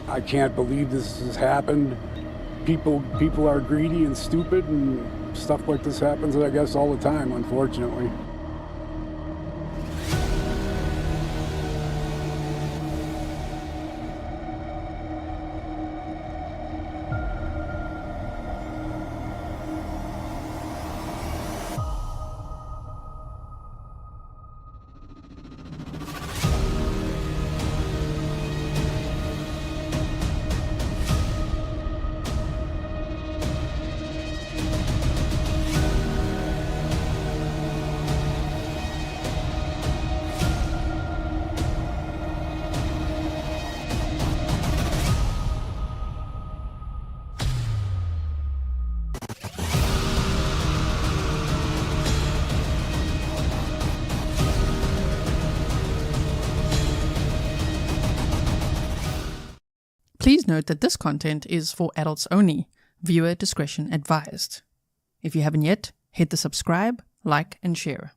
I can't believe this has happened. People are greedy and stupid, and stuff like this happens, I guess, all the time, unfortunately. Please note that this content is for adults only. Viewer discretion advised. If you haven't yet, hit the subscribe, like, and share.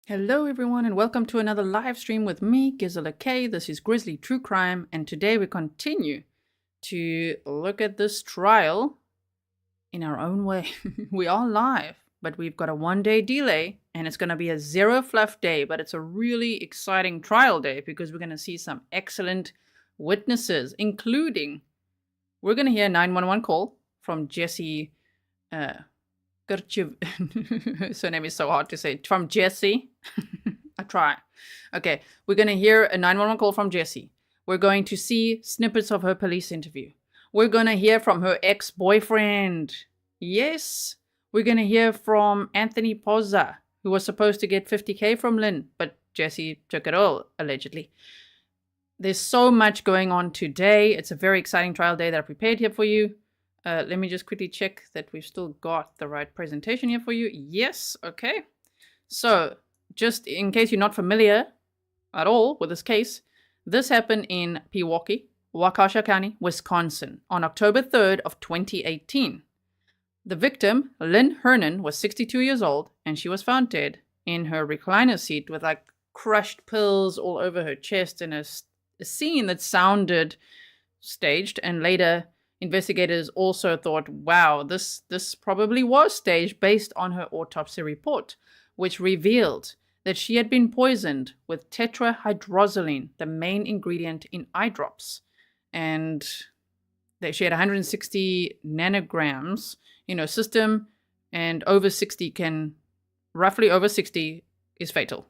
Hello everyone and welcome to another live stream with me, Jessy Kurczewski. This is Grizzly True Crime, and today we continue to look at this trial in our own way. We are live, but we've got a 1-day delay, and it's going to be a zero fluff day, but it's a really exciting trial day because we're going to see some excellent witnesses, including we're going to hear a 911 call from Jessy Kurczewski. Her name is so hard to say. From Jessy. I try. Okay, we're going to hear a 911 call from Jessy. We're going to see snippets of her police interview. We're going to hear from her ex-boyfriend. Yes, we're going to hear from Anthony Pozza, who was supposed to get $50K from Lynn, but Jessy took it all, allegedly. There's so much going on today. It's a very exciting trial day that I prepared here for you. Let me just quickly check that we've still got the right presentation here for you. Yes, okay. So, just in case you're not familiar at all with this case, this happened in Pewaukee, Waukesha County, Wisconsin, on October 3rd of 2018. The victim, Lynn Hernan, was 62 years old, and she was found dead in her recliner seat with like crushed pills all over her chest in a scene that sounded staged, and later investigators also thought, wow, this probably was staged based on her autopsy report, which revealed that she had been poisoned with tetrahydrozoline, the main ingredient in eye drops. And that she had 160 nanograms in her system, and roughly over 60 is fatal.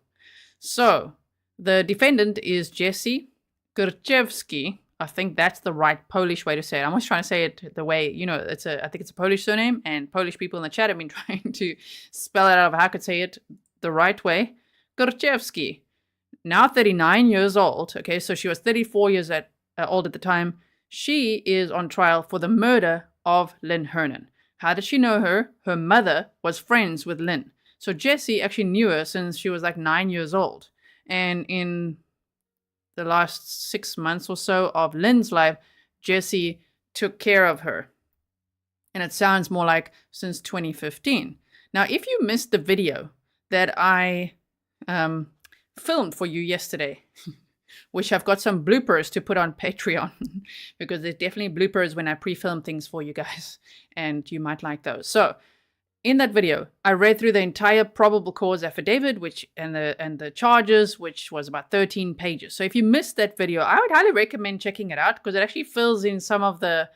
So, the defendant is Jessy Kurczewski. I think that's the right Polish way to say it. I'm always trying to say it the way, I think it's a Polish surname, and Polish people in the chat have been trying to spell it out of how I could say it the right way. Kurczewski, now 39 years old. Okay, so she was 34 years old at the time. She is on trial for the murder of Lynn Hernan. How did she know her? Her mother was friends with Lynn. So Jessy actually knew her since she was like 9 years old. And in the last 6 months or so of Lynn's life, Jessy took care of her. And it sounds more like since 2015. Now, if you missed the video that I filmed for you yesterday, which I've got some bloopers to put on Patreon, because there's definitely bloopers when I pre-film things for you guys, and you might like those. So, in that video, I read through the entire probable cause affidavit, and the charges, which was about 13 pages. So if you missed that video, I would highly recommend checking it out, because it actually fills in some of the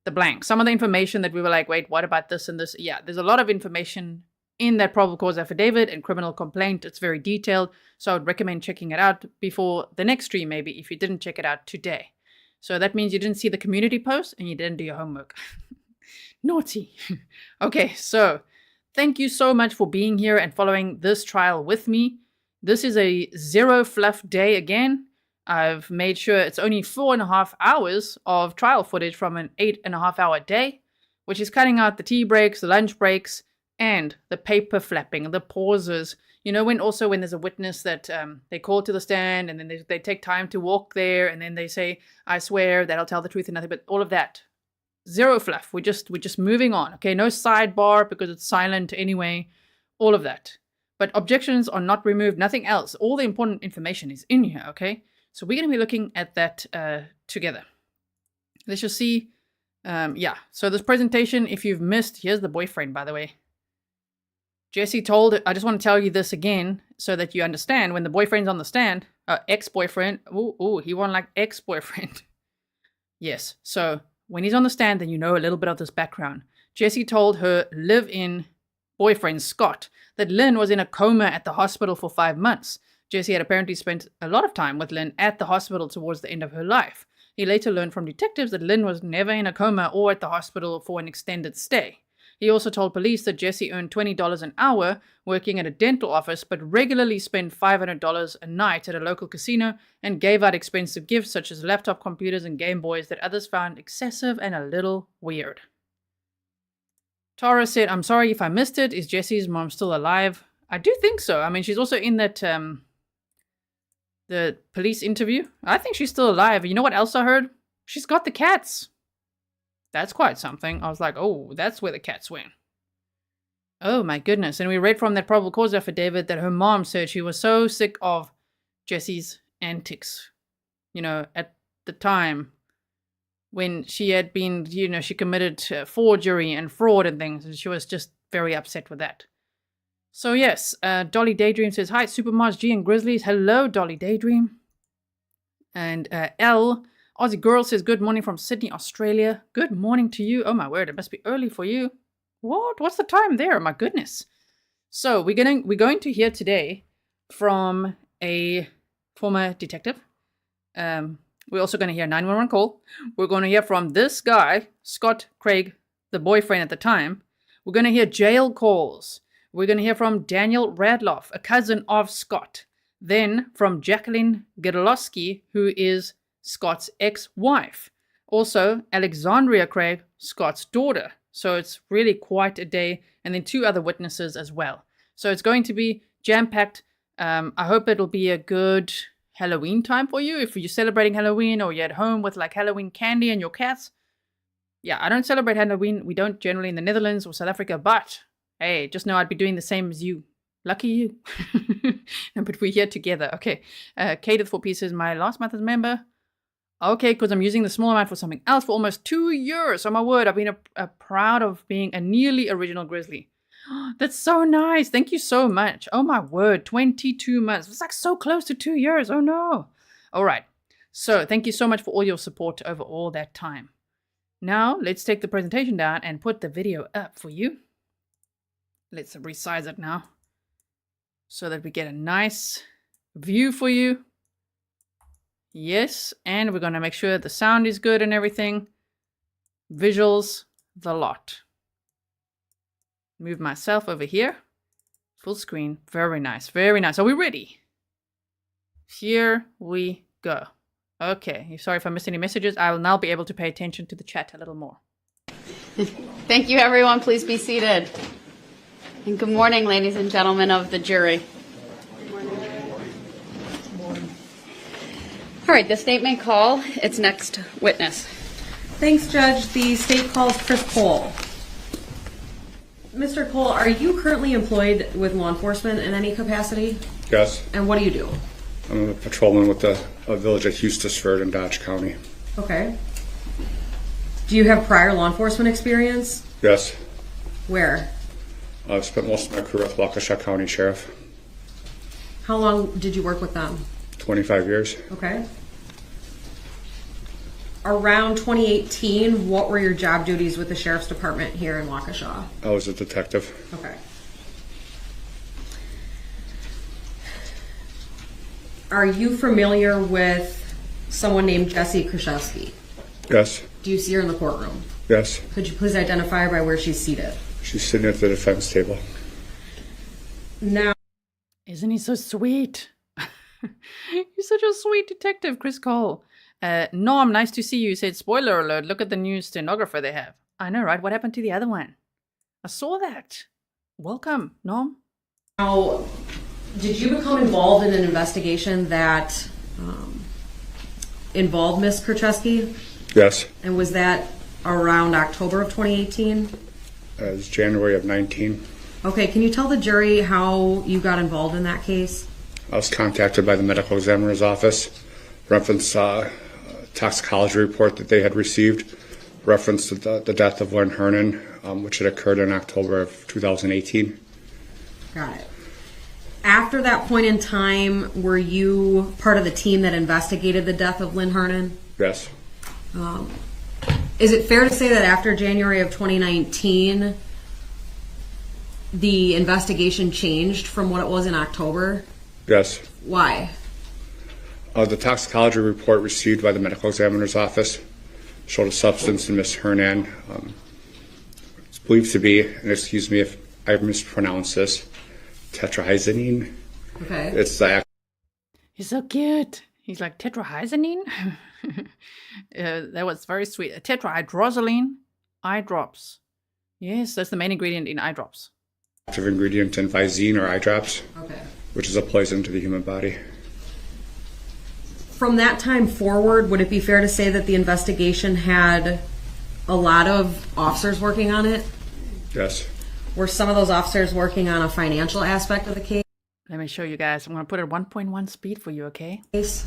blanks, some of the information that we were like, wait, what about this and this? Yeah, there's a lot of information in that probable cause affidavit and criminal complaint. It's very detailed, so I would recommend checking it out before the next stream, maybe, if you didn't check it out today. So that means you didn't see the community post and you didn't do your homework. Naughty. Okay, so thank you so much for being here and following this trial with me. This is a zero fluff day again. I've made sure it's only 4.5 hours of trial footage from an 8.5 hour day, which is cutting out the tea breaks, the lunch breaks, and the paper flapping, the pauses You know, when there's a witness that they call to the stand and then they take time to walk there and then they say, I swear that I'll tell the truth and nothing, but all of that. Zero fluff. We're just moving on. Okay, no sidebar because it's silent anyway. All of that. But objections are not removed, nothing else. All the important information is in here, okay? So we're going to be looking at that together. Let's just see. So this presentation, if you've missed, here's the boyfriend, by the way. Jessy told it. I just want to tell you this again so that you understand when the boyfriend's on the stand, ex-boyfriend. He won like ex-boyfriend. Yes. So when he's on the stand, then you know a little bit of this background. Jessy told her live-in boyfriend, Scott, that Lynn was in a coma at the hospital for 5 months. Jessy had apparently spent a lot of time with Lynn at the hospital towards the end of her life. He later learned from detectives that Lynn was never in a coma or at the hospital for an extended stay. He also told police that Jessy earned $20 an hour working at a dental office, but regularly spent $500 a night at a local casino and gave out expensive gifts such as laptop computers and Game Boys that others found excessive and a little weird. Tara said, I'm sorry if I missed it. Is Jessy's mom still alive? I do think so. I mean, she's also in that the police interview. I think she's still alive. You know what else I heard? She's got the cats. That's quite something. I was like, oh, that's where the cats went. Oh my goodness. And we read from that probable cause affidavit that her mom said she was so sick of Jessy's antics. You know, at the time when she had been, you know, she committed forgery and fraud and things. And she was just very upset with that. So yes, Dolly Daydream says, hi, Super Mars G and Grizzlies. Hello, Dolly Daydream. And L, Aussie Girl says, good morning from Sydney, Australia. Good morning to you. Oh my word, it must be early for you. What? What's the time there? My goodness. So we're going to hear today from a former detective. We're also going to hear 911 call. We're going to hear from this guy, Scott Craig, the boyfriend at the time. We're going to hear jail calls. We're going to hear from Daniel Radloff, a cousin of Scott. Then from Jacquiline Gerloski, who is Scott's ex-wife. Also, Alexandria Craig, Scott's daughter. So it's really quite a day. And then 2 other witnesses as well. So it's going to be jam-packed. I hope it'll be a good Halloween time for you. If you're celebrating Halloween or you're at home with like Halloween candy and your cats. Yeah, I don't celebrate Halloween. We don't generally in the Netherlands or South Africa. But, hey, just know I'd be doing the same as you. Lucky you. No, but we're here together. Okay. Catered for Pieces, my last month as a member. Okay, because I'm using the small amount for something else for almost 2 years. Oh my word, I've been proud of being a nearly original Grizzly. That's so nice. Thank you so much. Oh my word, 22 months. It's like so close to 2 years. Oh no. All right. So thank you so much for all your support over all that time. Now let's take the presentation down and put the video up for you. Let's resize it now so that we get a nice view for you. Yes, and we're going to make sure the sound is good and everything. Visuals, the lot. Move myself over here. Full screen. Very nice, very nice. Are we ready? Here we go. Okay, sorry if I missed any messages. I will now be able to pay attention to the chat a little more. Thank you, everyone. Please be seated. And good morning, ladies and gentlemen of the jury. All right, the state may call its next witness. Thanks, Judge. The state calls Chris Kohl. Mr. Kohl, are you currently employed with law enforcement in any capacity? Yes. And what do you do? I'm a patrolman with the village at Eustisford in Dodge County. Okay. Do you have prior law enforcement experience? Yes. Where? I've spent most of my career with Waukesha County Sheriff. How long did you work with them? 25 years. Okay. Around 2018, what were your job duties with the Sheriff's Department here in Waukesha? I was a detective. Okay. Are you familiar with someone named Jessy Kurczewski? Yes. Do you see her in the courtroom? Yes. Could you please identify her by where she's seated? She's sitting at the defense table. Now, Isn't he so sweet? He's such a sweet detective, Chris Kohl. Norm, nice to see you. He said, spoiler alert, look at the new stenographer they have. I know, right? What happened to the other one? I saw that. Welcome, Norm. now, Did you become involved in an investigation that involved Ms. Kurczewski? Yes. And was that around October of 2018? It was January of 19. Okay, can you tell the jury how you got involved in that case? I was contacted by the medical examiner's office, reference toxicology report that they had received, reference to the death of Lynn Hernan, which had occurred in October of 2018. Got it. After that point in time, were you part of the team that investigated the death of Lynn Hernan? Yes. Is it fair to say that after January of 2019, the investigation changed from what it was in October? Yes. Why? The toxicology report received by the medical examiner's office showed a substance in Ms. Hernan. It's believed to be, and excuse me if I mispronounce this, tetrahydrogenine. Okay. It's the He's so cute. He's like tetrahydrogenine. That was very sweet. Tetrahydrozoline eye drops. Yes, that's the main ingredient in eye drops. active ingredient in Visine or eye drops, Okay. which is a poison to the human body. From that time forward, would it be fair to say that the investigation had a lot of officers working on it? Yes. Were some of those officers working on a financial aspect of the case? Let me show you guys. I'm going to put it at 1.1 speed for you, okay? Yes.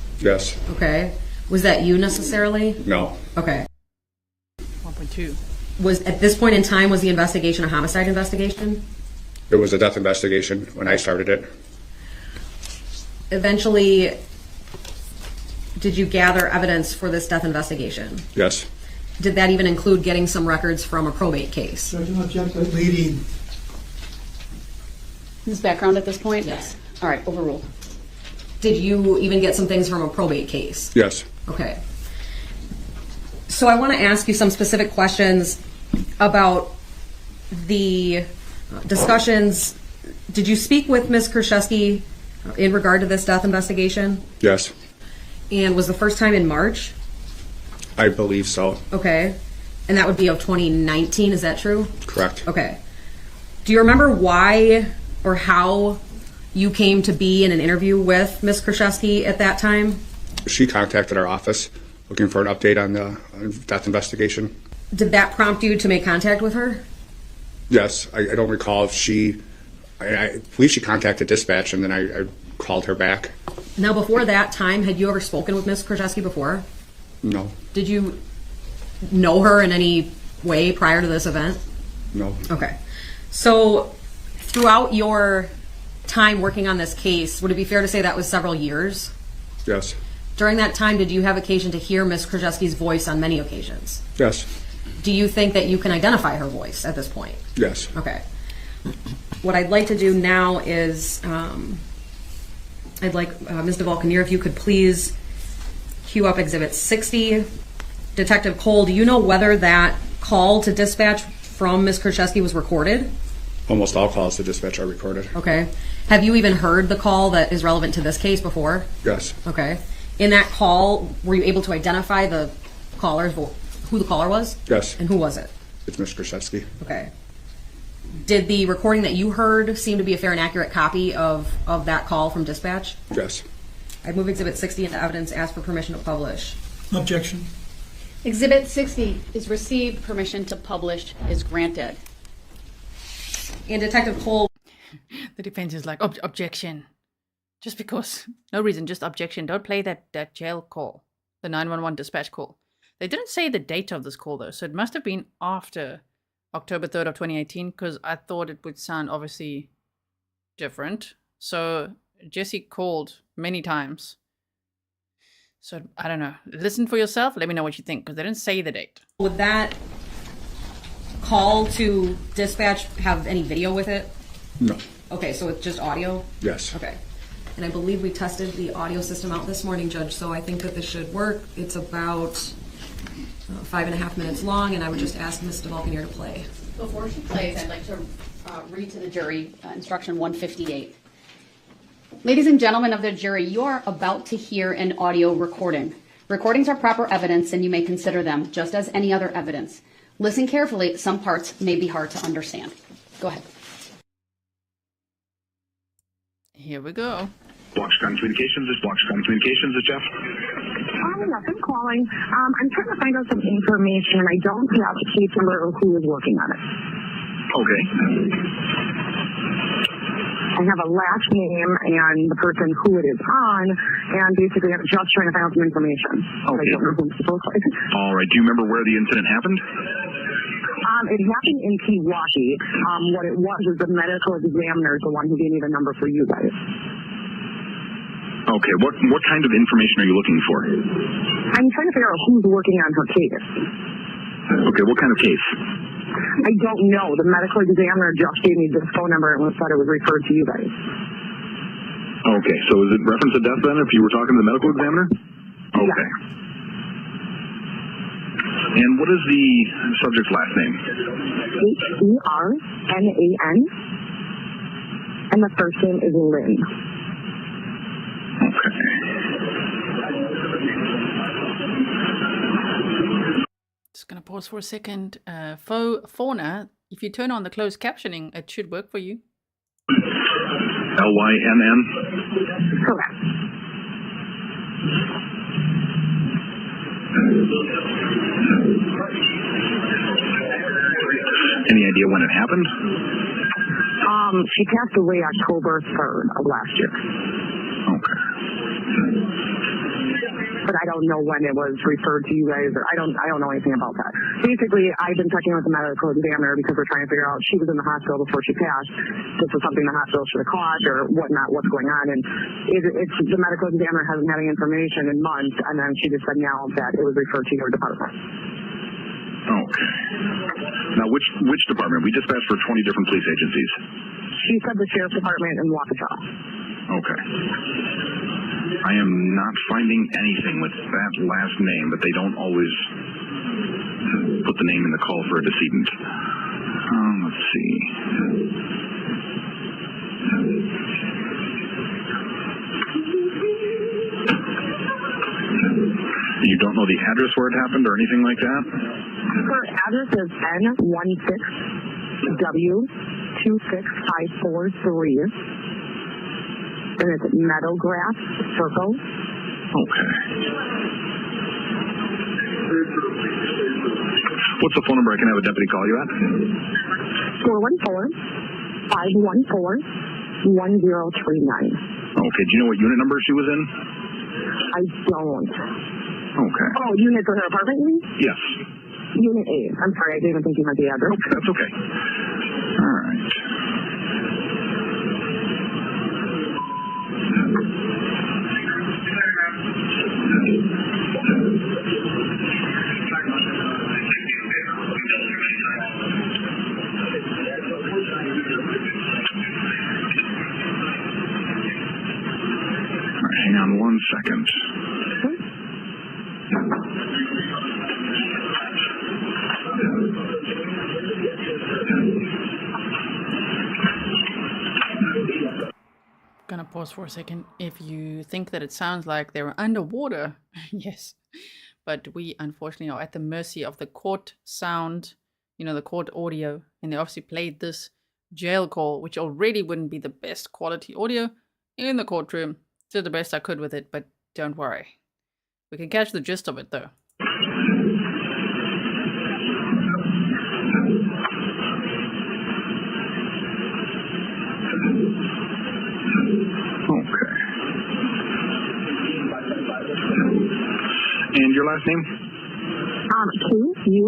Okay. Was that you necessarily? No. Okay. 1.2. Was at this point in time, was the investigation a homicide investigation? It was a death investigation when I started it. Eventually, did you gather evidence for this death investigation? Yes. Did that even include getting some records from a probate case? Judge, I'm objecting leading. This background at this point? Yes. All right, overruled. Did you even get some things from a probate case? Yes. Okay. So I want to ask you some specific questions about the discussions. Did you speak with Ms. Kurczewski in regard to this death investigation? Yes. And was the first time in March? I believe so. Okay. And that would be of 2019, is that true? Correct. Okay. Do you remember why or how you came to be in an interview with Ms. Kurczewski at that time? She contacted our office looking for an update on the death investigation. Did that prompt you to make contact with her? Yes. I don't recall if I believe she contacted dispatch and then I called her back. Now, before that time, had you ever spoken with Ms. Kurczewski before? No. Did you know her in any way prior to this event? No. Okay. So, throughout your time working on this case, would it be fair to say that was several years? Yes. During that time, did you have occasion to hear Ms. Kurczewski's voice on many occasions? Yes. Do you think that you can identify her voice at this point? Yes. Okay. What I'd like to do now is, I'd like Ms. DeValcanier, if you could please cue up Exhibit 60. Detective Kohl, do you know whether that call to dispatch from Ms. Kurczewski was recorded? Almost all calls to dispatch are recorded. Okay. Have you even heard the call that is relevant to this case before? Yes. Okay. In that call, were you able to identify the caller's who the caller was? Yes. And who was it? It's Ms. Kurczewski. Okay. Did the recording that you heard seem to be a fair and accurate copy of that call from dispatch? Yes. I'd move Exhibit 60 into evidence, ask for permission to publish. Objection. Exhibit 60 is received. Permission to publish is granted. And Detective Kohl. The defense is like, objection. Just because. No reason, just objection. Don't play that jail call. The 911 dispatch call. They didn't say the date of this call, though, so it must have been after October 3rd of 2018, because I thought it would sound obviously different. So Jessy called many times. So I don't know. Listen for yourself. Let me know what you think, because they didn't say the date. Would that call to dispatch have any video with it? No. Okay, so it's just audio? Yes. Okay. And I believe we tested the audio system out this morning, Judge, so I think that this should work. It's about 5.5 minutes long, and I would just ask Ms. DeValcanier to play. Before she plays, I'd like to read to the jury instruction 158. Ladies and gentlemen of the jury, you are about to hear an audio recording. Recordings are proper evidence, and you may consider them just as any other evidence. Listen carefully. Some parts may be hard to understand. Go ahead. Here we go. Waukesha County Communications. This is Waukesha County Communications. It's Jeff. Yes, I'm calling. I'm trying to find out some information, and I don't have the case number or who is working on it. Okay. I have a last name and the person who it is on, and basically I'm just trying to find out some information. Okay. I don't know who it's supposed to be. All right. Do you remember where the incident happened? It happened in Pewaukee. What it was is the medical examiner is the one who gave me the number for you guys. Okay. What kind of information are you looking for? I'm trying to figure out who's working on her case. Okay. What kind of case? I don't know. The medical examiner just gave me this phone number and said it was referred to you guys. Okay. So is it reference to death then if you were talking to the medical examiner? Okay. Yeah. And what is the subject's last name? Hernan. And the first name is Lynn. Okay. Just going to pause for a second. Fauna, if you turn on the closed captioning, it should work for you. Lynn? Correct. Any idea when it happened? She passed away October 3rd of last year. Okay. But I don't know when it was referred to you guys, or I don't know anything about that. Basically, I've been checking with the medical examiner because we're trying to figure out she was in the hospital before she passed. This was something the hospital should have caught or whatnot, what's going on. And it's the medical examiner hasn't had any information in months, and then she just said now that it was referred to your department. Okay. Now, which department? We dispatched for 20 different police agencies. She said the sheriff's department in Waukesha. Okay. I am not finding anything with that last name, but they don't always put the name in the call for a decedent. Let's see. You don't know the address where it happened or anything like that? Her address is N16W26543. And it's Meadowgrass Circle. Okay. What's the phone number I can have a deputy call you at? 414-514-1039. Okay. Do you know what unit number she was in? I don't. Okay. Oh, unit for her apartment, you mean? Yes. Unit A. I'm sorry, I didn't even think you had the address. Okay, that's okay. All right. Hang on 1 second. Gonna pause for a second. If you think that it sounds like they're underwater, yes, but we unfortunately are at the mercy of the court sound, the court audio, and they obviously played this jail call, which already wouldn't be the best quality audio in the courtroom. Did the best I could with it, but don't worry, we can catch the gist of it though. Okay. And your last name? Kurczewski.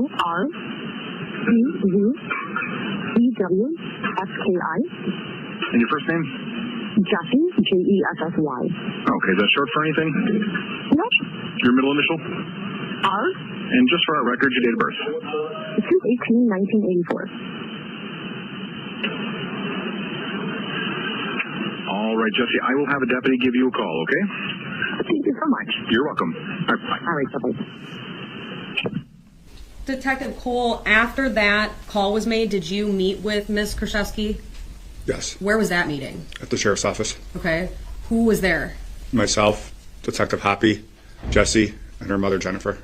And your first name? Jessy, Jessy. Okay, is that short for anything? Nope. Your middle initial? R. And just for our records, your date of birth? 2/18/1984. All right, Jesse, I will have a deputy give you a call, okay? Thank you so much. You're welcome. All right, bye. All right, bye-bye. Detective Kohl, after that call was made, did you meet with Ms. Kurczewski? Yes, Where was that meeting? at the sheriff's office. Okay. Who was there? Myself, Detective Hoppy, Jesse, and her mother, Jennifer.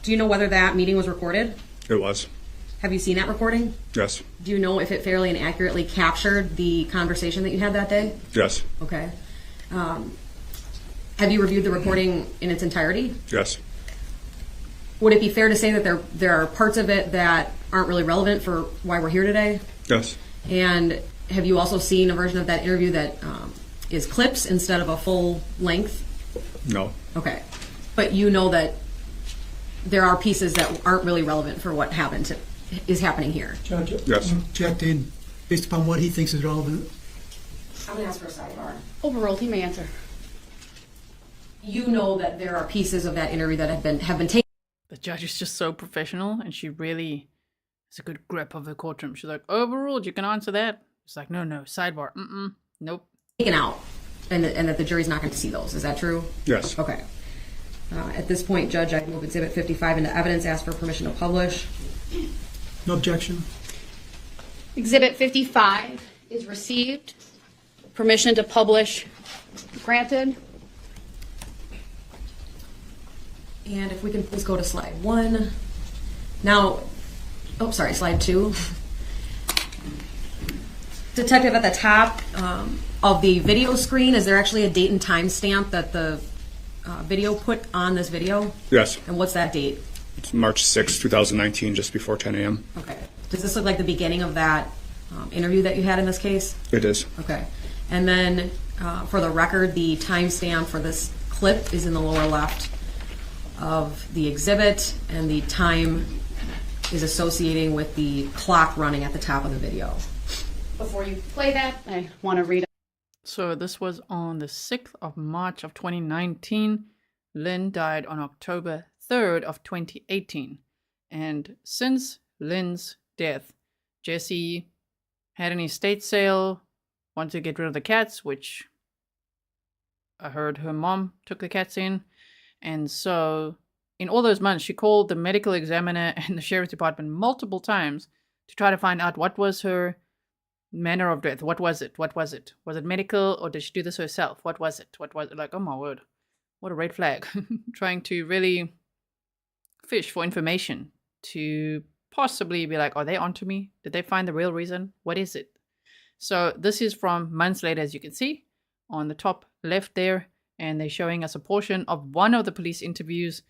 Do you know whether that meeting was recorded? It was. Have you seen that recording? Yes. Do you know if it fairly and accurately captured the conversation that you had that day? Yes. Okay. Have you reviewed the recording in its entirety? Yes. Would it be fair to say that there are parts of it that aren't really relevant for why we're here today? Yes. And have you also seen a version of that interview that is clips instead of a full length? No. Okay. But you know that there are pieces that aren't really relevant for what is happening here. Judge, Yes. Object in based upon what he thinks is relevant. I'm going to ask for a sidebar. Overruled, he may answer. You know that there are pieces of that interview that have been taken. The judge is just so professional, and she really has a good grip of the courtroom. She's like, overruled, you can answer that. It's like, no, sidebar, nope. Taken out, and that the jury's not going to see those. Is that true? Yes. Okay. At this point, Judge, I move Exhibit 55 into evidence, ask for permission to publish. No objection. Exhibit 55 is received. Permission to publish granted. And if we can please go to slide 1. Now, slide 2. Detective, at the top of the video screen, is there actually a date and time stamp that the video put on this video? Yes. And what's that date? It's March 6, 2019, just before 10 a.m. Okay. Does this look like the beginning of that interview that you had in this case? It is. Okay. And then, for the record, the timestamp for this clip is in the lower left of the exhibit, and the time is associating with the clock running at the top of the video. Before you play that, I want to read it. So this was on the 6th of March of 2019. Lynn died on October 3rd of 2018. And since Lynn's death, Jessy had an estate sale, wanted to get rid of the cats, which I heard her mom took the cats in. And so in all those months, she called the medical examiner and the sheriff's department multiple times to try to find out what was her manner of death. What was it? Was it medical, or did she do this herself? What was it? Like, oh my word, what a red flag. Trying to really fish for information to possibly be like, are they onto me? Did they find the real reason? What is it? So this is from months later, as you can see on the top left there. And they're showing us a portion of one of the police interviews.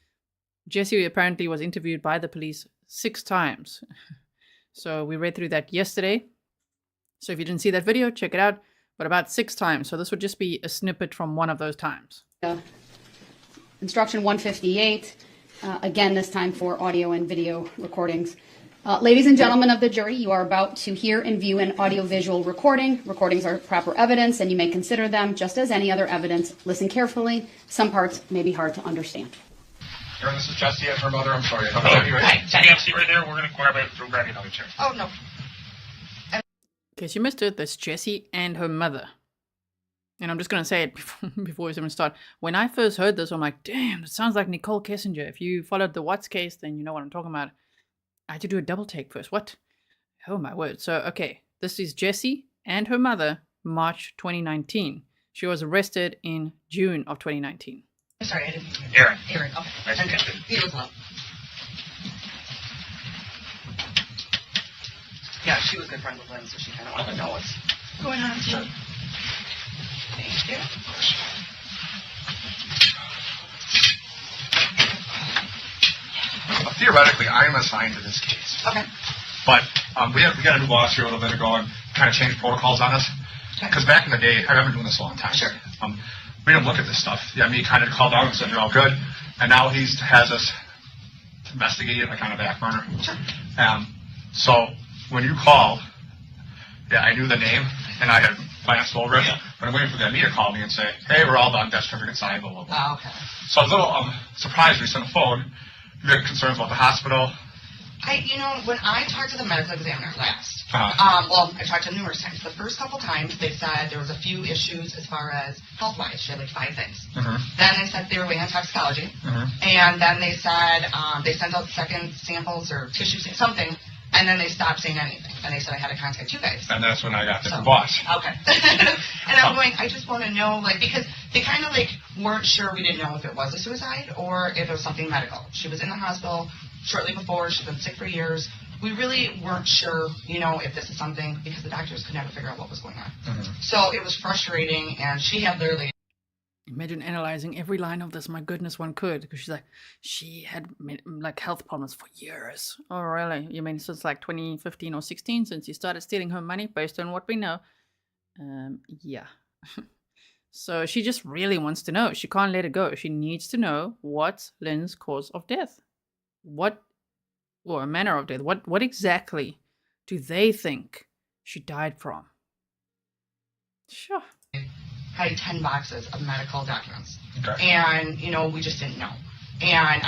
Jessy apparently was interviewed by the police 6 times. So we read through that yesterday. So if you didn't see that video, check it out. But about 6 times. So this would just be a snippet from one of those times. Instruction 158. Again, this time for audio and video recordings. Ladies and gentlemen of the jury, you are about to hear and view an audiovisual recording. Recordings are proper evidence, and you may consider them just as any other evidence. Listen carefully. Some parts may be hard to understand. Sure, this is Jessy and her mother. I'm sorry. Hi. Standing up, seat right there. We're going to grab you another chair. Oh, no. In case you missed it, that's Jessy and her mother. And I'm just going to say it before we even start. When I first heard this, I'm like, damn, it sounds like Nicole Kessinger. If you followed the Watts case, then you know what I'm talking about. I had to do a double take first. What? Oh my word. So, okay. This is Jessy and her mother, March 2019. She was arrested in June of 2019. Sorry, I didn't. Aaron. Okay. Nice to meet you. You as well. Yeah, she was good friends with Lynn, so she kind of wanted to know what's going on. Sure. Thank you. Theoretically, I am assigned to this case. Okay. But we got a new boss here a little bit ago and kind of changed protocols on us. Because back in the day, I've been doing this a long time. Sure. We didn't look at this stuff. Yeah, me kind of called out and said, you're all good. And now he has us investigate it, like on a back burner. Sure. So when you called, yeah, I knew the name and I had glanced over it. Yeah. But I'm waiting for the ME to call me and say, hey, we're all done, death certificate signed, blah, blah, blah. Oh, okay. So I was a little surprised when he sent a phone. You had concerns about the hospital. When I talked to the medical examiner last, Uh-huh. I talked to him numerous times. The first couple times, they said there was a few issues as far as health-wise. She had like 5 things. Mm-hmm. Then they said they were waiting on toxicology. Mm-hmm. And then they said they sent out second samples or tissue something, and then they stopped saying anything. And they said I had to contact you guys. And that's when I got the boss. Okay. And I'm going, I just want to know, because they kind of weren't sure. We didn't know if it was a suicide or if it was something medical. She was in the hospital shortly before. She's been sick for years. we really weren't sure, if this is something, because the doctors could never figure out what was going on. Mm-hmm. So it was frustrating, and she had literally... Imagine analyzing every line of this. My goodness, one could. Because she's like, she had like health problems for years. Oh, really? You mean since like 2015 or 16, since you started stealing her money, based on what we know? Yeah. So she just really wants to know. She can't let it go. She needs to know what's Lynn's cause of death. Or a manner of death. What exactly do they think she died from? Sure. Had 10 boxes of medical documents. Okay. And, we just didn't know. And,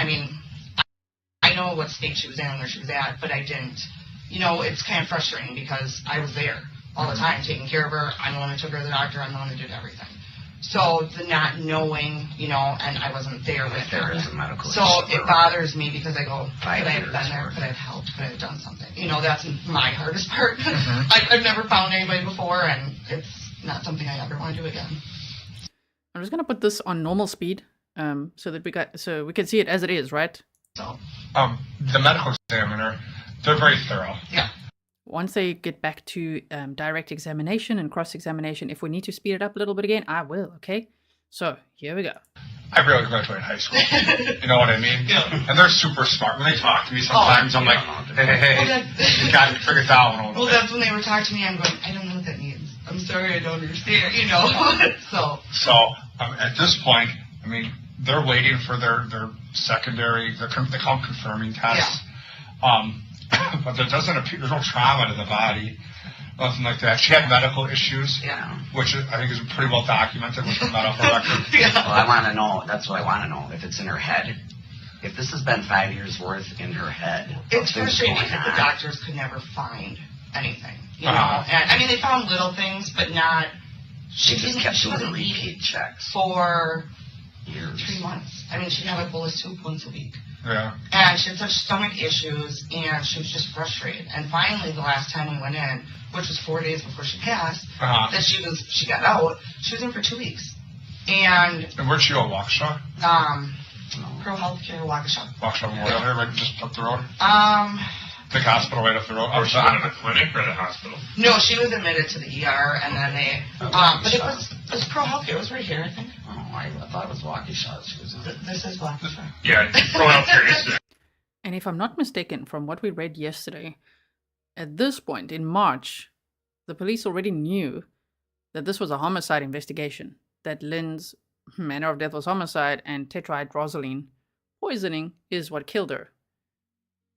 I know what state she was in and where she was at, but I didn't. It's kind of frustrating because I was there all the time taking care of her. I'm the one who took her to the doctor. I'm the one who did everything. So the not knowing, and I wasn't there with her. There is a medical so issue. it bothers me because I go, could I have years been there? worth. Could I have helped? Could I have done something? That's my hardest part. Mm-hmm. I've never found anybody before, and it's not something I ever want to do again. I'm just gonna put this on normal speed, so we can see it as it is, right? So, the medical examiner, they're very thorough. yeah. Once they get back to direct examination and cross-examination, if we need to speed it up a little bit again, I will, okay? So, here we go. I barely graduated high school. You know what I mean? Yeah. And they're super smart. When they talk to me sometimes, I'm like, hey, you got to figure it out. Well, that's when they were talking to me. I'm going, I don't know what that means. I'm sorry, I don't understand, So, at this point, they're waiting for their secondary, they call them confirming tests. Yeah. But there doesn't appear, there's no trauma to the body, nothing like that. She had medical issues, which I think is pretty well documented with her medical record. Well, I want to know, that's what I want to know, if it's in her head. If this has been 5 years worth in her head. It's frustrating going because the on. doctors could never find anything, And, they found little things, but not... She just kept doing wasn't repeat eating checks. for Years. 3 months. She'd have a bowl of soup once a week. Yeah. And she had such stomach issues, and she was just frustrated. And finally, the last time we went in, which was 4 days before she passed, that she got out, she was in for 2 weeks. And where'd she go, Waukesha? Pro Healthcare, Waukesha. Waukesha Memorial here, right just up the road? The hospital right up the road? Or she went to the clinic or the hospital? No, she was admitted to the ER, and then they... but it was Pro Healthcare. It was right here, I think. Oh, I thought it was Waukesha. She was in. This is Waukesha. Yeah, Pro Healthcare is there. And if I'm not mistaken, from what we read yesterday, at this point in March, the police already knew that this was a homicide investigation, that Lynn's manner of death was homicide and tetrahydrozoline poisoning is what killed her.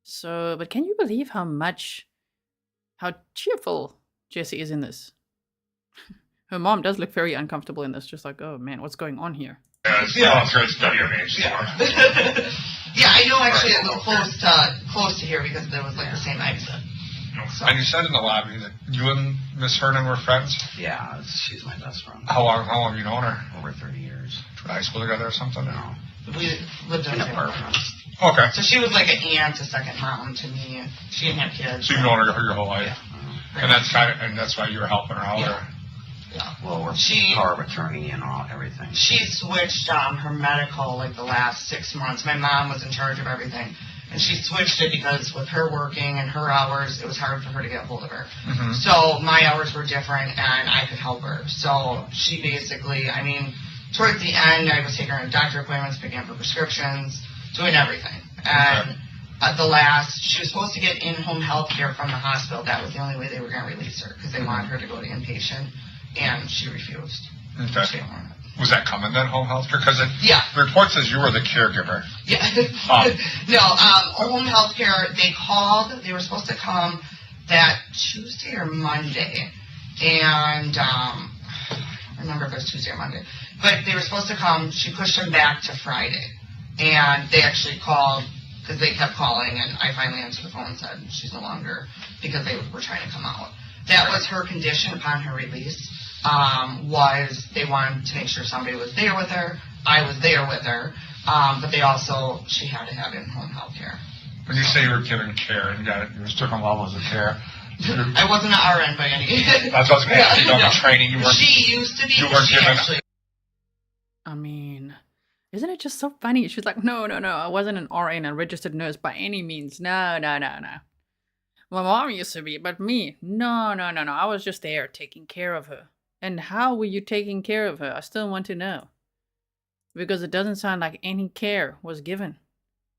So, but can you believe how cheerful Jessy is in this? Her mom does look very uncomfortable in this, just like, oh man, what's going on here? Yeah, it's great WMH. Yeah, I know actually it's close to here because there was like the same exit. So. And you said in the lobby that you and Miss Hernan were friends? Yeah, she's my best friend. How long have you known her? Over 30 years. High school together or something? No. We lived in apartments. Okay. So she was like an aunt, a second mom to me. She didn't have kids. So you've known her your whole life? Yeah. And that's why you were helping her out? Yeah. Or? Yeah. Well, we're power of attorney and everything. She switched her medical like the last 6 months. My mom was in charge of everything. And she switched it because with her working and her hours, it was hard for her to get a hold of her. Mm-hmm. So my hours were different and I could help her. So she basically, towards the end, I was taking her to doctor appointments, picking up her prescriptions, doing everything. And at the last, she was supposed to get in-home health care from the hospital. That was the only way they were going to release her because they wanted her to go to inpatient. And she refused. Okay. She didn't want it. Was that coming then, home health care? Because the report says you were the caregiver. Yeah. Home health care, they called. They were supposed to come that Tuesday or Monday. And I don't remember if it was Tuesday or Monday. But they were supposed to come. She pushed them back to Friday. And they actually called because they kept calling. And I finally answered the phone and said she's no longer because they were trying to come out. That was her condition upon her release. Was they wanted to make sure somebody was there with her. I was there with her. But she had to have in-home health care. When you say you were given care and you were different levels of care. I wasn't an RN by any means. That's what I was going to ask you. No training. She used to be. You weren't given. Isn't it just so funny? She's like, no, I wasn't an RN, a registered nurse by any means. No. My mom used to be, but me, no. I was just there taking care of her. And how were you taking care of her? I still want to know. Because it doesn't sound like any care was given.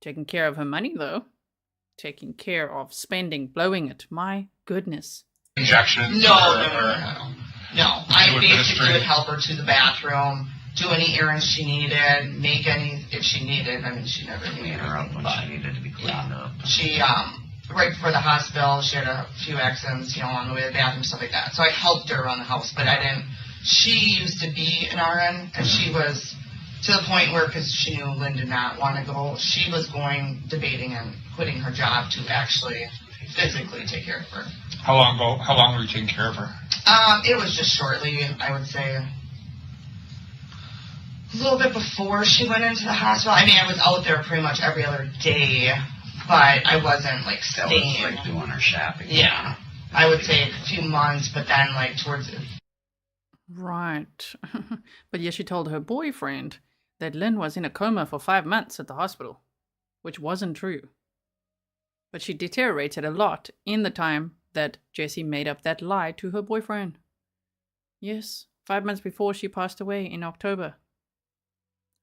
Taking care of her money, though. Taking care of spending, blowing it. My goodness. Injections? No. I basically would help her to the bathroom, do any errands she needed, make any if she needed. I mean, she never needed her up when she needed to be cleaned up. She, right before the hospital, she had a few accidents, on the way to the bathroom, stuff like that. So I helped her around the house, but I didn't. She used to be an RN, and she was to the point where, because she knew Lynn did not want to go, she was debating and quitting her job to actually physically take care of her. How long were you taking care of her? It was just shortly, I would say. A little bit before she went into the hospital. I mean, I was out there pretty much every other day, but I wasn't, staying. That was, doing her shopping. Yeah. I would say a few months, but then, towards it. Right. But yes, she told her boyfriend that Lynn was in a coma for 5 months at the hospital, which wasn't true. But she deteriorated a lot in the time that Jessy made up that lie to her boyfriend. Yes, 5 months before she passed away in October.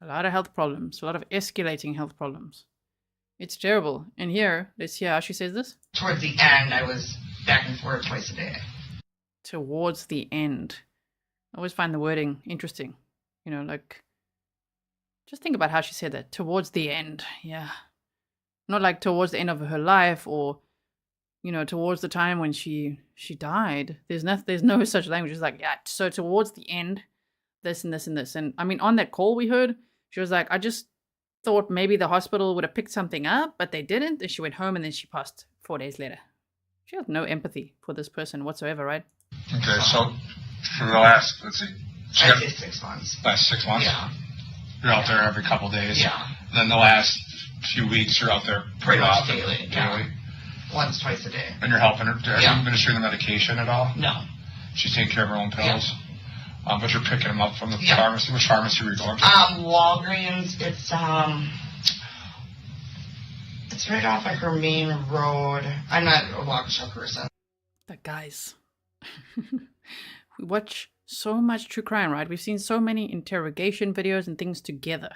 A lot of health problems, a lot of escalating health problems. It's terrible. And here, let's hear how she says this. Towards the end, I was back and forth twice a day. Towards the end. I always find the wording interesting. Just think about how she said that. Towards the end. Yeah. Not like towards the end of her life or, towards the time when she died. There's no such language. It's like, yeah, so towards the end, this and this and this. And I mean, on that call we heard, she was like, I just thought maybe the hospital would have picked something up, but they didn't. And she went home and then she passed 4 days later. She has no empathy for this person whatsoever, right? Okay, so for the last, let's see. I'd say 6 months. Last 6 months? Yeah. You're out there every couple days? Yeah. Then the last few weeks, you're out there pretty much often? Daily. Yeah. Once, twice a day. And you're helping her? Are you administering the medication at all? No. She's taking care of her own pills? Yeah. But you're picking them up from the pharmacy. Which pharmacy were you going to? Walgreens. It's right off her main road. I'm not a Waukesha person. But guys, we watch so much true crime, right? We've seen so many interrogation videos and things together.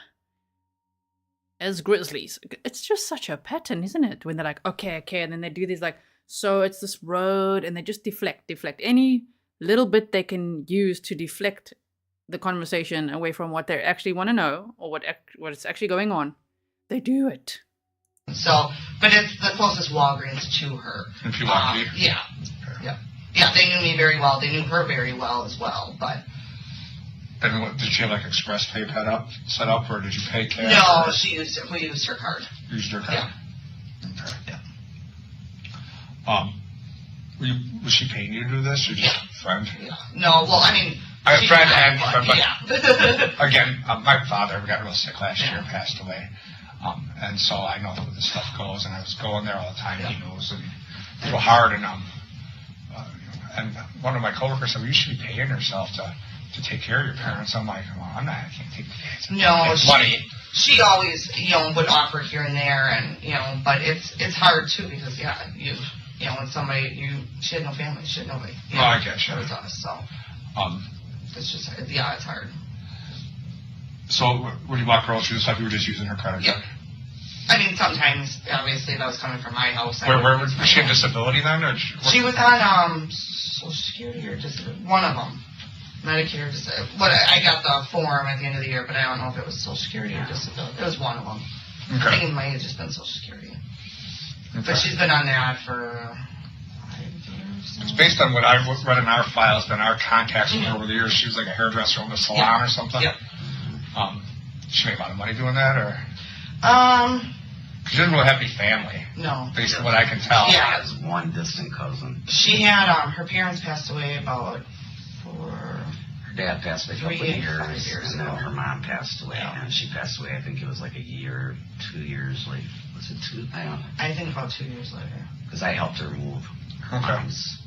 As Grizzlies. It's just such a pattern, isn't it? When they're like, okay, and then they do these so it's this road, and they just deflect. Any little bit they can use to deflect the conversation away from what they actually want to know or what's actually going on, they do it. So, but it's the closest Walgreens to her. In Pewaukee? Yeah. Okay. Yeah, they knew me very well. They knew her very well as well, but... And did she have express pay set up, or did you pay cash? No, we used her card. Used her card? Yeah. Okay. Yeah. Was she paying you to do this, or just a friend? Yeah. No, well, I mean... I have a friend and friend, but yeah. Again, my father got real sick last year and passed away. And so I know where this stuff goes, and I was going there all the time. He knows, and it's real hard. And and one of my coworkers said, well, you should be paying yourself to take care of your parents. I'm like, well, I can't take the kids. No, she always, would offer here and there, and, but it's hard, too, because, when somebody, she had no family, she had nobody. I get you. It was us, so. It's just, it's hard. So when you bought groceries and stuff, you were just using her credit card? Yeah. I mean, sometimes, obviously, that was coming from my house. Where was she on disability then? Or she was on Social Security or disability. One of them. Medicare, I got the form at the end of the year, but I don't know if it was Social Security or disability. It was one of them. Okay. I think it might have just been Social Security. Okay. But she's been on that for 5 years. It's based on what I've read in our files, been our contacts with her over the years. She was like a hairdresser in a salon or something. Yep. She made a lot of money doing that, or? She didn't really have any family. No. Based on what I can tell. She has one distant cousin. She had, her parents passed away about Her dad passed away a couple of years, and then her mom passed away, and she passed away, I think it was like a year, 2 years later. Was it 2? I don't know. I think about 2 years later. Because I helped her move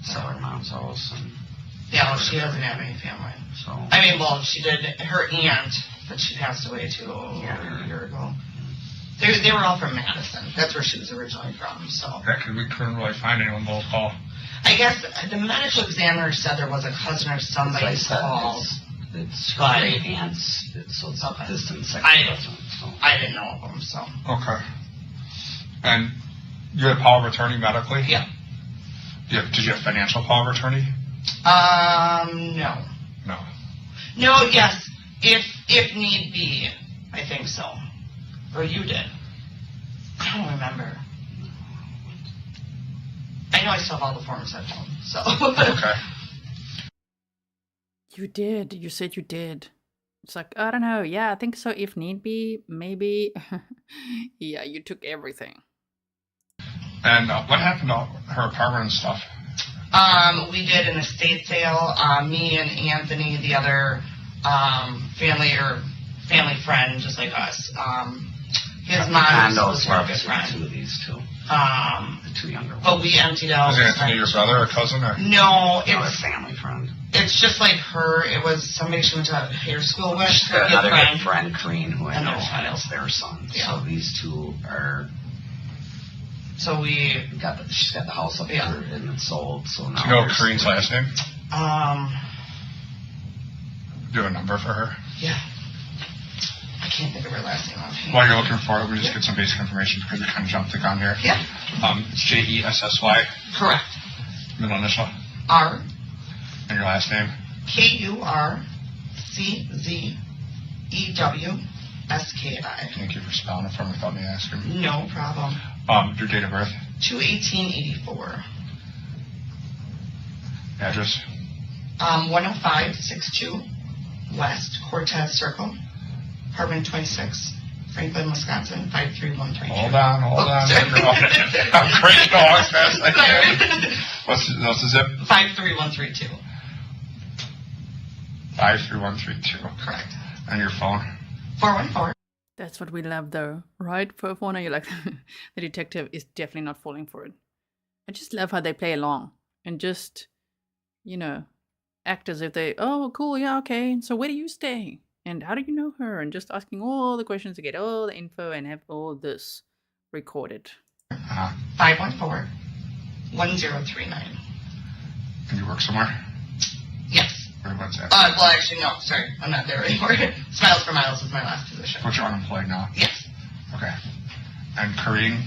sell her mom's house. And she doesn't have any family. So. I mean, well, she did, her aunt, but she passed away too a year ago. They were all from Madison. That's where she was originally from. So. Yeah, because we couldn't really find anyone local. I guess the medical examiner said there was a cousin or somebody called. It's great aunts, so it's Okay. distant second cousin. So. I didn't know of them, so. Okay. And you had power of attorney medically? Yeah. Did you have financial power of attorney? No. No. No, yes. If need be, I think so. Or you did. I don't remember. I know I still have all the forms at home, so. Okay. You did. You said you did. It's like, I don't know. Yeah, I think so. If need be, maybe. Yeah, you took everything. And what happened to her apartment and stuff? We did an estate sale. Me and Anthony, the other family friend, just like us. His mom was Condos her were good friend. two of these two. The two younger ones. But we emptied out. Was Anthony your brother or cousin? Or? No, it No, was a family friend. It's just like her. It was somebody she went to hair school with. She's Her got good another friend. good friend, Kareen, who I And know their son. is their son. Yeah. So these two are. So we She's got the house up here and it's sold. So now. Do you know there's- Kareen's last name? Do you have a number for her? Yeah. I can't think of her last name offhand. While you're looking for it, we just get some basic information because we kind of jumped the gun here. Yeah. It's Jessy. Correct. Middle initial. R. And your last name? KURCZEWSKI. Thank you for spelling it for me without me asking. No problem. Your date of birth? 2/18/84. Address? 10562 West Cortez Circle, apartment 26, Franklin, Wisconsin, 53132. Hold on. I'm great dog as fast as I can. What's the zip? 53132. 53132. Correct. And your phone? 414. That's what we love, though, right? For one, you're like, the detective is definitely not falling for it. I just love how they play along and just, act as if they, oh, cool, yeah, okay. So where do you stay? And how do you know her? And just asking all the questions to get all the info and have all this recorded. 514-1039. And you work somewhere? Yes. What's that? Well, actually, no, sorry. I'm not there anymore. Smiles for Miles is my last position. But you're unemployed now? Yes. Okay. And Kareen?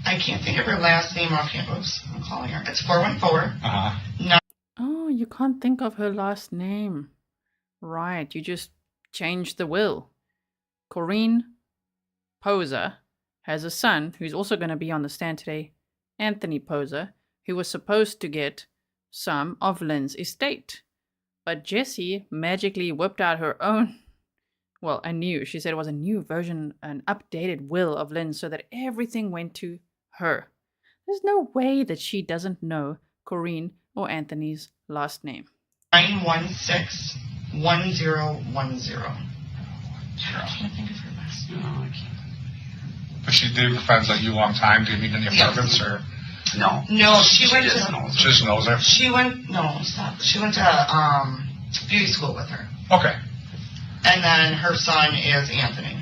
I can't think of her last name offhand. Oops, I'm calling her. It's 414. Oh, you can't think of her last name. Right, you just changed the will. Corinne Poser has a son who's also going to be on the stand today, Anthony Poser, who was supposed to get some of Lynn's estate. But Jessy magically whipped out her own, she said it was a new version, an updated will of Lynn so that everything went to her. There's no way that she doesn't know Corinne or Anthony's last name. 916-1010. I can't think of her last name. No, I can't. But she did friends like you a long time. Do you meet in the apartments or? No. No, she went just to. knows her. Just knows her? She went. No, stop. She went to beauty school with her. Okay. And then her son is Anthony.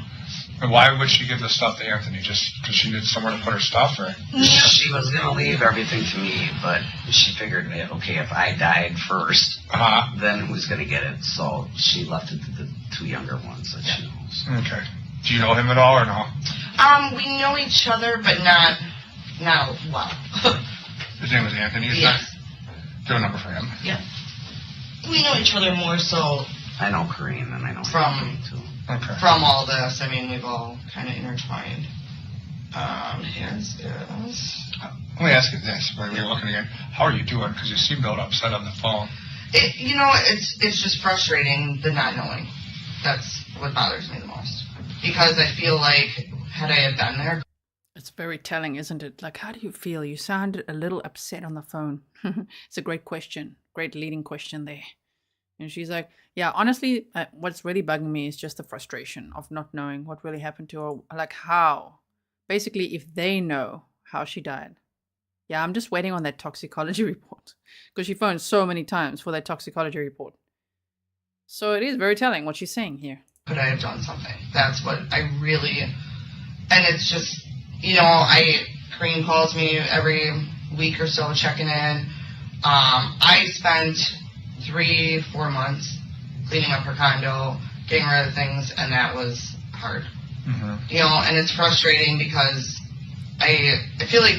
And why would she give the stuff to Anthony? Just because she needed somewhere to put her stuff, or? She was going to leave everything to me, but she figured, okay, if I died first, then who's going to get it? So she left it to the two younger ones that she knows. Okay. Do you know him at all, or no? We know each other, but not well. His name was Anthony, is Yes. that? Do you have a number for him? Yeah. We know each other more so. I know Kareen, and I know From- Anthony, too. Okay. From all this, I mean, we've all kind of intertwined. His is. Let me ask you this, when you're looking again. How are you doing? Because you seemed a little upset on the phone. It's just frustrating the not knowing. That's what bothers me the most. Because I feel like, had I had been there. It's very telling, isn't it? Like, how do you feel? You sounded a little upset on the phone. It's a great question. Great leading question there. And she's like, yeah, honestly, what's really bugging me is just the frustration of not knowing what really happened to her. Like, how? Basically, if they know how she died. Yeah, I'm just waiting on that toxicology report. Because she phoned so many times for that toxicology report. So it is very telling what she's saying here. Could I have done something? That's what I really And it's just, Green calls me every week or so checking in. I spent 3-4 months cleaning up her condo, getting rid of things, and that was hard. And it's frustrating because I feel like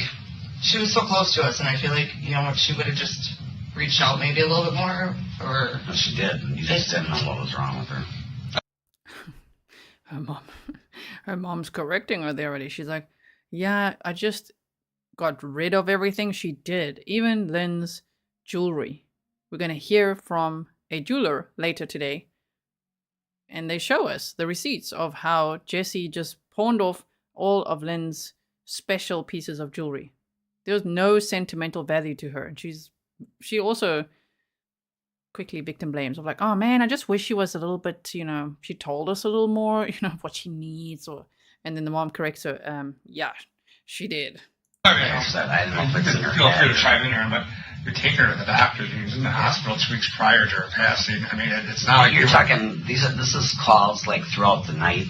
she was so close to us, and I feel like, if she would have just reached out maybe a little bit more, or... Well, she did, and you just didn't know what was wrong with her. Her mom's correcting her there already. She's like, yeah, I just got rid of everything she did, even Lynn's jewelry. We're going to hear from a jeweler later today, and they show us the receipts of how Jessy just pawned off all of Lynn's special pieces of jewelry. There's no sentimental value to her, and she also quickly victim blames of like, oh man, I just wish she was a little bit, she told us a little more, what she needs, and then the mom corrects her, yeah, she did. I mean, feel free to chime in here, but you're taking her to the doctor. She was in the hospital 2 weeks prior to her passing. I mean, it's not like you're talking. This is calls like throughout the night,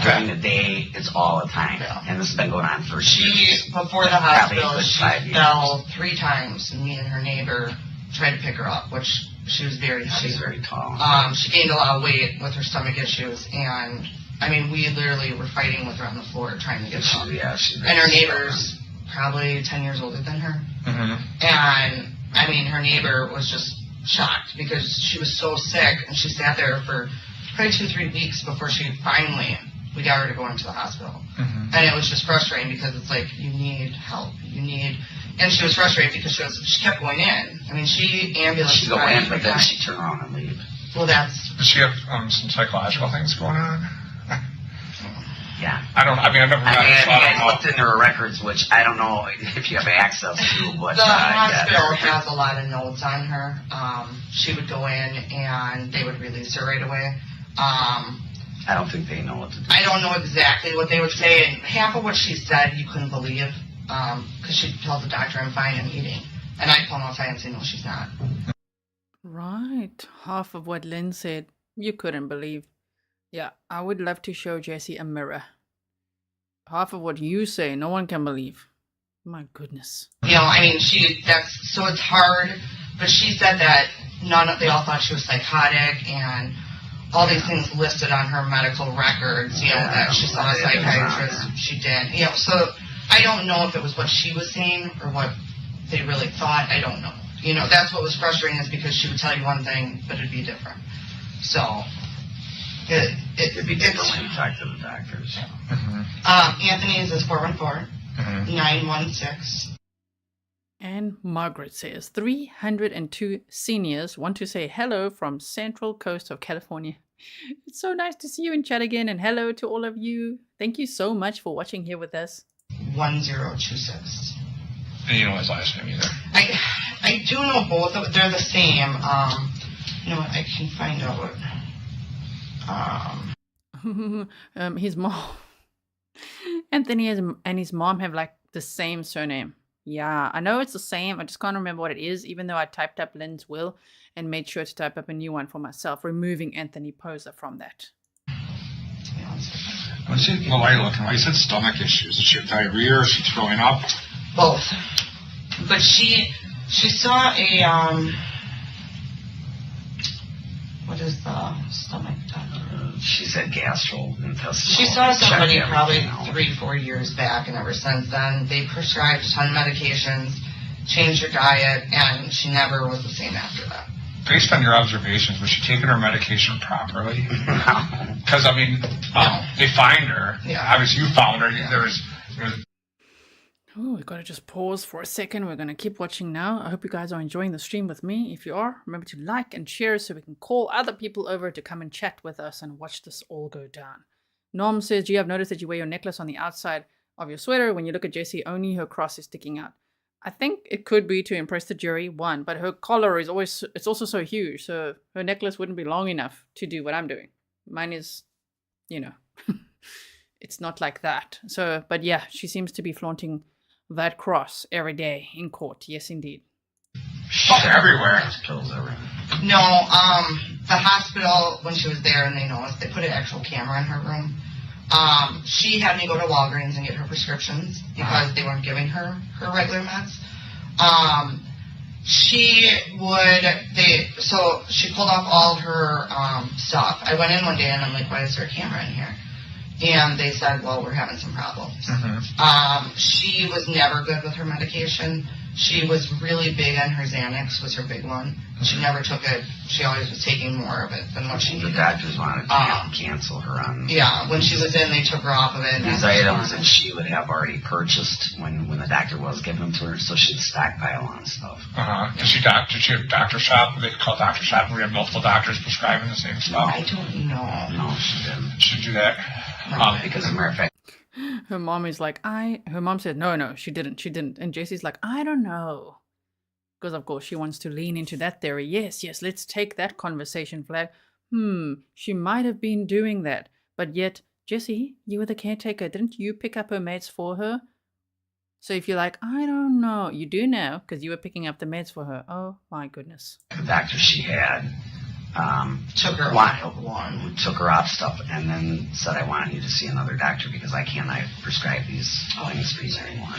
during the day. It's all the time, and this has been going on for years. Before the hospital, she fell 3 times, and me and her neighbor tried to pick her up, which she was very heavy. She's very tall. She gained a lot of weight with her stomach issues, and I mean, we literally were fighting with her on the floor trying to get her up. Yeah, and her neighbor's probably 10 years older than her. And, I mean, her neighbor was just shocked because she was so sick, and she sat there for probably 2-3 weeks before we got her to go into the hospital. And it was just frustrating because it's like, you need help. And she was frustrated because she kept going in. I mean, she'd go in, but then she'd turn around and leave. Well, does she have some psychological things going on? Yeah. I've never I looked into her records, which I don't know if you have access to, but the hospital has a lot of notes on her. She would go in and they would release her right away. I don't think they know what to do. I don't know exactly what they would say, and half of what she said you couldn't believe, because she'd tell the doctor, I'm fine, I'm eating. And I'd call them outside and say, no, she's not. Right. Half of what Lynn said you couldn't believe. Yeah, I would love to show Jessy a mirror. Half of what you say, no one can believe. My goodness. I mean, so it's hard, but she said that they all thought she was psychotic, and all these things listed on her medical records, that she saw a psychiatrist, she didn't. So I don't know if it was what she was saying or what they really thought. I don't know. That's what was frustrating, is because she would tell you one thing, but it'd be different. So... It'd be different when you talk to the doctors. Anthony's is 414-916. And Margaret says 302 seniors want to say hello from Central Coast of California. It's so nice to see you in chat again, and hello to all of you. Thank you so much for watching here with us. 1026. And you know his last name either. I do know both of them. They're the same. I can find out what. His mom, Anthony and his mom have like the same surname. Yeah, I know it's the same. I just can't remember what it is, even though I typed up Lynn's will and made sure to type up a new one for myself, removing Anthony Poser from that. Why are you looking? Why you said stomach issues? Is she have diarrhea or is she throwing up? Both. But she saw a what is the stomach doctor? She said gastrointestinal. She saw somebody probably 3-4 years back, and ever since then, they prescribed a ton of medications, changed her diet, and she never was the same after that. Based on your observations, was she taking her medication properly? Because, they find her. Yeah. Obviously, you found her. There was Oh, we've got to just pause for a second. We're going to keep watching now. I hope you guys are enjoying the stream with me. If you are, remember to like and share so we can call other people over to come and chat with us and watch this all go down. Norm says, gee, I've noticed that you wear your necklace on the outside of your sweater. When you look at Jessy, only her cross is sticking out. I think it could be to impress the jury, one, but her collar is it's also so huge, so her necklace wouldn't be long enough to do what I'm doing. Mine is, it's not like that. So, but yeah, she seems to be flaunting that cross every day in court. Yes, indeed. Everywhere. Pills everywhere. No, the hospital, when she was there and they noticed, they put an actual camera in her room. She had me go to Walgreens and get her prescriptions because they weren't giving her regular meds. So she pulled off all her stuff. I went in one day and I'm like, why is there a camera in here? And they said, well, we're having some problems. She was never good with her medication. She was really big on her Xanax, was her big one. She never took it. She always was taking more of it than what she needed. The doctors wanted to cancel her on. Yeah, when she was in, they took her off of it. These items that she would have already purchased when the doctor was giving them to her, so she'd stockpile on stuff. Did she have doctor shop? They call doctor shop where we have multiple doctors prescribing the same stuff. I don't know. No, she didn't. She do that. Because as a matter of fact, her mom is like, her mom said, no, she didn't. And Jesse's like, I don't know. Because, of course, she wants to lean into that theory. Yes, let's take that conversation flag. She might have been doing that. But yet, Jessy, you were the caretaker. Didn't you pick up her meds for her? So if you're like, I don't know, you do know because you were picking up the meds for her. Oh, my goodness. the doctor she had Took her off stuff and then said, I want you to see another doctor because I cannot prescribe these things for you anymore.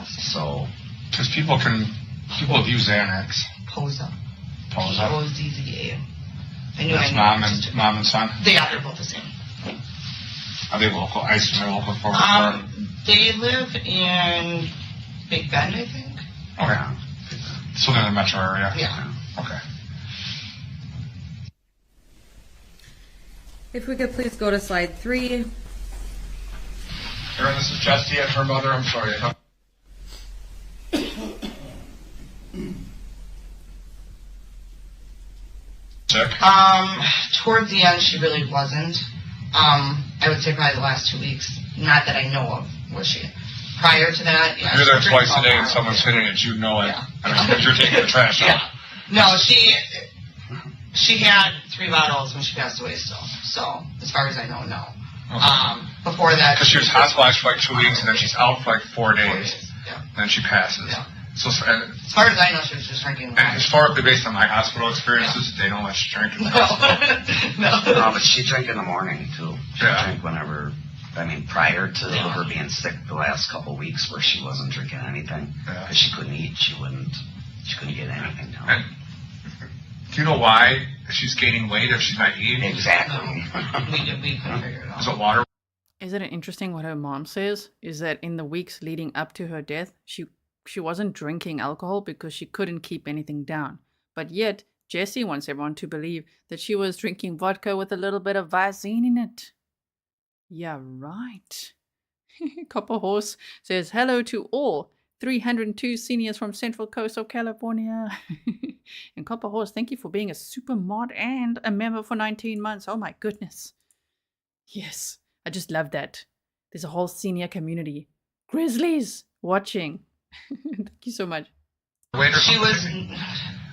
So, because people abuse Xanax. Posa. P-O-Z-Z-A. That's mom and son? They're both the same. Are they local? I assume they're local for they live in Big Bend, I think. Okay. So they're in the metro area? Yeah. Okay. If we could please go to slide 3. Erin, this is Jessy and her mother. I'm sorry. Sick? Towards the end, she really wasn't. I would say probably the last 2 weeks. Not that I know of, was she? Prior to that, yeah. You're there twice a day and someone's hitting it, you know it. Yeah. I mean, because you're taking the trash out. Yeah. No, she had 3 bottles when she passed away still. So, as far as I know, no. Okay. Before that... Because she was hospitalized for like 2 weeks and then she's out for like 4 days. 4 days, yeah. And then she passes. Yeah. So, as far as I know, she was just drinking water. And historically, based on my hospital experiences, they don't let you drink in the hospital. No, but she drank in the morning, too. She drank whenever... I mean, prior to her being sick the last couple of weeks where she wasn't drinking anything because she couldn't eat, she couldn't get anything down. And do you know why she's gaining weight if she's not eating? Exactly. We couldn't figure it out. Is it water? Isn't it interesting what her mom says? Is that in the weeks leading up to her death, she wasn't drinking alcohol because she couldn't keep anything down. But yet, Jessy wants everyone to believe that she was drinking vodka with a little bit of Visine in it. Yeah, right. Copper Horse says, hello to all 302 seniors from Central Coast of California. And Copper Horse, thank you for being a super mod and a member for 19 months. Oh my goodness. Yes, I just love that. There's a whole senior community. Grizzlies watching. Thank you so much. She was...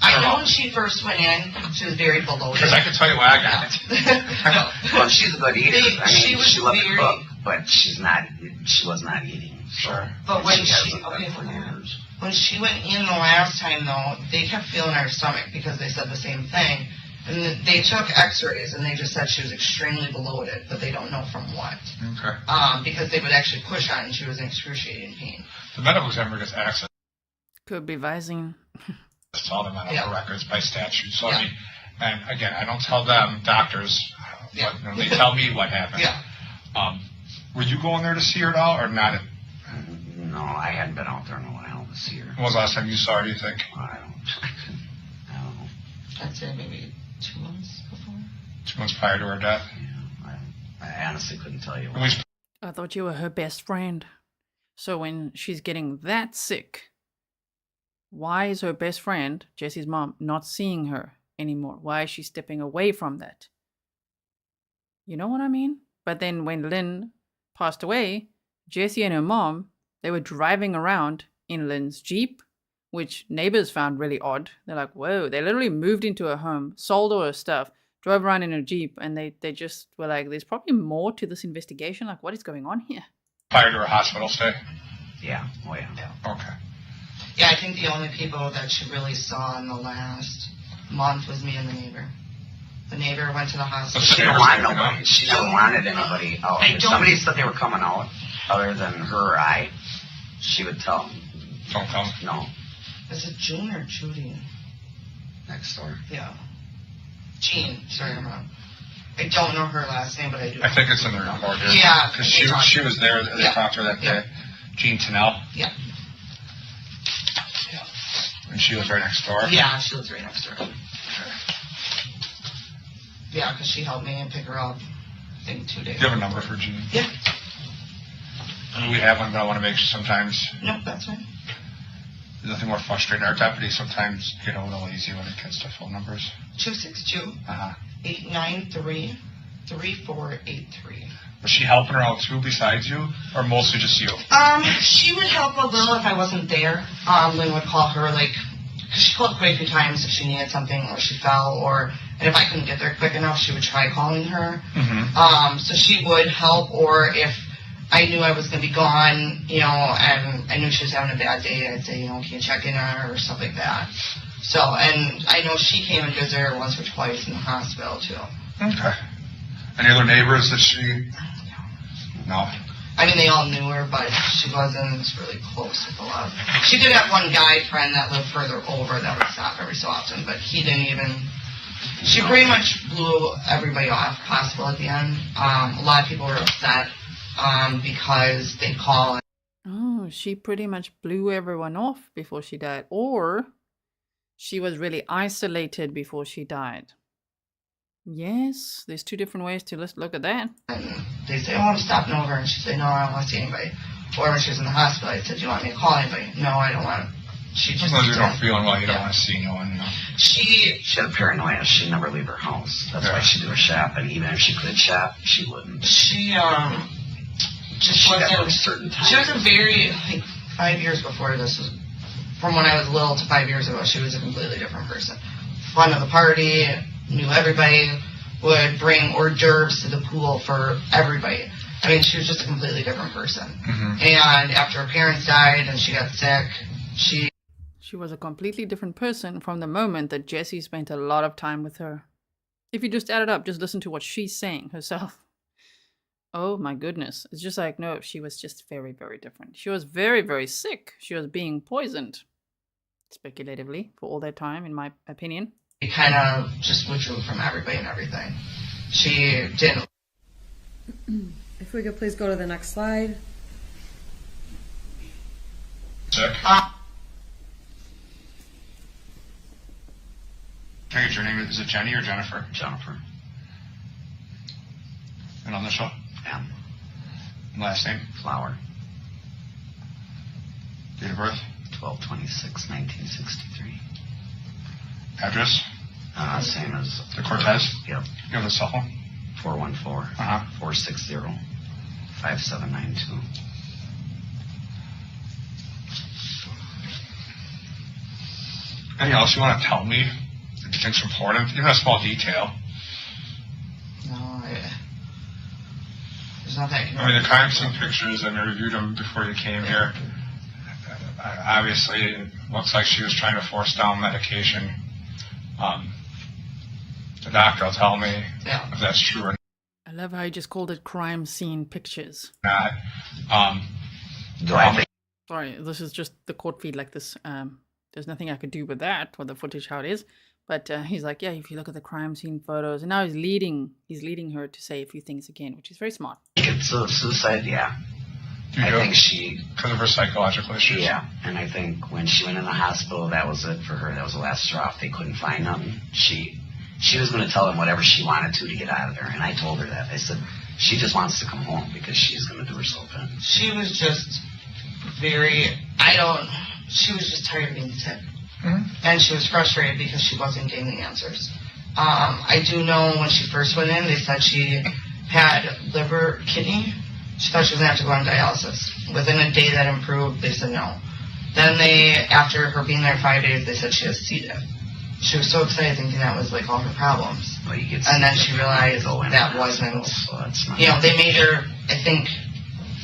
I know when she first went in, she was very bloated. Because I can tell you why I got it. Well, she's a good eater. She loved to cook, but she was not eating. Sure. But when she went in the last time, though, they kept feeling her stomach because they said the same thing. And they took x-rays, and they just said she was extremely bloated, but they don't know from what. Okay. Because they would actually push on, and she was in excruciating pain. The medical examiner gets access Could be Visine. to all the medical records by statute. So, I mean, and again, I don't tell them, doctors, but, they tell me what happened. Yeah. Were you going there to see her at all, or not? No, I hadn't been out there in a while to see her. When was the last time you saw her, do you think? I don't know. I'd say maybe 2 months before. 2 months prior to her death? Yeah, I honestly couldn't tell you. I thought you were her best friend. So when she's getting that sick, why is her best friend, Jessy's mom, not seeing her anymore? Why is she stepping away from that? You know what I mean? But then when Lynn passed away, Jessy and her mom, they were driving around in Lynn's Jeep, which neighbors found really odd. They're like, whoa, they literally moved into her home, sold all her stuff, drove around in a Jeep, and they just were like, there's probably more to this investigation. Like, what is going on here? Prior to her hospital stay? Yeah. Oh, yeah. Okay. Yeah, I think the only people that she really saw in the last month was me and the neighbor. The neighbor went to the hospital. She didn't want nobody. She never wanted anybody out. If somebody said they were coming out, other than her or I, she would tell them. Don't come? No. Is it June or Judy? Next door. Yeah. Jean. Sorry, I'm wrong. I don't know her last name, but I do. I think it's in the report here. Yeah. Because she was there. They talked to her that day. Jean Tennell. Yeah. And she was right next door? Yeah, she was right next door. Okay. Yeah, because she helped me and pick her up, I think, 2 days. Do you have a number for Jean? Yeah. I mean, we have one, but I want to make sure sometimes. No, that's fine. There's nothing more frustrating. Our deputies sometimes get a little lazy when it gets to phone numbers. 262-893-3483. Was she helping her out too, besides you, or mostly just you? She would help a little if I wasn't there. Lynn would call her, like, because she called quite a few times if she needed something or she fell, and if I couldn't get there quick enough, she would try calling her. So she would help, or if I knew I was going to be gone, you know, and I knew she was having a bad day, I'd say, you know, can you check in on her or stuff like that. So, and I know she came and visited her once or twice in the hospital, too. Okay. Any other neighbors that she... No. I mean, they all knew her, but she wasn't really close with a lot. She did have one guy friend that lived further over that would stop every so often, but he didn't even... She pretty much blew everybody off possible at the end. A lot of people were upset because they call. Oh, she pretty much blew everyone off before she died. Or she was really isolated before she died. Yes, there's two different ways to look at that. And they say, oh, I'm stopping over. And she'd say, no, I don't want to see anybody. Or when she was in the hospital, I said, do you want me to call anybody? No, I don't want to. She just... Sometimes you don't feeling well, you don't want to see no one, you know. She had a paranoia. She'd never leave her house. That's why she'd do her shopping. Even if she could shop, she wouldn't. She just wasn't... At a certain time. She was a very, like, 5 years before this was... From when I was little to 5 years ago, she was a completely different person. Fun of the party, knew everybody, would bring hors d'oeuvres to the pool for everybody. I mean, she was just a completely different person. And after her parents died and she got sick, she was a completely different person from the moment that Jessy spent a lot of time with her. If you just add it up, just listen to what she's saying herself. Oh my goodness. It's just like, no, she was just very, very different. She was very, very sick. She was being poisoned. Speculatively, for all that time, in my opinion. She kind of just withdrew from everybody and everything. She didn't. If we could please go to the next slide. Sick. Can I get your name? Is it Jenny or Jennifer? Jennifer. And initial? M. And last name? Flower. Date of birth? 12/26/1963. Address? Same as... The Cortez? Yep. You have the cell phone? 414-460-5792. Anything else you want to tell me that you think's important? Even a small detail. No, there's not that. I mean, the crime scene pictures, I reviewed them before you came here. Obviously, it looks like she was trying to force down medication. The doctor will tell me if that's true or not. I love how you just called it crime scene pictures. Sorry, this is just the court feed like this. There's nothing I could do with that, or the footage how it is. But he's like, yeah, if you look at the crime scene photos, and now he's leading her to say a few things again, which is very smart. It's a suicide, yeah. I think she... Because of her psychological issues? Yeah, and I think when she went in the hospital, that was it for her. That was the last straw. If they couldn't find nothing, she was going to tell them whatever she wanted to get out of there. And I told her that. I said, she just wants to come home because she's going to do herself in. She was just very... She was just tired of being sick. And she was frustrated because she wasn't getting the answers. I do know when she first went in, they said she had liver, kidney. She thought she was going to have to go on dialysis. Within a day that improved, they said no. Then after her being there 5 days, they said she has C. diff. She was so excited thinking that was like all her problems. And then she realized that wasn't, they made her, I think,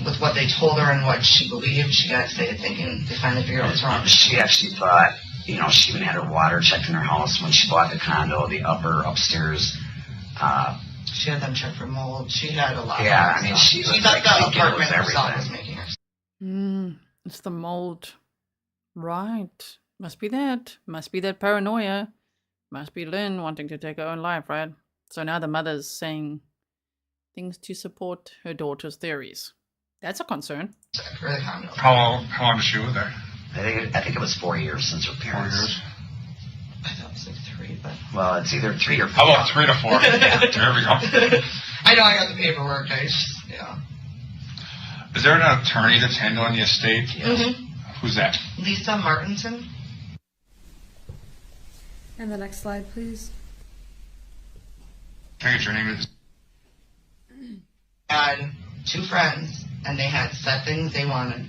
with what they told her and what she believed, she got excited thinking they finally figured out what's wrong. She actually thought, she even had her water checked in her house when she bought the condo, the upstairs She had them checked for mold. She had a lot. Yeah, of I mean, stuff. she was thought like, the okay apartment with herself was everything. making her. It's the mold. Right. Must be that. Must be that paranoia. Must be Lynn wanting to take her own life, right? So now the mother's saying things to support her daughter's theories. That's a concern. Really condo. How long did she live there? I think it was 4 years since her 4 parents. years. I thought it was like 3, but Well, it's either 3 or 4. How about 3 to 4? There we go. I know I got the paperwork. Yeah. Is there an attorney that's handling the estate? Mm-hmm. Who's that? Lisa Martinson. And the next slide, please. Can I get your name? Had 2 friends, and they had set things they wanted.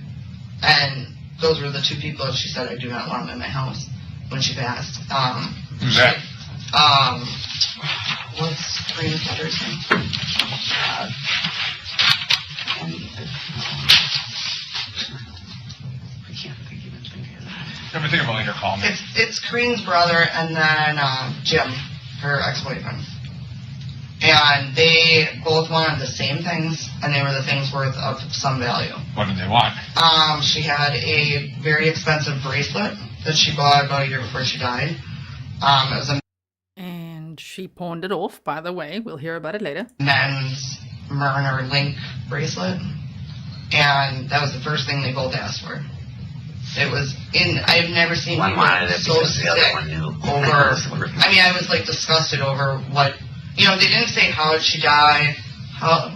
And those were the 2 people she said, I do not want them in my house when she passed. Who's that? What's Green's daughter's name? I can't think even think of that. Let me think about later. Call me. It's Green's brother, and then Jim, her ex-boyfriend. And they both wanted the same things, and they were the things worth of some value. What did they want? She had a very expensive bracelet that she bought about a year before she died. It was a And she pawned it off, by the way. We'll hear about it later. men's Myrna link bracelet, and that was the first thing they both asked for. It was I've never seen One people wanted it so because the sick other one knew. over. I mean, I was like disgusted over what, they didn't say how did she die, how,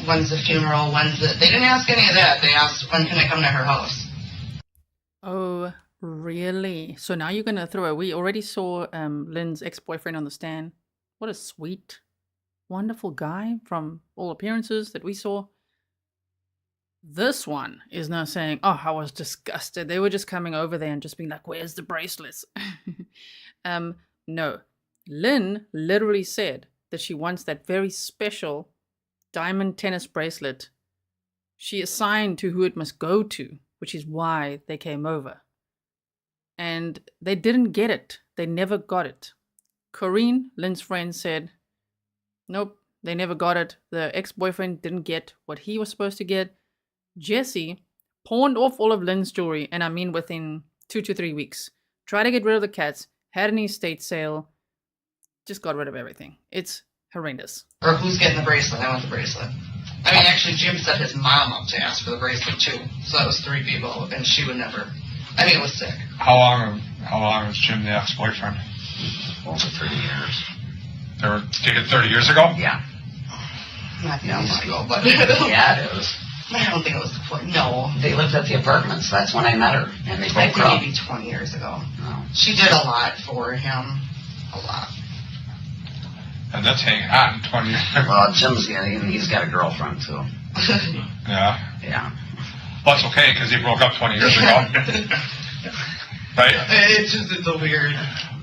when's the funeral, they didn't ask any of that. They asked when can I come to her house. Oh, really? So now you're going to throw we already saw Lynn's ex-boyfriend on the stand. What a sweet, wonderful guy from all appearances that we saw. This one is now saying, oh, I was disgusted. They were just coming over there and just being like, where's the bracelets? No. Lynn literally said that she wants that very special diamond tennis bracelet she assigned to who it must go to, which is why they came over. And they didn't get it. They never got it. Corinne, Lynn's friend, said, nope, they never got it. The ex-boyfriend didn't get what he was supposed to get. Jessy pawned off all of Lynn's jewelry, and I mean within 2 to 3 weeks. Tried to get rid of the cats, had an estate sale, just got rid of everything. It's horrendous. Or who's getting the bracelet? I want the bracelet. I mean, actually, Jim set his mom up to ask for the bracelet, too. So that was 3 people, and she would never. I mean, it was sick. How long was Jim the ex-boyfriend? Over 30 years. They were dated 30 years ago? Yeah. Not that long ago, but Yeah, it was. I don't think it was no. They lived at the apartments. That's when I met her, and they I broke think up. maybe 20 years ago. No. She did a lot for him. A lot. And that's hanging on 20 years. Well, he's got a girlfriend, too. Yeah. Yeah. Well, it's okay, because he broke up 20 years ago. Right? It's a weird.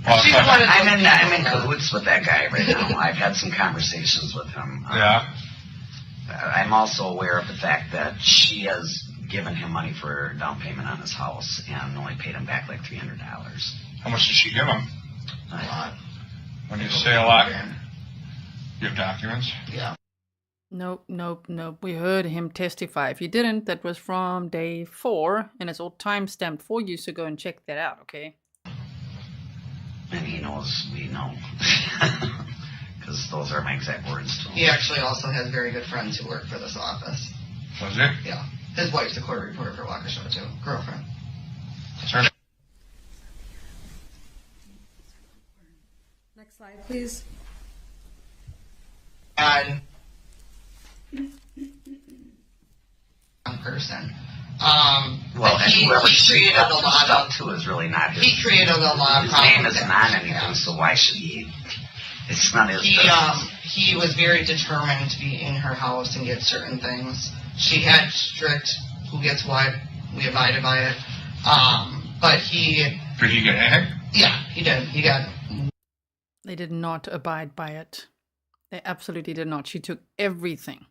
Well, She's like, one of I'm in cahoots with that guy right now. I've had some conversations with him. yeah. I'm also aware of the fact that she has given him money for down payment on his house and only paid him back like $300. How much did she give him? A lot. When you say a lot, you have documents? Yeah. Nope. We heard him testify. If you didn't, that was from day 4, and it's all time-stamped for you, so go and check that out, okay? And he knows we know. Because those are my exact words to him. He actually also has very good friends who work for this office. Was he? Yeah. His wife's a court reporter for Waukesha, too. Girlfriend. Sure. Next slide, please. And person. Well, and whoever he created a lot stuff of. to is really not his. He created a lot of. His name isn't on anything, so why should he? It's not his business. He was very determined to be in her house and get certain things. She had strict who gets what. We abided by it. But he. Did he get anything? Yeah, he did. He got. They did not abide by it. They absolutely did not. She took everything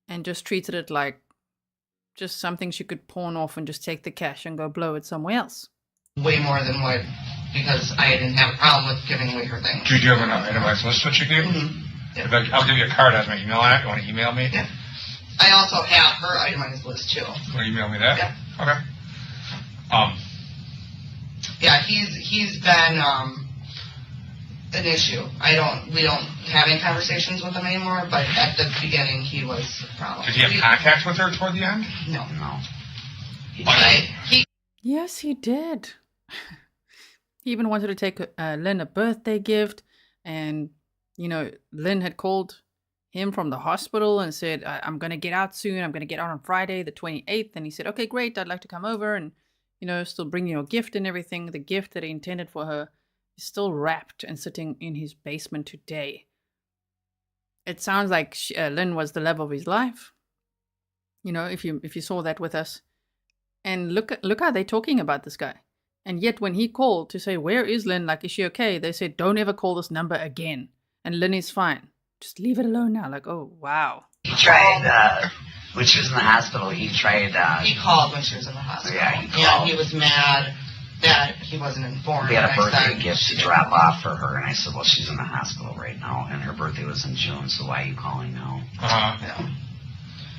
and just treated it like just something she could pawn off and just take the cash and go blow it somewhere else. Way more than what because I didn't have a problem with giving away her things. Do you have an itemized list that you gave? Yeah. I'll give you a card as my email on it. You want to email me? Yeah. I also have her itemized list too. You want to email me that? Yeah. Okay. Yeah, he's been an issue. We don't have any conversations with him anymore, but at the beginning he was a problem. Did he have contact with her toward the end? No. Yes, he did. He even wanted to take Lynn a birthday gift, and Lynn had called him from the hospital and said, I'm going to get out soon. I'm going to get out on Friday, the 28th. And he said, okay, great. I'd like to come over and, still bring you a gift and everything. The gift that he intended for her is still wrapped and sitting in his basement today. It sounds like Lynn was the love of his life. If you saw that with us. And look how they're talking about this guy. And yet when he called to say, where is Lynn? Like, is she okay? They said, don't ever call this number again. And Lynn is fine. Just leave it alone now. Like, oh, wow. He tried, when she was in the hospital, he called when she was in the hospital. Yeah, he called. And he was mad that he wasn't informed. We had a birthday gift to drop off for her, and I said, well, she's in the hospital right now, and her birthday was in June, so why are you calling now? Yeah.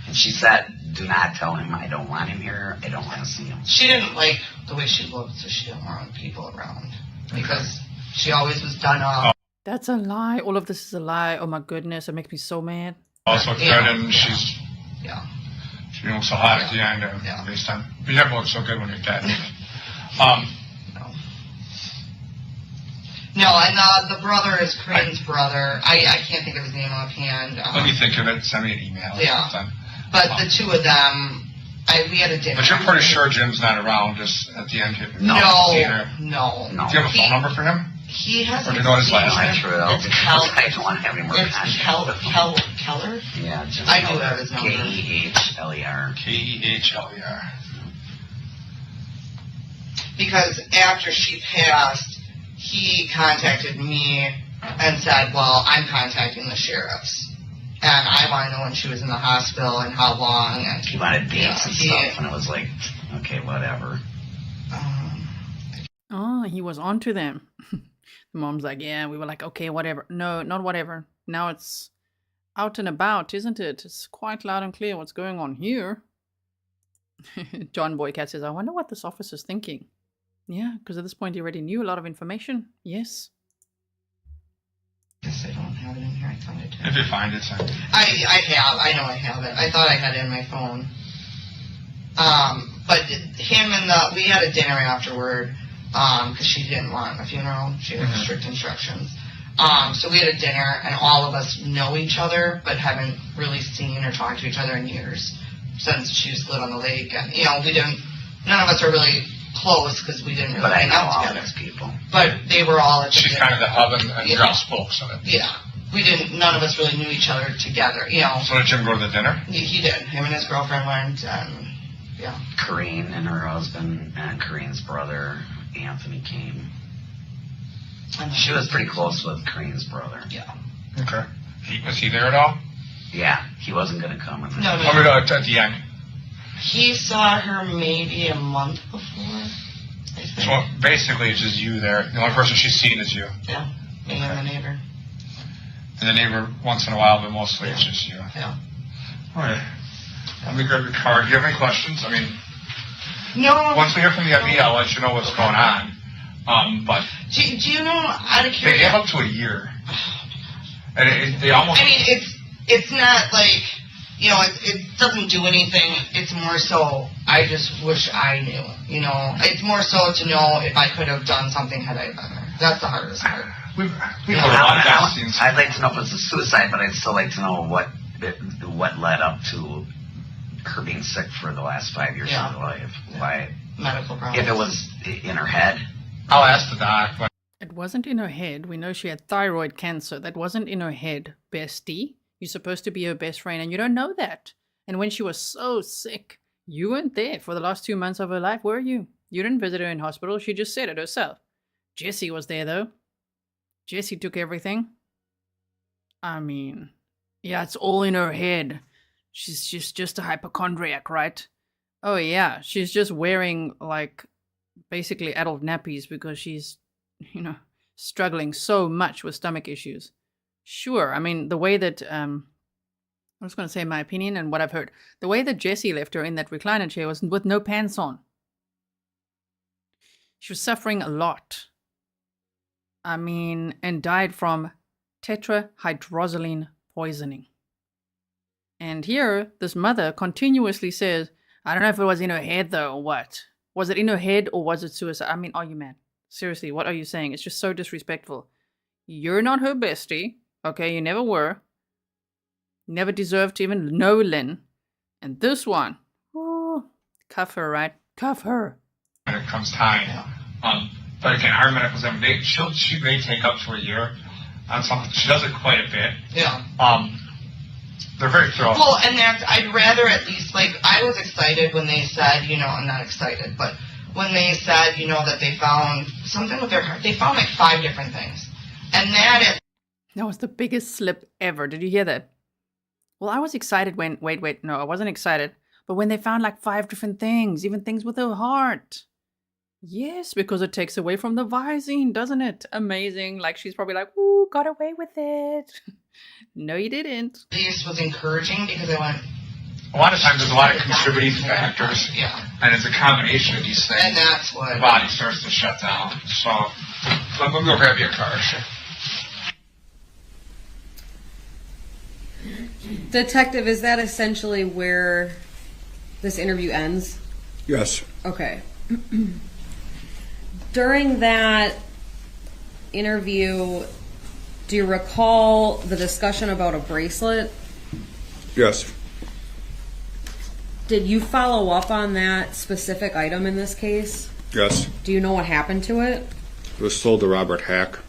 And she said, do not tell him I don't want him here. I don't want to see him. She didn't like the way she looked, so she didn't want people around. Because she always was done up. That's a lie. All of this is a lie. Oh my goodness, it makes me so mad. Also, she looks so hot at the end. Based on, you never look so good when you're dead. No, and the brother is Crane's brother. I can't think of his name offhand. Let me think of it. Send me an email. Yeah. But the two of them, we had a dinner. But you're pretty sure Jim's not around just at the end here? No. Do you have a phone number for him? He has. Or do you know his last name? It's Kel. I don't want to have any more It's Keller? Yeah, I do have his number. K-E-H-L-E-R. K-E-H-L-E-R. Because after she passed, he contacted me and said, well, I'm contacting the sheriffs. And I want to know when she was in the hospital and how long. And he wanted dates and stuff, and it was like, okay, whatever. He was on to them. The mom's like, yeah, we were like, okay, whatever. No, not whatever. Now it's out and about, isn't it? It's quite loud and clear what's going on here. John Boycat says, I wonder what this officer's thinking. Yeah, because at this point he already knew a lot of information. Yes. Yes, I don't have it in here. I thought I did. If you find it, send it. I know I have it. I thought I had it in my phone. But we had a dinner afterward, because she didn't want a funeral. She had strict instructions. So we had a dinner, and all of us know each other, but haven't really seen or talked to each other in years since she used to live on the lake. And, none of us are really close because we didn't really hang out together. These people. But they were all at the She's dinner. kind of the hub and you're all spokes of it. Yeah. None of us really knew each other together, So did Jim go to the dinner? He did. Him and his girlfriend went, and, Corrine and her husband and Corine's brother, Anthony, came. She was pretty close with Corine's brother. Yeah. Okay. Was he there at all? Yeah, he wasn't going to come. No. At the end. He saw her maybe a month before. So basically it's just you there. The only person she's seen is you. Yeah, me and the neighbor. And the neighbor once in a while, but mostly it's just you. Yeah. All right. Let me grab your card. Do you have any questions? No. Once we hear from the IB, I'll let you know what's going on. But do you know, out of curiosity? They gave up to a year. And they almost... it's not like, it doesn't do anything. It's more so, I just wish I knew, It's more so to know if I could have done something had I been there. That's the hardest part. I'd like to know if it's a suicide, but I'd still like to know what led up to her being sick for the last 5 years of her life. Why? Medical problems. If it was in her head. I'll ask the doc. It wasn't in her head. We know she had thyroid cancer. That wasn't in her head, bestie. You're supposed to be her best friend, and you don't know that. And when she was so sick, you weren't there for the last 2 months of her life, were you? You didn't visit her in hospital. She just said it herself. Jessy was there, though. Jessy took everything. It's all in her head. She's just a hypochondriac, right? Oh, yeah. She's just wearing, basically adult nappies because she's struggling so much with stomach issues. Sure, I mean, the way that, I'm just going to say my opinion and what I've heard. The way that Jessy left her in that recliner chair was with no pants on. She was suffering a lot. I mean, and died from tetrahydrozoline poisoning. And here, this mother continuously says, I don't know if it was in her head though or what. Was it in her head or was it suicide? I mean, are you mad? Seriously, what are you saying? It's just so disrespectful. You're not her bestie. Okay, you never were. Never deserved to even know Lynn. And this one, oh, cuff her, right? Cuff her. When it comes time. But again, our medical examination, she may take up to a year on something. She does it quite a bit. Yeah. They're very thorough. Well, and I'd rather at least, like, I was excited when they said, I'm not excited, but when they said, that they found something with their heart. They found like 5 different things. And that was the biggest slip ever. Did you hear that? Well, I was excited when, wait, no, I wasn't excited. But when they found like 5 different things, even things with her heart. Yes, because it takes away from the Visine, doesn't it? Amazing. Like, she's probably like, ooh, got away with it. No, you didn't. This was encouraging because I went... A lot of times there's a lot of contributing factors. Yeah. And it's a combination of these things. And that's what... The body starts to shut down. So, let me go grab you a card. Detective, is that essentially where this interview ends? Yes. Okay. During that interview, do you recall the discussion about a bracelet? Yes. Did you follow up on that specific item in this case? Yes. Do you know what happened to it? It was sold to Robert Hack.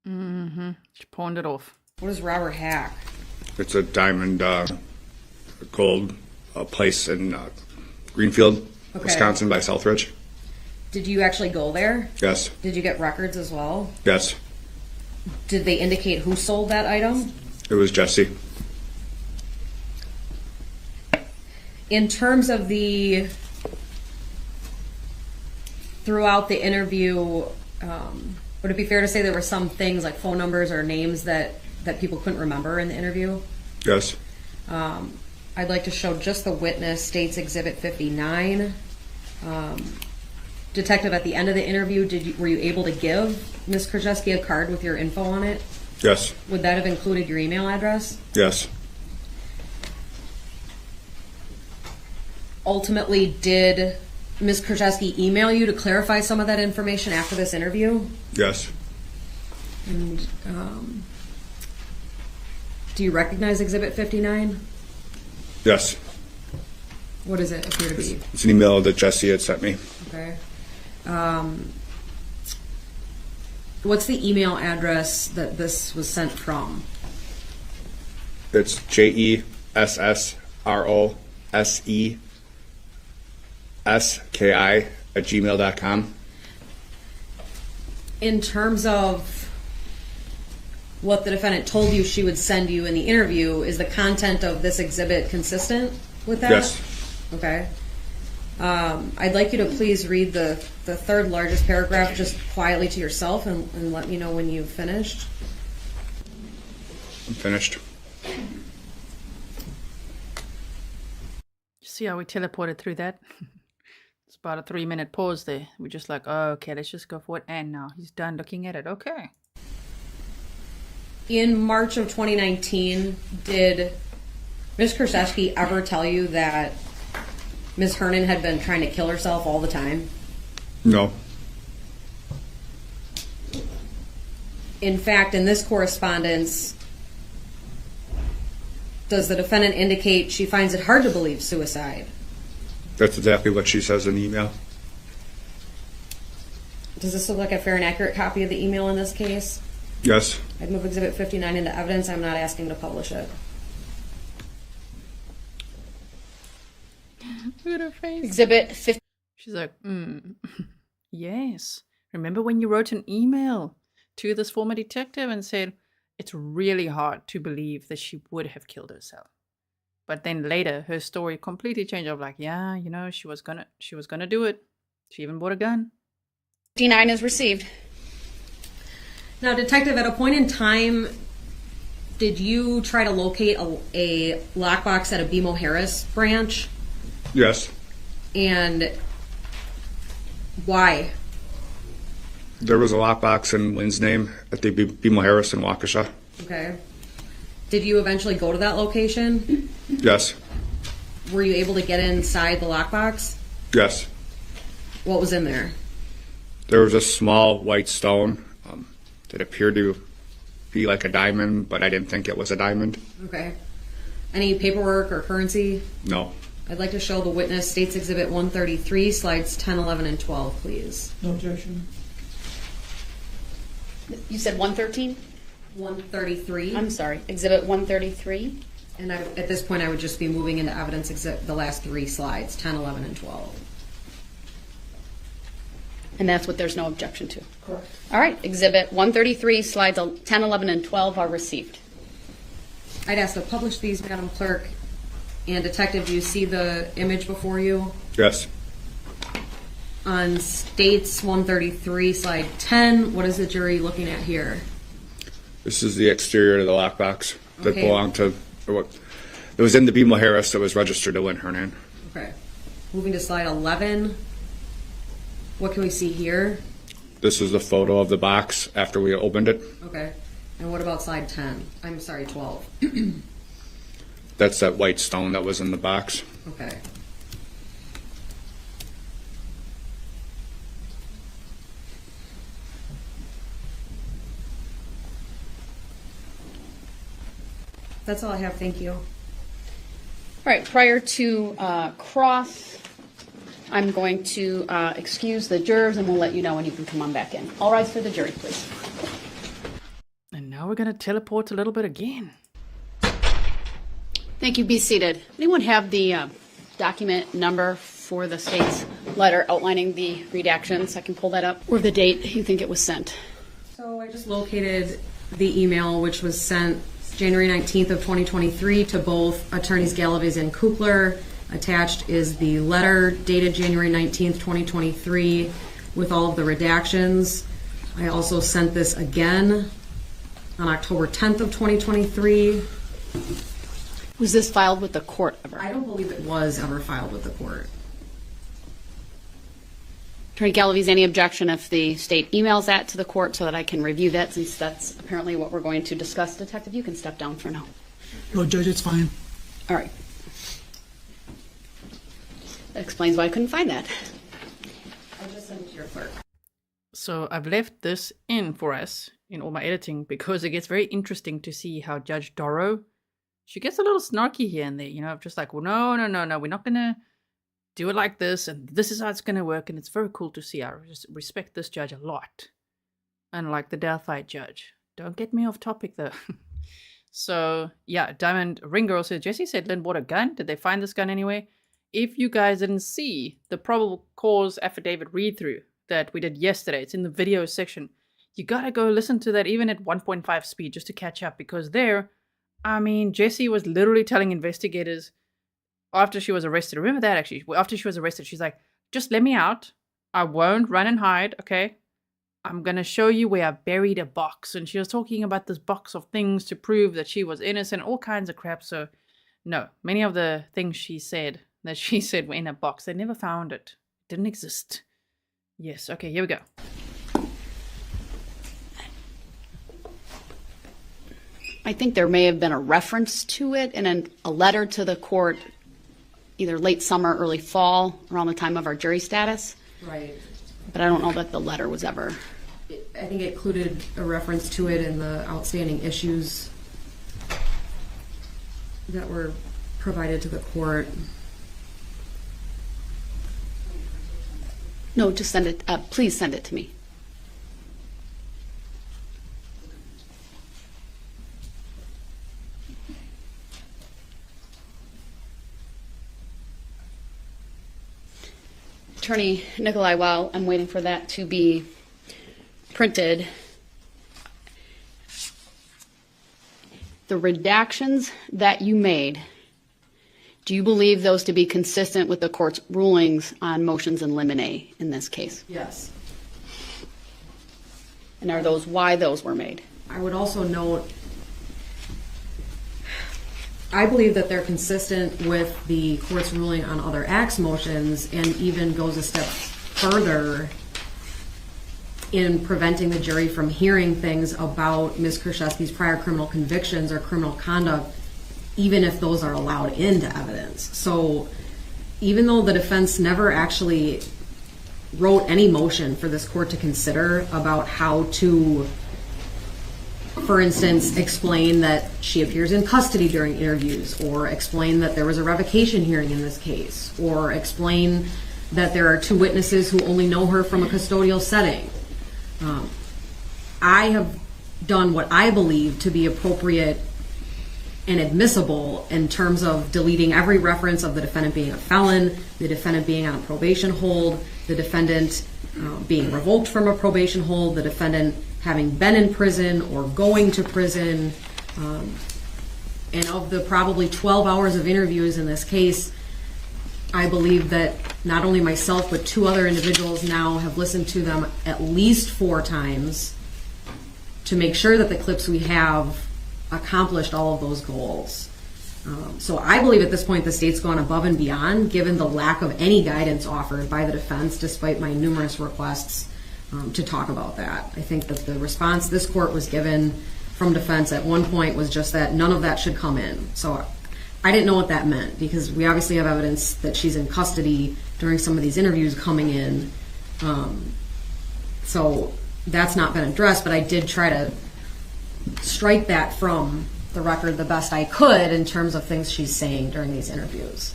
Mm-hmm. She pawned it off. What is Robert Hack? It's a diamond gold place in Greenfield, Wisconsin by Southridge. Did you actually go there? Yes. Did you get records as well? Yes. Did they indicate who sold that item? It was Jessy. In terms of throughout the interview, would it be fair to say there were some things like phone numbers or names that people couldn't remember in the interview? Yes. I'd like to show just the witness states Exhibit 59. Detective, at the end of the interview, were you able to give Ms. Kurczewski a card with your info on it? Yes. Would that have included your email address? Yes. Ultimately, did Ms. Kurczewski email you to clarify some of that information after this interview? Yes. And do you recognize Exhibit 59? Yes. What does it appear to be? It's an email that Jessy had sent me. Okay. What's the email address that this was sent from? It's JESSROSESKI@gmail.com. In terms of what the defendant told you she would send you in the interview, is the content of this exhibit consistent with that? Yes. Okay. I'd like you to please read the third largest paragraph just quietly to yourself and let me know when you've finished. I'm finished. See how we teleported through that? It's about a 3-minute pause there. We're just like, oh, okay, let's just go for it. And now he's done looking at it. Okay. In March of 2019, did Ms. Kurczewski ever tell you that Ms. Hernan had been trying to kill herself all the time? No. In fact, in this correspondence, does the defendant indicate she finds it hard to believe suicide? That's exactly what she says in the email. Does this look like a fair and accurate copy of the email in this case? Yes. I'd move Exhibit 59 into evidence. I'm not asking to publish it. Look at her face. Exhibit 50. She's like, yes. Remember when you wrote an email to this former detective and said, it's really hard to believe that she would have killed herself. But then later, her story completely changed. Of like, yeah, she was gonna do it. She even bought a gun. 59 is received. Now, Detective, at a point in time, did you try to locate a lockbox at a BMO Harris branch? Yes. And why? There was a lockbox in Lynn's name at the BMO Harris in Waukesha. Okay. Did you eventually go to that location? Yes. Were you able to get inside the lockbox? Yes. What was in there? There was a small white stone that appeared to be like a diamond, but I didn't think it was a diamond. Okay. Any paperwork or currency? No. I'd like to show the witness States Exhibit 133, slides 10, 11, and 12, please. No objection. You said 113? 133. I'm sorry, Exhibit 133? And at this point, I would just be moving into evidence the last 3 slides, 10, 11, and 12. And that's what there's no objection to? Correct. All right, Exhibit 133, slides 10, 11, and 12 are received. I'd ask to publish these, Madam Clerk. And Detective, do you see the image before you? Yes. On States 133, slide 10, what is the jury looking at here? This is the exterior of the lockbox that Okay. belonged to, or what, it was in the BMO Harris that was registered to Lynn Hernan. Okay. Moving to slide 11. What can we see here? This is the photo of the box after we opened it. Okay. And what about slide 10? I'm sorry, 12. That's that white stone that was in the box. Okay. That's all I have. Thank you. All right, prior to cross, I'm going to excuse the jurors, and we'll let you know when you can come on back in. All rise for the jury, please. And now we're going to teleport a little bit again. Thank you. Be seated. Anyone have the document number for the state's letter outlining the redactions? I can pull that up. Or the date you think it was sent. So I just located the email, which was sent January 19th of 2023 to both attorneys Galaviz and Kukler. Attached is the letter dated January 19th, 2023 with all of the redactions. I also sent this again on October 10th of 2023. Was this filed with the court ever? I don't believe it was ever filed with the court. Attorney Galaviz, any objection if the state emails that to the court so that I can review that, since that's apparently what we're going to discuss? Detective, you can step down for now. No, Judge, it's fine. All right. That explains why I couldn't find that. I just sent it to your clerk. So I've left this in for us in all my editing because it gets very interesting to see how Judge Dorow, she gets a little snarky here and there, you know, just like, well, no, we're not going to do it like this, and this is how it's going to work, and it's very cool to see. I just respect this judge a lot, unlike the Delphi judge. Don't get me off topic, though. So, yeah, Diamond Ring Girl says, Jesse said Lynn bought a gun. Did they find this gun anyway? If you guys didn't see the probable cause affidavit read-through that we did yesterday, it's in the video section. You got to go listen to that even at 1.5 speed just to catch up, because there, I mean, Jesse was literally telling investigators after she was arrested, remember that actually, after she was arrested, she's like, just let me out. I won't run and hide, okay? I'm going to show you where I buried a box. And she was talking about this box of things to prove that she was innocent, all kinds of crap. So, no, many of the things she said were in a box. They never found it. It didn't exist. Yes, okay, here we go. I think there may have been a reference to it in a letter to the court, either late summer, early fall, around the time of our jury status. Right. But I don't know that the letter was ever. I think it included a reference to it in the outstanding issues that were provided to the court. No, just send it. Please send it to me. Attorney Nikolai, while I'm waiting for that to be printed, the redactions that you made, do you believe those to be consistent with the court's rulings on motions in limine in this case? Yes. And are those why those were made? I would also note, I believe that they're consistent with the court's ruling on other acts motions, and even goes a step further in preventing the jury from hearing things about Ms. Kurczewski's prior criminal convictions or criminal conduct, even if those are allowed into evidence. So even though the defense never actually wrote any motion for this court to consider about how to, for instance, explain that she appears in custody during interviews, or explain that there was a revocation hearing in this case, or explain that there are 2 witnesses who only know her from a custodial setting. I have done what I believe to be appropriate and admissible in terms of deleting every reference of the defendant being a felon, the defendant being on a probation hold, the defendant being revoked from a probation hold, the defendant having been in prison or going to prison. And of the probably 12 hours of interviews in this case, I believe that not only myself but 2 other individuals now have listened to them at least 4 times to make sure that the clips we have accomplished all of those goals. So I believe at this point the state's gone above and beyond, given the lack of any guidance offered by the defense, despite my numerous requests to talk about that. I think that the response this court was given from defense at one point was just that none of that should come in. So I didn't know what that meant, because we obviously have evidence that she's in custody during some of these interviews coming in. So that's not been addressed, but I did try to strike that from the record the best I could in terms of things she's saying during these interviews.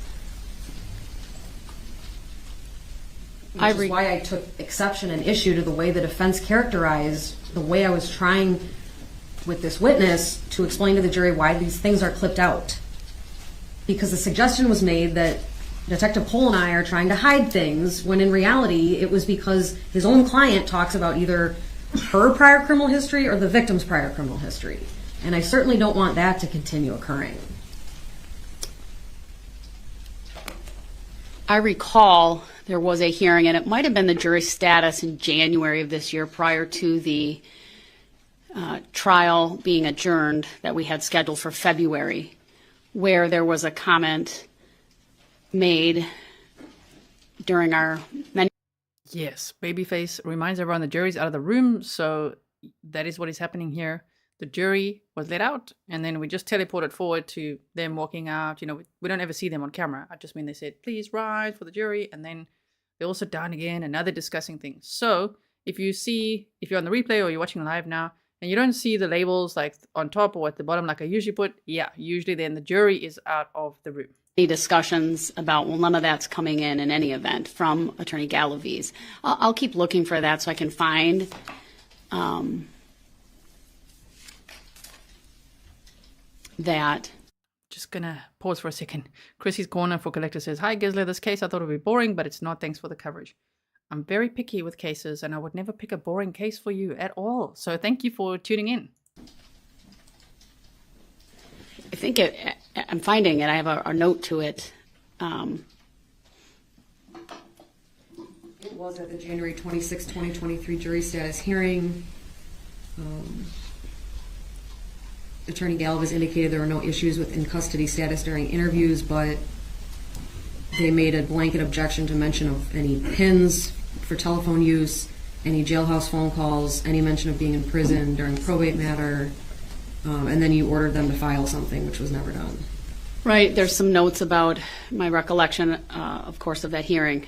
Which is why I took exception and issue to the way the defense characterized the way I was trying with this witness to explain to the jury why these things are clipped out. Because the suggestion was made that Detective Kohl and I are trying to hide things, when in reality it was because his own client talks about either her prior criminal history or the victim's prior criminal history. And I certainly don't want that to continue occurring. I recall there was a hearing, and it might have been the jury status in January of this year, prior to the trial being adjourned, that we had scheduled for February, where there was a comment made during our menu. Yes, Babyface reminds everyone the jury's out of the room, so that is what is happening here. The jury was let out, and then we just teleported forward to them walking out. You know, we don't ever see them on camera. I just mean they said, please rise for the jury, and then they all sit down again, and now they're discussing things. So if you're on the replay or you're watching live now, and you don't see the labels like on top or at the bottom like I usually put, yeah, usually then the jury is out of the room. Discussions about, well, none of that's coming in any event from Attorney Galaviz. I'll keep looking for that so I can find that. Just gonna pause for a second. Chrissy's Corner for Collector says, hi Grizzly, this case I thought it would be boring, but it's not. Thanks for the coverage. I'm very picky with cases, and I would never pick a boring case for you at all. So thank you for tuning in. I think I'm finding it. I have a note to it. It was at the January 26, 2023 jury status hearing. Attorney Galaviz indicated there were no issues with in-custody status during interviews, but they made a blanket objection to mention of any PINs for telephone use, any jailhouse phone calls, any mention of being in prison during probate matter, and then you ordered them to file something, which was never done. Right. There's some notes about my recollection, of course, of that hearing.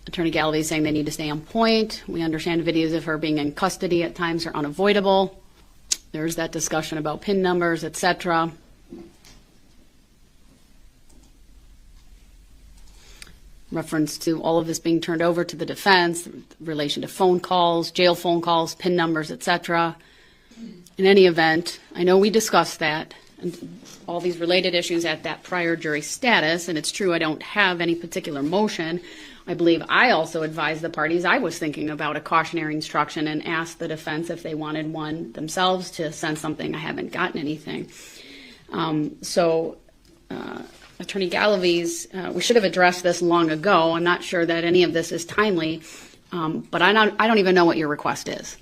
Attorney Galaviz saying they need to stay on point. We understand videos of her being in custody at times are unavoidable. There's that discussion about PIN numbers, etc. Reference to all of this being turned over to the defense in relation to phone calls, jail phone calls, PIN numbers, etc. In any event, I know we discussed that and all these related issues at that prior jury status, and it's true I don't have any particular motion. I believe I also advised the parties I was thinking about a cautionary instruction and asked the defense if they wanted one themselves to send something. I haven't gotten anything. Attorney Galaviz, we should have addressed this long ago. I'm not sure that any of this is timely, but I don't even know what your request is.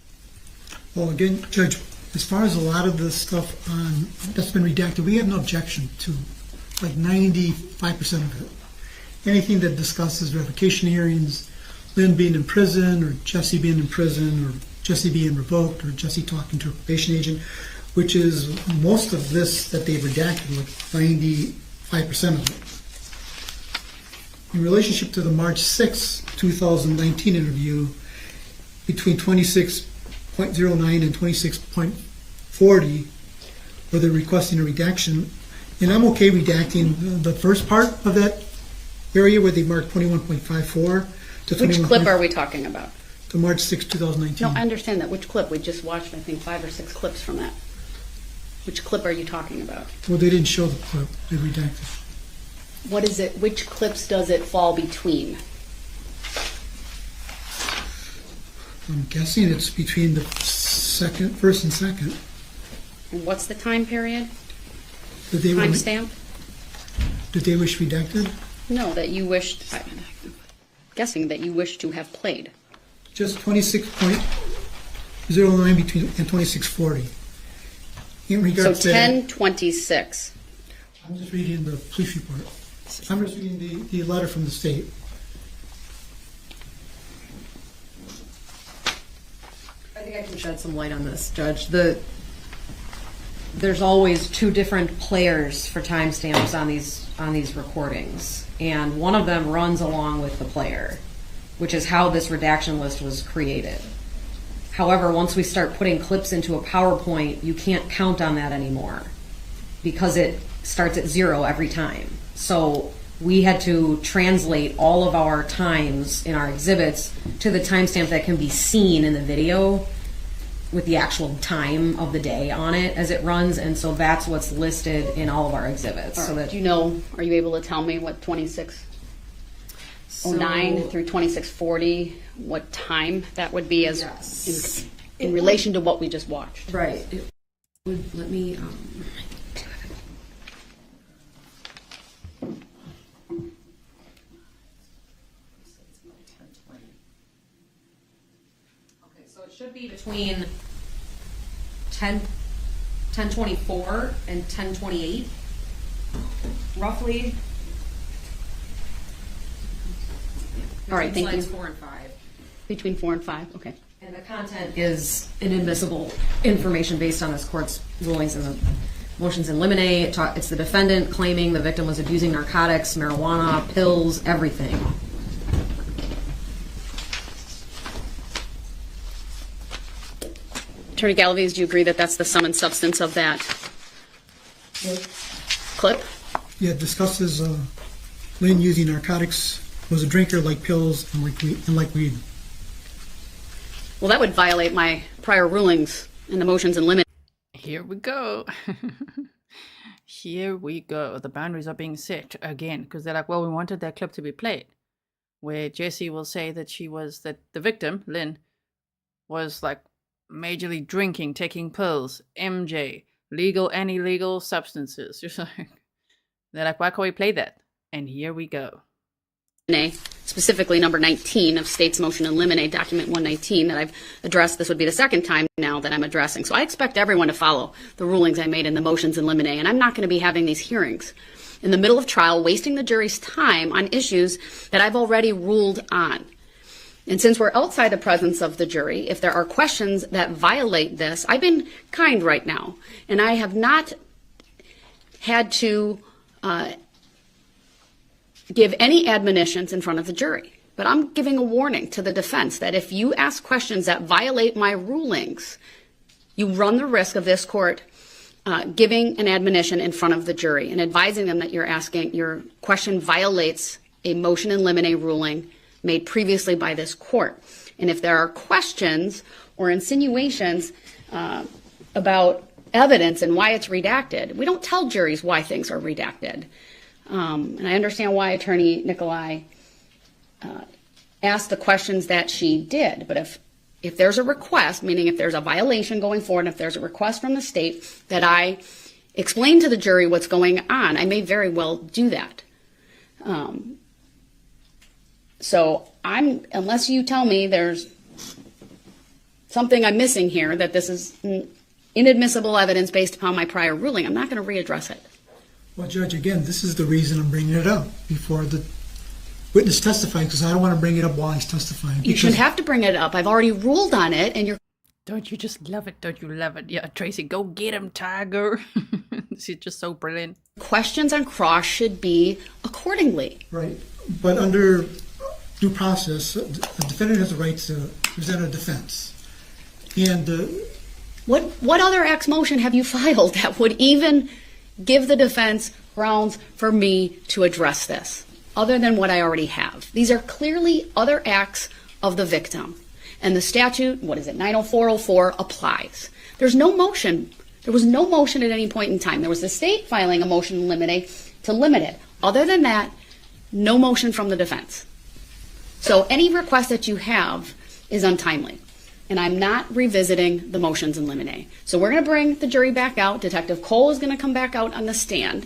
Well, again, Judge, as far as a lot of the stuff that's been redacted, we have no objection to like 95% of it. Anything that discusses revocation hearings, Lynn being in prison, or Jessy being in prison, or Jessy being revoked, or Jessy talking to a probation agent, which is most of this that they've redacted, like 95% of it. In relationship to the March 6, 2019 interview, between 26.09 and 26.40, where they're requesting a redaction, and I'm okay redacting the first part of that area where they marked 21.54 to 21. Which clip are we talking about? The March 6, 2019. No, I understand that. Which clip? We just watched, I think, 5 or 6 clips from that. Which clip are you talking about? Well, they didn't show the clip. They redacted. What is it? Which clips does it fall between? I'm guessing it's between the first and second. And what's the time period? Timestamp? Did they wish redacted? No, that you wished, I'm guessing that you wish to have played. Just 26.09 between and 26.40. In regards so 10:26. I'm just reading the police report. I'm just reading the letter from the state. I think I can shed some light on this, Judge. There's always 2 different players for timestamps on these recordings, and one of them runs along with the player, which is how this redaction list was created. However, once we start putting clips into a PowerPoint, you can't count on that anymore because it starts at 0 every time. So we had to translate all of our times in our exhibits to the timestamp that can be seen in the video with the actual time of the day on it as it runs, and so that's what's listed in all of our exhibits. Right. So that, do you know, are you able to tell me what 2609 through 2640, what time that would be as in relation to what we just watched? Right. Let me... should be between 10:24 and 10:28, roughly. All right, thank you. 4 and 5. Between 4 and 5, okay. And the content is inadmissible information based on this court's rulings and the motions in limine. It's the defendant claiming the victim was abusing narcotics, marijuana, pills, everything. Attorney Galaviz, do you agree that that's the sum and substance of that clip? Yeah, it discusses Lynn using narcotics, was a drinker, like pills, and like weed. Well, that would violate my prior rulings in the motions in limine. Here we go. Here we go. The boundaries are being set again because they're like, well, we wanted that clip to be played, where Jessy will say that that the victim, Lynn, was like majorly drinking, taking pills, MJ, legal and illegal substances. They're like, why can't we play that? And here we go. Specifically number 19 of State's motion in limine, document 119 that I've addressed. This would be the second time now that I'm addressing. So I expect everyone to follow the rulings I made in the motions in limine, and I'm not going to be having these hearings in the middle of trial, wasting the jury's time on issues that I've already ruled on. And since we're outside the presence of the jury, if there are questions that violate this, I've been kind right now, and I have not had to give any admonitions in front of the jury. But I'm giving a warning to the defense that if you ask questions that violate my rulings, you run the risk of this court giving an admonition in front of the jury and advising them that your question violates a motion in limine ruling made previously by this court. And if there are questions or insinuations about evidence and why it's redacted, we don't tell juries why things are redacted. And I understand why Attorney Nicolai asked the questions that she did. But if there's a request, meaning if there's a violation going forward, if there's a request from the state that I explain to the jury what's going on, I may very well do that. So unless you tell me there's something I'm missing here, that this is inadmissible evidence based upon my prior ruling, I'm not going to readdress it. Well, Judge, again, this is the reason I'm bringing it up before the witness testifying, because I don't want to bring it up while he's testifying. You shouldn't have to bring it up. I've already ruled on it, and you're... Don't you just love it? Don't you love it? Yeah, Tracy, go get him, Tiger. This is just so brilliant. Questions on cross should be accordingly. Right. But under due process, a defendant has a right to present a defense. And what other ex motion have you filed that would even give the defense grounds for me to address this, other than what I already have? These are clearly other acts of the victim. And the statute, 90404, applies. There's no motion. There was no motion at any point in time. There was the state filing a motion to limit it. Other than that, no motion from the defense. So any request that you have is untimely. And I'm not revisiting the motions in limine. So we're going to bring the jury back out. Detective Kohl is going to come back out on the stand.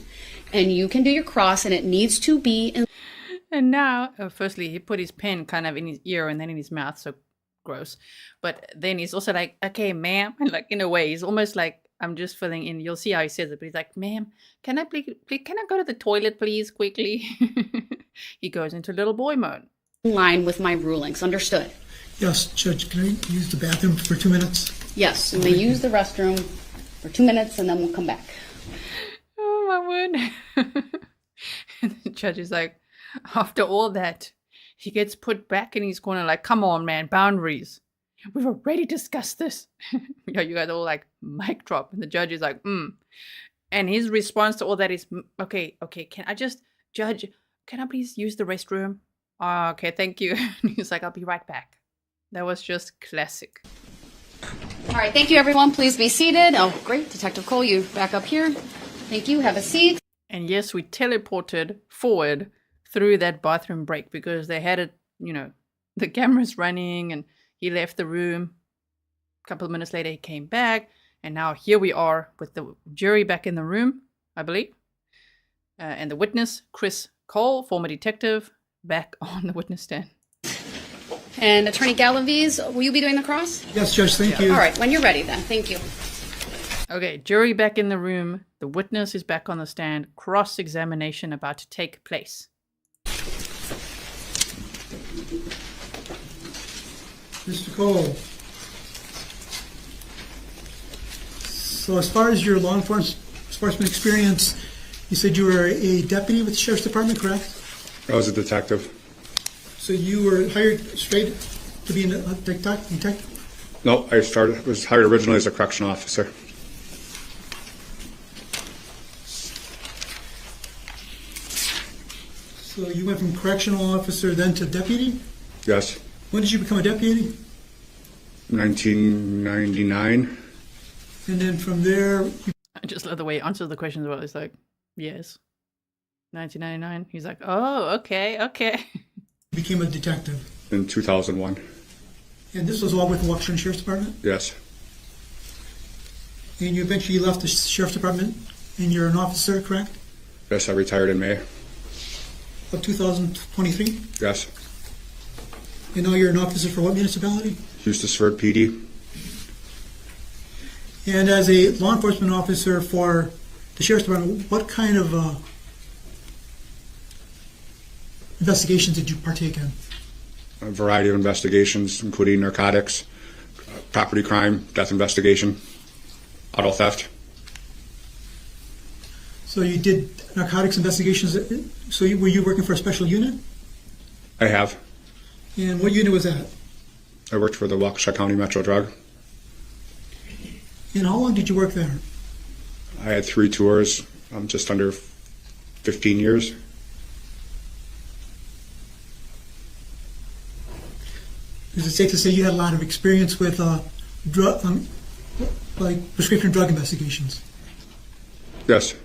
And you can do your cross, and it needs to be in... And now, firstly, he put his pen kind of in his ear and then in his mouth, so gross. But then he's also like, okay, ma'am. And like, in a way, he's almost like, I'm just filling in. You'll see how he says it, but he's like, ma'am, can I go to the toilet, please, quickly? He goes into little boy mode. In line with my rulings. Understood? Yes, Judge, can I use the bathroom for 2 minutes? Yes, and they use the restroom for 2 minutes, and then we'll come back. Oh, my word. And the judge is like, after all that, he gets put back in his corner like, come on, man, boundaries. We've already discussed this. You guys all like, mic drop. And the judge is like, And his response to all that is, okay, can I just, Judge, can I please use the restroom? Oh, okay, thank you. And he's like, I'll be right back. That was just classic. All right, thank you, everyone. Please be seated. Oh, great. Detective Kohl, you back up here. Thank you. Have a seat. And yes, we teleported forward through that bathroom break because they had it, the cameras running, and he left the room. A couple of minutes later, he came back. And now here we are with the jury back in the room, I believe. And the witness, Chris Kohl, former detective, back on the witness stand. And Attorney Galaviz, will you be doing the cross? Yes, Judge, thank you. All right, when you're ready then. Thank you. Okay, jury back in the room. The witness is back on the stand. Cross-examination about to take place. Mr. Kohl. So as far as your law enforcement experience, you said you were a deputy with the Sheriff's Department, correct? I was a detective. So you were hired straight to be a detective? No, I was hired originally as a correctional officer. So you went from correctional officer then to deputy? Yes. When did you become a deputy? 1999. And then from there... I just love the way he answers the questions as well. It's like, yes. 1999. He's like, oh, okay. Became a detective. In 2001. And this was all with the Waukesha County Sheriff's Department? Yes. And you eventually left the Sheriff's Department and you're an officer, correct? Yes, I retired in May. Of 2023? Yes. And now you're an officer for what municipality? Eustisford PD. And as a law enforcement officer for the Sheriff's Department, what kind of investigations did you partake in? A variety of investigations, including narcotics, property crime, death investigation, auto theft. So you did narcotics investigations. So were you working for a special unit? I have. And what unit was that? I worked for the Waukesha County Metro Drug. And how long did you work there? I had 3 tours, just under 15 years. Is it safe to say you had a lot of experience with like prescription drug investigations? Yes.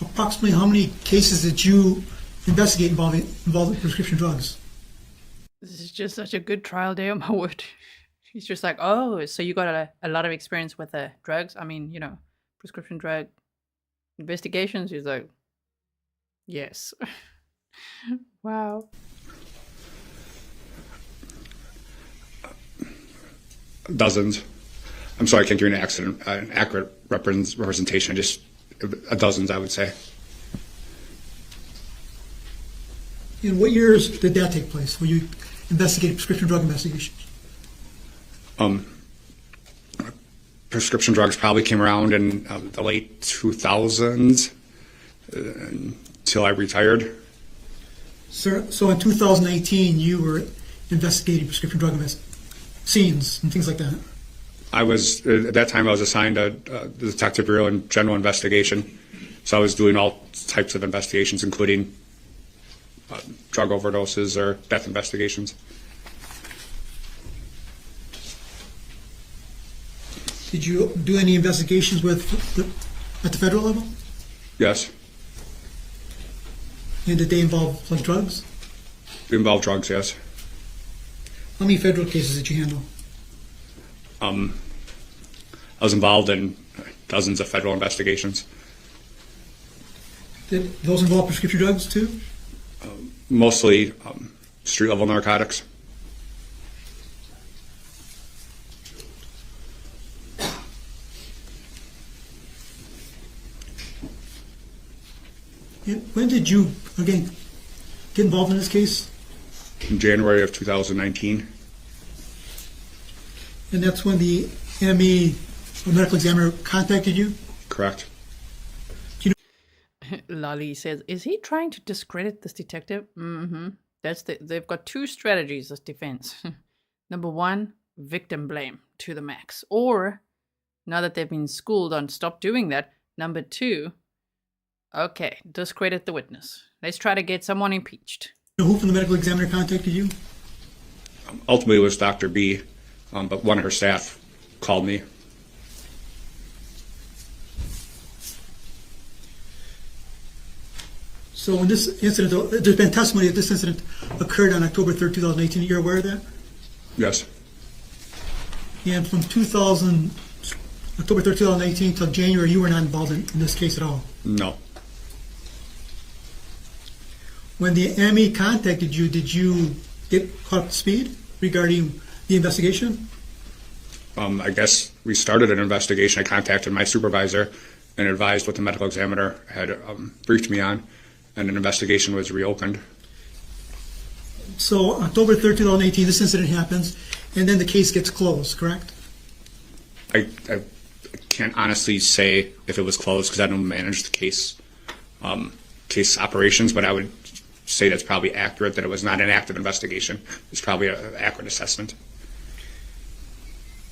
Approximately how many cases did you investigate involving prescription drugs? This is just such a good trial day on my word. He's just like, oh, so you got a lot of experience with drugs? I mean, prescription drug investigations? He's like, yes. Wow. Dozens. I'm sorry, I can't give you an accurate representation. Just dozens, I would say. In what years did that take place? Were you investigating prescription drug investigations? Prescription drugs probably came around in the late 2000s until I retired. Sir, so in 2018, you were investigating prescription drug scenes and things like that? I was, at that time, I was assigned to the Detective Bureau in General Investigation. So I was doing all types of investigations, including drug overdoses or death investigations. Did you do any investigations at the federal level? Yes. And did they involve like drugs? They involve drugs, yes. How many federal cases did you handle? I was involved in dozens of federal investigations. Did those involve prescription drugs too? Mostly street-level narcotics. When did you, again, get involved in this case? In January of 2019. And that's when the ME or medical examiner contacted you? Correct. Lali says, is he trying to discredit this detective? Mm-hmm. They've got two strategies as defense. Number one, victim blame to the max. Or, now that they've been schooled on stop doing that, number two, okay, discredit the witness. Let's try to get someone impeached. Who from the medical examiner contacted you? Ultimately, it was Dr. B, but one of her staff called me. So in this incident, there's been testimony that this incident occurred on October 3rd, 2018. You're aware of that? Yes. And from October 3rd, 2018 till January, you were not involved in this case at all? No. When the ME contacted you, did you get caught up to speed regarding the investigation? I guess we started an investigation. I contacted my supervisor and advised what the medical examiner had briefed me on, and an investigation was reopened. So October 3rd, 2018, this incident happens, and then the case gets closed, correct? I can't honestly say if it was closed because I don't manage the case operations, but I would say that's probably accurate, that it was not an active investigation. It's probably an accurate assessment.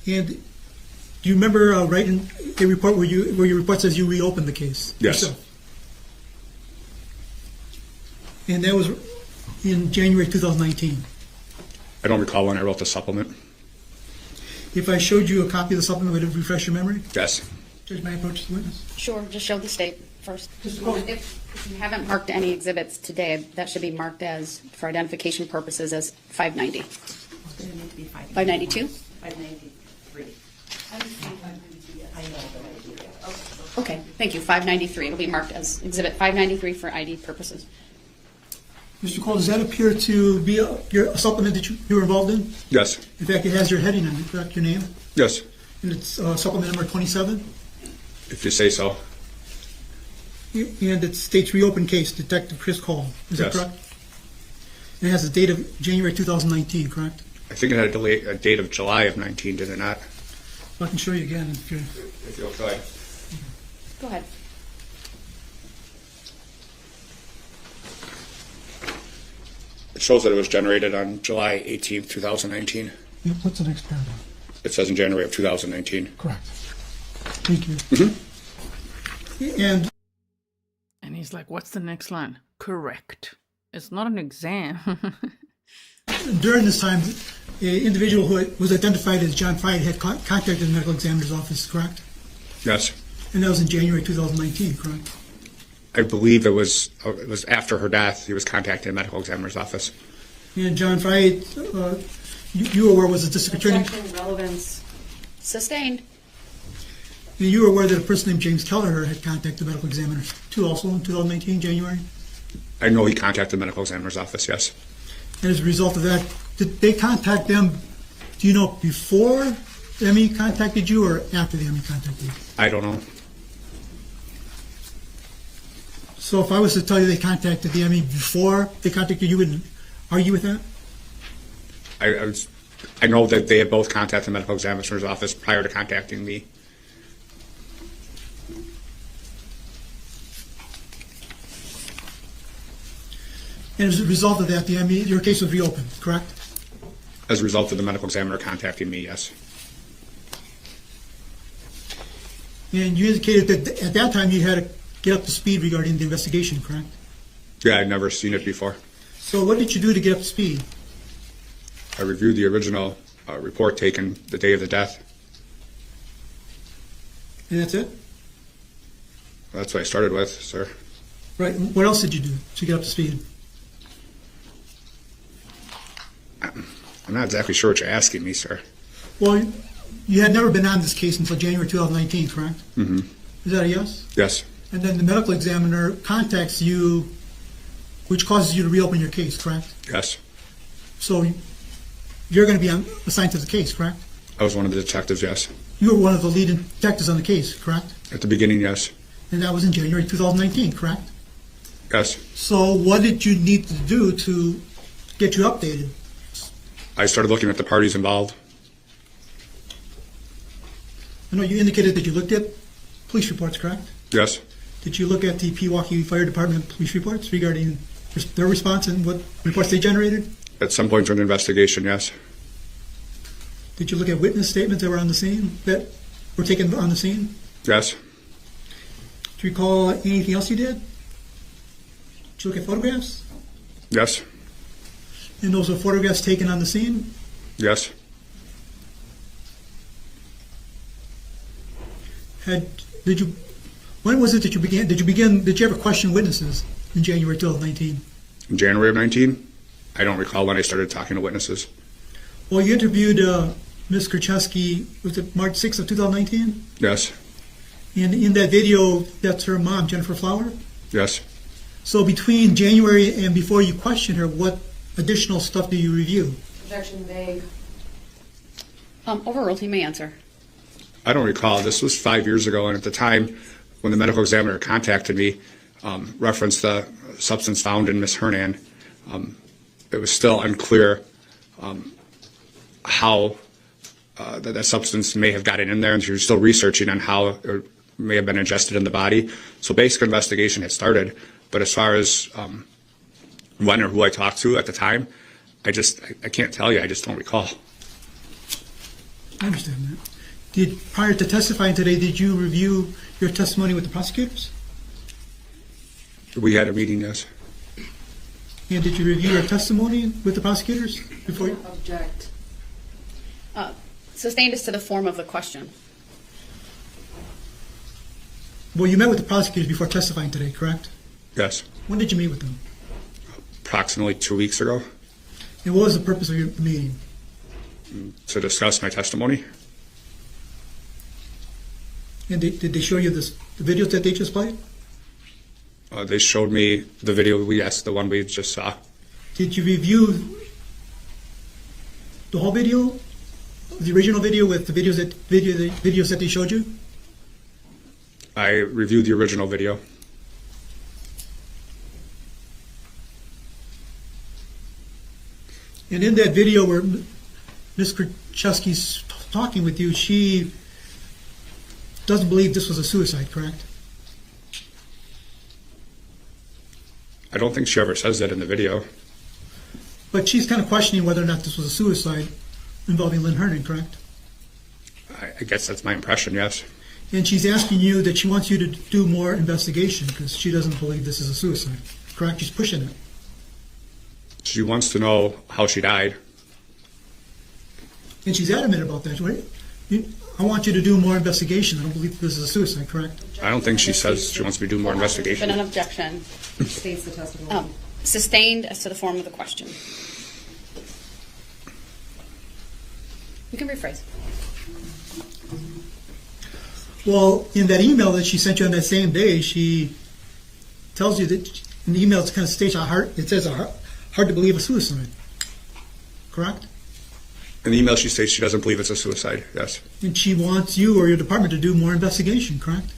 And do you remember writing a report where your report says you reopened the case? Yes. Yourself? And that was in January 2019. I don't recall when I wrote the supplement. If I showed you a copy of the supplement, would it refresh your memory? Yes. Judge, may I approach the witness? Sure, just show the state first. If you haven't marked any exhibits today, that should be marked as, for identification purposes, as 590. 592? 593. Okay, thank you. 593. It'll be marked as exhibit 593 for ID purposes. Mr. Kohl, does that appear to be a supplement that you were involved in? Yes. In fact, it has your heading on it, correct? Your name? Yes. And it's supplement number 27? If you say so. And it states reopened case, Detective Chris Kohl. Is that correct? And it has a date of January 2019, correct? I think it had a date of July of 19, did it not? I can show you again if you're... If you'll go ahead. Go ahead. It shows that it was generated on July 18th, 2019. Yep, what's the next paragraph? It says in January of 2019. Correct. Thank you. Mm-hmm. And he's like, what's the next line? Correct. It's not an exam. During this time, an individual who was identified as John Fried had contacted the medical examiner's office, correct? Yes. And that was in January 2019, correct? I believe it was after her death. He was contacting the medical examiner's office. And John Fried, you were aware was a district attorney? Relevance. Sustained. And you were aware that a person named James Kelleher had contacted the medical examiner too, also in 2019, January? I know he contacted the medical examiner's office, yes. And as a result of that, did they contact them, do you know, before the ME contacted you or after the ME contacted you? I don't know. So if I was to tell you they contacted the ME before they contacted you, wouldn't argue with that? I know that they had both contacted the medical examiner's office prior to contacting me. And as a result of that, the ME, your case was reopened, correct? As a result of the medical examiner contacting me, yes. And you indicated that at that time you had to get up to speed regarding the investigation, correct? Yeah, I'd never seen it before. So what did you do to get up to speed? I reviewed the original report taken the day of the death. And that's it? That's what I started with, sir. Right. And what else did you do to get up to speed? I'm not exactly sure what you're asking me, sir. Well, you had never been on this case until January 2019, correct? Mm-hmm. Is that a yes? Yes. And then the medical examiner contacts you, which causes you to reopen your case, correct? Yes. So you're going to be assigned to the case, correct? I was one of the detectives, yes. You were one of the leading detectives on the case, correct? At the beginning, yes. And that was in January 2019, correct? Yes. So what did you need to do to get you updated? I started looking at the parties involved. I know you indicated that you looked at police reports, correct? Yes. Did you look at the Pewaukee Fire Department police reports regarding their response and what reports they generated? At some point during the investigation, yes. Did you look at witness statements that were on the scene, that were taken on the scene? Yes. Do you recall anything else you did? Did you look at photographs? Yes. And those were photographs taken on the scene? Yes. When was it that you began? Did you ever question witnesses in January 2019? In January of 19? I don't recall when I started talking to witnesses. Well, you interviewed Ms. Kurczewski, was it March 6th of 2019? Yes. And in that video, that's her mom, Jennifer Flower? Yes. So between January and before you questioned her, what additional stuff do you review? Objection vague. Overruled, he may answer. I don't recall. This was 5 years ago, and at the time when the medical examiner contacted me, referenced the substance found in Ms. Hernan, it was still unclear how that substance may have gotten in there, and she was still researching on how it may have been ingested in the body. So basic investigation had started, but as far as when or who I talked to at the time, I can't tell you. I just don't recall. I understand that. Prior to testifying today, did you review your testimony with the prosecutors? We had a meeting, yes. And did you review your testimony with the prosecutors before you? Object. Sustained as to the form of the question. Well, you met with the prosecutors before testifying today, correct? Yes. When did you meet with them? Approximately 2 weeks ago. And what was the purpose of your meeting? To discuss my testimony. And did they show you the videos that they just played? They showed me the video, yes, the one we just saw. Did you review the whole video, the original video with the videos that they showed you? I reviewed the original video. And in that video where Ms. Kurczewski's talking with you, she doesn't believe this was a suicide, correct? I don't think she ever says that in the video. But she's kind of questioning whether or not this was a suicide involving Lynn Hernan, correct? I guess that's my impression, yes. And she's asking you that she wants you to do more investigation because she doesn't believe this is a suicide, correct? She's pushing it. She wants to know how she died. And she's adamant about that, right? I want you to do more investigation. I don't believe this is a suicide, correct? I don't think she says she wants me to do more investigation. Been an objection. States the testimony. Sustained as to the form of the question. You can rephrase. Well, in that email that she sent you on that same day, she tells you that in the email, it kind of states it says hard to believe a suicide. Correct? In the email, she states she doesn't believe it's a suicide. Yes. And she wants you or your department to do more investigation. Correct?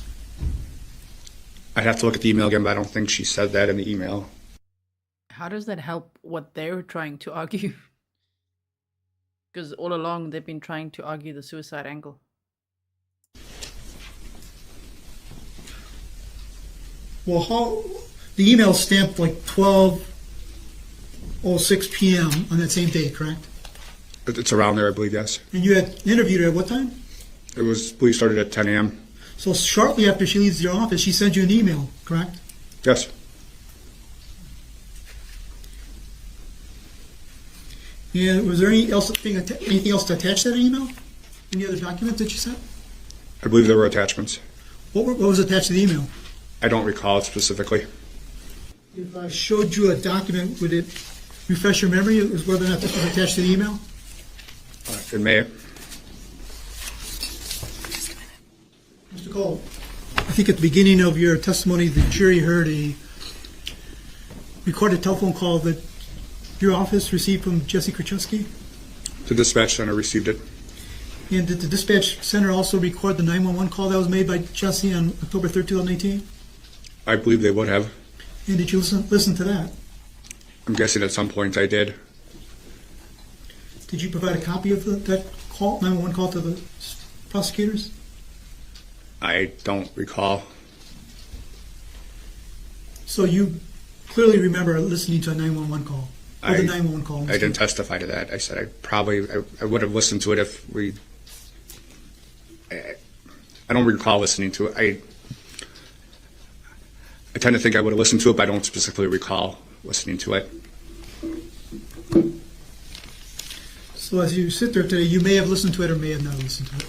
I'd have to look at the email again, but I don't think she said that in the email. How does that help what they're trying to argue? Because all along they've been trying to argue the suicide angle. Well, the email stamped like 12:06 p.m. on that same day, correct? It's around there, I believe, yes. And you had interviewed her at what time? It was, I believe, started at 10 a.m. So shortly after she leaves your office, she sends you an email, correct? Yes. And was there anything else to attach to that email? Any other documents that you sent? I believe there were attachments. What was attached to the email? I don't recall it specifically. If I showed you a document, would it refresh your memory as whether or not this was attached to the email? It may. Mr. Kohl, I think at the beginning of your testimony, the jury heard a recorded telephone call that your office received from Jessy Kurczewski. The dispatch center received it. And did the dispatch center also record the 911 call that was made by Jessy on October 3rd, 2018? I believe they would have. And did you listen to that? I'm guessing at some point I did. Did you provide a copy of that call, 911 call to the prosecutors? I don't recall. So you clearly remember listening to a 911 call? Or the 911 call? I didn't testify to that. I said I would have listened to it if we... I don't recall listening to it. I tend to think I would have listened to it, but I don't specifically recall listening to it. So as you sit there today, you may have listened to it or may have not listened to it.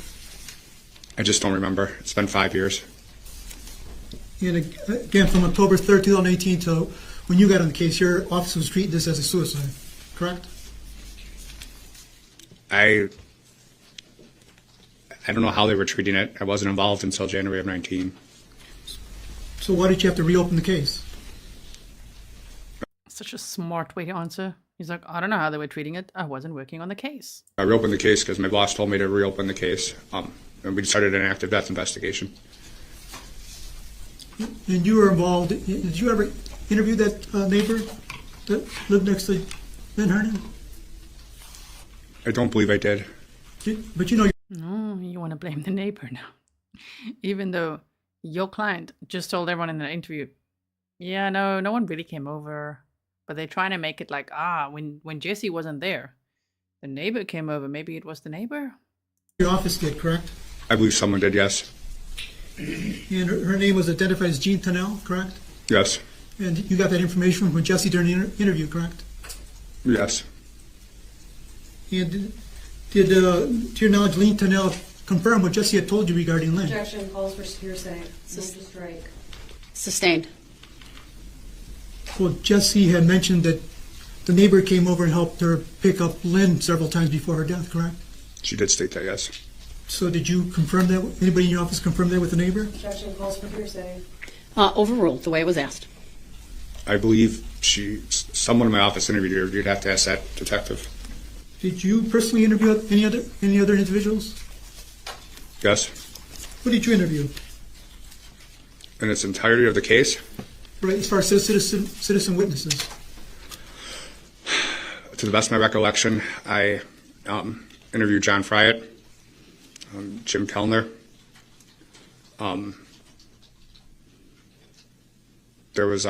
I just don't remember. It's been 5 years. And again, from October 3rd, 2018 to when you got on the case, your office was treating this as a suicide, correct? I don't know how they were treating it. I wasn't involved until January of 19. So why did you have to reopen the case? Such a smart way to answer. He's like, I don't know how they were treating it. I wasn't working on the case. I reopened the case because my boss told me to reopen the case. And we started an active death investigation. And you were involved. Did you ever interview that neighbor that lived next to Lynn Hernan? I don't believe I did. But you know... No, you want to blame the neighbor now. Even though your client just told everyone in the interview, yeah, no one really came over. But they're trying to make it like, when Jessy wasn't there, the neighbor came over. Maybe it was the neighbor? Your office did, correct? I believe someone did, yes. And her name was identified as Jean Tennell, correct? Yes. And you got that information from Jessy during the interview, correct? Yes. And did to your knowledge, Lynn Tennell confirm what Jessy had told you regarding Lynn? Objection, calls for hearsay. Move to strike. Sustained. Well, Jessy had mentioned that the neighbor came over and helped her pick up Lynn several times before her death, correct? She did state that, yes. So did you confirm that? Anybody in your office confirm that with the neighbor? Objection, calls for hearsay. Overruled, the way it was asked. I believe someone in my office interviewed her. You'd have to ask that detective. Did you personally interview any other individuals? Yes. Who did you interview? In its entirety of the case? Right, as far as citizen witnesses. To the best of my recollection, I interviewed John Fryatt, Jim Kellner. There was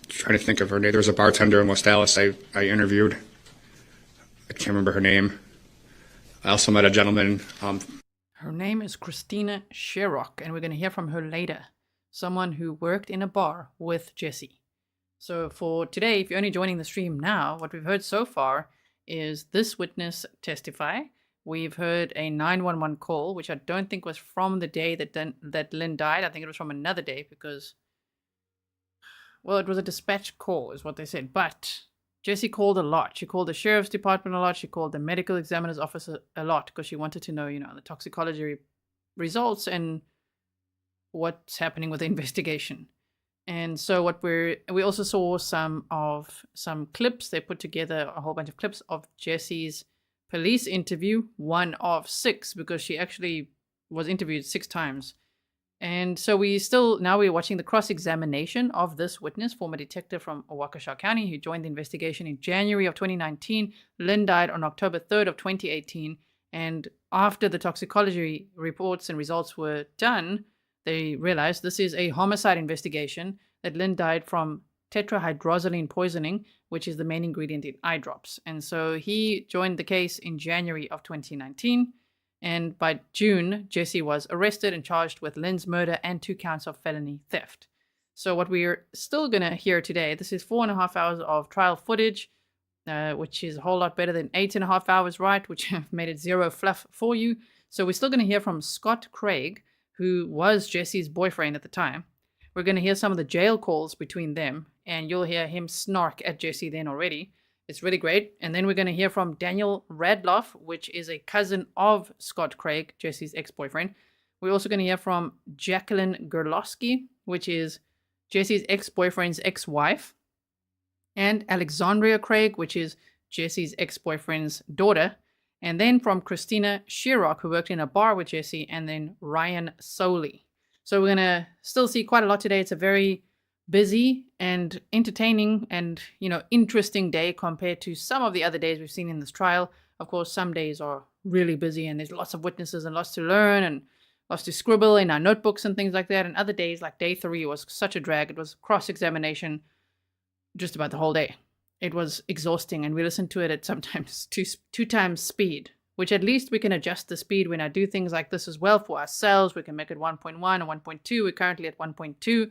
trying to think of her name. There was a bartender in West Dallas I interviewed. I can't remember her name. I also met a gentleman. Her name is Christina Sherock, and we're going to hear from her later. Someone who worked in a bar with Jessy. So for today, if you're only joining the stream now, what we've heard so far is this witness testify. We've heard a 911 call, which I don't think was from the day that Lynn died. I think it was from another day because, well, it was a dispatch call is what they said. But Jessy called a lot. She called the sheriff's department a lot. She called the medical examiner's office a lot because she wanted to know, the toxicology results and what's happening with the investigation. And so we also saw some clips. They put together a whole bunch of clips of Jessy's police interview, 1 of 6, because she actually was interviewed 6 times. And so now we're watching the cross-examination of this witness, former detective from Waukesha County, who joined the investigation in January of 2019. Lynn died on October 3rd of 2018. And after the toxicology reports and results were done, they realized this is a homicide investigation, that Lynn died from tetrahydrozoline poisoning, which is the main ingredient in eye drops. And so he joined the case in January of 2019. And by June, Jessy was arrested and charged with Lynn's murder and 2 counts of felony theft. So what we're still going to hear today, this is 4.5 hours of trial footage, which is a whole lot better than 8.5 hours, right? Which have made it zero fluff for you. So we're still going to hear from Scott Craig, who was Jessy's boyfriend at the time. We're going to hear some of the jail calls between them, and you'll hear him snark at Jessy then already. It's really great. And then we're going to hear from Daniel Radloff, which is a cousin of Scott Craig, Jessy's ex-boyfriend. We're also going to hear from Jacquiline Gerloski, which is Jessy's ex-boyfriend's ex-wife. And Alexandria Craig, which is Jessy's ex-boyfriend's daughter. And then from Christina Sherock, who worked in a bar with Jessy. And then Ryan Solie. So we're going to still see quite a lot today. It's a very busy and entertaining and, interesting day compared to some of the other days we've seen in this trial. Of course, some days are really busy and there's lots of witnesses and lots to learn and lots to scribble in our notebooks and things like that. And other days, like day 3, was such a drag. It was cross-examination just about the whole day. It was exhausting, and we listened to it at sometimes two times speed, which at least we can adjust the speed when I do things like this as well for ourselves. We can make it 1.1 or 1.2. We're currently at 1.2.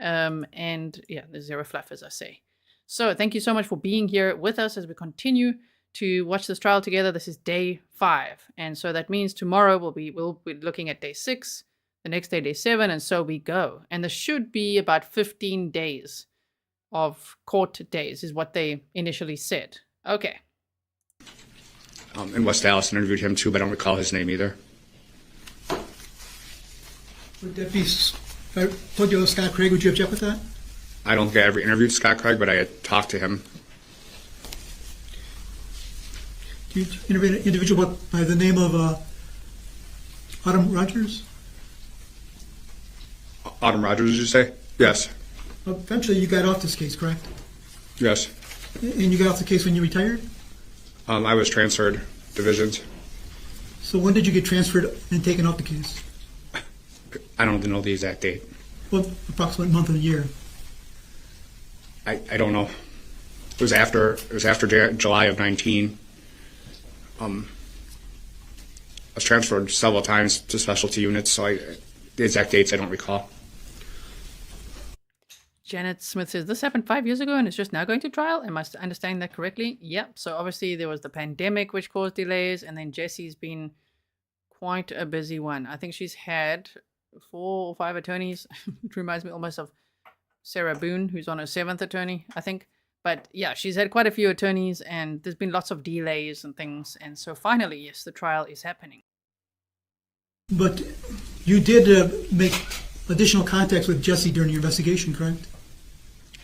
And yeah, there's zero fluff, as I say. So thank you so much for being here with us as we continue to watch this trial together. This is day 5. And so that means tomorrow we'll be looking at day 6, the next day 7, and so we go. And there should be about 15 days of court days is what they initially said. Okay. In West Dallas, interviewed him too, but I don't recall his name either. Would that be, I told you Scott Craig, would you object with that? I don't think I ever interviewed Scott Craig, but I had talked to him. Do you interview an individual by the name of Autumn Rogers? Autumn Rogers, did you say? Yes. Eventually you got off this case, correct? Yes. And you got off the case when you retired? I was transferred divisions. So when did you get transferred and taken off the case? I don't know the exact date. Well, approximate month and a year. I don't know. It was after July of 19. I was transferred several times to specialty units, so the exact dates I don't recall. Janet Smith says, this happened 5 years ago and it's just now going to trial? Am I understanding that correctly? Yep. So obviously there was the pandemic which caused delays, and then Jessy's been quite a busy one. I think she's had 4 or 5 attorneys. It reminds me almost of Sarah Boone, who's on her 7th attorney, I think. But yeah, she's had quite a few attorneys and there's been lots of delays and things. And so finally, yes, the trial is happening. But you did make additional contacts with Jessy during your investigation, correct?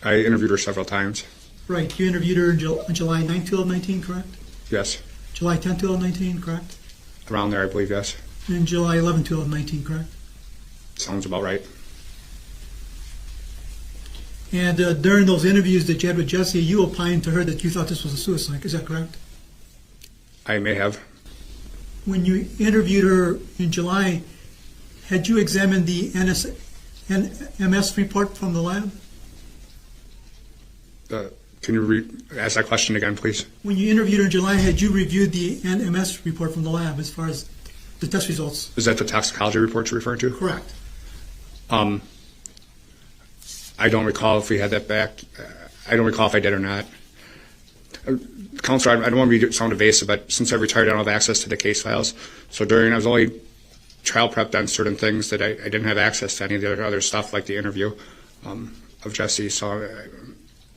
I interviewed her several times. Right. You interviewed her on July 9, 2019, correct? Yes. July 10, 2019, correct? Around there, I believe, yes. And July 11, 2019, correct? Sounds about right. And during those interviews that you had with Jessy, you opined to her that you thought this was a suicide. Is that correct? I may have. When you interviewed her in July, had you examined the NMS report from the lab? Can you ask that question again, please? When you interviewed her in July, had you reviewed the NMS report from the lab as far as the test results? Is that the toxicology report you're referring to? Correct. I don't recall if we had that back. I don't recall if I did or not. Counselor, I don't want to sound evasive, but since I retired, I don't have access to the case files. So I was only trial prepped on certain things that I didn't have access to any of the other stuff, like the interview of Jessy. So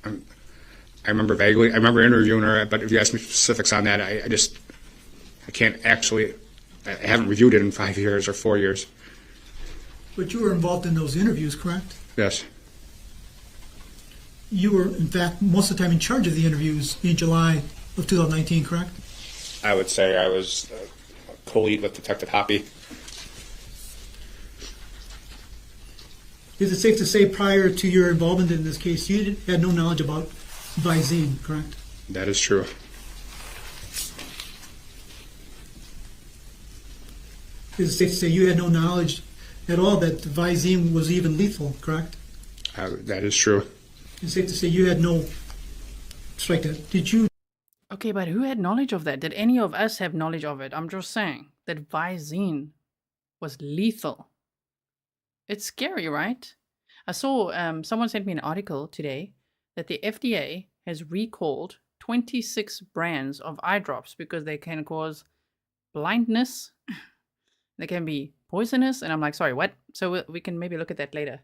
I remember vaguely. I remember interviewing her, but if you ask me specifics on that, I I haven't reviewed it in 5 years or 4 years. But you were involved in those interviews, correct? Yes. You were, in fact, most of the time in charge of the interviews in July of 2019, correct? I would say I was co-lead with Detective Hoppy. Is it safe to say prior to your involvement in this case, you had no knowledge about Visine, correct? That is true. Is it safe to say you had no knowledge at all that Visine was even lethal, correct? That is true. Is it safe to say you had no... Strike that. Did you... Okay, but who had knowledge of that? Did any of us have knowledge of it? I'm just saying that Visine was lethal. It's scary, right? I saw someone sent me an article today that the FDA has recalled 26 brands of eye drops because they can cause blindness. They can be poisonous. And I'm like, sorry, what? So we can maybe look at that later.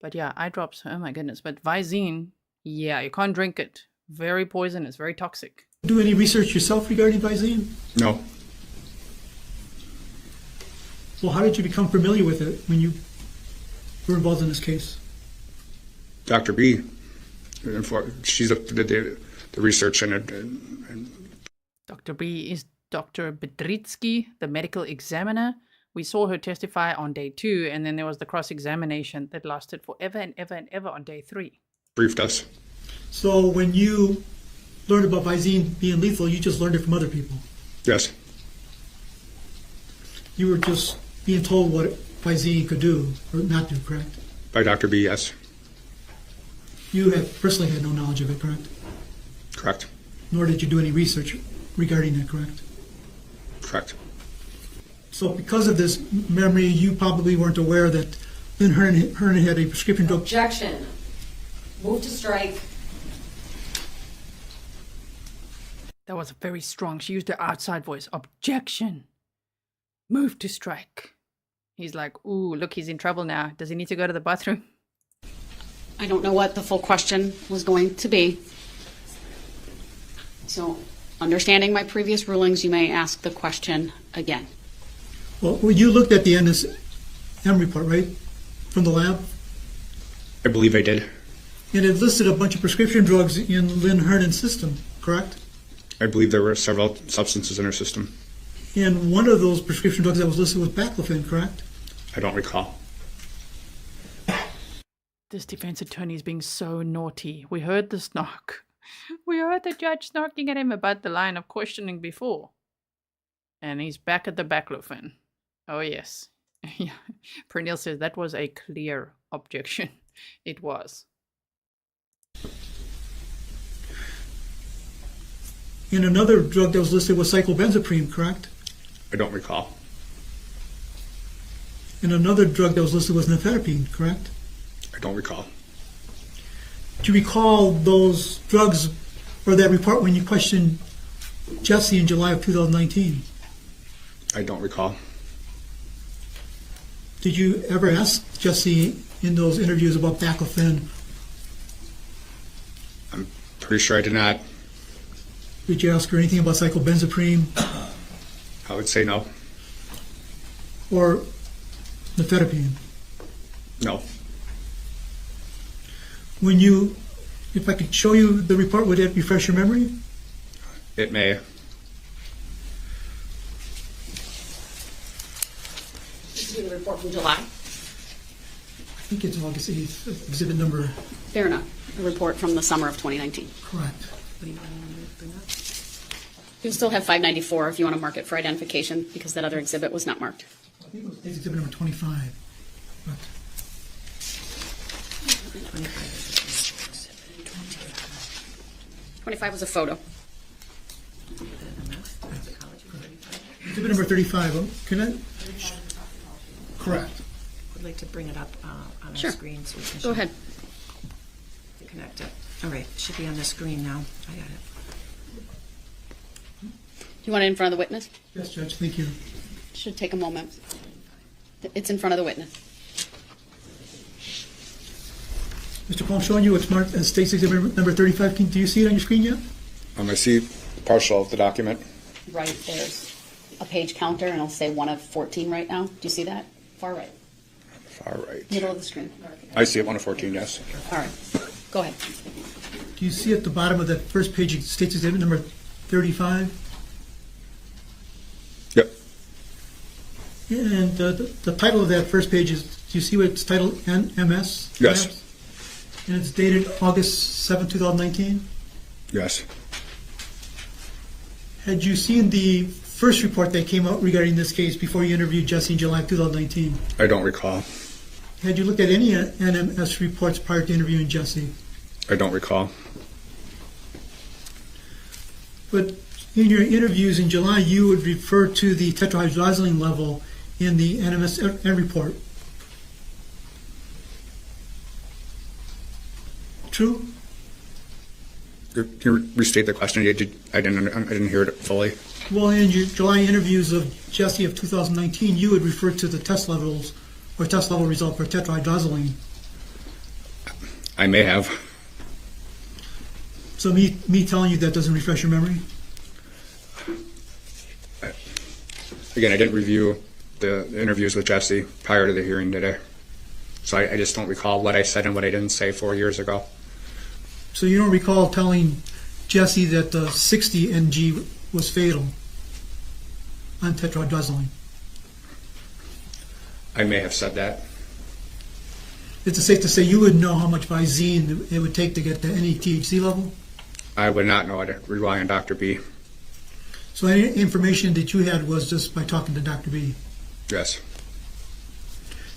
But yeah, eye drops, oh my goodness. But Visine, yeah, you can't drink it. Very poisonous, very toxic. Do any research yourself regarding Visine? No. Well, how did you become familiar with it when you were involved in this case? Dr. B, she's did the research in it. Dr. B is Dr. Bedritsky, the medical examiner. We saw her testify on day 2, and then there was the cross-examination that lasted forever and ever and ever on day 3. Briefed us. So when you learned about Visine being lethal, you just learned it from other people? Yes. You were just being told what Visine could do or not do, correct? By Dr. B, yes. You have personally had no knowledge of it, correct? Correct. Nor did you do any research regarding it, correct? Correct. So because of this memory, you probably weren't aware that Lynn Hernan had a prescription drug... Objection. Move to strike. That was very strong. She used her outside voice. Objection. Move to strike. He's like, ooh, look, he's in trouble now. Does he need to go to the bathroom? I don't know what the full question was going to be. So, understanding my previous rulings, you may ask the question again. Well, you looked at the NSM report, right? From the lab? I believe I did. And it listed a bunch of prescription drugs in Lynn Hernan's system, correct? I believe there were several substances in her system. And one of those prescription drugs that was listed was baclofen, correct? I don't recall. This defense attorney is being so naughty. We heard the snark. We heard the judge snarking at him about the line of questioning before. And he's back at the baclofen. Oh, yes. Yeah. Pernille says that was a clear objection. It was. And another drug that was listed was cyclobenzaprine, correct? I don't recall. And another drug that was listed was nifedipine, correct? I don't recall. Do you recall those drugs or that report when you questioned Jessy in July of 2019? I don't recall. Did you ever ask Jessy in those interviews about baclofen? I'm pretty sure I did not. Did you ask her anything about cyclobenzaprine? I would say no. Or nifedipine? No. When you, if I could show you the report, would it refresh your memory? It may. This is the report from July. I think it's August 8th, exhibit number... Fair enough. A report from the summer of 2019. Correct. You still have 594 if you want to mark it for identification because that other exhibit was not marked. I think it was exhibit number 25. But 25 was a photo. exhibit number 35. Can I? Correct. Would like to bring it up on Sure. our screen so we can Go ahead. connect it. All right, it should be on the screen now. I got it. You want it in front of the witness? Yes, Judge. Thank you. Should take a moment. It's in front of the witness. Mr. Kohl, I'm showing you what's marked as State's exhibit number 35. Do you see it on your screen yet? I see partial of the document. Right, there's a page counter and it'll say 1 of 14 right now. Do you see that? Far right. Far right. Middle of the screen. I see it, 1 of 14, yes. All right. Go ahead. Do you see at the bottom of that first page, it states exhibit number 35? Yep. And the title of that first page is, do you see what it's titled? NMS? Yes. And it's dated August 7, 2019? Yes. Had you seen the first report that came out regarding this case before you interviewed Jesse in July 2019? I don't recall. Had you looked at any NMS reports prior to interviewing Jesse? I don't recall. But in your interviews in July, you would refer to the tetrahydrozoline level in the NMS report. True? Can you restate the question? I didn't hear it fully. Well, in your July interviews of Jesse of 2019, you would refer to the test levels or test level result for tetrahydrozoline. I may have. So me telling you that doesn't refresh your memory? Again, I didn't review the interviews with Jesse prior to the hearing today. So I just don't recall what I said and what I didn't say 4 years ago. So you don't recall telling Jesse that the 60 ng was fatal on tetrahydrozoline? I may have said that. Is it safe to say you would know how much Visine it would take to get to any THC level? I would not know. I'd rely on Dr. B. So any information that you had was just by talking to Dr. B? Yes.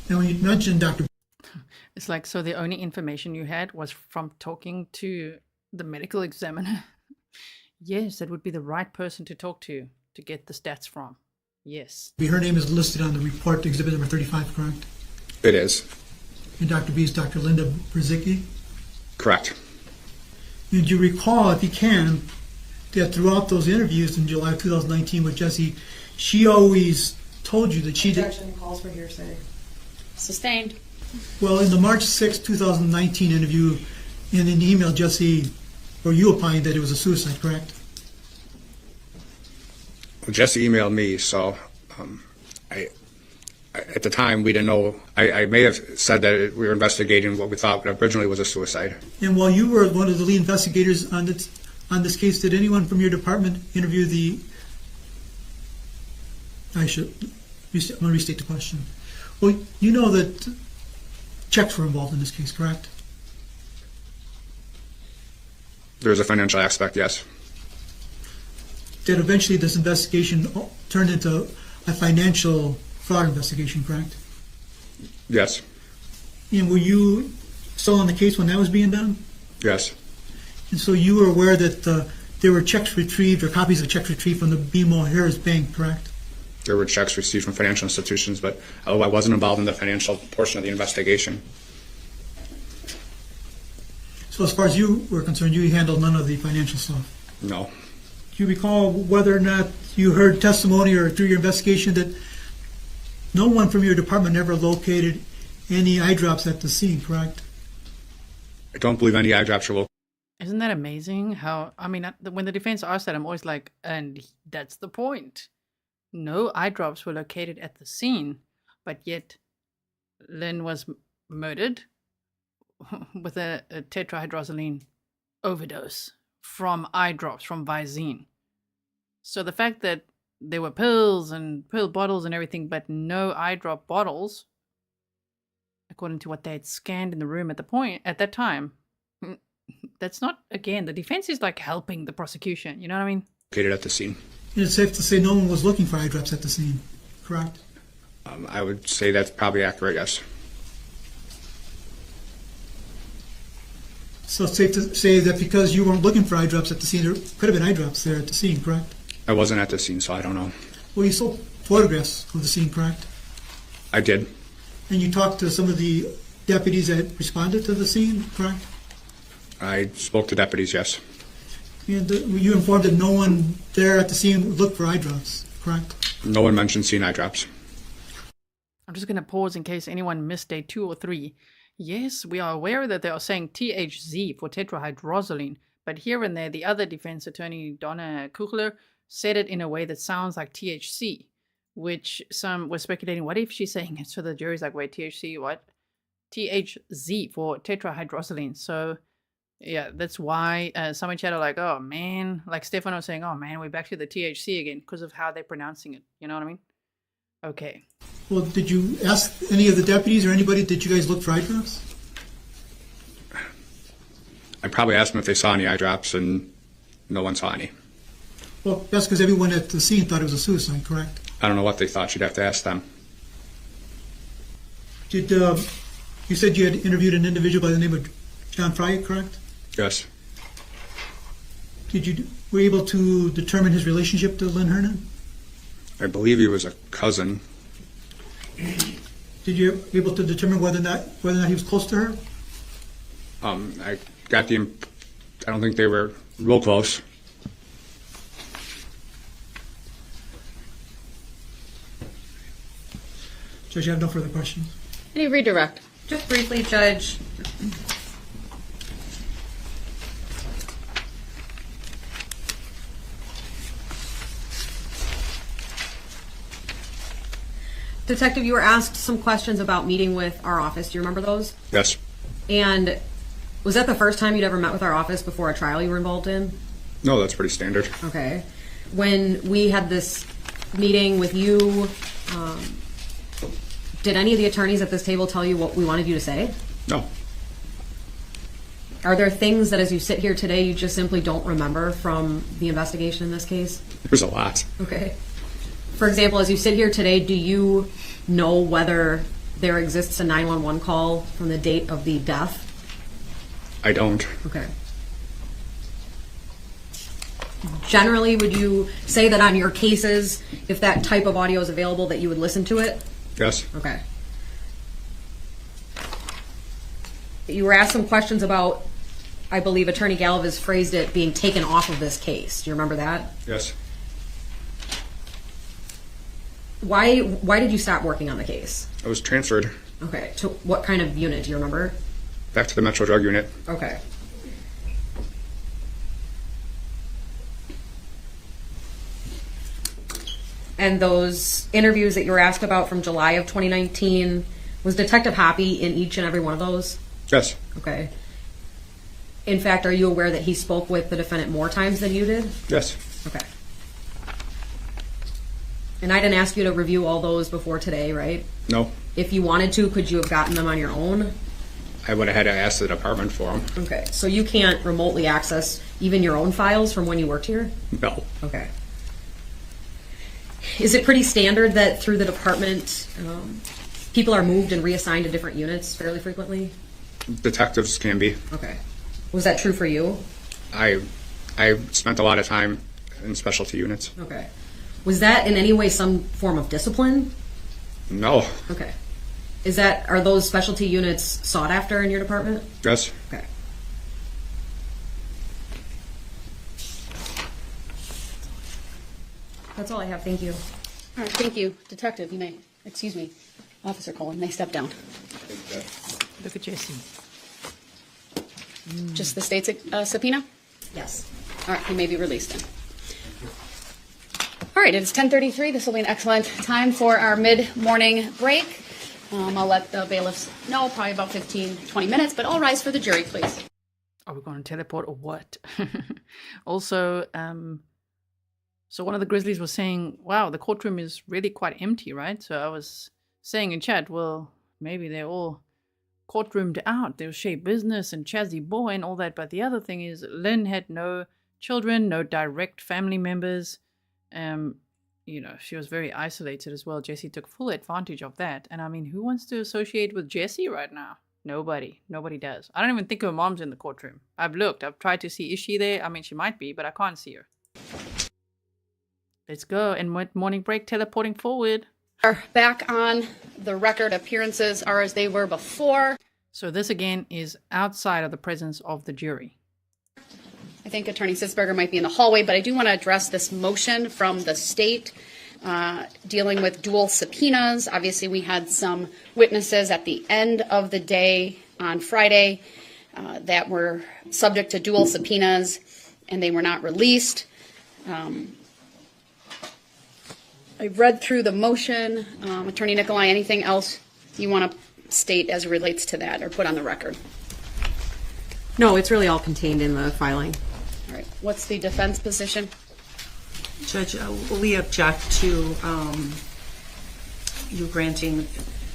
Now when you mentioned Dr. B, It's like, so the only information you had was from talking to the medical examiner? Yes, that would be the right person to talk to get the stats from. Yes. her name is listed on the report, exhibit number 35, correct? It is. And Dr. B is Dr. Linda Brzicki? Correct. And you recall, if you can, that throughout those interviews in July of 2019 with Jesse, she always told you that she did... Objection calls for hearsay. Sustained. Well, in the March 6, 2019 interview, in an email, Jesse, or you opined that it was a suicide, correct? Well, Jesse emailed me, so at the time we didn't know. I may have said that we were investigating what we thought originally was a suicide. And while you were one of the lead investigators on this case, did anyone from your department interview the... I'm going to restate the question. Well, you know that checks were involved in this case, correct? There's a financial aspect, yes. That eventually this investigation turned into a financial fraud investigation, correct? Yes. And were you still on the case when that was being done? Yes. And so you were aware that there were checks retrieved or copies of checks retrieved from the BMO Harris Bank, correct? There were checks received from financial institutions, but I wasn't involved in the financial portion of the investigation. So as far as you were concerned, you handled none of the financial stuff? No. Do you recall whether or not you heard testimony or through your investigation that no one from your department ever located any eye drops at the scene, correct? I don't believe any eye drops were located. Isn't that amazing? How, I mean, when the defense asked that, I'm always like, and that's the point. No eye drops were located at the scene, but yet Lynn was murdered with a tetrahydrozoline overdose from eye drops, from Visine. So the fact that there were pills and pill bottles and everything, but no eye drop bottles, according to what they had scanned in the room at that time, that's not, again, the defense is like helping the prosecution, you know what I mean? Located at the scene. And it's safe to say no one was looking for eye drops at the scene, correct? I would say that's probably accurate, yes. So it's safe to say that because you weren't looking for eye drops at the scene, there could have been eye drops there at the scene, correct? I wasn't at the scene, so I don't know. Well, you saw photographs of the scene, correct? I did. And you talked to some of the deputies that responded to the scene, correct? I spoke to deputies, yes. And were you informed that no one there at the scene looked for eye drops, correct? No one mentioned seeing eye drops. I'm just going to pause in case anyone missed day 2 or 3. Yes, we are aware that they are saying THZ for tetrahydrozoline, but here and there, the other defense attorney, Donna Kuchler, said it in a way that sounds like THC, which some were speculating, what if she's saying it? So the jury's like, wait, THC, what? THZ for tetrahydrozoline. So yeah, that's why some in chat are like, oh man, like Stefano saying, oh man, we're back to the THC again because of how they're pronouncing it. You know what I mean? Okay. Well, did you ask any of the deputies or anybody, did you guys look for eye drops? I probably asked them if they saw any eye drops, and no one saw any. Well, that's because everyone at the scene thought it was a suicide, correct? I don't know what they thought. You'd have to ask them. Did you said you had interviewed an individual by the name of John Fry, correct? Yes. Were you able to determine his relationship to Lynn Hernan? I believe he was a cousin. Did you able to determine whether or not he was close to her? I got I don't think they were real close. Judge, I have no further questions. Any redirect? Just briefly, Judge. Detective, you were asked some questions about meeting with our office. Do you remember those? Yes. And was that the first time you'd ever met with our office before a trial you were involved in? No, that's pretty standard. Okay. When we had this meeting with you, did any of the attorneys at this table tell you what we wanted you to say? No. Are there things that as you sit here today you just simply don't remember from the investigation in this case? There's a lot. Okay. For example, as you sit here today, do you know whether there exists a 911 call from the date of the death? I don't. Okay. Generally, would you say that on your cases, if that type of audio is available, that you would listen to it? Yes. Okay. You were asked some questions about, I believe Attorney Galvez phrased it, being taken off of this case. Do you remember that? Yes. Why did you stop working on the case? I was transferred. Okay. To what kind of unit? Do you remember? Back to the Metro Drug Unit. Okay. And those interviews that you were asked about from July of 2019, was Detective Hoppy in each and every one of those? Yes. Okay. In fact, are you aware that he spoke with the defendant more times than you did? Yes. Okay. And I didn't ask you to review all those before today, right? No. If you wanted to, could you have gotten them on your own? I would have had to ask the department for them. Okay. So you can't remotely access even your own files from when you worked here? No. Okay. Is it pretty standard that through the department, people are moved and reassigned to different units fairly frequently? Detectives can be. Okay. Was that true for you? I spent a lot of time in specialty units. Okay. Was that in any way some form of discipline? No. Okay. Are those specialty units sought after in your department? Yes. Okay. That's all I have. Thank you. All right, thank you. Detective, you may, excuse me, Officer Kohl, you may step down. Look at Jessy. Just the state's subpoena? Yes. All right, you may be released then. All right, it is 10:33. This will be an excellent time for our mid-morning break. I'll let the bailiffs know, probably about 15, 20 minutes, but all rise for the jury, please. Are we going to teleport or what? Also, so one of the Grizzlies was saying, wow, the courtroom is really quite empty, right? So I was saying in chat, well, maybe they're all courtroomed out. They'll share business and Chazzy Boy and all that. But the other thing is Lynn had no children, no direct family members. She was very isolated as well. Jessy took full advantage of that. And I mean, who wants to associate with Jessy right now? Nobody. Nobody does. I don't even think her mom's in the courtroom. I've looked. I've tried to see, is she there? I mean, she might be, but I can't see her. Let's go. And morning break, teleporting forward. Are back on the record. Appearances are as they were before. So this again is outside of the presence of the jury. I think Attorney Sitzberger might be in the hallway, but I do want to address this motion from the state dealing with dual subpoenas. Obviously, we had some witnesses at the end of the day on Friday that were subject to dual subpoenas, and they were not released. I've read through the motion. Attorney Nicolai, anything else you want to state as it relates to that or put on the record? No, it's really all contained in the filing. All right. What's the defense position? Judge, we object to you granting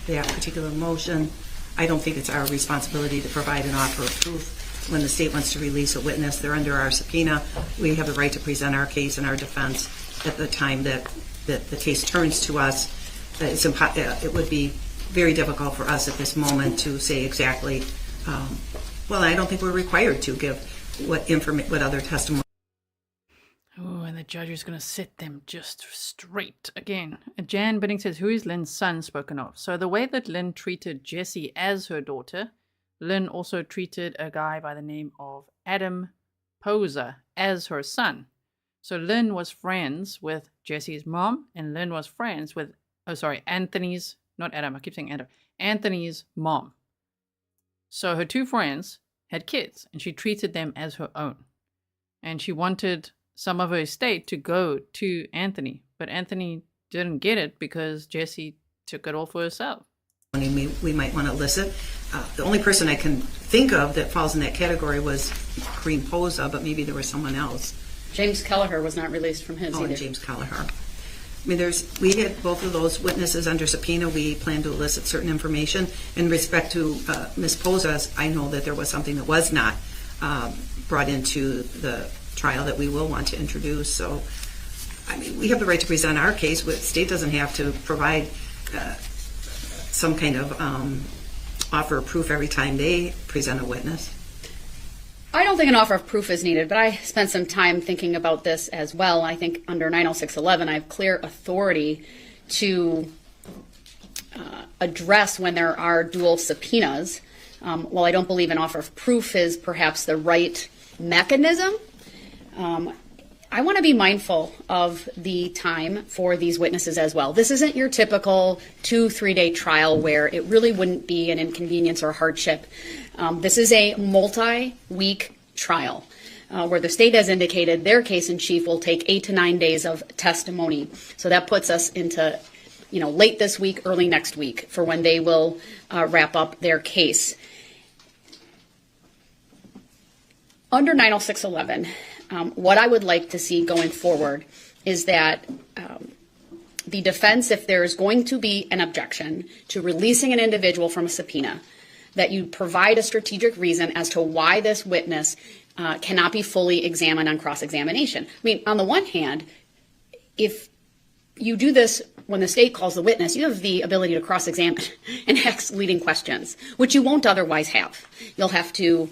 that particular motion. I don't think it's our responsibility to provide an offer of proof. When the state wants to release a witness, they're under our subpoena. We have the right to present our case and our defense at the time that the case turns to us. It would be very difficult for us at this moment to say exactly, well, I don't think we're required to give what other testimony. Oh, and the judge is going to set them just straight again. Jan Bidding says, who is Lynn's son spoken of? So the way that Lynn treated Jessy as her daughter, Lynn also treated a guy by the name of Adam Poser as her son. So Lynn was friends with Jessy's mom, and Lynn was friends with, Anthony's, not Adam, I keep saying Adam, Anthony's mom. So her two friends had kids, and she treated them as her own. And she wanted some of her estate to go to Anthony, but Anthony didn't get it because Jessy took it all for herself. We might want to elicit. The only person I can think of that falls in that category was Kareem Posa, but maybe there was someone else. James Kelleher was not released from his either. James Kelleher. I mean, we had both of those witnesses under subpoena. We plan to elicit certain information. In respect to Ms. Posa's, I know that there was something that was not brought into the trial that we will want to introduce. So, I mean, we have the right to present our case. The state doesn't have to provide some kind of offer of proof every time they present a witness. I don't think an offer of proof is needed, but I spent some time thinking about this as well. I think under 906.11, I have clear authority to address when there are dual subpoenas. While I don't believe an offer of proof is perhaps the right mechanism, I want to be mindful of the time for these witnesses as well. This isn't your typical 2-3 day trial where it really wouldn't be an inconvenience or hardship. This is a multi-week trial where the state has indicated their case in chief will take 8 to 9 days of testimony. So that puts us into, late this week, early next week for when they will wrap up their case. Under 906.11, what I would like to see going forward is that the defense, if there is going to be an objection to releasing an individual from a subpoena, that you provide a strategic reason as to why this witness cannot be fully examined on cross-examination. I mean, on the one hand, if you do this when the state calls the witness, you have the ability to cross-examine and ask leading questions, which you won't otherwise have. You'll have to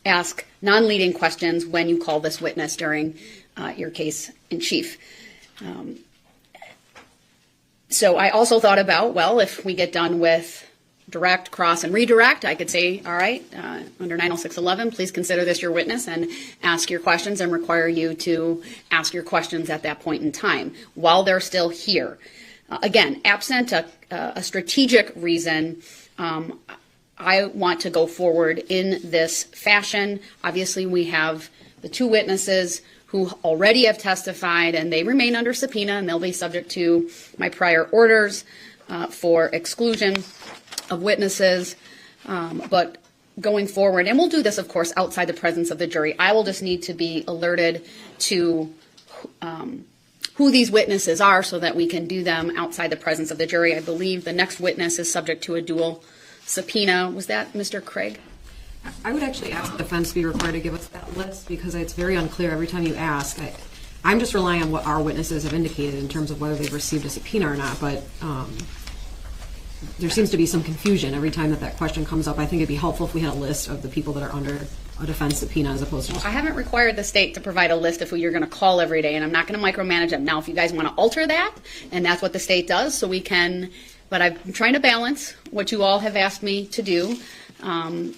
ask non-leading questions when you call this witness during your case in chief. So I also thought about, well, if we get done with direct, cross, and redirect, I could say, all right, under 906.11, please consider this your witness and ask your questions and require you to ask your questions at that point in time while they're still here. Again, absent a strategic reason, I want to go forward in this fashion. Obviously, we have the two witnesses who already have testified, and they remain under subpoena, and they'll be subject to my prior orders for exclusion of witnesses. But going forward, and we'll do this, of course, outside the presence of the jury, I will just need to be alerted to who these witnesses are so that we can do them outside the presence of the jury. I believe the next witness is subject to a dual subpoena. Was that Mr. Craig? I would actually ask the defense to be required to give us that list because it's very unclear every time you ask. I'm just relying on what our witnesses have indicated in terms of whether they've received a subpoena or not, but there seems to be some confusion every time that question comes up. I think it'd be helpful if we had a list of the people that are under a defense subpoena as opposed to just... I haven't required the state to provide a list of who you're going to call every day, and I'm not going to micromanage them. Now, if you guys want to alter that, and that's what the state does, so we can... But I'm trying to balance what you all have asked me to do, and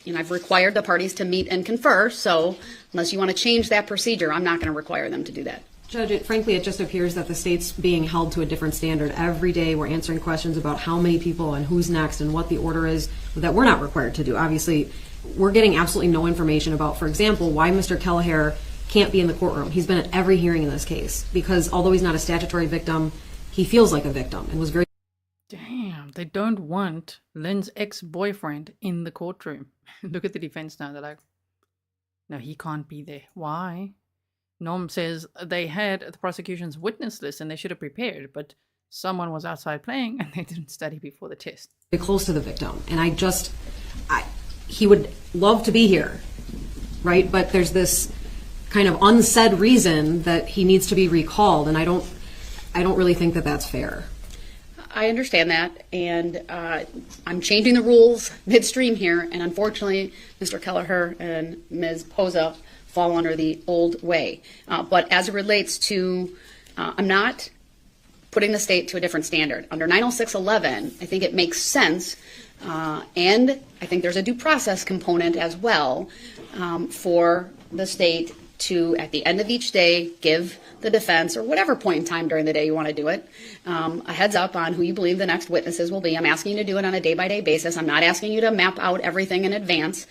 I've required the parties to meet and confer, so unless you want to change that procedure, I'm not going to require them to do that. Judge, frankly, it just appears that the state's being held to a different standard. Every day we're answering questions about how many people and who's next and what the order is that we're not required to do. Obviously, we're getting absolutely no information about, for example, why Mr. Kelleher can't be in the courtroom. He's been at every hearing in this case because although he's not a statutory victim, he feels like a victim and was very... Damn, they don't want Lynn's ex-boyfriend in the courtroom. Look at the defense now. They're like, no, he can't be there. Why? Norm says they had the prosecution's witness list and they should have prepared, but someone was outside playing and they didn't study before the test. Very close to the victim. And he would love to be here, right? But there's this kind of unsaid reason that he needs to be recalled, and I don't really think that that's fair. I understand that, and I'm changing the rules midstream here, and unfortunately, Mr. Kelleher and Ms. Posa fall under the old way. But as it relates to, I'm not putting the state to a different standard. Under 906.11, I think it makes sense, and I think there's a due process component as well for the state to, at the end of each day, give the defense, or whatever point in time during the day you want to do it, a heads up on who you believe the next witnesses will be. I'm asking you to do it on a day-by-day basis. I'm not asking you to map out everything in advance.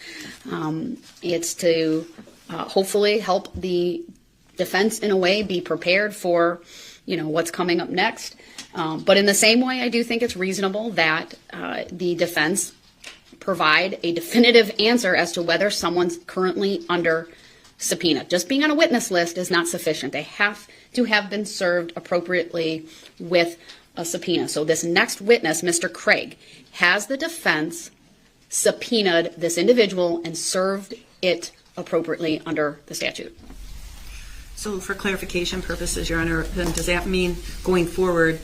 It's to hopefully help the defense in a way be prepared for, what's coming up next. But in the same way, I do think it's reasonable that the defense provide a definitive answer as to whether someone's currently under subpoena. Just being on a witness list is not sufficient. They have to have been served appropriately with a subpoena. So this next witness, Mr. Craig, has the defense subpoenaed this individual and served it appropriately under the statute. So for clarification purposes, Your Honor, then does that mean going forward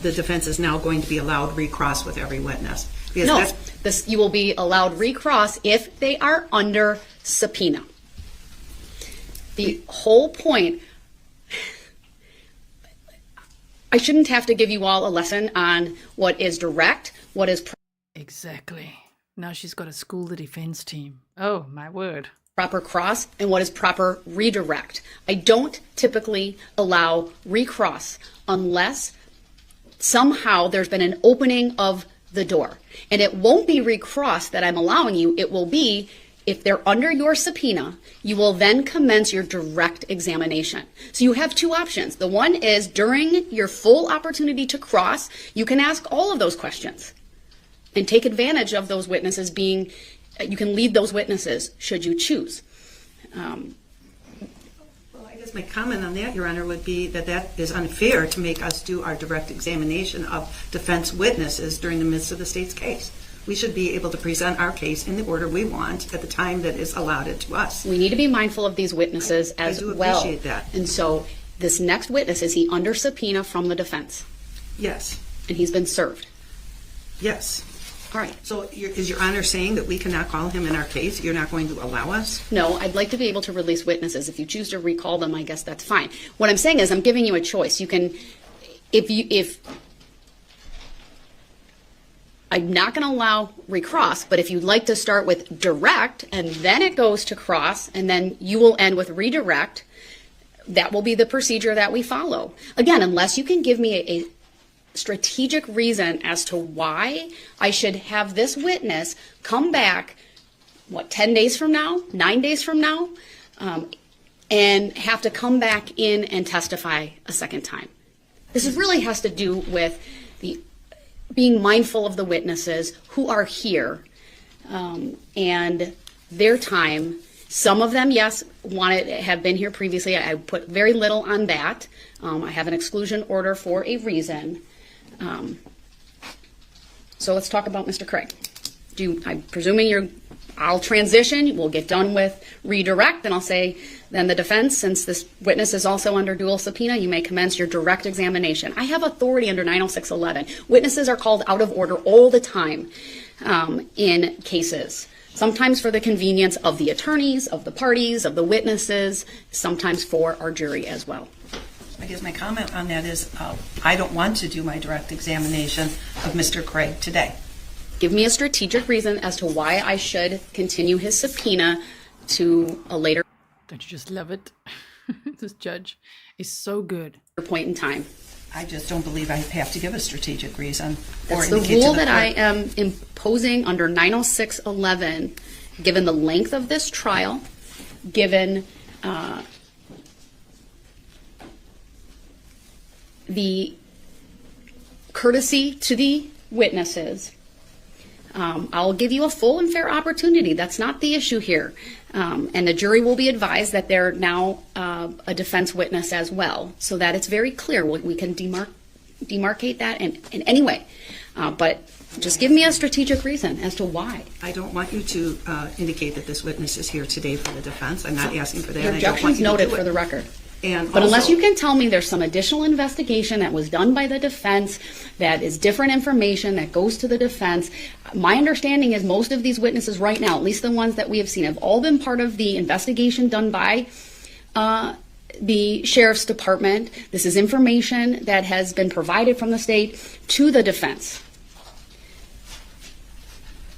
the defense is now going to be allowed recross with every witness? Because no, you will be allowed recross if they are under subpoena. The whole point, I shouldn't have to give you all a lesson on what is direct, what is... Exactly. Now she's got to school the defense team. Oh, my word. Proper cross and what is proper redirect. I don't typically allow recross unless somehow there's been an opening of the door. And it won't be recross that I'm allowing you. It will be, if they're under your subpoena, you will then commence your direct examination. So you have two options. The one is during your full opportunity to cross, you can ask all of those questions and take advantage of those witnesses being, you can lead those witnesses should you choose. Well, I guess my comment on that, Your Honor, would be that that is unfair to make us do our direct examination of defense witnesses during the midst of the state's case. We should be able to present our case in the order we want at the time that is allotted to us. We need to be mindful of these witnesses as well. I do appreciate that. And so this next witness, is he under subpoena from the defense? Yes. And he's been served? Yes. All right. So is Your Honor saying that we cannot call him in our case? You're not going to allow us? No, I'd like to be able to release witnesses. If you choose to recall them, I guess that's fine. What I'm saying is I'm giving you a choice. You can, if I'm not going to allow recross, but if you'd like to start with direct and then it goes to cross and then you will end with redirect, that will be the procedure that we follow. Again, unless you can give me a strategic reason as to why I should have this witness come back, 10 days from now, 9 days from now, and have to come back in and testify a second time. This really has to do with being mindful of the witnesses who are here and their time. Some of them, yes, have been here previously. I put very little on that. I have an exclusion order for a reason. So let's talk about Mr. Craig. I'm presuming I'll transition. We'll get done with redirect, and I'll say, then the defense, since this witness is also under dual subpoena, you may commence your direct examination. I have authority under 906.11. Witnesses are called out of order all the time in cases. Sometimes for the convenience of the attorneys, of the parties, of the witnesses, sometimes for our jury as well. I guess my comment on that is I don't want to do my direct examination of Mr. Craig today. Give me a strategic reason as to why I should continue his subpoena to a later... Don't you just love it? This judge is so good. ...point in time. I just don't believe I have to give a strategic reason. That's the rule that I am imposing under 906.11, given the length of this trial, given the courtesy to the witnesses, I'll give you a full and fair opportunity. That's not the issue here. And the jury will be advised that they're now a defense witness as well, so that it's very clear. We can demarcate that in any way. But just give me a strategic reason as to why. I don't want you to indicate that this witness is here today for the defense. I'm not asking for that. Your objection's noted for the record. But unless you can tell me there's some additional investigation that was done by the defense that is different information that goes to the defense, my understanding is most of these witnesses right now, at least the ones that we have seen, have all been part of the investigation done by the Sheriff's Department. This is information that has been provided from the state to the defense.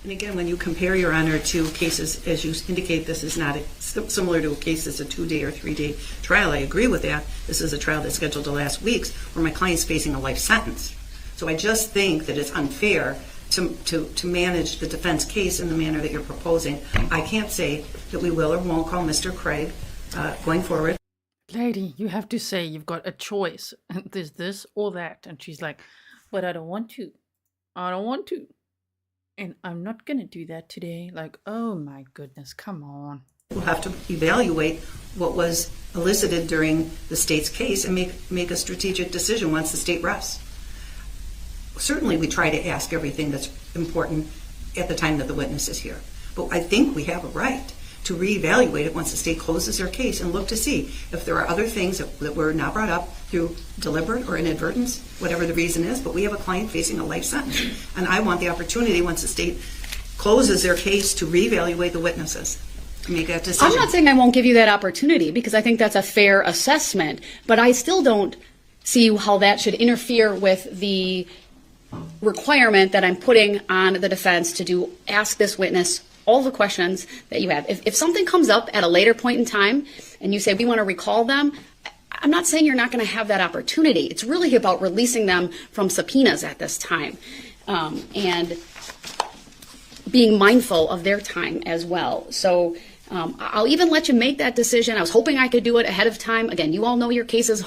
And again, when you compare, Your Honor, to cases, as you indicate, this is not similar to a case that's a 2-day or 3-day trial. I agree with that. This is a trial that's scheduled to last weeks where my client's facing a life sentence. So I just think that it's unfair to manage the defense case in the manner that you're proposing. I can't say that we will or won't call Mr. Craig going forward. Lady, you have to say you've got a choice. There's this or that. And she's like, but I don't want to. I don't want to. And I'm not going to do that today. Like, oh my goodness, come on. We'll have to evaluate what was elicited during the state's case and make a strategic decision once the state rests. Certainly we try to ask everything that's important at the time that the witness is here. But I think we have a right to reevaluate it once the state closes their case and look to see if there are other things that were not brought up through deliberate or inadvertence, whatever the reason is. But we have a client facing a life sentence. And I want the opportunity once the state closes their case to reevaluate the witnesses. Make that decision. I'm not saying I won't give you that opportunity because I think that's a fair assessment, but I still don't see how that should interfere with the requirement that I'm putting on the defense to ask this witness all the questions that you have. If something comes up at a later point in time and you say we want to recall them, I'm not saying you're not going to have that opportunity. It's really about releasing them from subpoenas at this time and being mindful of their time as well. So I'll even let you make that decision. I was hoping I could do it ahead of time. Again, you all know your cases,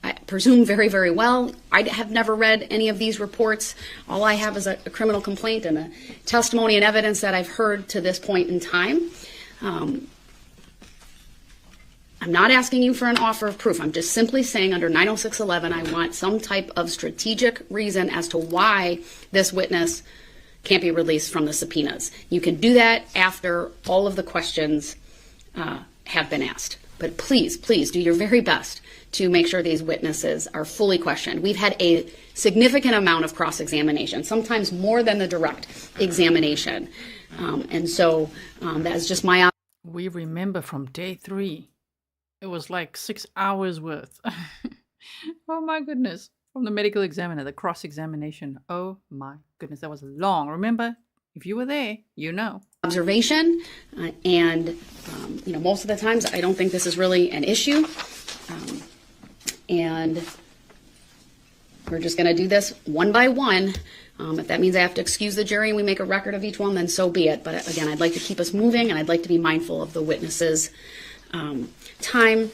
I presume, very, very well. I have never read any of these reports. All I have is a criminal complaint and a testimony and evidence that I've heard to this point in time. I'm not asking you for an offer of proof. I'm just simply saying under 906.11, I want some type of strategic reason as to why this witness can't be released from the subpoenas. You can do that after all of the questions have been asked. But please, please do your very best to make sure these witnesses are fully questioned. We've had a significant amount of cross-examination, sometimes more than the direct examination. And so that's just my... We remember from day 3. It was like 6 hours worth. Oh my goodness. From the medical examiner, the cross-examination. Oh my goodness, that was long. Remember, if you were there, you know. Observation, and most of the times I don't think this is really an issue. And we're just going to do this one by one. If that means I have to excuse the jury and we make a record of each one, then so be it. But again, I'd like to keep us moving, and I'd like to be mindful of the witnesses' time,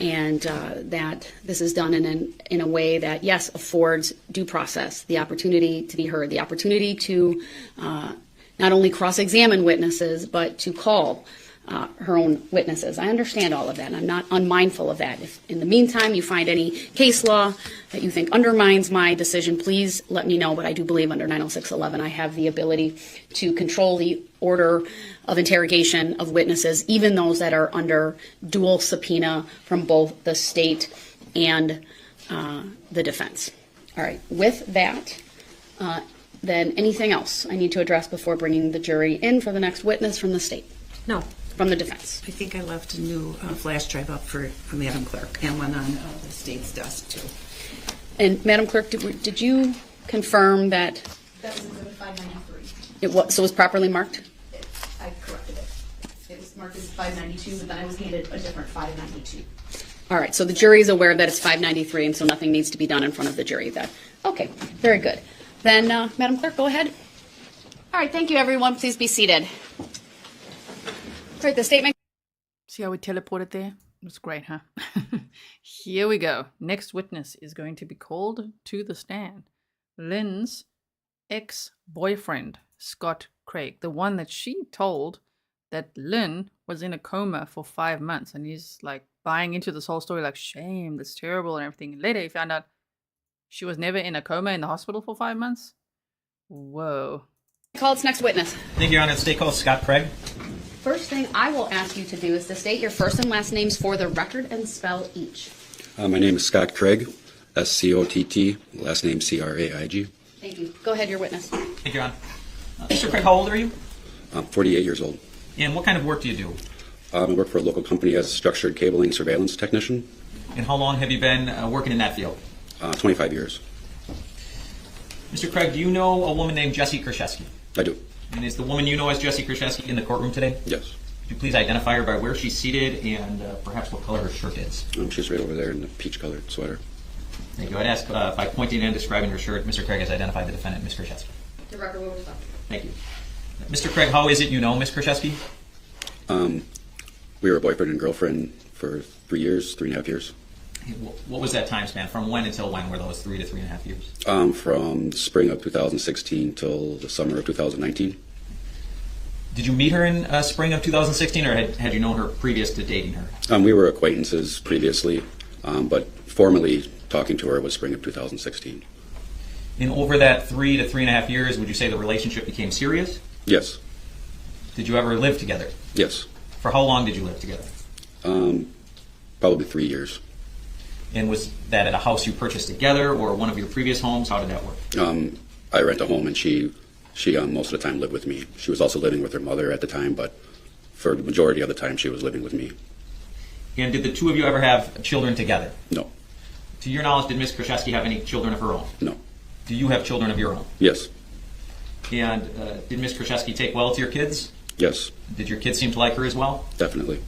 and that this is done in a way that, yes, affords due process, the opportunity to be heard, the opportunity to not only cross-examine witnesses, but to call her own witnesses. I understand all of that, and I'm not unmindful of that. If in the meantime you find any case law that you think undermines my decision, please let me know. But I do believe under 906.11 I have the ability to control the order of interrogation of witnesses, even those that are under dual subpoena from both the state and the defense. All right, with that, then anything else I need to address before bringing the jury in for the next witness from the state? No. From the defense. I think I left a new flash drive up for Madam Clerk and one on the state's desk too. And Madam Clerk, did you confirm that? That was exhibit 593. So it was properly marked? I corrected it. It was marked as 592, but then I was handed a different 592. All right, so the jury is aware that it's 593, and so nothing needs to be done in front of the jury then. Okay, very good. Then, Madam Clerk, go ahead. All right, thank you, everyone. Please be seated. All right, the statement. See how we teleported there? It's great, huh? Here we go. Next witness is going to be called to the stand. Lynn's ex-boyfriend, Scott Craig, the one that she told that Lynn was in a coma for 5 months, and he's like buying into this whole story like, shame, that's terrible and everything. Later he found out she was never in a coma in the hospital for 5 months. Whoa. Call its next witness. Thank you, Your Honor. State call Scott Craig. First thing I will ask you to do is to state your first and last names for the record and spell each. My name is Scott Craig, S-C-O-T-T, last name C-R-A-I-G. Thank you. Go ahead, your witness. Thank you, Your Honor. Mr. Craig, how old are you? I'm 48 years old. And what kind of work do you do? I work for a local company as a structured cabling surveillance technician. And how long have you been working in that field? 25 years. Mr. Craig, do you know a woman named Jessy Kurczewski? I do. And is the woman you know as Jessy Kurczewski in the courtroom today? Yes. Could you please identify her by where she's seated and perhaps what color her shirt is? She's right over there in the peach-colored sweater. Thank you. I'd ask by pointing and describing her shirt, Mr. Craig has identified the defendant, Ms. Kurczewski. The record will stop. Thank you. Mr. Craig, how is it you know Ms. Kurczewski? We were boyfriend and girlfriend for 3 years, 3.5 years. What was that time span? From when until when were those 3 to 3.5 years? From spring of 2016 till the summer of 2019. Did you meet her in spring of 2016, or had you known her previous to dating her? We were acquaintances previously, but formally talking to her was spring of 2016. And over that 3 to 3.5 years, would you say the relationship became serious? Yes. Did you ever live together? Yes. For how long did you live together? Probably 3 years. And was that at a house you purchased together or one of your previous homes? How did that work? I rent a home, and she most of the time lived with me. She was also living with her mother at the time, but for the majority of the time she was living with me. And did the two of you ever have children together? No. To your knowledge, did Ms. Kurczewski have any children of her own? No. Do you have children of your own? Yes. And did Ms. Kurczewski take well to your kids? Yes. Did your kids seem to like her as well? Definitely.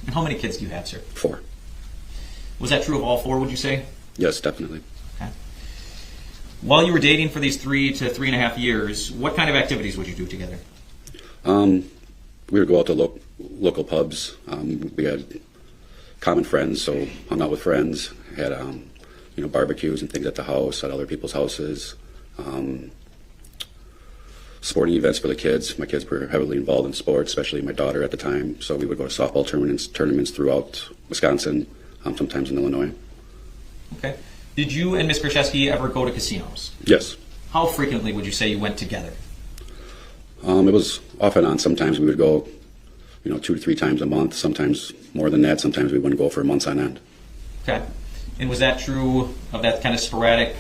And how many kids do you have, sir? 4. Was that true of all 4, would you say? Yes, definitely. Okay. While you were dating for these 3 to 3.5 years, what kind of activities would you do together? We would go out to local pubs. We had common friends, so hung out with friends. Had barbecues and things at the house, at other people's houses. Sporting events for the kids. My kids were heavily involved in sports, especially my daughter at the time. So we would go to softball tournaments throughout Wisconsin, sometimes in Illinois. Okay. Did you and Ms. Kurczewski ever go to casinos? Yes. How frequently would you say you went together? It was off and on. Sometimes we would go, 2 to 3 times a month. Sometimes more than that. Sometimes we wouldn't go for months on end. Okay. And was that true of that kind of sporadic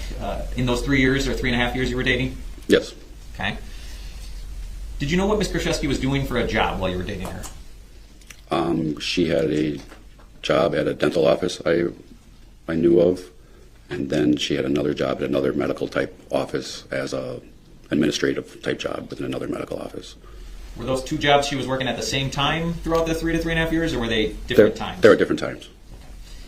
in those 3 years or 3.5 years you were dating? Yes. Okay. Did you know what Ms. Kurczewski was doing for a job while you were dating her? She had a job at a dental office I knew of, and then she had another job at another medical type office as a administrative type job within another medical office. Were those 2 jobs she was working at the same time throughout the 3 to 3.5 years, or were they different times? They were different times.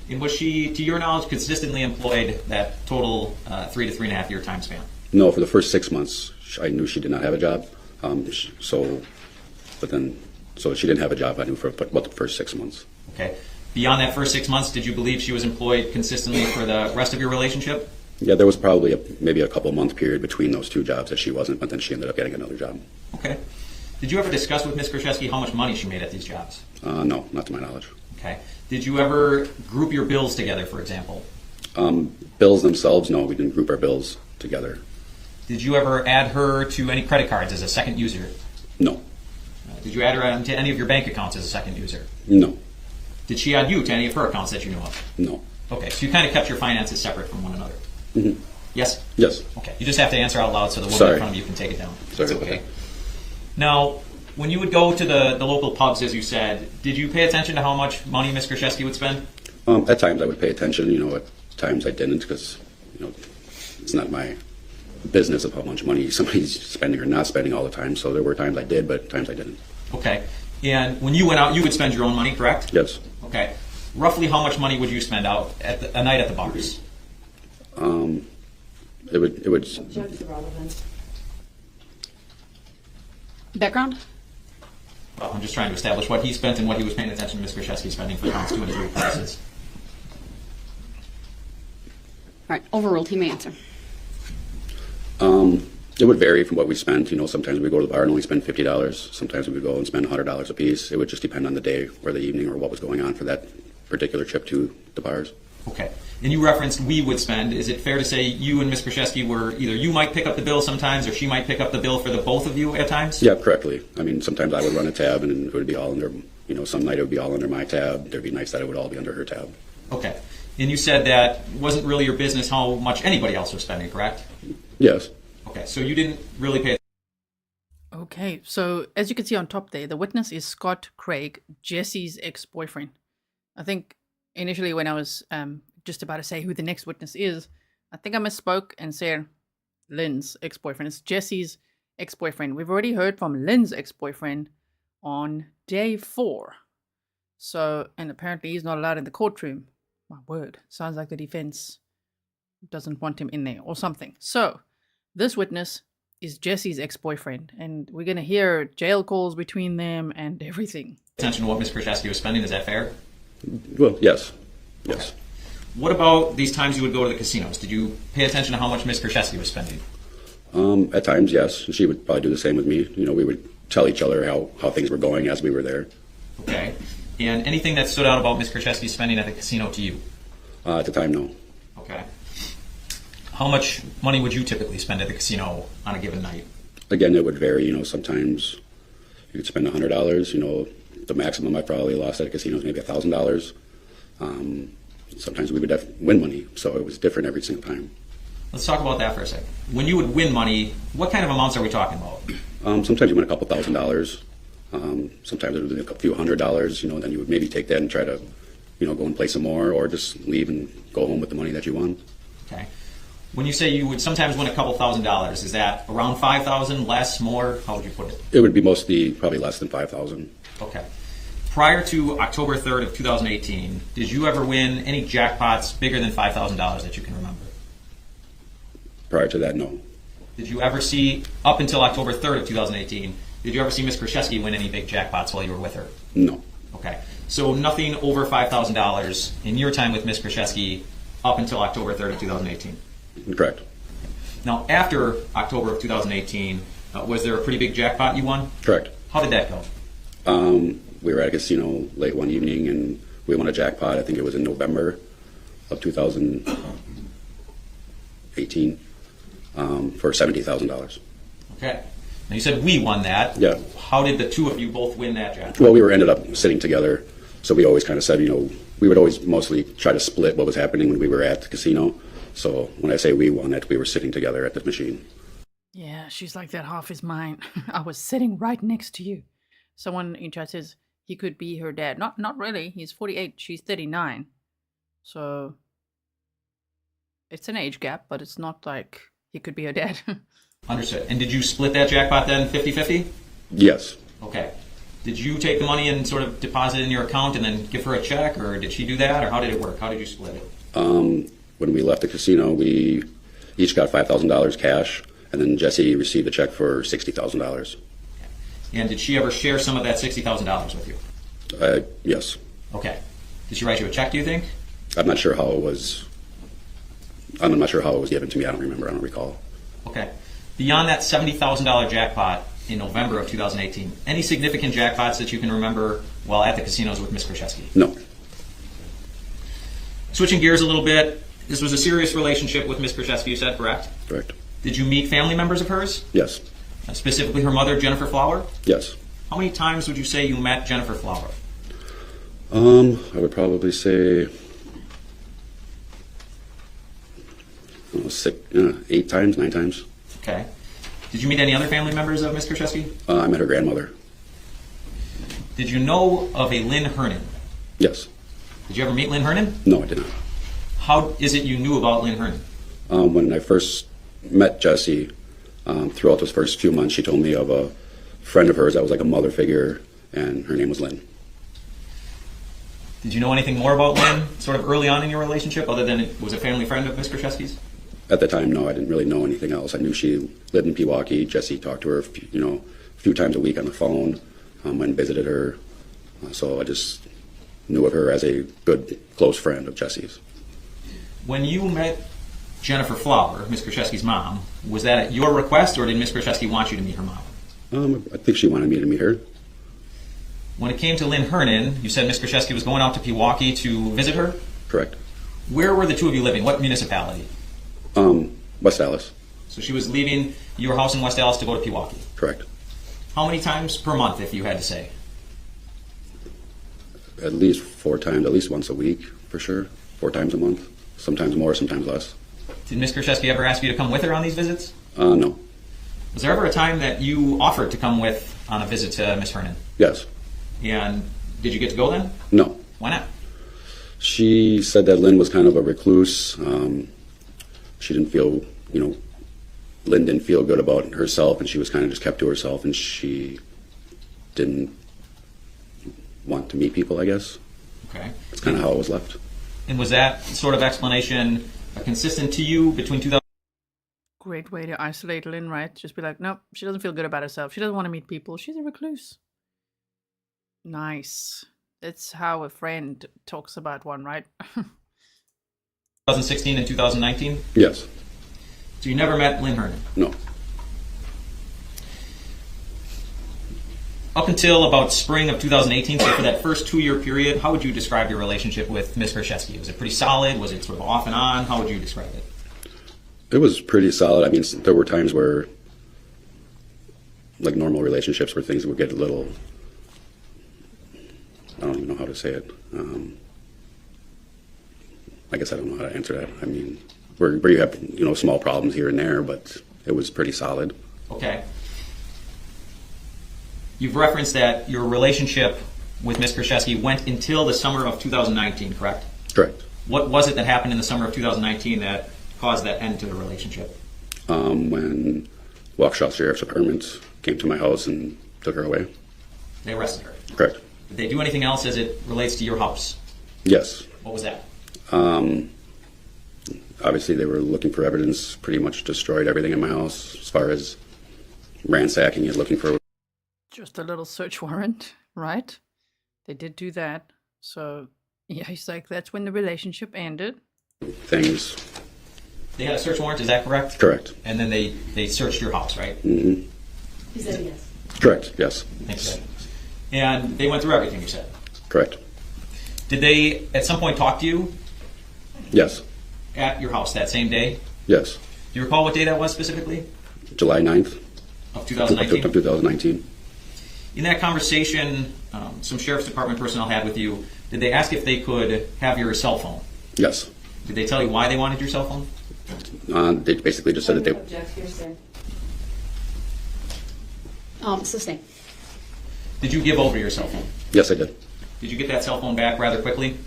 And was she, to your knowledge, consistently employed that total 3 to 3.5 year time span? No, for the first 6 months, I knew she did not have a job. So she didn't have a job, I knew, for about the first 6 months. Okay. Beyond that first 6 months, did you believe she was employed consistently for the rest of your relationship? Yeah, there was probably maybe a couple-month period between those 2 jobs that she wasn't, but then she ended up getting another job. Okay. Did you ever discuss with Ms. Kurczewski how much money she made at these jobs? No, not to my knowledge. Okay. Did you ever group your bills together, for example? Bills themselves, no, we didn't group our bills together. Did you ever add her to any credit cards as a second user? No. Did you add her to any of your bank accounts as a second user? No. Did she add you to any of her accounts that you know of? No. Okay, so you kind of kept your finances separate from one another. Mm-hmm. Yes? Yes. Okay, you just have to answer out loud so the woman in front of you can take it down. Sorry. That's okay. Now, when you would go to the local pubs, as you said, did you pay attention to how much money Ms. Kurczewski would spend? At times I would pay attention, at times I didn't, because, it's not my business of how much money somebody's spending or not spending all the time. So there were times I did, but times I didn't. Okay. And when you went out, you would spend your own money, correct? Yes. Okay. Roughly how much money would you spend out at a night at the bars? It would. Background? Well, I'm just trying to establish what he spent and what he was paying attention to Ms. Kurczewski spending for counts 2 and 3 purposes. All right, overruled. He may answer. It would vary from what we spent. Sometimes we go to the bar and only spend $50. Sometimes we would go and spend $100 a piece. It would just depend on the day or the evening or what was going on for that particular trip to the bars. Okay. And you referenced we would spend. Is it fair to say you and Ms. Kurczewski were either you might pick up the bill sometimes or she might pick up the bill for the both of you at times? Yeah, correctly. I mean, sometimes I would run a tab and it would be all under, some night it would be all under my tab. There'd be nights that it would all be under her tab. Okay. And you said that it wasn't really your business how much anybody else was spending, correct? Yes. Okay, so you didn't really pay. Okay, so as you can see on top there, the witness is Scott Craig, Jesse's ex-boyfriend. I think initially when I was just about to say who the next witness is, I think I misspoke and said Lynn's ex-boyfriend. It's Jesse's ex-boyfriend. We've already heard from Lynn's ex-boyfriend on day 4. So, and apparently he's not allowed in the courtroom. My word, sounds like the defense doesn't want him in there or something. So, this witness is Jesse's ex-boyfriend, and we're going to hear jail calls between them and everything. Attention to what Ms. Kurczewski was spending, is that fair? Well, yes. Yes. Okay. What about these times you would go to the casinos? Did you pay attention to how much Ms. Kurczewski was spending? At times, yes. She would probably do the same with me. We would tell each other how things were going as we were there. Okay. And anything that stood out about Ms. Kurczewski's spending at the casino to you? At the time, no. Okay. How much money would you typically spend at the casino on a given night? Again, it would vary. Sometimes you could spend $100. The maximum I probably lost at a casino is maybe $1,000. Sometimes we would win money, so it was different every single time. Let's talk about that for a second. When you would win money, what kind of amounts are we talking about? Sometimes you win a couple $1,000s. Sometimes it would be a few $100s. Then you would maybe take that and try to, go and play some more, or just leave and go home with the money that you won. Okay. When you say you would sometimes win a couple $1,000s, is that around $5,000, less, more? How would you put it? It would be mostly probably less than $5,000. Okay. Prior to October 3rd of 2018, did you ever win any jackpots bigger than $5,000 that you can remember? Prior to that, no. Did you ever see, up until October 3rd of 2018, did you ever see Ms. Kurczewski win any big jackpots while you were with her? No. Okay. So nothing over $5,000 in your time with Ms. Kurczewski up until October 3rd of 2018? Correct. Now, after October of 2018, was there a pretty big jackpot you won? Correct. How did that go? We were at a casino late one evening, and we won a jackpot. I think it was in November of 2018 for $70,000. Okay. Now, you said we won that. Yeah. How did the two of you both win that jackpot? Well, we ended up sitting together, so we always kind of said, we would always mostly try to split what was happening when we were at the casino. So when I say we won it, we were sitting together at the machine. Yeah, she's like, that half is mine. I was sitting right next to you. Someone in chat says he could be her dad. Not really. He's 48. She's 39. So it's an age gap, but it's not like he could be her dad. Understood. And did you split that jackpot then 50-50? Yes. Okay. Did you take the money and sort of deposit it in your account and then give her a check, or did she do that, or how did it work? How did you split it? When we left the casino, we each got $5,000 cash, and then Jesse received a check for $60,000. And did she ever share some of that $60,000 with you? Yes. Okay. Did she write you a check, do you think? I'm not sure how it was given to me. I don't remember. I don't recall. Okay. Beyond that $70,000 jackpot in November of 2018, any significant jackpots that you can remember while at the casinos with Ms. Kurczewski? No. Switching gears a little bit, this was a serious relationship with Ms. Kurczewski, you said, correct? Correct. Did you meet family members of hers? Yes. Specifically her mother, Jennifer Flower? Yes. How many times would you say you met Jennifer Flower? I would probably say 8 times, 9 times. Okay. Did you meet any other family members of Ms. Kurczewski? I met her grandmother. Did you know of a Lynn Hernan? Yes. Did you ever meet Lynn Hernan? No, I did not. How is it you knew about Lynn Hernan? When I first met Jessy, throughout those first few months, she told me of a friend of hers that was like a mother figure, and her name was Lynn. Did you know anything more about Lynn sort of early on in your relationship, other than it was a family friend of Ms. Kurczewski's? At the time, no, I didn't really know anything else. I knew she lived in Pewaukee. Jessy talked to her, a few times a week on the phone, and visited her. So I just knew of her as a good, close friend of Jesse's. When you met Jennifer Flower, Ms. Kurczewski's mom, was that at your request, or did Ms. Kurczewski want you to meet her mom? I think she wanted me to meet her. When it came to Lynn Hernan, you said Ms. Kurczewski was going out to Pewaukee to visit her? Correct. Where were the two of you living? What municipality? West Dallas. So she was leaving your house in West Dallas to go to Pewaukee? Correct. How many times per month, if you had to say? At least 4 times, at least once a week, for sure. 4 times a month. Sometimes more, sometimes less. Did Ms. Kurczewski ever ask you to come with her on these visits? No. Was there ever a time that you offered to come with on a visit to Ms. Hernan? Yes. And did you get to go then? No. Why not? She said that Lynn was kind of a recluse. She didn't feel, Lynn didn't feel good about herself, and she was kind of just kept to herself, and she didn't want to meet people, I guess. Okay. That's kind of how it was left. And was that sort of explanation consistent to you between 2000? Great way to isolate Lynn, right? Just be like, nope, she doesn't feel good about herself. She doesn't want to meet people. She's a recluse. Nice. That's how a friend talks about one, right? 2016 and 2019? Yes. So you never met Lynn Hernan? No. Up until about spring of 2018, so for that first 2-year period, how would you describe your relationship with Ms. Kurczewski? Was it pretty solid? Was it sort of off and on? How would you describe it? It was pretty solid. I mean, there were times where, like normal relationships, where things would get a little, I don't even know how to say it. I guess I don't know how to answer that. I mean, where you have, small problems here and there, but it was pretty solid. Okay. You've referenced that your relationship with Ms. Kurczewski went until the summer of 2019, correct? Correct. What was it that happened in the summer of 2019 that caused that end to the relationship? When Waukesha Sheriff's Department came to my house and took her away. They arrested her? Correct. Did they do anything else as it relates to your house? Yes. What was that? Obviously, they were looking for evidence, pretty much destroyed everything in my house as far as ransacking it, looking for... Just a little search warrant, right? They did do that. So, yeah, he's like, that's when the relationship ended. Things. They had a search warrant, is that correct? Correct. And then they searched your house, right? Mm-hmm. He said yes. Correct, yes. Thanks. And they went through everything you said? Correct. Did they at some point talk to you? Yes. At your house that same day? Yes. Do you recall what day that was specifically? July 9th. Of 2019? Of 2019. In that conversation, some Sheriff's Department personnel had with you, did they ask if they could have your cell phone? Yes. Did they tell you why they wanted your cell phone? They basically just said that they... Sustain. Did you give over your cell phone? Yes, I did. Did you get that cell phone back rather quickly?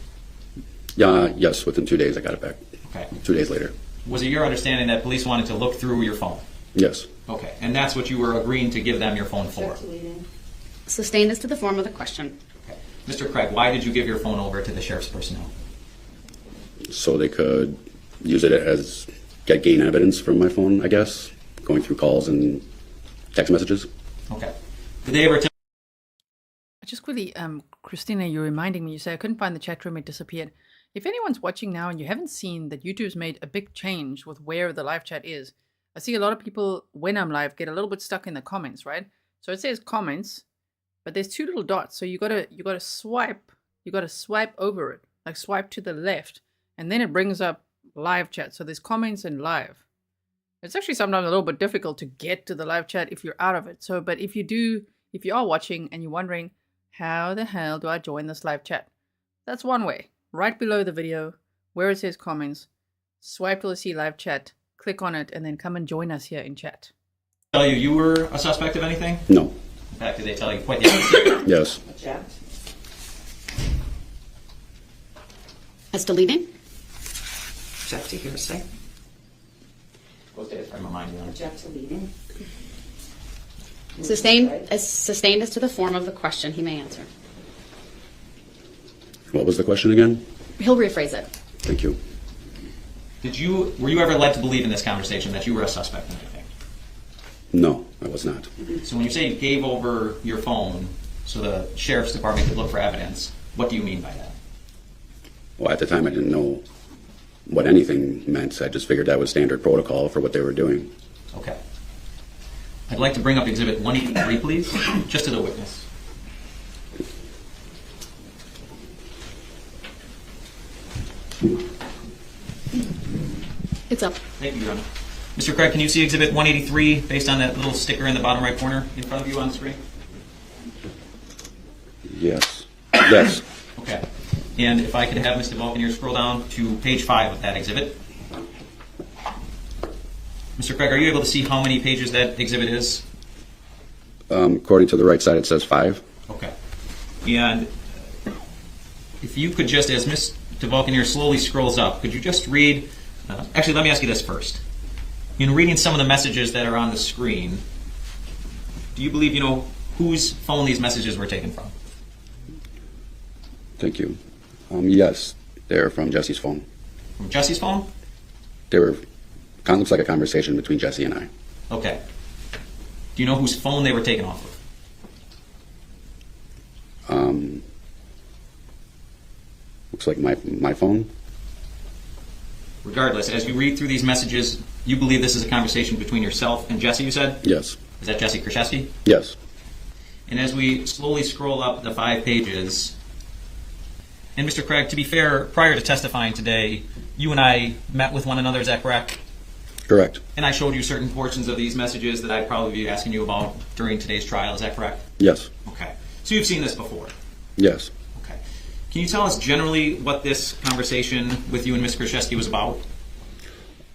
Yes, within 2 days I got it back. Okay. 2 days later. Was it your understanding that police wanted to look through your phone? Yes. Okay, and that's what you were agreeing to give them your phone for? Sustained as to the form of the question. Okay. Mr. Craig, why did you give your phone over to the sheriff's personnel? So they could use it as gain evidence from my phone, I guess, going through calls and text messages. Okay. Did they ever tell... Just quickly, Christina, you're reminding me, you say I couldn't find the chat room, it disappeared. If anyone's watching now and you haven't seen that YouTube's made a big change with where the live chat is, I see a lot of people, when I'm live, get a little bit stuck in the comments, right? So it says comments, but there's 2 little dots. So you gotta swipe over it, like swipe to the left, and then it brings up live chat. So there's comments and live. It's actually sometimes a little bit difficult to get to the live chat if you're out of it. So, but if you are watching and you're wondering, how the hell do I join this live chat? That's one way. Right below the video, where it says comments, swipe till you see live chat, click on it, and then come and join us here in chat. Tell you were a suspect of anything? No. In fact, did they tell you quite the opposite? Yes. As to leading? Object to hearsay. Go stay from my mind, Your Honor. Object to leading. Sustained as to the form of the question, he may answer. What was the question again? He'll rephrase it. Thank you. Were you ever led to believe in this conversation that you were a suspect in anything? No, I was not. So when you say you gave over your phone so the sheriff's department could look for evidence. What do you mean by that? Well, at the time I didn't know what anything meant. I just figured that was standard protocol for what they were doing. Okay. I'd like to bring up Exhibit 183, please, just to the witness. It's up. Thank you, Your Honor. Mr. Craig, can you see Exhibit 183 based on that little sticker in the bottom right corner in front of you on the screen? Yes. Yes. Okay. And if I could have Mr. Vulcan here scroll down to page 5 of that exhibit. Mr. Craig, are you able to see how many pages that exhibit is? According to the right side, it says 5. Okay. And if you could just, as Mr. Vulcan here slowly scrolls up, could you just read, actually let me ask you this first. In reading some of the messages that are on the screen, do you believe you know whose phone these messages were taken from? Thank you. Yes, they're from Jesse's phone. From Jesse's phone? They were, kind of looks like a conversation between Jesse and I. Okay. Do you know whose phone they were taken off of? Looks like my phone. Regardless, as you read through these messages, you believe this is a conversation between yourself and Jesse, you said? Yes. Is that Jessy Kurczewski? Yes. And as we slowly scroll up the 5 pages, and Mr. Craig, to be fair, prior to testifying today, you and I met with one another, is that correct? Correct. And I showed you certain portions of these messages that I'd probably be asking you about during today's trial, is that correct? Yes. Okay. So you've seen this before? Yes. Okay. Can you tell us generally what this conversation with you and Ms. Kurczewski was about?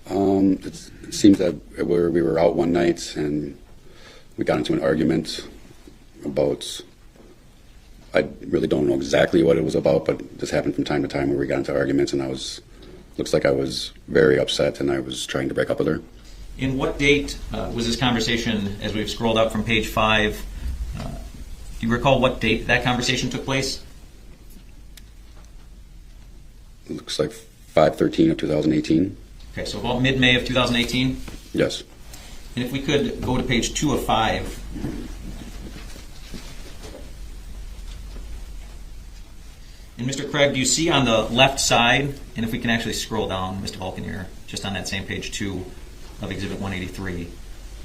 It seems that we were out one night and we got into an argument about, I really don't know exactly what it was about, but this happened from time to time where we got into arguments and looks like I was very upset and I was trying to break up with her. In what date was this conversation, as we've scrolled up from page 5, do you recall what date that conversation took place? It looks like 5/13 of 2018. Okay, so about mid-May of 2018? Yes. And if we could go to page 2 of 5. And Mr. Craig, do you see on the left side, and if we can actually scroll down, Mr. Vulcan here, just on that same page 2 of Exhibit 183.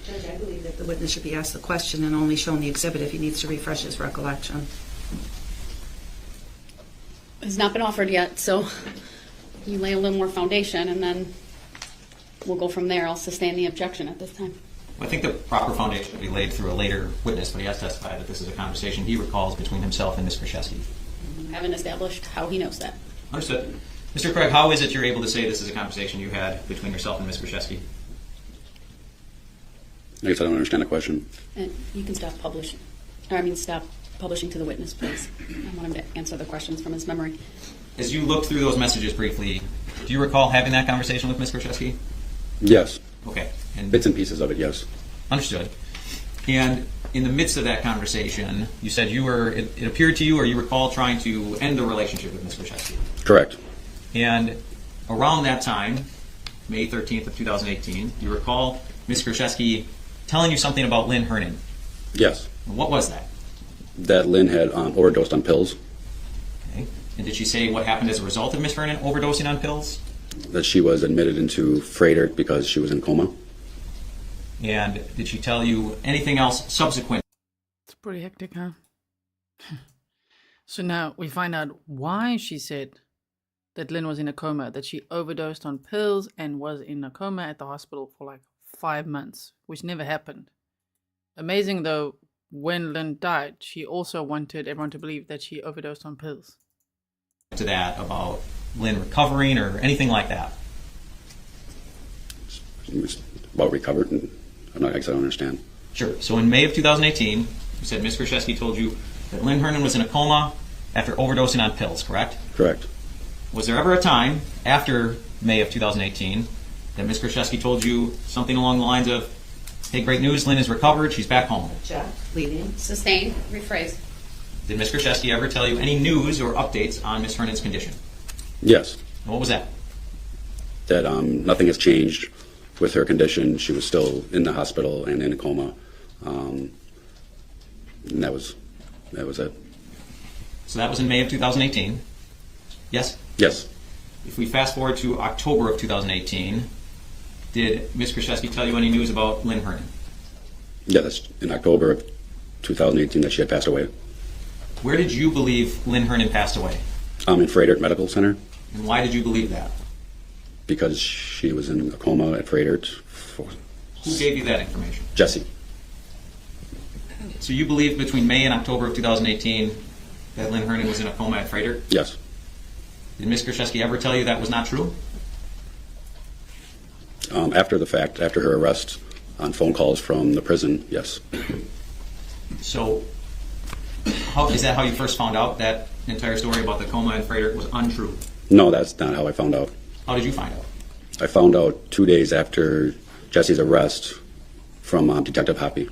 Judge, I believe that the witness should be asked the question and only shown the exhibit if he needs to refresh his recollection. It's not been offered yet, so you lay a little more foundation and then we'll go from there. I'll sustain the objection at this time. Well, I think the proper foundation will be laid through a later witness, but he has testified that this is a conversation he recalls between himself and Ms. Kurczewski. I haven't established how he knows that. Understood. Mr. Craig, how is it you're able to say this is a conversation you had between yourself and Ms. Kurczewski? I guess I don't understand the question. And you can stop publishing. Stop publishing to the witness, please. I want him to answer the questions from his memory. As you looked through those messages briefly, do you recall having that conversation with Ms. Kurczewski? Yes. Okay. And bits and pieces of it, yes. Understood. And in the midst of that conversation, you said it appeared to you, or you recall trying to end the relationship with Ms. Kurczewski. Correct. And around that time, May 13th of 2018, you recall Ms. Kurczewski telling you something about Lynn Hernan. Yes. And what was that? That Lynn had overdosed on pills. Okay. And did she say what happened as a result of Ms. Hernan overdosing on pills? That she was admitted into Freighter because she was in coma. And did she tell you anything else subsequent? It's pretty hectic, huh? So now we find out why she said that Lynn was in a coma, that she overdosed on pills and was in a coma at the hospital for like 5 months, which never happened. Amazing though, when Lynn died, she also wanted everyone to believe that she overdosed on pills. To that about Lynn recovering or anything like that? About recovered? I guess I don't understand. Sure. So in May of 2018, you said Ms. Kurczewski told you that Lynn Hernan was in a coma after overdosing on pills, correct? Correct. Was there ever a time after May of 2018 that Ms. Kurczewski told you something along the lines of, hey, great news, Lynn is recovered, she's back home? Check. Leading. Sustain. Rephrase. Did Ms. Kurczewski ever tell you any news or updates on Ms. Hernan's condition? Yes. And what was that? That nothing has changed with her condition. She was still in the hospital and in a coma. And that was that was it. So that was in May of 2018. Yes? Yes. If we fast forward to October of 2018, did Ms. Kurczewski tell you any news about Lynn Hernan? Yeah, that's in October of 2018 that she had passed away. Where did you believe Lynn Hernan passed away? In Freighter Medical Center. And why did you believe that? Because she was in a coma at Freighter. Who gave you that information? Jessy. So you believe between May and October of 2018 that Lynn Hernan was in a coma at Freighter? Yes. Did Ms. Kurczewski ever tell you that was not true? After the fact, after her arrest, on phone calls from the prison, yes. So is that how you first found out that entire story about the coma at Freighter was untrue? No, that's not how I found out. How did you find out? I found out 2 days after Jesse's arrest from Detective Hoppy.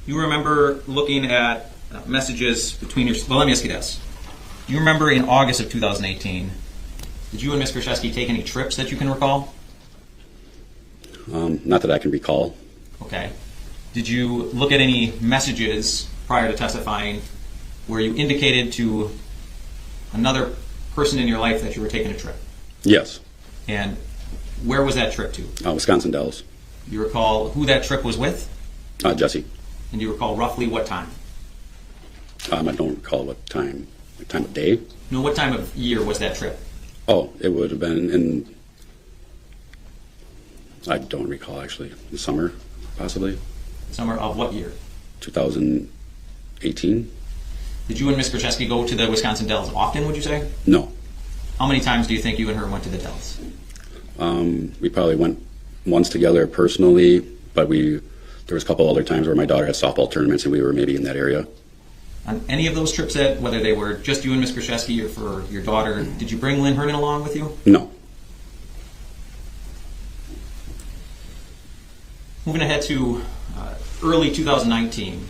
You remember looking at messages between your... Well, let me ask you this. You remember in August of 2018, did you and Ms. Kurczewski take any trips that you can recall? Not that I can recall. Okay. Did you look at any messages prior to testifying where you indicated to another person in your life that you were taking a trip? Yes. And where was that trip to? Wisconsin Dells. You recall who that trip was with? Jesse. And do you recall roughly what time? I don't recall what time. What time of day? No, what time of year was that trip? Oh, it would have been in... I don't recall, actually. The summer, possibly. Summer of what year? 2018. Did you and Ms. Kurczewski go to the Wisconsin Dells often, would you say? No. How many times do you think you and her went to the Dells? We probably went once together personally, but there was a couple other times where my daughter had softball tournaments and we were maybe in that area. On any of those trips, whether they were just you and Ms. Kurczewski or for your daughter, did you bring Lynn Hernan along with you? No. Moving ahead to early 2019,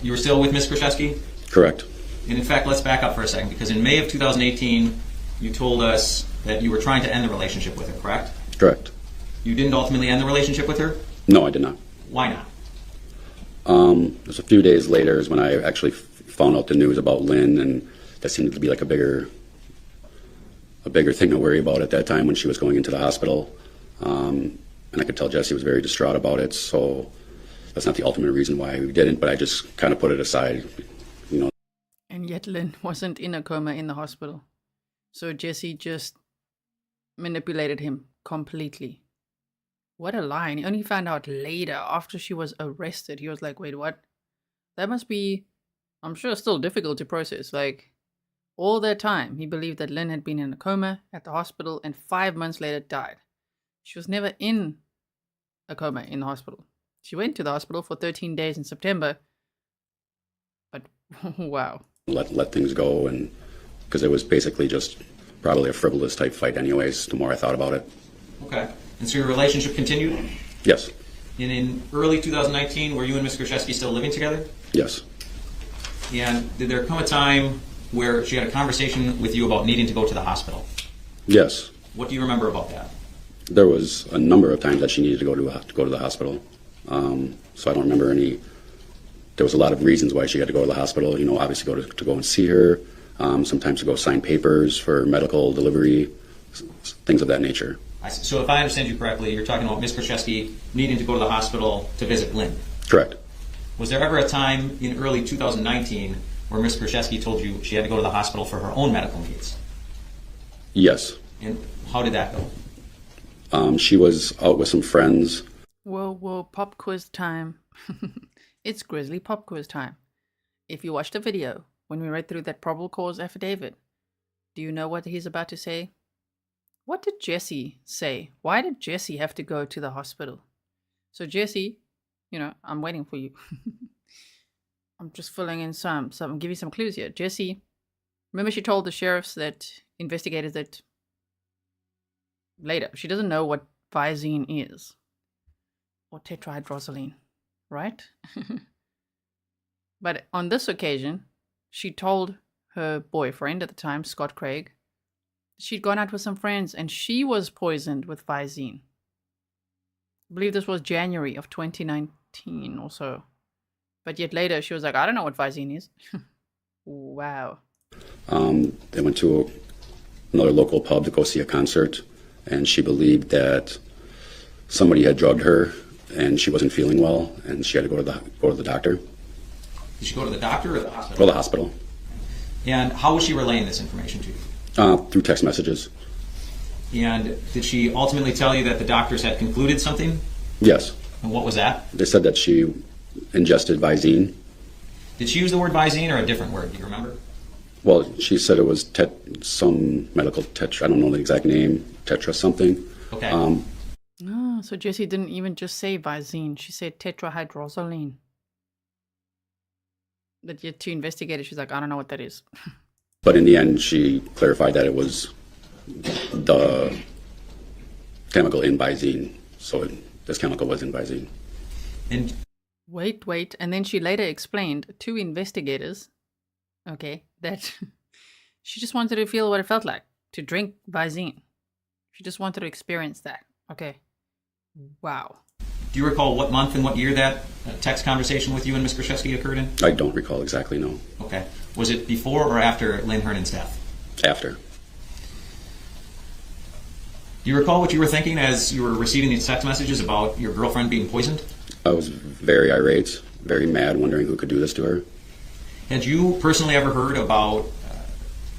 you were still with Ms. Kurczewski? Correct. And in fact, let's back up for a second, because in May of 2018, you told us that you were trying to end the relationship with her, correct? Correct. You didn't ultimately end the relationship with her? No, I did not. Why not? It was a few days later is when I actually found out the news about Lynn, and that seemed to be like a bigger thing to worry about at that time when she was going into the hospital. And I could tell Jesse was very distraught about it, so that's not the ultimate reason why we didn't, but I just kind of put it aside, you know. And yet Lynn wasn't in a coma in the hospital. So Jesse just manipulated him completely. What a lie. And he only found out later after she was arrested. He was like, wait, what? That must be, I'm sure, still difficult to process. Like, all that time, he believed that Lynn had been in a coma at the hospital and 5 months later died. She was never in a coma in the hospital. She went to the hospital for 13 days in September. But, wow. Let things go, and because it was basically just probably a frivolous type fight anyways, the more I thought about it. Okay. And so your relationship continued? Yes. And in early 2019, were you and Ms. Kurczewski still living together? Yes. And did there come a time where she had a conversation with you about needing to go to the hospital? Yes. What do you remember about that? There was a number of times that she needed to go to the hospital. So I don't remember any. There was a lot of reasons why she had to go to the hospital. You know, obviously to go and see her. Sometimes to go sign papers for medical delivery, things of that nature. So if I understand you correctly, you're talking about Ms. Kurczewski needing to go to the hospital to visit Lynn. Correct. Was there ever a time in early 2019 where Ms. Kurczewski told you she had to go to the hospital for her own medical needs? Yes. And how did that go? She was out with some friends. Whoa, pop quiz time. It's Grizzly pop quiz time. If you watched the video, when we read through that probable cause affidavit, do you know what he's about to say? What did Jesse say? Why did Jesse have to go to the hospital? So Jesse, I'm waiting for you. I'm just filling in some give you some clues here. Jesse, remember she told the sheriffs that investigated that later. She doesn't know what Visine is. Or tetrahydrozoline, right? But on this occasion, she told her boyfriend at the time, Scott Craig, she'd gone out with some friends and she was poisoned with Visine. I believe this was January of 2019 or so. But yet later she was like, I don't know what Visine is. Wow. They went to another local pub to go see a concert, and she believed that somebody had drugged her and she wasn't feeling well, and she had to go to the doctor. Did she go to the doctor or the hospital? Go to the hospital. And how was she relaying this information to you? Through text messages. And did she ultimately tell you that the doctors had concluded something? Yes. And what was that? They said that she ingested Visine. Did she use the word Visine or a different word? Do you remember? Well, she said it was some medical tetra. I don't know the exact name. Tetra something. Okay. So Jessy didn't even just say Visine. She said tetrahydrozoline. But yet to investigate it, she's like, I don't know what that is. But in the end, she clarified that it was the chemical in Visine. So this chemical was in Visine. And Wait. And then she later explained to investigators, okay, that she just wanted to feel what it felt like to drink Visine. She just wanted to experience that. Okay. Wow. Do you recall what month and what year that text conversation with you and Ms. Kurczewski occurred in? I don't recall exactly, no. Okay. Was it before or after Lynn Hernan's death? After. Do you recall what you were thinking as you were receiving these text messages about your girlfriend being poisoned? I was very irate, very mad, wondering who could do this to her. Had you personally ever heard about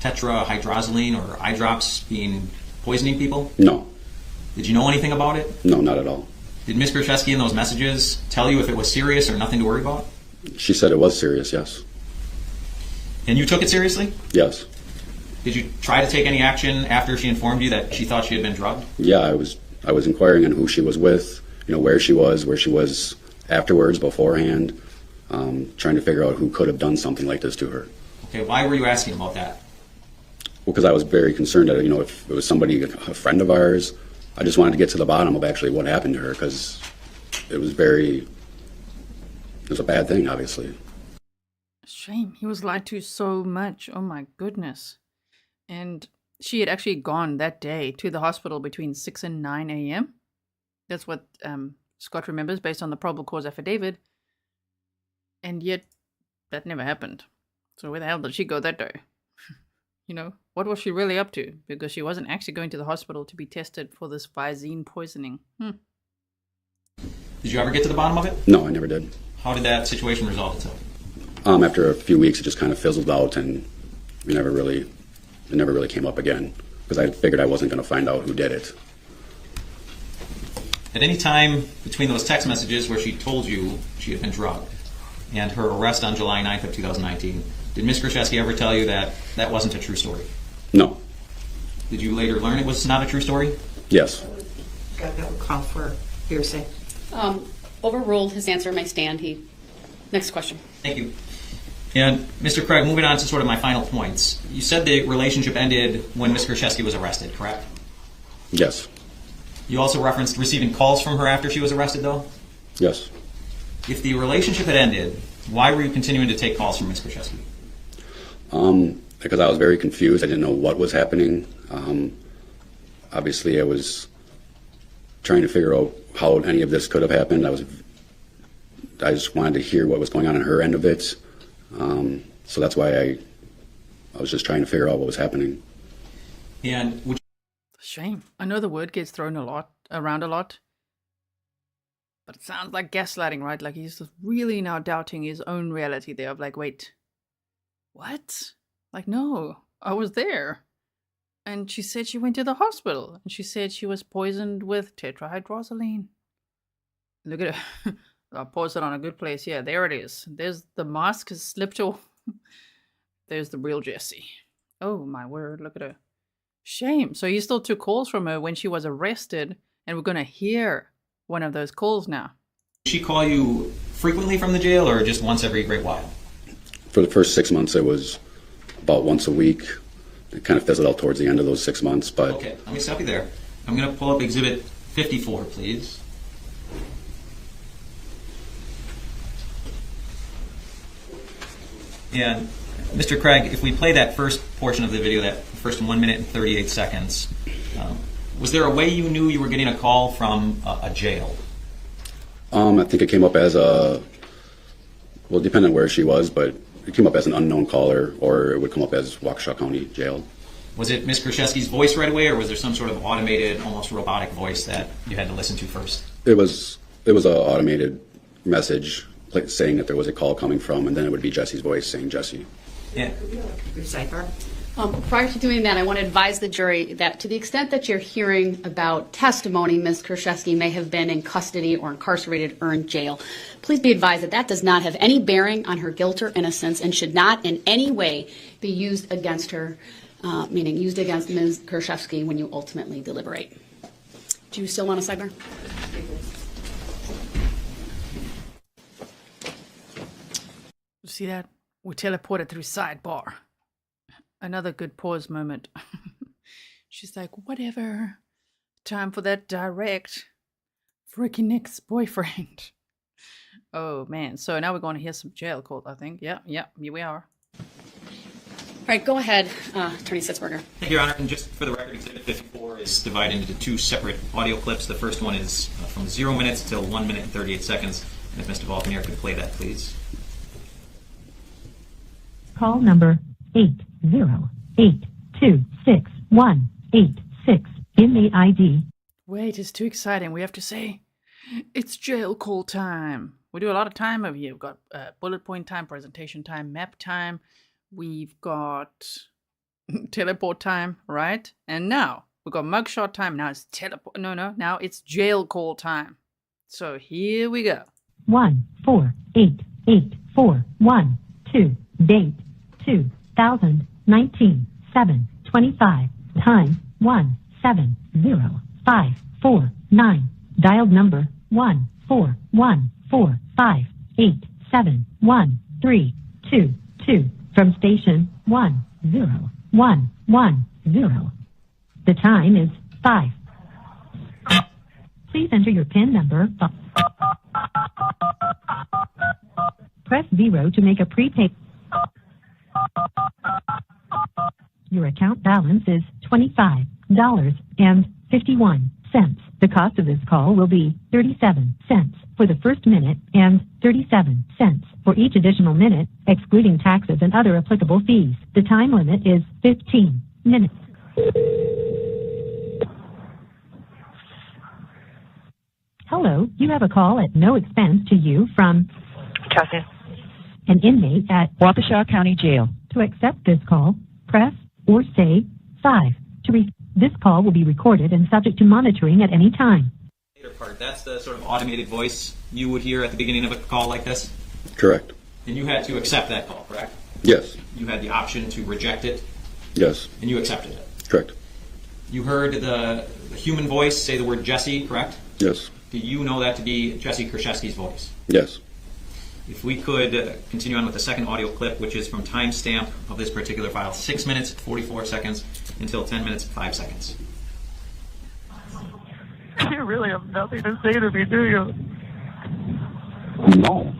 tetrahydrozoline or eye drops being poisoning people? No. Did you know anything about it? No, not at all. Did Ms. Kurczewski in those messages tell you if it was serious or nothing to worry about? She said it was serious, yes. And you took it seriously? Yes. Did you try to take any action after she informed you that she thought she had been drugged? Yeah, I was inquiring on who she was with, where she was afterwards, beforehand, trying to figure out who could have done something like this to her. Okay, why were you asking about that? Well, because I was very concerned that, if it was somebody, a friend of ours, I just wanted to get to the bottom of actually what happened to her, because it was a bad thing, obviously. Shame. He was lied to so much. Oh my goodness. And she had actually gone that day to the hospital between 6 and 9 a.m. That's what Scott remembers based on the probable cause affidavit. And yet that never happened. So where the hell did she go that day? What was she really up to? Because she wasn't actually going to the hospital to be tested for this Visine poisoning. Did you ever get to the bottom of it? No, I never did. How did that situation resolve itself? After a few weeks, it just kind of fizzled out, and it never really came up again, because I figured I wasn't going to find out who did it. At any time between those text messages where she told you she had been drugged and her arrest on July 9th of 2019, did Ms. Kurczewski ever tell you that that wasn't a true story? No. Did you later learn it was not a true story? Yes. That would call for hearsay. Overruled. His answer may stand. Next question. Thank you. And Mr. Craig, moving on to sort of my final points. You said the relationship ended when Ms. Kurczewski was arrested, correct? Yes. You also referenced receiving calls from her after she was arrested, though? Yes. If the relationship had ended, why were you continuing to take calls from Ms. Kurczewski? Because I was very confused. I didn't know what was happening. Obviously, I was trying to figure out how any of this could have happened. I just wanted to hear what was going on her end of it. So that's why I was just trying to figure out what was happening. And shame. I know the word gets thrown around a lot. But it sounds like gaslighting, right? Like he's really now doubting his own reality there of like, wait, what? Like, no, I was there. And she said she went to the hospital. And she said she was poisoned with tetrahydrozoline. Look at it. I'll pause it on a good place. Yeah, there it is. There's the mask has slipped off. There's the real Jessy. Oh, my word. Look at her. Shame. So you still took calls from her when she was arrested. And we're going to hear one of those calls now. Did she call you frequently from the jail or just once every great while? For the first 6 months, it was about once a week. It kind of fizzled out towards the end of those 6 months. But okay, let me stop you there. I'm going to pull up Exhibit 54, please. And Mr. Craig, if we play that first portion of the video, that first 1 minute and 38 seconds, was there a way you knew you were getting a call from a jail? I think it came up as well, depending on where she was, but it came up as an unknown caller, or it would come up as Waukesha County Jail. Was it Ms. Kurczewski's voice right away, or was there some sort of automated, almost robotic voice that you had to listen to first? It was an automated message like saying that there was a call coming from, and then it would be Jesse's voice saying Jessy. Yeah. Sidebar. Prior to doing that, I want to advise the jury that to the extent that you're hearing about testimony, Ms. Kurczewski may have been in custody or incarcerated or in jail. Please be advised that that does not have any bearing on her guilt or innocence and should not in any way be used against her, meaning used against Ms. Kurczewski when you ultimately deliberate. Do you still want a sidebar? See that? We teleported through sidebar. Another good pause moment. She's like, whatever. Time for that direct freaking ex-boyfriend. Oh, man. So now we're going to hear some jail court, I think. Yeah, here we are. All right, go ahead, Attorney Sitzberger. Thank you, Your Honor. And just for the record, Exhibit 54 is divided into two separate audio clips. The first one is from 0 minutes till 1 minute and 38 seconds. And if Mr. Volkanier could play that, please. Call number 808261886. Inmate ID. Wait, it's too exciting. We have to say, it's jail call time. We do a lot of time over here. We've got bullet point time, presentation time, map time. We've got teleport time, right? And now we've got mugshot time. Now it's teleport. No. Now it's jail call time. So here we go. 1488412. Date 2019 7:25. Time 170549. Dialed number 14145871322. From station 10110. The time is 5. Please enter your PIN number. Press 0 to make a prepaid. Your account balance is $25.51. The cost of this call will be 37 cents for the first minute and 37 cents for each additional minute, excluding taxes and other applicable fees. The time limit is 15 minutes. Hello, you have a call at no expense to you from Cassie, an inmate at Waukesha County Jail. To accept this call, press or say 5. This call will be recorded and subject to monitoring at any time. Later part, that's the sort of automated voice you would hear at the beginning of a call like this? Correct. And you had to accept that call, correct? Yes. You had the option to reject it? Yes. And you accepted it? Correct. You heard the human voice say the word Jessy, correct? Yes. Do you know that to be Jessy Kurczewski's voice? Yes. If we could continue on with the second audio clip, which is from timestamp of this particular file, 6 minutes, 44 seconds, until 10 minutes, 5 seconds. You really have nothing to say to me, do you? No.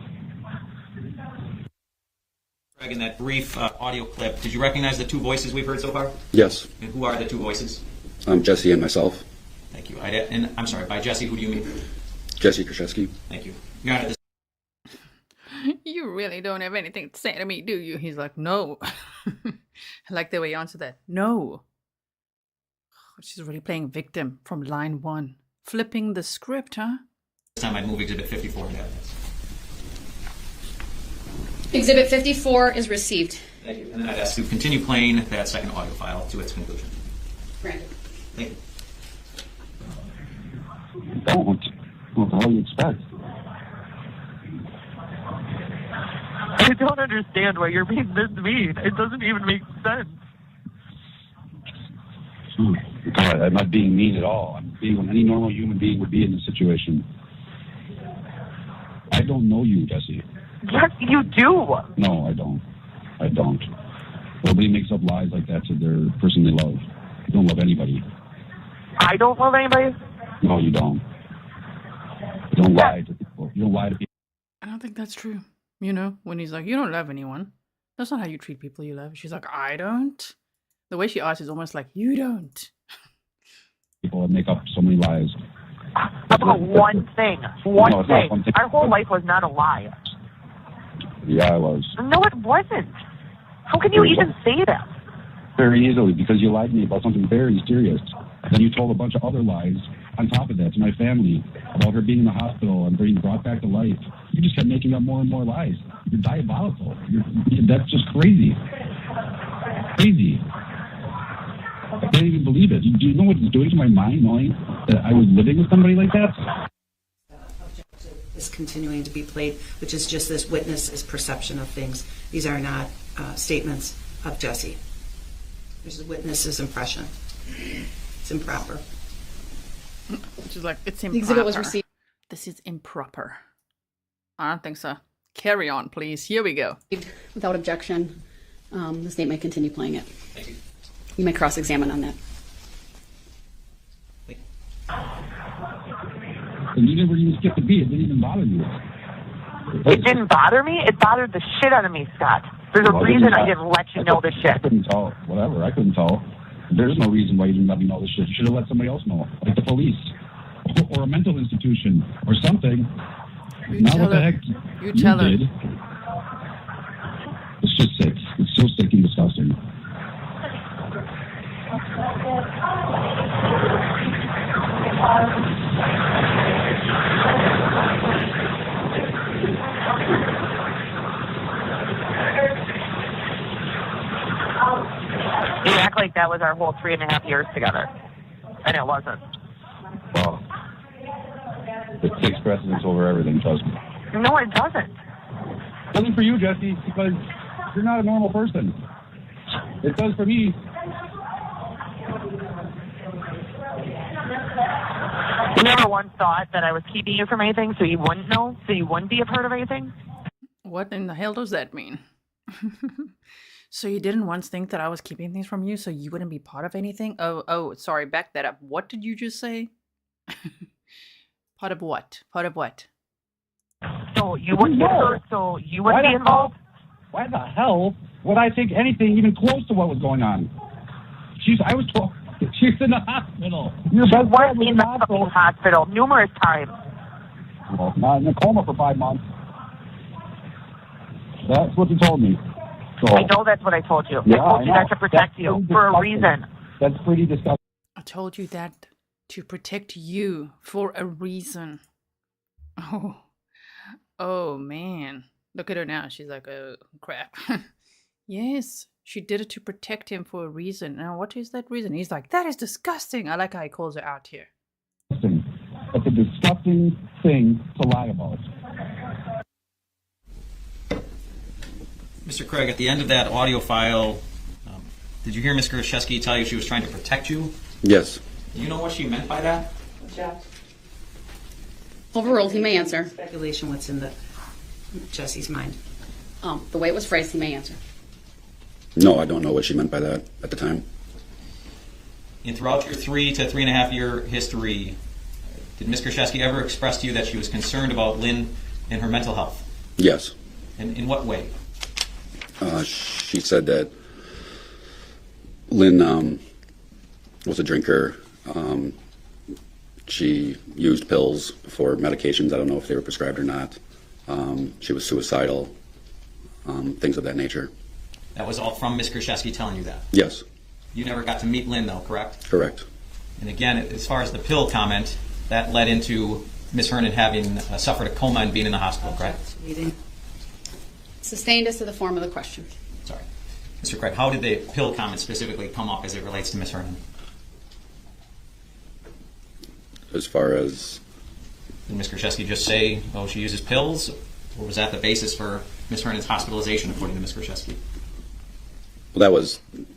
Greg, in that brief audio clip, did you recognize the two voices we've heard so far? Yes. And who are the two voices? Jessy and myself. Thank you. And I'm sorry, by Jessy, who do you mean? Jessy Kurczewski. Thank you. Your Honor, this You really don't have anything to say to me, do you? He's like, no. I like the way you answered that. No. She's really playing victim from line 1. Flipping the script, huh? This time I'd move Exhibit 54 to Exhibit 54 is received. Thank you. And then I'd ask to continue playing that second audio file to its conclusion. Granted. Thank you. Don't. What the hell do you expect? I don't understand why you're being this mean. It doesn't even make sense. God, I'm not being mean at all. I'm being what any normal human being would be in this situation. I don't know you, Jessy. Yes, you do. No, I don't. I don't. Nobody makes up lies like that to their person they love. You don't love anybody. I don't love anybody? No, you don't. You don't lie to people. You don't lie to people. I don't think that's true. You know, when he's like, you don't love anyone. That's not how you treat people you love. She's like, I don't. The way she asks is almost like, you don't. People that make up so many lies. about one thing. One No, it's not thing. one thing. Our whole life was not a lie. Yeah, I was. No, it wasn't. How can you even say that? Very easily, because you lied to me about something very serious. Then you told a bunch of other lies on top of that to my family about her being in the hospital and being brought back to life. You just kept making up more and more lies. You're diabolical. That's just crazy. Crazy. I can't even believe it. Do you know what it's doing to my mind knowing that I was living with somebody like that? Is continuing to be played, which is just this witness's perception of things. These are not statements of Jessy. There's a witness's impression. It's improper. Which is like, it's The improper. exhibit was received This is improper. I don't think so. Carry on, please. Here we go. without objection. The state may continue playing it. Thank you. You may cross-examine on that. And you never even skipped a beat. It didn't even bother you. It didn't bother me. It bothered the shit out of me, Scott. There's a reason I didn't let you know this shit. I couldn't tell. Whatever. I couldn't tell. There's no reason why you didn't let me know this shit. You should have let somebody else know, like the police or a mental institution or something. Not what the heck You tell her. did. It's just sick. It's so sick and disgusting. You act like that was our whole 3.5 years together. And it wasn't. Well, it takes precedence over everything, trust me. No, it doesn't. It doesn't for you, Jesse, because you're not a normal person. It does for me. You never once thought that I was keeping you from anything so you wouldn't know? So you wouldn't be a part of anything? What in the hell does that mean? So you didn't once think that I was keeping things from you so you wouldn't be part of anything? Oh, sorry, back that up. What did you just say? Part of what? Part of what? So you wouldn't get hurt, so you wouldn't be involved? Why the hell would I think anything even close to what was going on? I was told she's in the hospital. She was in the fucking hospital numerous times. Well, not in a coma for 5 months. That's what they told me. So, I know that's what I told you. Yeah, I told I you know. that to protect you That's for a disgusting. reason. That's pretty disgusting. I told you that to protect you for a reason. Oh man. Look at her now. She's like, oh crap. Yes, she did it to protect him for a reason. Now, what is that reason? He's like, that is disgusting. I like how he calls her out here. That's a disgusting thing to lie about. Mr. Craig, at the end of that audio file, did you hear Ms. Kurczewski tell you she was trying to protect you? Yes. Do you know what she meant by that? Overruled, he may answer. Speculation what's in Jesse's mind. The way it was phrased, he may answer. No, I don't know what she meant by that at the time. And throughout your 3 to 3.5 year history, did Ms. Kurczewski ever express to you that she was concerned about Lynn and her mental health? Yes. And in what way? She said that Lynn was a drinker. She used pills for medications. I don't know if they were prescribed or not. She was suicidal, things of that nature. That was all from Ms. Kurczewski telling you that? Yes. You never got to meet Lynn, though, correct? Correct. And again, as far as the pill comment, that led into Ms. Hernan having suffered a coma and being in the hospital, correct? Sustained as to the form of the question. Sorry. Mr. Craig, how did the pill comment specifically come up as it relates to Ms. Hernan? As far as... Did Ms. Kurczewski just say, oh, she uses pills? Or was that the basis for Ms. Hernan's hospitalization, according to Ms. Kurczewski? Well,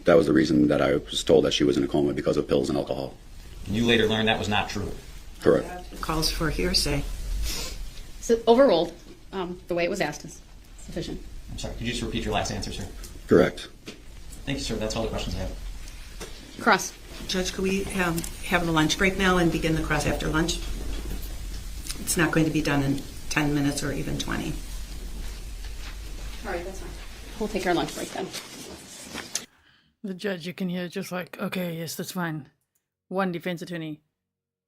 that was the reason that I was told that she was in a coma because of pills and alcohol. And you later learned that was not true? Correct. Calls for hearsay. So overruled. The way it was asked is sufficient. I'm sorry, could you just repeat your last answer, sir? Correct. Thank you, sir. That's all the questions I have. Cross. Judge, could we have the lunch break now and begin the cross after lunch? It's not going to be done in 10 minutes or even 20. All right, that's fine. We'll take our lunch break then. The judge, you can hear just like, okay, yes, that's fine. One defense attorney.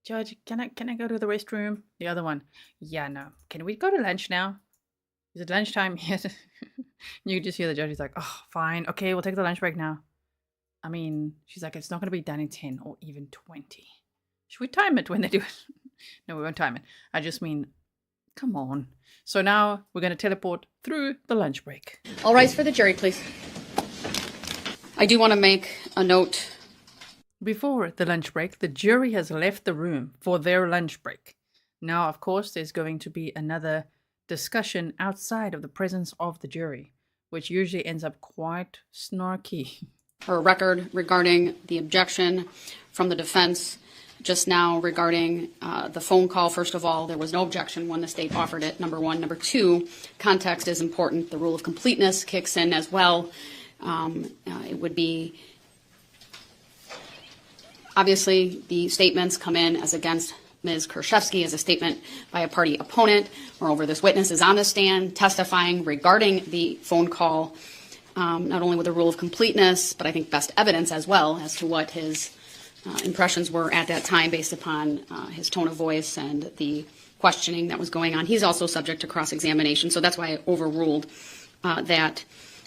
Judge, can I go to the restroom? The other one, yeah, no. Can we go to lunch now? Is it lunchtime? Yes. You just hear the judge. He's like, oh, fine. Okay, we'll take the lunch break now. I mean, she's like, it's not going to be done in 10 or even 20. Should we time it when they do it? No, we won't time it. I just mean, come on. So now we're going to teleport through the lunch break. All rise for the jury, please. I do want to make a note. Before the lunch break, the jury has left the room for their lunch break. Now, of course, there's going to be another discussion outside of the presence of the jury, which usually ends up quite snarky. For a record regarding the objection from the defense just now regarding the phone call, first of all, there was no objection when the state offered it, number one. Number two, context is important. The rule of completeness kicks in as well. It would be, obviously, the statements come in as against Ms. Kurczewski as a statement by a party opponent. Moreover, this witness is on the stand testifying regarding the phone call, not only with the rule of completeness, but I think best evidence as well as to what his impressions were at that time based upon his tone of voice and the questioning that was going on. He's also subject to cross-examination, so that's why I overruled that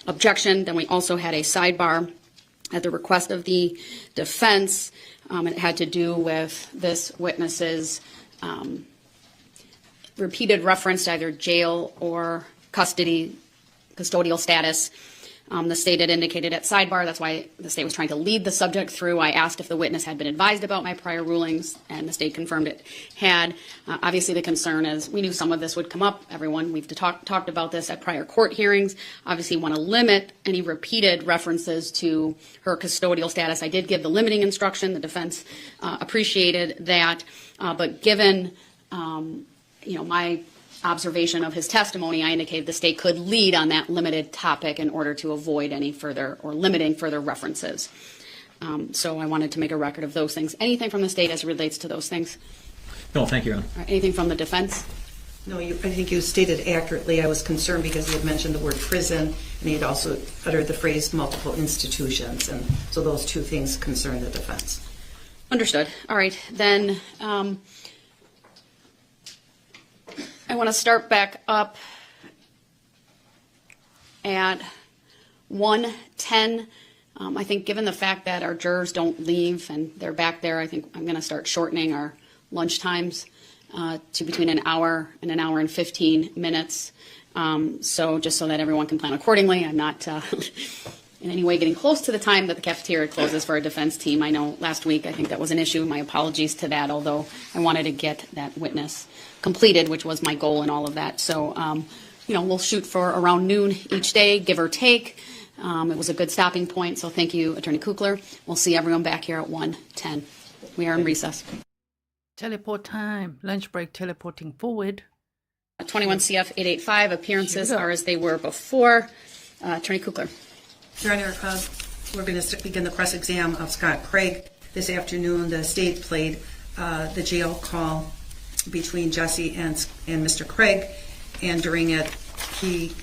objection. Then we also had a sidebar at the request of the defense. It had to do with this witness's repeated reference to either jail or custodial status. The state had indicated at sidebar, that's why the state was trying to lead the subject through. I asked if the witness had been advised about my prior rulings, and the state confirmed it had. Obviously, the concern is we knew some of this would come up. We've talked about this at prior court hearings. Obviously, want to limit any repeated references to her custodial status. I did give the limiting instruction. The defense appreciated that, but given my observation of his testimony, I indicated the state could lead on that limited topic in order to avoid any further or limiting further references. So I wanted to make a record of those things. Anything from the state as it relates to those things? No, thank you, Your Honor. Right, anything from the defense? No, I think you stated accurately. I was concerned because he had mentioned the word prison, and he had also uttered the phrase multiple institutions, and so those two things concern the defense. Understood. All right, then I want to start back up at 1:10. I think given the fact that our jurors don't leave and they're back there, I think I'm going to start shortening our lunch times to between an hour and 15 minutes. So just so that everyone can plan accordingly, I'm not in any way getting close to the time that the cafeteria closes for our defense team. I know last week I think that was an issue. My apologies to that, although I wanted to get that witness completed, which was my goal in all of that. So, we'll shoot for around noon each day, give or take. It was a good stopping point, so thank you, Attorney Kukler. We'll see everyone back here at 1:10. We are in recess. Teleport time. Lunch break teleporting forward. 21 CF 885. Appearances are as they were before. Attorney Kukler. Your Honor, we're going to begin the cross-exam of Scott Craig. This afternoon, the state played the jail call between Jessy and Mr. Craig, and during it, he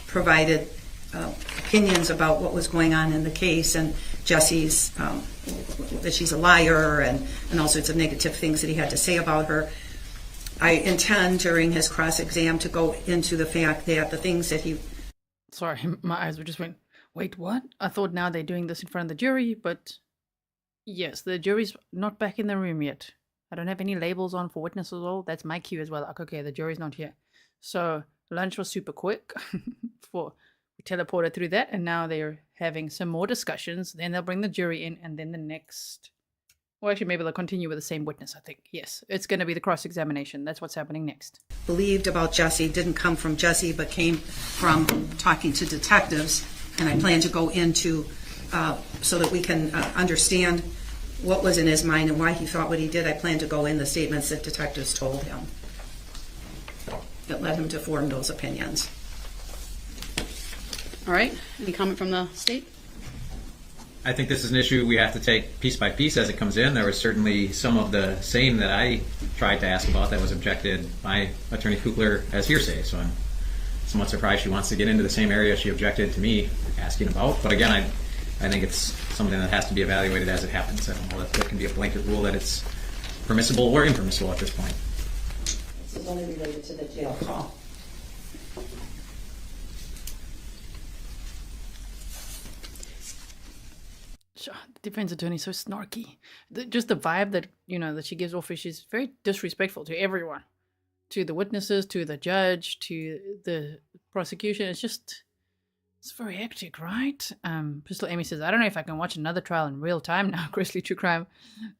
provided opinions about what was going on in the case, and Jessy's that she's a liar and all sorts of negative things that he had to say about her. I intend during his cross-exam to go into the fact that the things that he... Sorry, my eyes just went, wait, what? I thought now they're doing this in front of the jury, but yes, the jury's not back in the room yet. I don't have any labels on for witnesses at all. That's my cue as well. Okay, the jury's not here. So lunch was super quick. We teleported through that, and now they're having some more discussions. Then they'll bring the jury in, and then the next... Well, actually, maybe they'll continue with the same witness, I think. Yes, it's going to be the cross-examination. That's what's happening next. Believed about Jessy didn't come from Jessy, but came from talking to detectives, and I plan to go into so that we can understand what was in his mind and why he thought what he did. I plan to go in the statements that detectives told him that led him to form those opinions. All right. Any comment from the state? I think this is an issue we have to take piece by piece as it comes in. There was certainly some of the same that I tried to ask about that was objected by Attorney Kukler as hearsay. So I'm somewhat surprised she wants to get into the same area she objected to me asking about. But again, I think it's something that has to be evaluated as it happens. I don't know that there can be a blanket rule that it's permissible or impermissible at this point. This is only related to the jail call. The defense attorney is so snarky. Just the vibe that that she gives off is she's very disrespectful to everyone, to the witnesses, to the judge, to the prosecution. It's very hectic, right? Pistol Amy says, I don't know if I can watch another trial in real time now. Grizzly True Crime,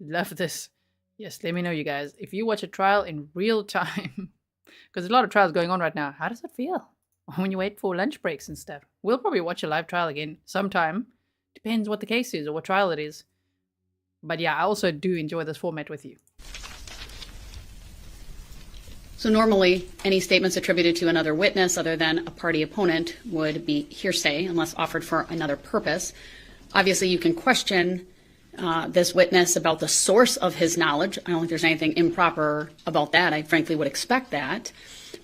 love this. Yes, let me know, you guys. If you watch a trial in real time, because there's a lot of trials going on right now, how does it feel when you wait for lunch breaks and stuff? We'll probably watch a live trial again sometime. Depends what the case is or what trial it is. But yeah, I also do enjoy this format with you. So normally, any statements attributed to another witness other than a party opponent would be hearsay unless offered for another purpose. Obviously, you can question this witness about the source of his knowledge. I don't think there's anything improper about that. I frankly would expect that.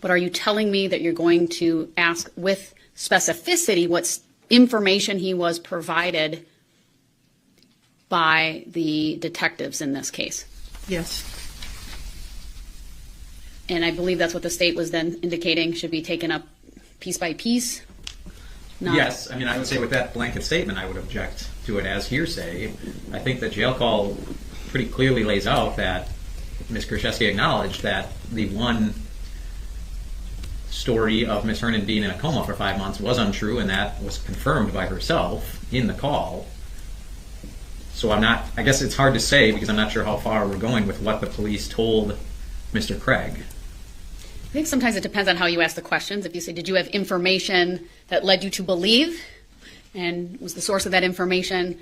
But are you telling me that you're going to ask with specificity what information he was provided by the detectives in this case? Yes. And I believe that's what the state was then indicating should be taken up piece by piece? Yes, I mean, I would say with that blanket statement, I would object to it as hearsay. I think the jail call pretty clearly lays out that Ms. Kurczewski acknowledged that the one story of Ms. Hernan being in a coma for 5 months was untrue, and that was confirmed by herself in the call. So I guess it's hard to say because I'm not sure how far we're going with what the police told Mr. Craig. I think sometimes it depends on how you ask the questions. If you say, did you have information that led you to believe? And was the source of that information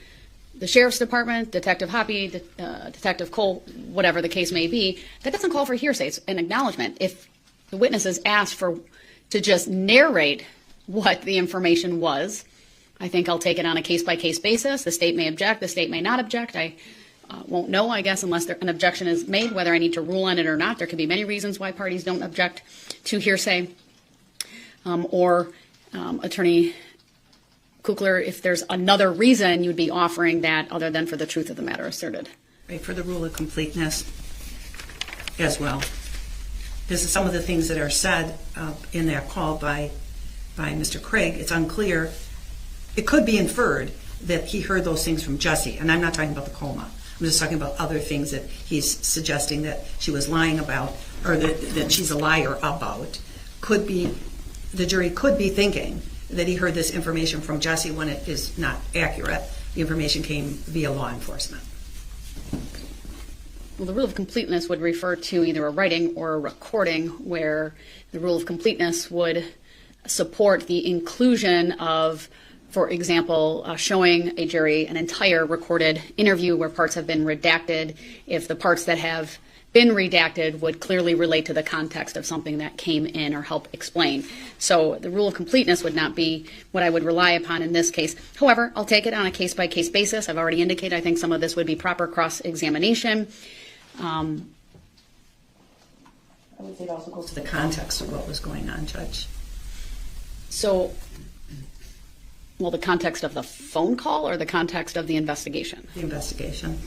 the sheriff's department, Detective Hoppy, Detective Kohl, whatever the case may be? That doesn't call for hearsay. It's an acknowledgement. If the witness is asked to just narrate what the information was, I think I'll take it on a case-by-case basis. The state may object. The state may not object. I won't know, I guess, unless an objection is made, whether I need to rule on it or not. There could be many reasons why parties don't object to hearsay. Attorney Kukler, if there's another reason you'd be offering that other than for the truth of the matter asserted. Right, for the rule of completeness as well. This is some of the things that are said in that call by Mr. Craig. It's unclear. It could be inferred that he heard those things from Jessy, and I'm not talking about the coma. I'm just talking about other things that he's suggesting that she was lying about, or that she's a liar about. The jury could be thinking that he heard this information from Jessy when it is not accurate. The information came via law enforcement. Well, the rule of completeness would refer to either a writing or a recording, where the rule of completeness would support the inclusion of, for example, showing a jury an entire recorded interview where parts have been redacted, if the parts that have been redacted would clearly relate to the context of something that came in or help explain. So the rule of completeness would not be what I would rely upon in this case. However, I'll take it on a case-by-case basis. I've already indicated I think some of this would be proper cross-examination. I would say it also goes to the context of what was going on, Judge. So, well, the context of the phone call or the context of the investigation? The investigation.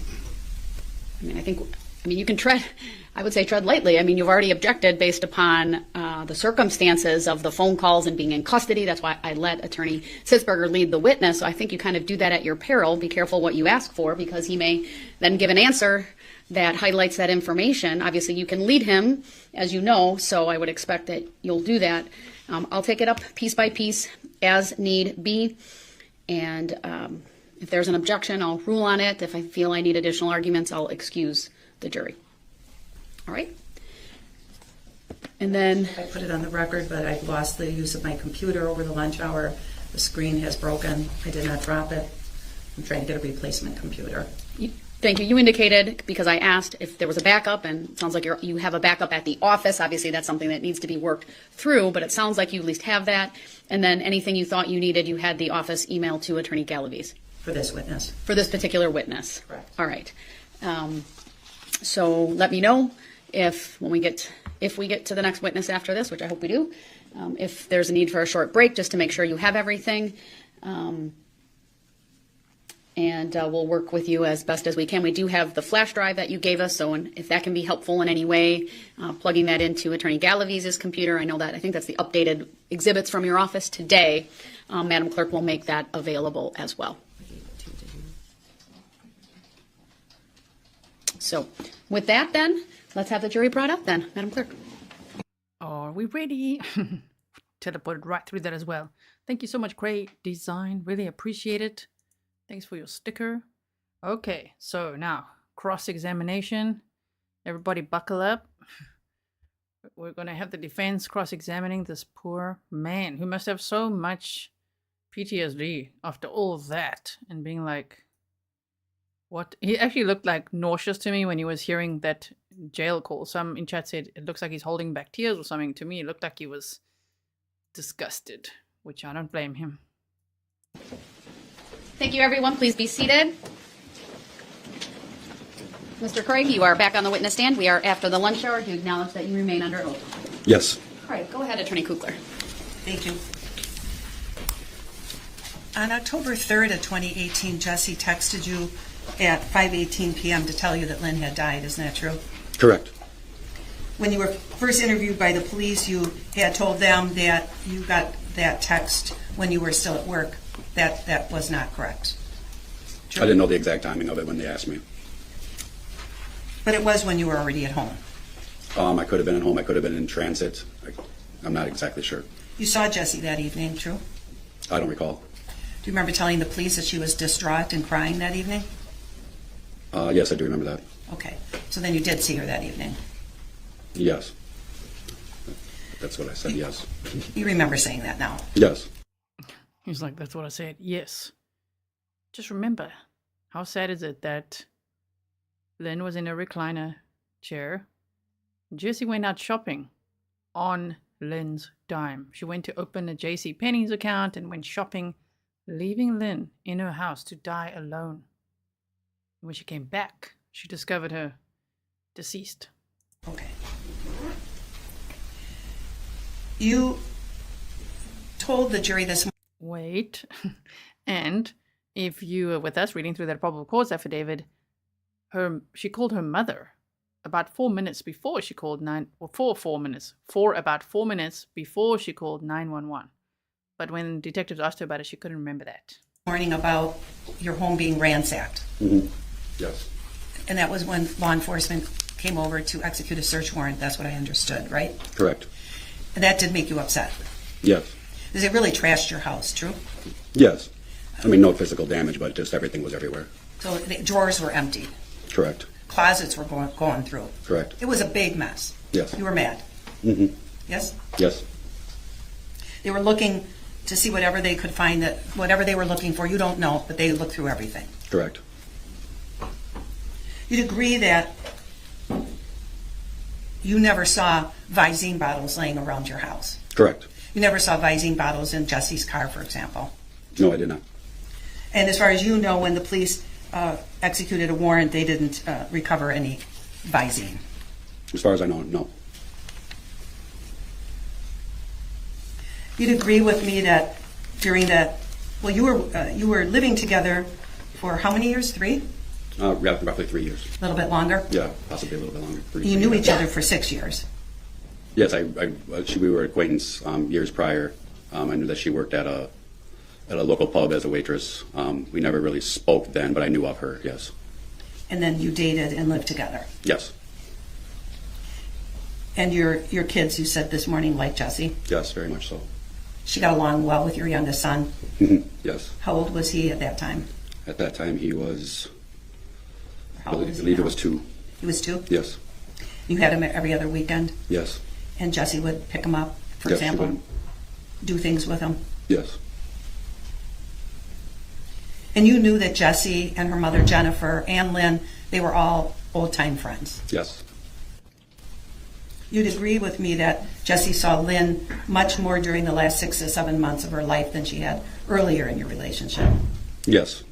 You can tread lightly. You've already objected based upon the circumstances of the phone calls and being in custody. That's why I let Attorney Sitzberger lead the witness. So I think you kind of do that at your peril. Be careful what you ask for, because he may then give an answer that highlights that information. Obviously, you can lead him, as you know, so I would expect that you'll do that. I'll take it up piece by piece as need be. And if there's an objection, I'll rule on it. If I feel I need additional arguments, I'll excuse the jury. All right? And then I put it on the record, but I've lost the use of my computer over the lunch hour. The screen has broken. I did not drop it. I'm trying to get a replacement computer. Thank you. You indicated, because I asked if there was a backup, and it sounds like you have a backup at the office. Obviously, that's something that needs to be worked through, but it sounds like you at least have that. And then anything you thought you needed, you had the office email to Attorney Galaviz. For this witness. For this particular witness. Correct. All right. So let me know if we get to the next witness after this, which I hope we do, if there's a need for a short break just to make sure you have everything. and we'll work with you as best as we can. We do have the flash drive that you gave us, so if that can be helpful in any way, plugging that into Attorney Galavise's computer. I think that's the updated exhibits from your office today. Madam Clerk will make that available as well. So with that then, let's have the jury brought up then, Madam Clerk. Are we ready? Teleported right through that as well. Thank you so much. Great design. Really appreciate it. Thanks for your sticker. Okay, so now cross-examination. Everybody buckle up. We're going to have the defense cross-examining this poor man who must have so much PTSD after all of that and being like, what? He actually looked like nauseous to me when he was hearing that jail call. Some in chat said it looks like he's holding back tears or something. To me, it looked like he was disgusted, which I don't blame him. Thank you, everyone. Please be seated. Mr. Craig, you are back on the witness stand. We are after the lunch hour. Do you acknowledge that you remain under oath? Yes. All right, go ahead, Attorney Kugler. Thank you. On October 3rd of 2018, Jessy texted you at 5:18 p.m. to tell you that Lynn had died. Isn't that true? Correct. When you were first interviewed by the police, you had told them that you got that text when you were still at work. That was not correct. True? I didn't know the exact timing of it when they asked me. But it was when you were already at home. I could have been at home. I could have been in transit. I'm not exactly sure. You saw Jessy that evening, true? I don't recall. Do you remember telling the police that she was distraught and crying that evening? Yes, I do remember that. Okay. So then you did see her that evening? Yes. That's what I said, yes. You remember saying that now? Yes. He's like, that's what I said, yes. Just remember, how sad is it that Lynn was in a recliner chair. Jessy went out shopping on Lynn's dime. She went to open a J.C. Penney's account and went shopping, leaving Lynn in her house to die alone. When she came back, she discovered her deceased. Okay. You told the jury this morning. Wait. And if you were with us reading through that probable cause affidavit, she called her mother about 4 minutes before she called about 4 minutes before she called 911. But when detectives asked her about it, she couldn't remember that. Morning about your home being ransacked. Mm-hmm. Yes. And that was when law enforcement came over to execute a search warrant. That's what I understood, right? Correct. And that did make you upset. Yes. Because it really trashed your house, true? Yes. I mean, no physical damage, but just everything was everywhere. So the drawers were empty. Correct. Closets were going through. Correct. It was a big mess. Yes. You were mad. Mm-hmm. Yes? Yes. They were looking to see whatever they could find, that whatever they were looking for, you don't know, but they looked through everything. Correct. You'd agree that you never saw Visine bottles laying around your house. Correct. You never saw Visine bottles in Jessy's car, for example. No, I did not. And as far as you know, when the police executed a warrant, they didn't recover any Visine. As far as I know, no. You'd agree with me that during that, well, you were living together for how many years? 3? Roughly 3 years. A little bit longer? Yeah, possibly a little bit longer. You knew each other for 6 years. Yes, we were acquaintances years prior. I knew that she worked at a local pub as a waitress. We never really spoke then, but I knew of her, yes. And then you dated and lived together? Yes. And your kids, you said this morning, like Jessy? Yes, very much so. She got along well with your youngest son? Yes. How old was he at that time? At that time, he was, I believe it was 2. He was 2? Yes. You had him every other weekend? Yes. And Jessy would pick him up, for Yes, example? she would. Do things with him? Yes. And you knew that Jessy and her mother, Jennifer, and Lynn, they were all old-time friends? Yes. You'd agree with me that Jessy saw Lynn much more during the last 6 to 7 months of her life than she had earlier in your relationship? Yes.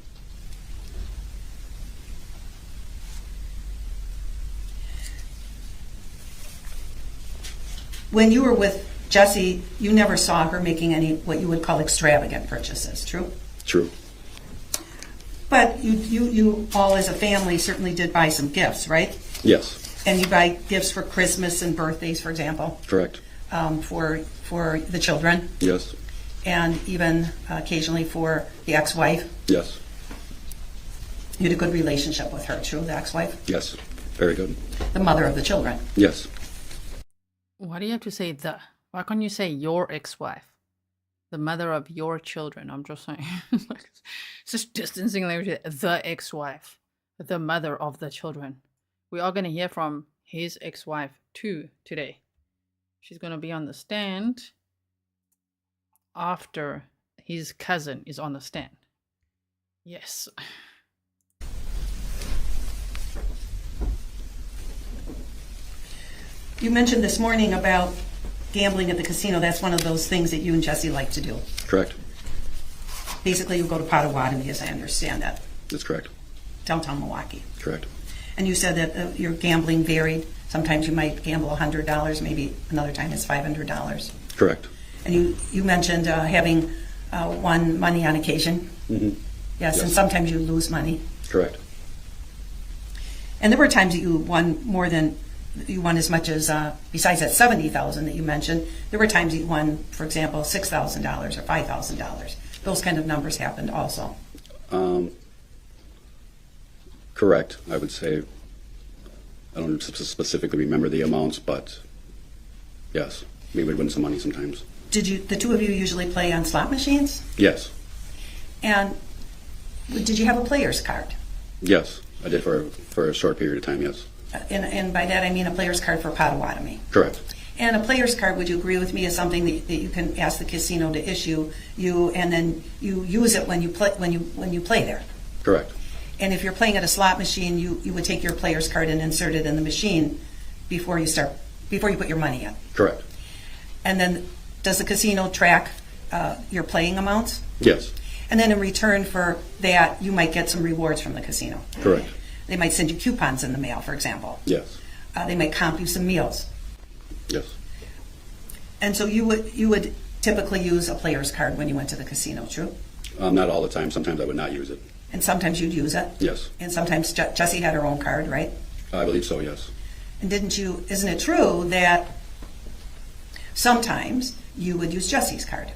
When you were with Jessy, you never saw her making any what you would call extravagant purchases, true? True. But you all as a family certainly did buy some gifts, right? Yes. And you buy gifts for Christmas and birthdays, for example? Correct. For the children? Yes. And even occasionally for the ex-wife? Yes. You had a good relationship with her, true, the ex-wife? Yes. Very good. The mother of the children? Yes. Why do you have to say the? Why can't you say your ex-wife? The mother of your children. I'm just saying. It's just distancing language. The ex-wife. The mother of the children. We are going to hear from his ex-wife too today. She's going to be on the stand after his cousin is on the stand. Yes. You mentioned this morning about gambling at the casino. That's one of those things that you and Jesse like to do. Correct. Basically, you go to Pewaukee, as I understand that. That's correct. Downtown Milwaukee. Correct. And you said that your gambling varied. Sometimes you might gamble $100, maybe another time it's $500. Correct. And you mentioned having won money on occasion. Mm-hmm. Yes, and sometimes you lose money. Correct. And there were times that you won as much as, besides that $70,000 that you mentioned, there were times that you won, for example, $6,000 or $5,000. Those kind of numbers happened also. Correct, I would say. I don't specifically remember the amounts, but yes, we would win some money sometimes. The two of you usually play on slot machines? Yes. And did you have a player's card? Yes, I did for a short period of time, yes. And by that I mean a player's card for Pewaukee. Correct. And a player's card, would you agree with me, is something that you can ask the casino to issue you, and then you use it when you play there? Correct. And if you're playing at a slot machine, you would take your player's card and insert it in the machine before you put your money in. Correct. And then does the casino track your playing amounts? Yes. And then in return for that, you might get some rewards from the casino. Correct. They might send you coupons in the mail, for example. Yes. They might comp you some meals. Yes. And so you would typically use a player's card when you went to the casino, true? Not all the time. Sometimes I would not use it. And sometimes you'd use it? Yes. And sometimes Jessy had her own card, right? I believe so, yes. And isn't it true that sometimes you would use Jessy's card?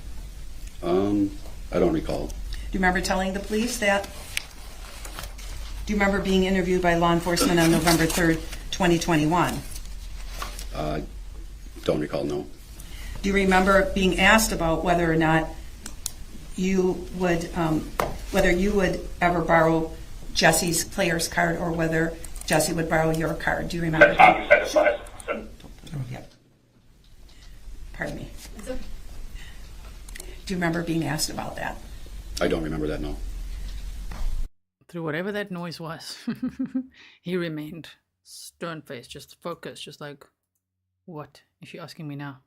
I don't recall. Do you remember telling the police that? Do you remember being interviewed by law enforcement on November 3rd, 2021? Don't recall, no. Do you remember being asked about whether or not you would ever borrow Jessy's player's card, or whether Jessy would borrow your card? Do you remember? Pardon me. Do you remember being asked about that? I don't remember that, no. Through whatever that noise was, he remained stern-faced, just focused, just like, what is she asking me now?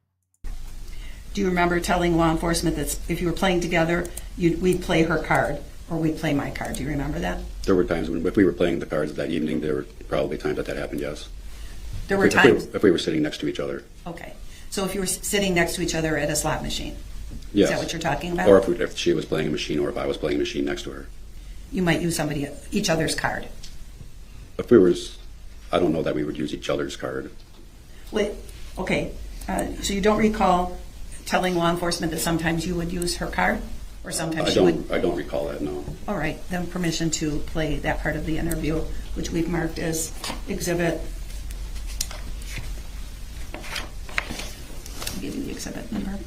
Do you remember telling law enforcement that if you were playing together, we'd play her card, or we'd play my card? Do you remember that? There were times when, if we were playing the cards that evening, there were probably times that happened, yes. There were times? If we were sitting next to each other. Okay. So if you were sitting next to each other at a slot machine? Yes. Is that what you're talking about? Or if she was playing a machine, or if I was playing a machine next to her. You might use each other's card? If we were, I don't know that we would use each other's card. Wait, okay. So you don't recall telling law enforcement that sometimes you would use her card? Or sometimes she would? I don't recall that, no. All right, then permission to play that part of the interview, which we've marked as exhibit. I'll give you the exhibit number.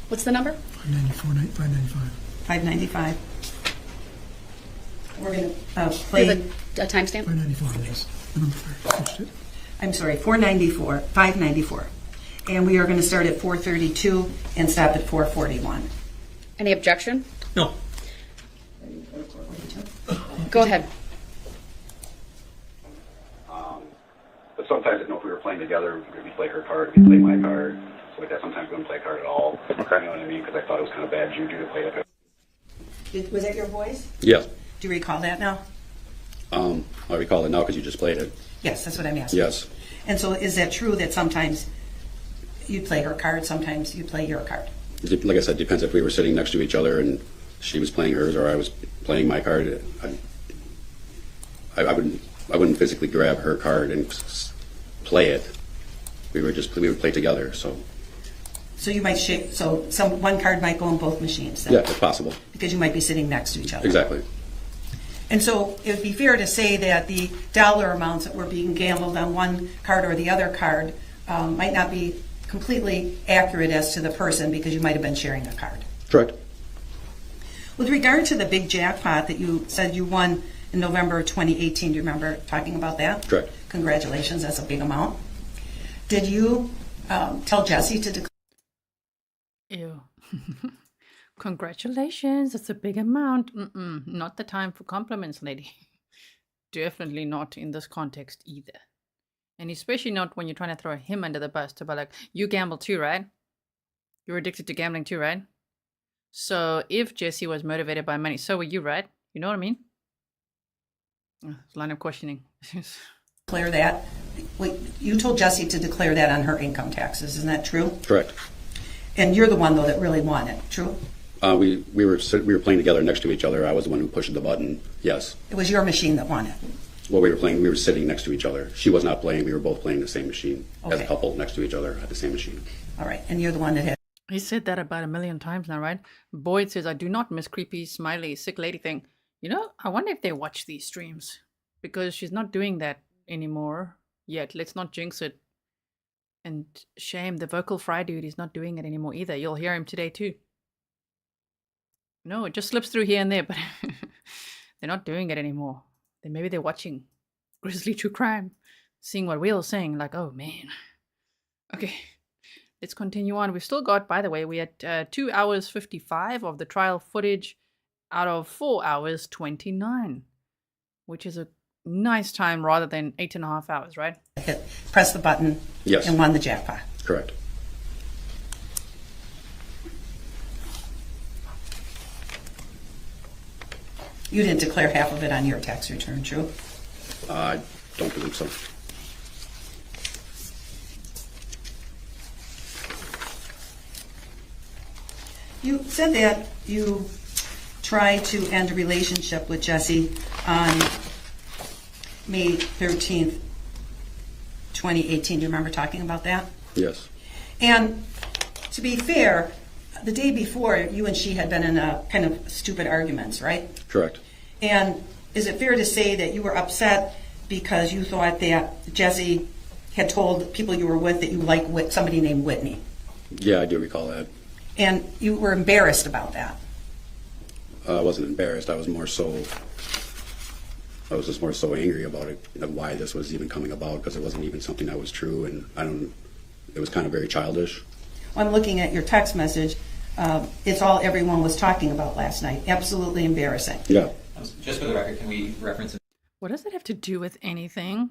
What's the number? 595. 595. We're going to play a timestamp. 594. Yes. The number switched it. I'm sorry, 494, 594. And we are going to start at 432 and stop at 441. Any objection? No. Go ahead. But sometimes, if we were playing together, we'd play her card, we'd play my card. So like that, sometimes we wouldn't play a card at all. Okay. You know what I mean? Because I thought it was kind of bad juju to play that. Was that your voice? Yes. Do you recall that now? I recall it now because you just played it. Yes, that's what I'm asking. Yes. And so is that true that sometimes you'd play her card, sometimes you'd play your card. Like I said, depends if we were sitting next to each other and she was playing hers or I was playing my card. I wouldn't physically grab her card and play it. We would play together. So you might shake. So one card might go in both machines. Then, yeah, it's possible. Because you might be sitting next to each other. Exactly. And so it would be fair to say that the dollar amounts that were being gambled on one card or the other card might not be completely accurate as to the person because you might have been sharing a card. Correct. With regard to the big jackpot that you said you won in November of 2018, do you remember talking about that? Correct. Congratulations, that's a big amount. Did you tell Jessy to declare? Ew. Congratulations, that's a big amount. Not the time for compliments, lady. Definitely not in this context either. And especially not when you're trying to throw him under the bus to be like, you gamble too, right? You're addicted to gambling too, right? So if Jessy was motivated by money, so were you, right? You know what I mean? Line of questioning. Declare that. Wait, you told Jessy to declare that on her income taxes, isn't that true? Correct. And you're the one, though, that really won it, true? We were playing together next to each other. I was the one who pushed the button. Yes. It was your machine that won it. Well, we were sitting next to each other. She was not playing. We were both playing the same machine as a Okay. couple next to each other at the same machine. All right, and you're the one that had. He said that about 1 million times now, right? Boyd says, I do not miss creepy, smiley, sick lady thing. You know, I wonder if they watch these streams. Because she's not doing that anymore yet. Let's not jinx it. And shame, the vocal fry dude is not doing it anymore either. You'll hear him today too. No, it just slips through here and there, but they're not doing it anymore. Then maybe they're watching Grizzly True Crime, seeing what we're all saying, like, oh man. Okay, let's continue on. We've still got, by the way, we had 2 hours 55 of the trial footage out of 4 hours 29, which is a nice time rather than 8.5 hours, right? Press the button. Yes. And won the jackpot. Correct. You didn't declare half of it on your tax return, true? I don't believe so. You said that you tried to end a relationship with Jessy on May 13th, 2018. Do you remember talking about that? Yes. And to be fair, the day before, you and she had been in a kind of stupid arguments, right? Correct. And is it fair to say that you were upset because you thought that Jessy had told people you were with that you liked somebody named Whitney? Yeah, I do recall that. And you were embarrassed about that? I wasn't embarrassed. I was just more so angry about it, why this was even coming about, because it wasn't even something that was true, and it was kind of very childish. I'm looking at your text message. It's all everyone was talking about last night. Absolutely embarrassing. Yeah. Just for the record, can we reference it? What does that have to do with anything?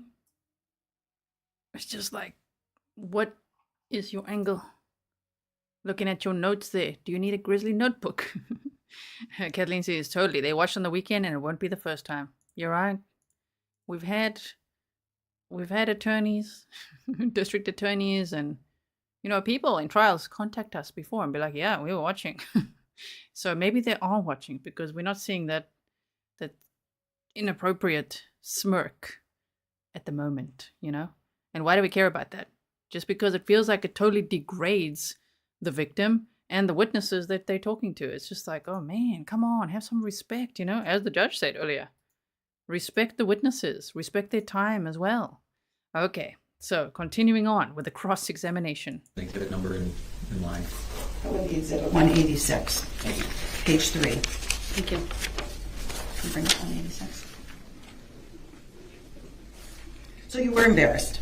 It's just like, what is your angle? Looking at your notes there. Do you need a Grizzly notebook? Kathleen says, totally. They watched on the weekend and it won't be the first time. You're right. We've had attorneys, district attorneys, and people in trials contact us before and be like, yeah, we were watching. So maybe they are watching because we're not seeing that inappropriate smirk at the moment, And why do we care about that? Just because it feels like it totally degrades the victim and the witnesses that they're talking to. It's just like, oh man, come on, have some respect, as the judge said earlier. Respect the witnesses, respect their time as well. Okay, so continuing on with the cross-examination. Exhibit number in line. That would be exhibit 186. Thank you. Page 3. Thank you. Can you bring up 186? So you were embarrassed?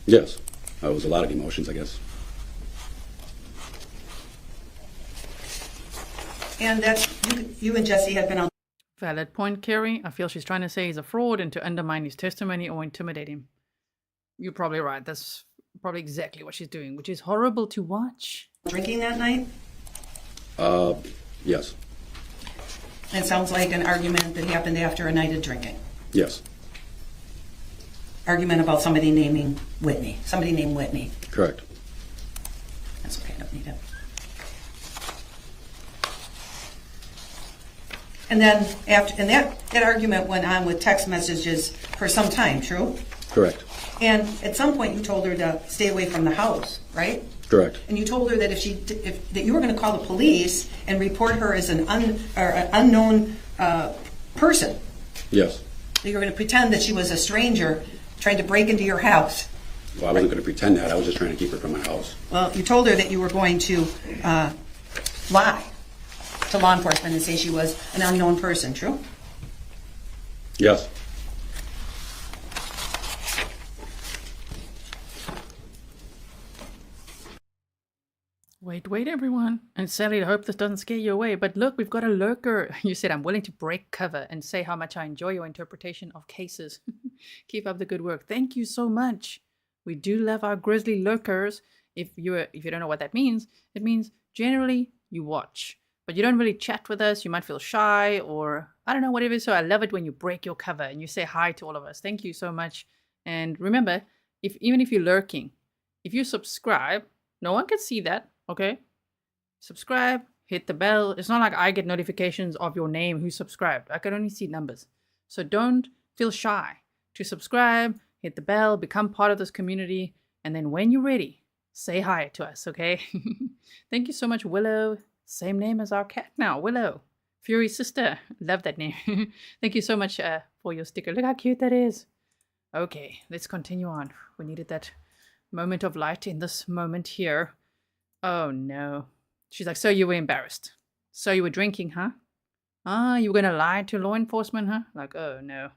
Yes. It was a lot of emotions, I guess. And that you and Jessy had been on. Valid point, Carrie. I feel she's trying to say he's a fraud and to undermine his testimony or intimidate him. You're probably right. That's probably exactly what she's doing, which is horrible to watch. Drinking that night? Yes. It sounds like an argument that happened after a night of drinking. Yes. Argument about somebody named Whitney. Correct. That's okay, I don't need it. And then that argument went on with text messages for some time, true? Correct. And at some point you told her to stay away from the house, right? Correct. And you told her that that you were going to call the police and report her as an unknown person. Yes. You were going to pretend that she was a stranger trying to break into your house. Well, I wasn't going to pretend that. I was just trying to keep her from my house. Well, you told her that you were going to lie to law enforcement and say she was an unknown person, true? Yes. Wait, everyone. And Sally, I hope this doesn't scare you away. But look, we've got a lurker. You said, I'm willing to break cover and say how much I enjoy your interpretation of cases. Keep up the good work. Thank you so much. We do love our Grizzly lurkers. If you don't know what that means, it means generally you watch. But you don't really chat with us. You might feel shy or I don't know, whatever. So I love it when you break your cover and you say hi to all of us. Thank you so much. And remember, even if you're lurking, if you subscribe, no one can see that. Okay, subscribe, hit the bell. It's not like I get notifications of your name who subscribed. I can only see numbers. So don't feel shy to subscribe, hit the bell, become part of this community. And then when you're ready, say hi to us, okay? Thank you so much, Willow. Same name as our cat now, Willow. Fury sister. Love that name. Thank you so much for your sticker. Look how cute that is. Okay, let's continue on. We needed that moment of light in this moment here. Oh, no. She's like, so you were embarrassed. So you were drinking, huh? Ah, you were going to lie to law enforcement, huh? Like, oh, no.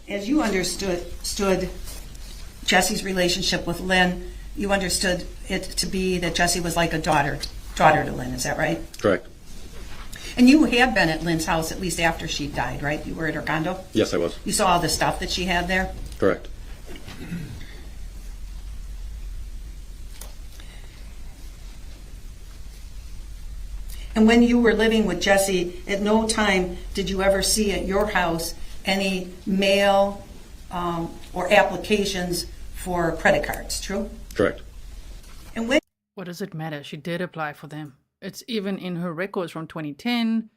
As you understood Jesse's relationship with Lynn, you understood it to be that Jessy was like a daughter to Lynn. Is that right? Correct. And you had been at Lynn's house at least after she died, right? You were at her condo? Yes, I was. You saw all the stuff that she had there? Correct. And when you were living with Jessy, at no time did you ever see at your house any mail or applications for credit cards, true? Correct. And when... What does it matter? She did apply for them. It's even in her records from 2010.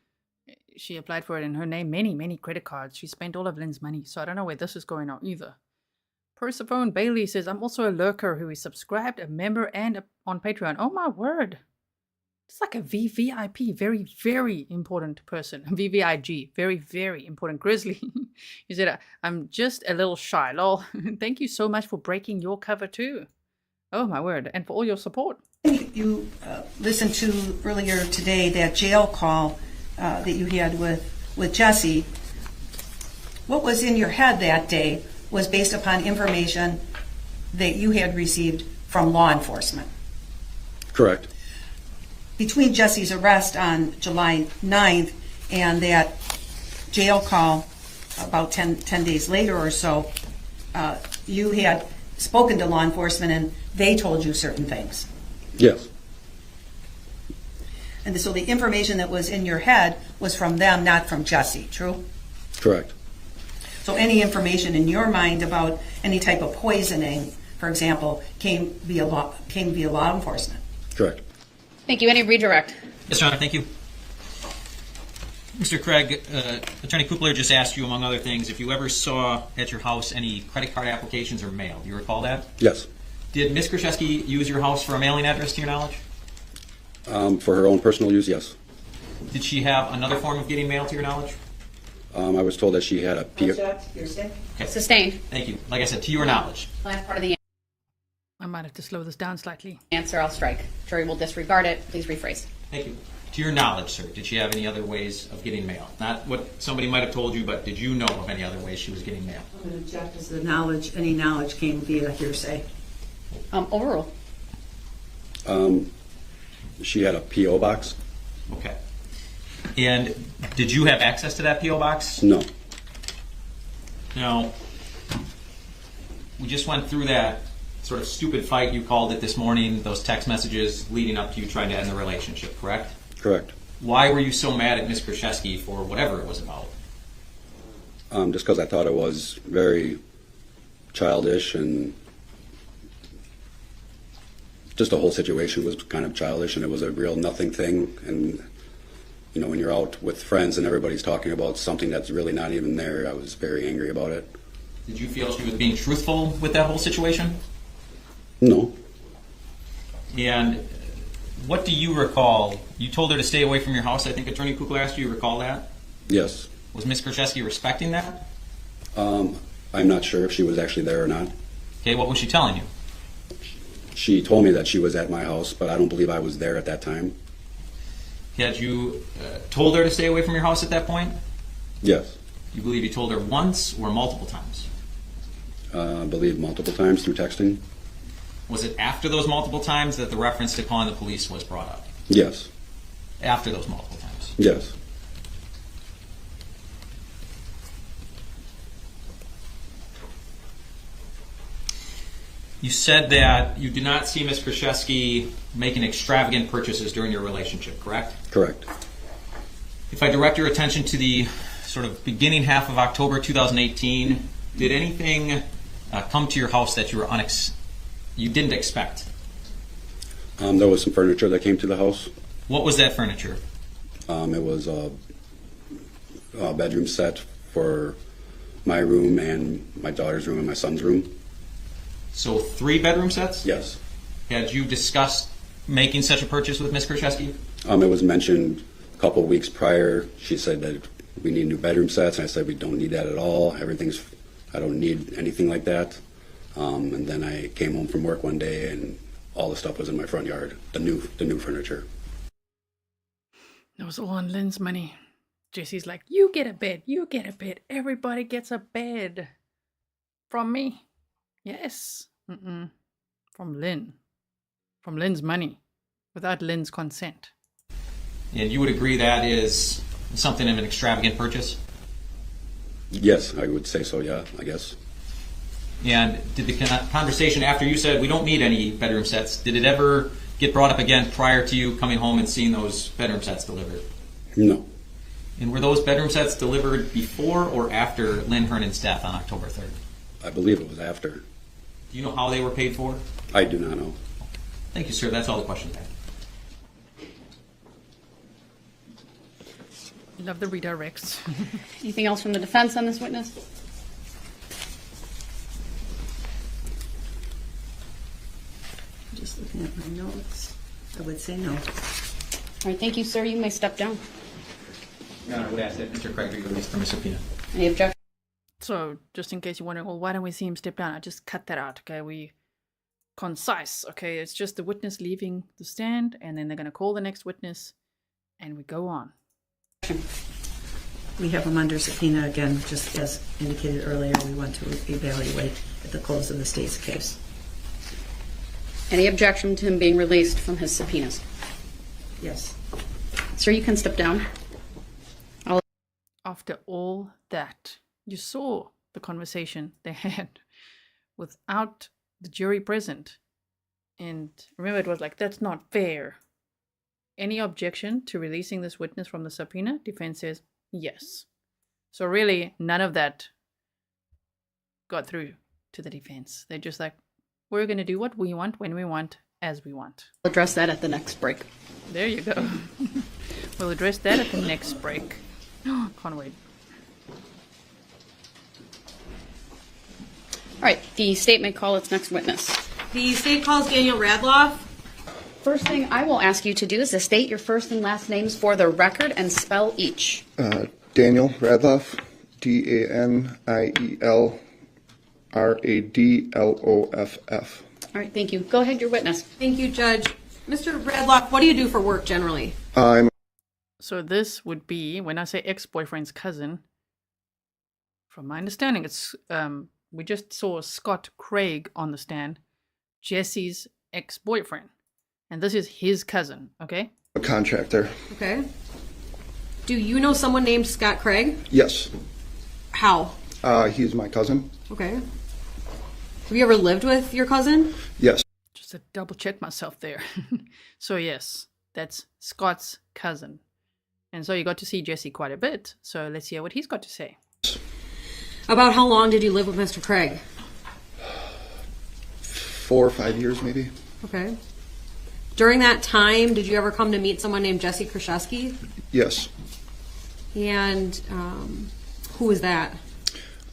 She applied for it in her name, many credit cards. She spent all of Lynn's money, so I don't know where this is going on either. Persephone Bailey says, I'm also a lurker who is subscribed, a member, and on Patreon. Oh my word. It's like a VVIP, very important person. VVIG, very important. Grizzly. He said, I'm just a little shy. Lol. Thank you so much for breaking your cover too. Oh my word. And for all your support. You listened to earlier today that jail call that you had with Jessy. What was in your head that day was based upon information that you had received from law enforcement. Correct. Between Jesse's arrest on July 9th and that jail call about 10 days later or so, you had spoken to law enforcement and they told you certain things. Yes. And so the information that was in your head was from them, not from Jessy, true? Correct. So any information in your mind about any type of poisoning, for example, came via law enforcement? Correct. Thank you. Any redirect? Yes, Your Honor, thank you. Mr. Craig, Attorney Kukler just asked you, among other things, if you ever saw at your house any credit card applications or mail. Do you recall that? Yes. Did Ms. Kurczewski use your house for a mailing address, to your knowledge? For her own personal use, yes. Did she have another form of getting mail, to your knowledge? I was told that she had a Okay. Sustained. Thank you. Like I said, to your knowledge. Last part of the I might have to slow this down slightly. answer, I'll strike. Jury will disregard it. Please rephrase. Thank you. To your knowledge, sir, did she have any other ways of getting mail? Not what somebody might have told you, but did you know of any other ways she was getting mail? I'm going to object as any knowledge came via hearsay. Overrule. She had a P.O. box. Okay. And did you have access to that P.O. box? No. Now, we just went through that sort of stupid fight, you called it this morning, those text messages leading up to you trying to end the relationship, correct? Correct. Why were you so mad at Ms. Kurczewski for whatever it was about? Just because I thought it was very childish, and just the whole situation was kind of childish, and it was a real nothing thing. And you know, when you're out with friends and everybody's talking about something that's really not even there, I was very angry about it. Did you feel she was being truthful with that whole situation? No. And what do you recall? You told her to stay away from your house. I think Attorney Kukla asked you. You recall that? Yes. Was Ms. Kurczewski respecting that? I'm not sure if she was actually there or not. Okay, what was she telling you? She told me that she was at my house, but I don't believe I was there at that time. Had you told her to stay away from your house at that point? Yes. You believe you told her once or multiple times? I believe multiple times through texting. Was it after those multiple times that the reference to calling the police was brought up? Yes. After those multiple times? Yes. You said that you did not see Ms. Kurczewski making extravagant purchases during your relationship, correct? Correct. If I direct your attention to the sort of beginning half of October 2018, did anything come to your house that you didn't expect? There was some furniture that came to the house. What was that furniture? It was a bedroom set for my room and my daughter's room and my son's room. So 3 bedroom sets? Yes. Had you discussed making such a purchase with Ms. Kurczewski? It was mentioned a couple of weeks prior. She said that we need new bedroom sets, and I said we don't need that at all. I don't need anything like that. And then I came home from work one day, and all the stuff was in my front yard, the new furniture. That was all on Lynn's money. Jesse's like, you get a bed, you get a bed, everybody gets a bed. From me. Yes. From Lynn. From Lynn's money. Without Lynn's consent. And you would agree that is something of an extravagant purchase? Yes, I would say so, yeah, I guess. And did the conversation after you said we don't need any bedroom sets, did it ever get brought up again prior to you coming home and seeing those bedroom sets delivered? No. And were those bedroom sets delivered before or after Lynn Hernan's death on October 3rd? I believe it was after. Do you know how they were paid for? I do not know. Thank you, sir. That's all the questions I have. Love the redirects. Anything else from the defense on this witness? Just looking at my notes, I would say no. All right, thank you, sir. You may step down. Your Honor, I would ask that Mr. Craig be released from his subpoena. Any objection? So, just in case you're wondering, well, why don't we see him step down? I just cut that out, okay? We concise, okay? It's just the witness leaving the stand, and then they're going to call the next witness, and we go on. We have him under subpoena again, just as indicated earlier. We want to evaluate at the close of the state's case. Any objection to him being released from his subpoenas? Yes. Sir, you can step down. After all that, you saw the conversation they had without the jury present. And remember, it was like, that's not fair. Any objection to releasing this witness from the subpoena? Defense says yes. So really, none of that got through to the defense. They're just like, we're going to do what we want, when we want, as we want. We'll address that at the next break. There you go. We'll address that at the next break. Can't wait. All right, the state may call its next witness. The state calls Daniel Radloff. First thing I will ask you to do is to state your first and last names for the record and spell each. Daniel Radloff, DanielRadloff. All right, thank you. Go ahead, your witness. Thank you, Judge. Mr. Radloff, what do you do for work generally? So this would be, when I say ex-boyfriend's cousin, from my understanding, it's we just saw Scott Craig on the stand, Jesse's ex-boyfriend. And this is his cousin, okay? A contractor. Okay. Do you know someone named Scott Craig? Yes. How? He's my cousin. Okay. Have you ever lived with your cousin? Yes. Just to double check myself there. So yes, that's Scott's cousin. And so you got to see Jesse quite a bit. So let's hear what he's got to say. About how long did you live with Mr. Craig? 4 or 5 years, maybe. Okay. During that time, did you ever come to meet someone named Jessy Kurczewski? Yes. And who was that?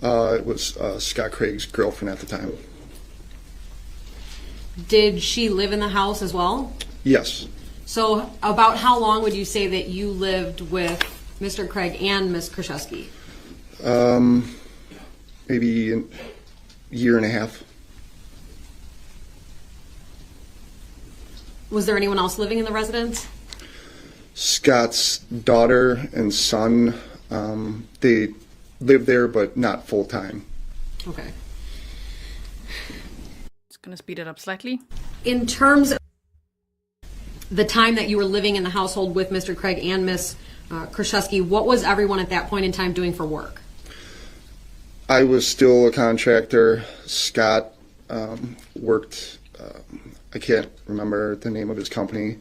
It was Scott Craig's girlfriend at the time. Did she live in the house as well? Yes. So about how long would you say that you lived with Mr. Craig and Ms. Kurczewski? Maybe a year and a half. Was there anyone else living in the residence? Scott's daughter and son, they lived there, but not full time. Okay. Just going to speed it up slightly. In terms of the time that you were living in the household with Mr. Craig and Ms. Kurczewski, what was everyone at that point in time doing for work? I was still a contractor. Scott worked, I can't remember the name of his company.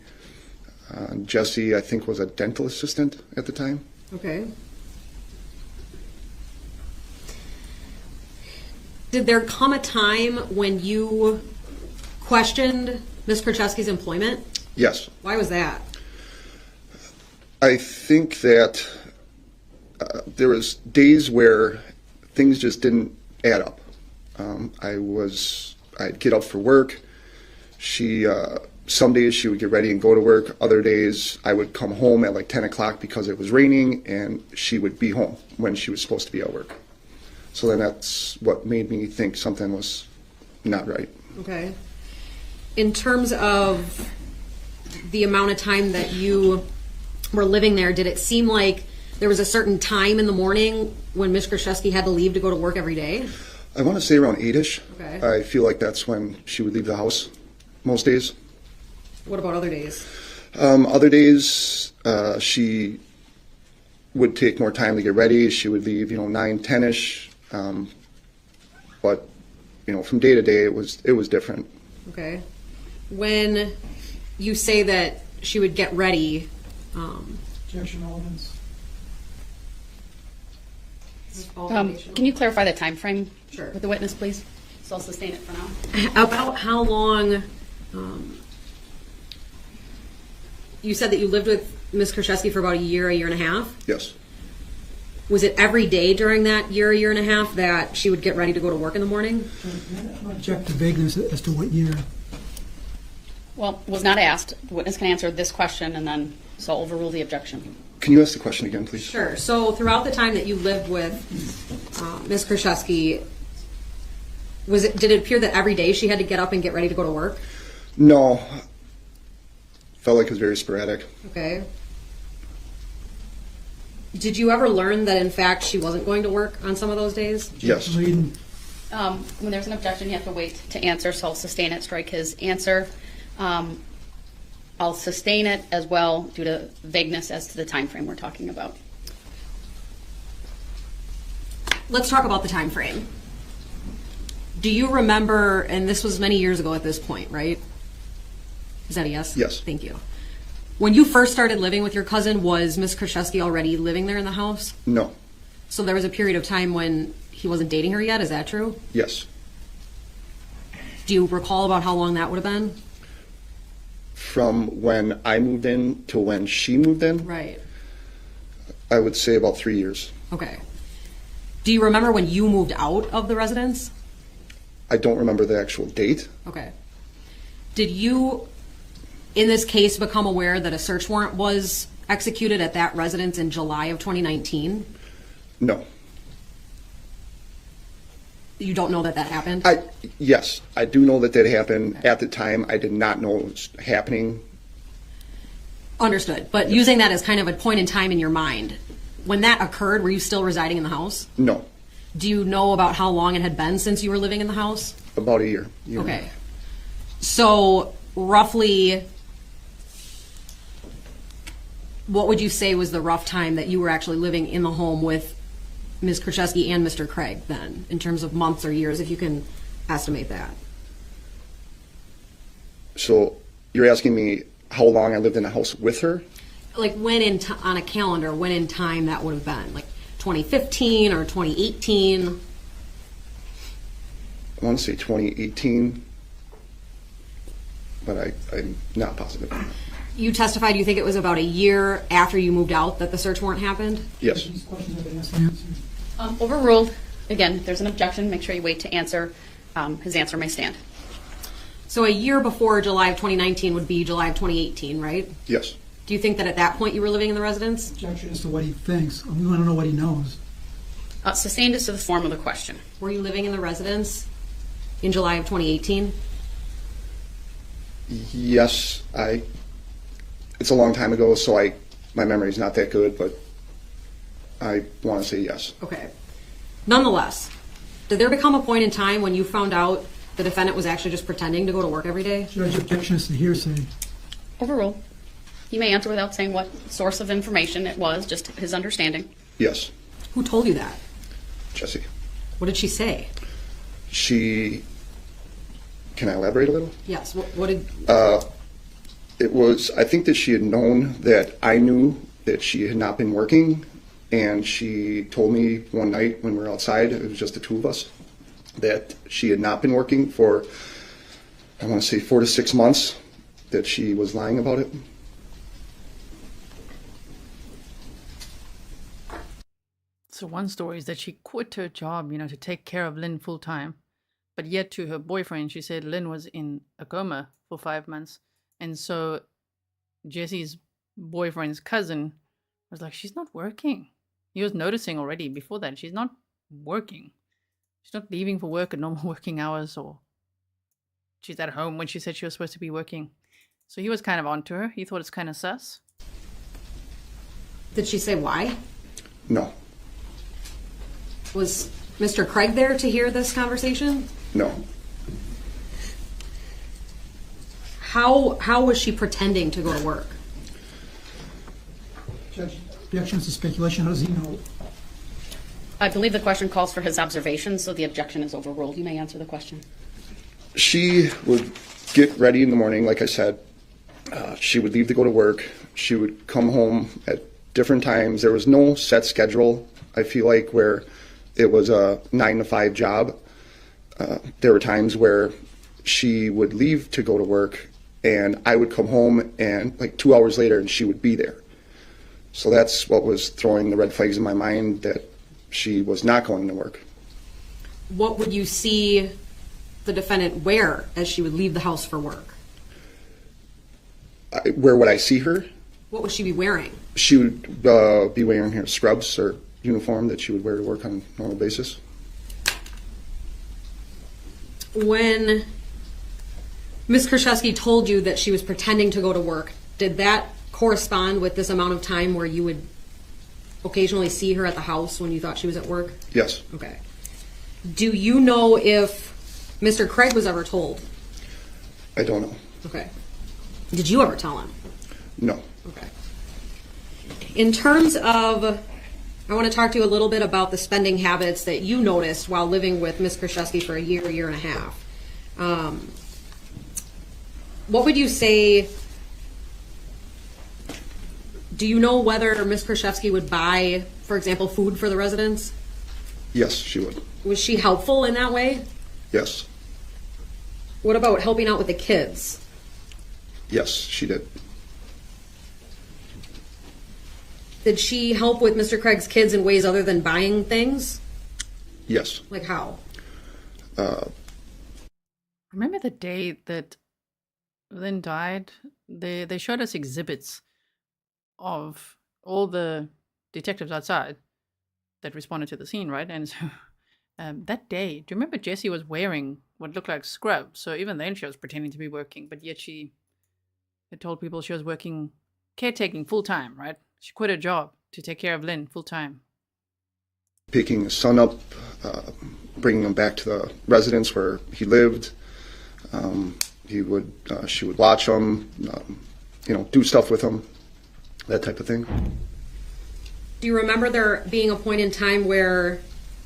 Jessy, I think, was a dental assistant at the time. Okay. Did there come a time when you questioned Ms. Kurczewski's employment? Yes. Why was that? I think that there was days where things just didn't add up. I'd get up for work. Some days she would get ready and go to work. Other days I would come home at like 10 o'clock because it was raining, and she would be home when she was supposed to be at work. So then that's what made me think something was not right. Okay. In terms of the amount of time that you were living there, did it seem like there was a certain time in the morning when Ms. Kurczewski had to leave to go to work every day? I want to say around 8-ish. Okay. I feel like that's when she would leave the house most days. What about other days? Other days, she would take more time to get ready. She would leave, 9, 10-ish. But, from day to day, it was different. Okay. When you say that she would get ready, Objection, elements. Can you clarify the time frame Sure. with the witness, please? So I'll sustain it for now. About how long, you said that you lived with Ms. Kurczewski for about a year and a half? Yes. Was it every day during that year and a half that she would get ready to go to work in the morning? Object to vagueness as to what year. Well, was not asked. The witness can answer this question and then so I'll overrule the objection. Can you ask the question again, please? Sure. So throughout the time that you lived with Ms. Kurczewski, did it appear that every day she had to get up and get ready to go to work? No. Felt like it was very sporadic. Okay. Did you ever learn that, in fact, she wasn't going to work on some of those days? Yes. When there's an objection, you have to wait to answer, so I'll sustain it, strike his answer. I'll sustain it as well due to vagueness as to the time frame we're talking about. Let's talk about the time frame. Do you remember, and this was many years ago at this point, right? Is that a yes? Yes. Thank you. When you first started living with your cousin, was Ms. Kurczewski already living there in the house? No. So there was a period of time when he wasn't dating her yet, is that true? Yes. Do you recall about how long that would have been? From when I moved in to when she moved in? Right. I would say about 3 years. Okay. Do you remember when you moved out of the residence? I don't remember the actual date. Okay. Did you, in this case, become aware that a search warrant was executed at that residence in July of 2019? No. You don't know that that happened? Yes, I do know that happened. Okay. At the time, I did not know it was happening. Understood. But yes. Using that as kind of a point in time in your mind, when that occurred, were you still residing in the house? No. Do you know about how long it had been since you were living in the house? About a year. Okay. So roughly, what would you say was the rough time that you were actually living in the home with Ms. Kurczewski and Mr. Craig then, in terms of months or years, if you can estimate that? So you're asking me how long I lived in the house with her? Like when on a calendar, when in time that would have been? Like 2015 or 2018? I want to say 2018, but I'm not positive. You testified you think it was about a year after you moved out that the search warrant happened? Yes. These questions have been asked and answered. Overruled. Again, if there's an objection, make sure you wait to answer. His answer may stand. So a year before July of 2019 would be July of 2018, right? Yes. Do you think that at that point you were living in the residence? Objection as to what he thinks. We want to know what he knows. Sustained as to the form of the question. Were you living in the residence in July of 2018? Yes, it's a long time ago, so my memory's not that good, but I want to say yes. Okay. Nonetheless, did there become a point in time when you found out the defendant was actually just pretending to go to work every day? Judge, objection is to hearsay. Overruled. You may answer without saying what source of information it was, just his understanding. Yes. Who told you that? Jesse. What did she say? Can I elaborate a little? Yes. What did... It was, I think that she had known that I knew that she had not been working, and she told me one night when we were outside, it was just the two of us, that she had not been working for, I want to say 4 to 6 months, that she was lying about it. So one story is that she quit her job, to take care of Lynn full time. But yet to her boyfriend, she said Lynn was in a coma for 5 months. And so Jesse's boyfriend's cousin was like, she's not working. He was noticing already before that. She's not working. She's not leaving for work at normal working hours, or she's at home when she said she was supposed to be working. So he was kind of onto her. He thought it's kind of sus. Did she say why? No. Was Mr. Craig there to hear this conversation? No. How was she pretending to go to work? Judge, objections to speculation. How does he know? I believe the question calls for his observations, so the objection is overruled. You may answer the question. She would get ready in the morning, like I said. She would leave to go to work. She would come home at different times. There was no set schedule, I feel like, where it was a 9 to 5 job. There were times where she would leave to go to work, and I would come home, and like 2 hours later, and she would be there. So that's what was throwing the red flags in my mind, that she was not going to work. What would you see the defendant wear as she would leave the house for work? Where would I see her? What would she be wearing? She would be wearing her scrubs or uniform that she would wear to work on a normal basis. When Ms. Kurczewski told you that she was pretending to go to work, did that correspond with this amount of time where you would occasionally see her at the house when you thought she was at work? Yes. Okay. Do you know if Mr. Craig was ever told? I don't know. Okay. Did you ever tell him? No. Okay. In terms of, I want to talk to you a little bit about the spending habits that you noticed while living with Ms. Kurczewski for a year and a half. What would you say, do you know whether Ms. Kurczewski would buy, for example, food for the residents? Yes, she would. Was she helpful in that way? Yes. What about helping out with the kids? Yes, she did. Did she help with Mr. Craig's kids in ways other than buying things? Yes. Like how? Remember the day that Lynn died? They showed us exhibits of all the detectives outside that responded to the scene, right? And so that day, do you remember Jessy was wearing what looked like scrubs? So even then she was pretending to be working, but yet she had told people she was working caretaking full time, right? She quit her job to take care of Lynn full time. Picking his son up, bringing him back to the residence where he lived. She would watch him, do stuff with him, that type of thing. Do you remember there being a point in time where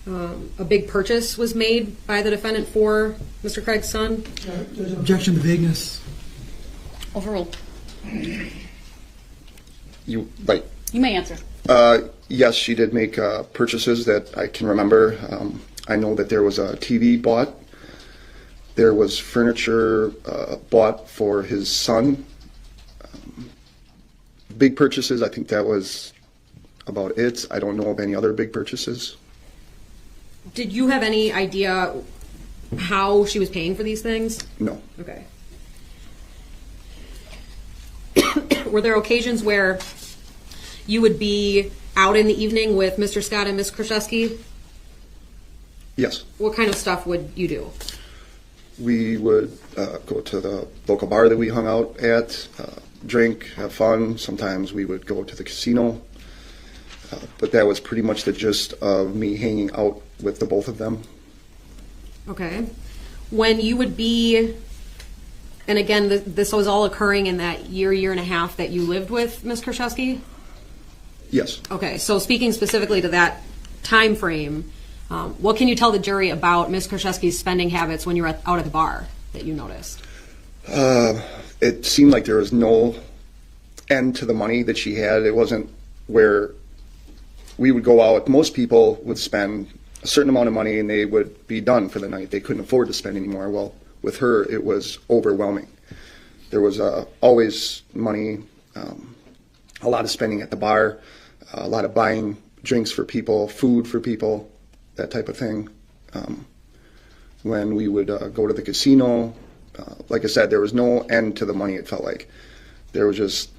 a big purchase was made by the defendant for Mr. Craig's son? There's objection to vagueness. Overruled. You may answer. Yes, she did make purchases that I can remember. I know that there was a TV bought. There was furniture bought for his son. Big purchases, I think that was about it. I don't know of any other big purchases. Did you have any idea how she was paying for these things? No. Okay. Were there occasions where you would be out in the evening with Mr. Scott and Ms. Kurczewski? Yes. What kind of stuff would you do? We would go to the local bar that we hung out at, drink, have fun. Sometimes we would go to the casino. But that was pretty much the gist of me hanging out with the both of them. Okay. When you would be, and again, this was all occurring in that year and a half that you lived with Ms. Kurczewski? Yes. Okay, so speaking specifically to that time frame, what can you tell the jury about Ms. Kurczewski's spending habits when you were out at the bar that you noticed? It seemed like there was no end to the money that she had. It wasn't where we would go out. Most people would spend a certain amount of money and they would be done for the night. They couldn't afford to spend anymore. Well, with her, it was overwhelming. There was always money, a lot of spending at the bar, a lot of buying drinks for people, food for people, that type of thing. When we would go to the casino, like I said, there was no end to the money, it felt like. There was just...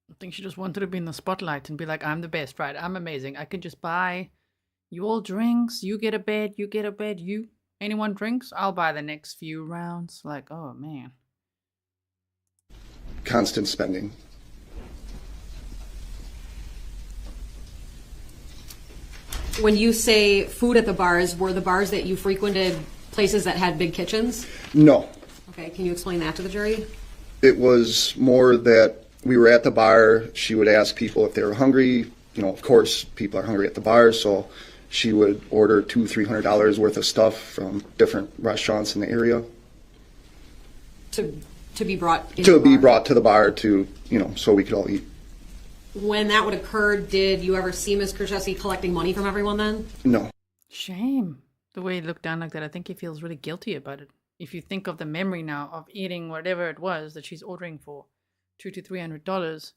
I think she just wanted to be in the spotlight and be like, I'm the best, right? I'm amazing. I can just buy you all drinks. You get a bed. You get a bed. Anyone drinks? I'll buy the next few rounds. Like, oh, man. Constant spending. When you say food at the bars, were the bars that you frequented places that had big kitchens? No. Okay, can you explain that to the jury? It was more that we were at the bar. She would ask people if they were hungry. You know, of course, people are hungry at the bar, so she would order $200-300 worth of stuff from different restaurants in the area. To be brought in to be brought to the bar to, so we could all eat. When that would occur, did you ever see Ms. Kurczewski collecting money from everyone then? No. Shame. The way he looked down like that, I think he feels really guilty about it. If you think of the memory now of eating whatever it was that she's ordering for $200 to $300,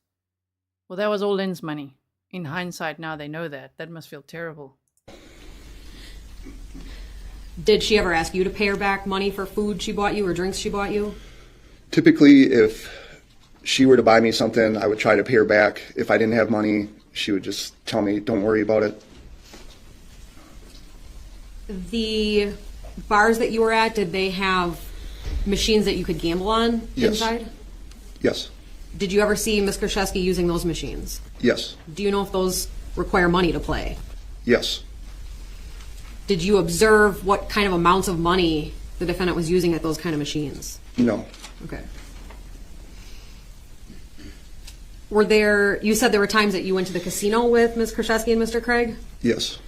well, that was all Lynn's money. In hindsight, now they know that. That must feel terrible. Did she ever ask you to pay her back money for food she bought you or drinks she bought you? Typically, if she were to buy me something, I would try to pay her back. If I didn't have money, she would just tell me, don't worry about it. The bars that you were at, did they have machines that you could gamble on inside? Yes. Did you ever see Ms. Kurczewski using those machines? Yes. Do you know if those require money to play? Yes. Did you observe what kind of amounts of money the defendant was using at those kind of machines? No. Okay. You said there were times that you went to the casino with Ms. Kurczewski and Mr. Craig? Yes.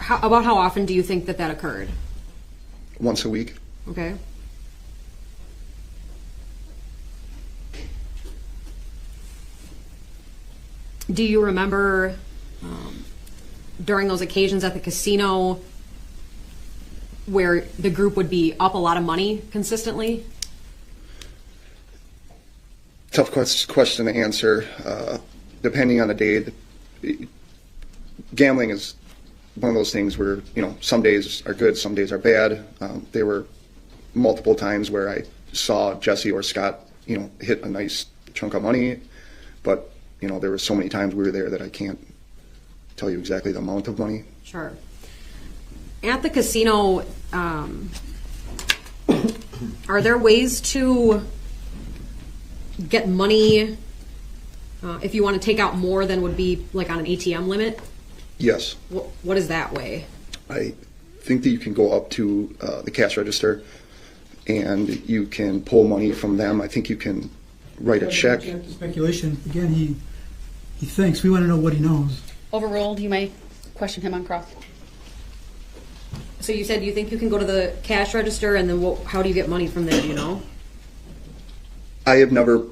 About how often do you think that occurred? Once a week. Okay. Do you remember during those occasions at the casino where the group would be up a lot of money consistently? Tough question to answer. Depending on the day, gambling is one of those things where, some days are good, some days are bad. There were multiple times where I saw Jesse or Scott, hit a nice chunk of money, but, there were so many times we were there that I can't tell you exactly the amount of money. Sure. At the casino, are there ways to get money if you want to take out more than would be like on an ATM limit? Yes. What is that way? I think that you can go up to the cash register and you can pull money from them. I think you can write a check. Speculation. Again, he thinks. We want to know what he knows. Overruled. You may question him on cross. So you said you think you can go to the cash register and then how do you get money from there, do you know? I have never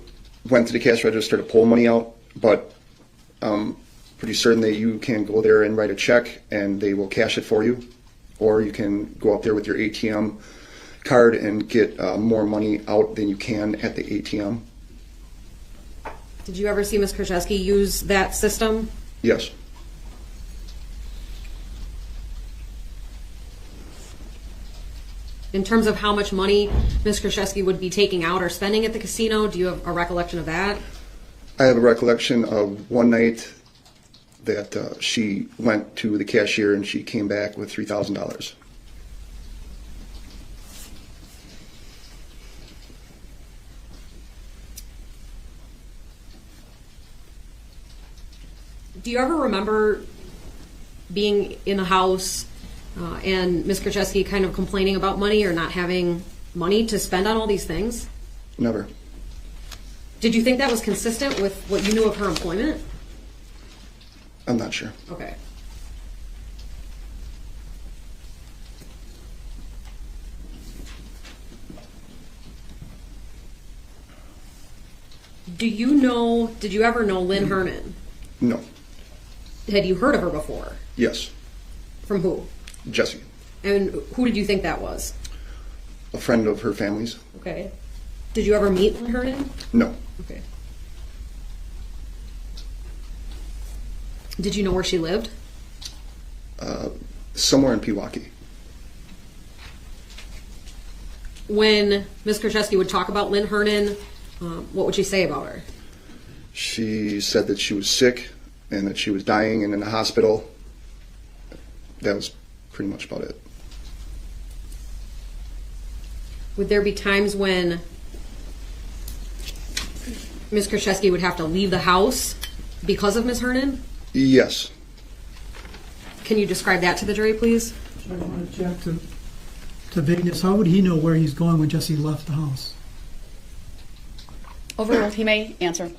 went to the cash register to pull money out, but I'm pretty certain that you can go there and write a check and they will cash it for you, or you can go up there with your ATM card and get more money out than you can at the ATM. Did you ever see Ms. Kurczewski use that system? Yes. In terms of how much money Ms. Kurczewski would be taking out or spending at the casino, do you have a recollection of that? I have a recollection of one night that she went to the cashier and she came back with $3,000. Do you ever remember being in the house and Ms. Kurczewski kind of complaining about money or not having money to spend on all these things? Never. Did you think that was consistent with what you knew of her employment? I'm not sure. Okay. Did you ever know Lynn Hernan? No. Had you heard of her before? Yes. From who? Jesse. And who did you think that was? A friend of her family's. Okay. Did you ever meet Lynn Hernan? No. Okay. Did you know where she lived? Somewhere in Pewaukee. When Ms. Kurczewski would talk about Lynn Hernan, what would she say about her? She said that she was sick and that she was dying and in the hospital. That was pretty much about it. Would there be times when Ms. Kurczewski would have to leave the house because of Ms. Hernan? Yes. Can you describe that to the jury, please? I want to check to Vegas. How would he know where he's going when Jesse left the house? Overruled. He may answer.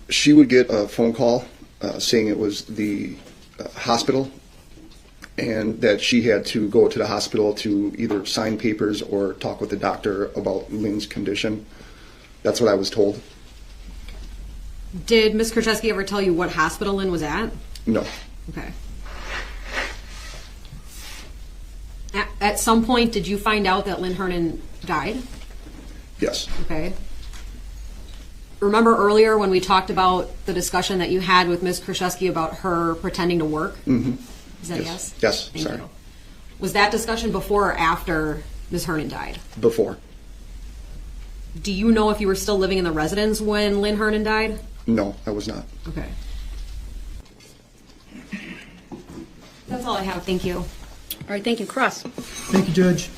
She would get a phone call saying it was the hospital and that she had to go to the hospital to either sign papers or talk with the doctor about Lynn's condition. That's what I was told. Did Ms. Kurczewski ever tell you what hospital Lynn was at? No. Okay. At some point, did you find out that Lynn Hernan died? Yes. Okay. Remember earlier when we talked about the discussion that you had with Ms. Kurczewski about her pretending to work? Mm-hmm. Is that yes? Yes, Thank sorry. you. Was that discussion before or after Ms. Hernan died? Before. Do you know if you were still living in the residence when Lynn Hernan died? No, I was not. Okay. That's all I have. Thank you. All right, thank you. Cross. Thank you, Judge.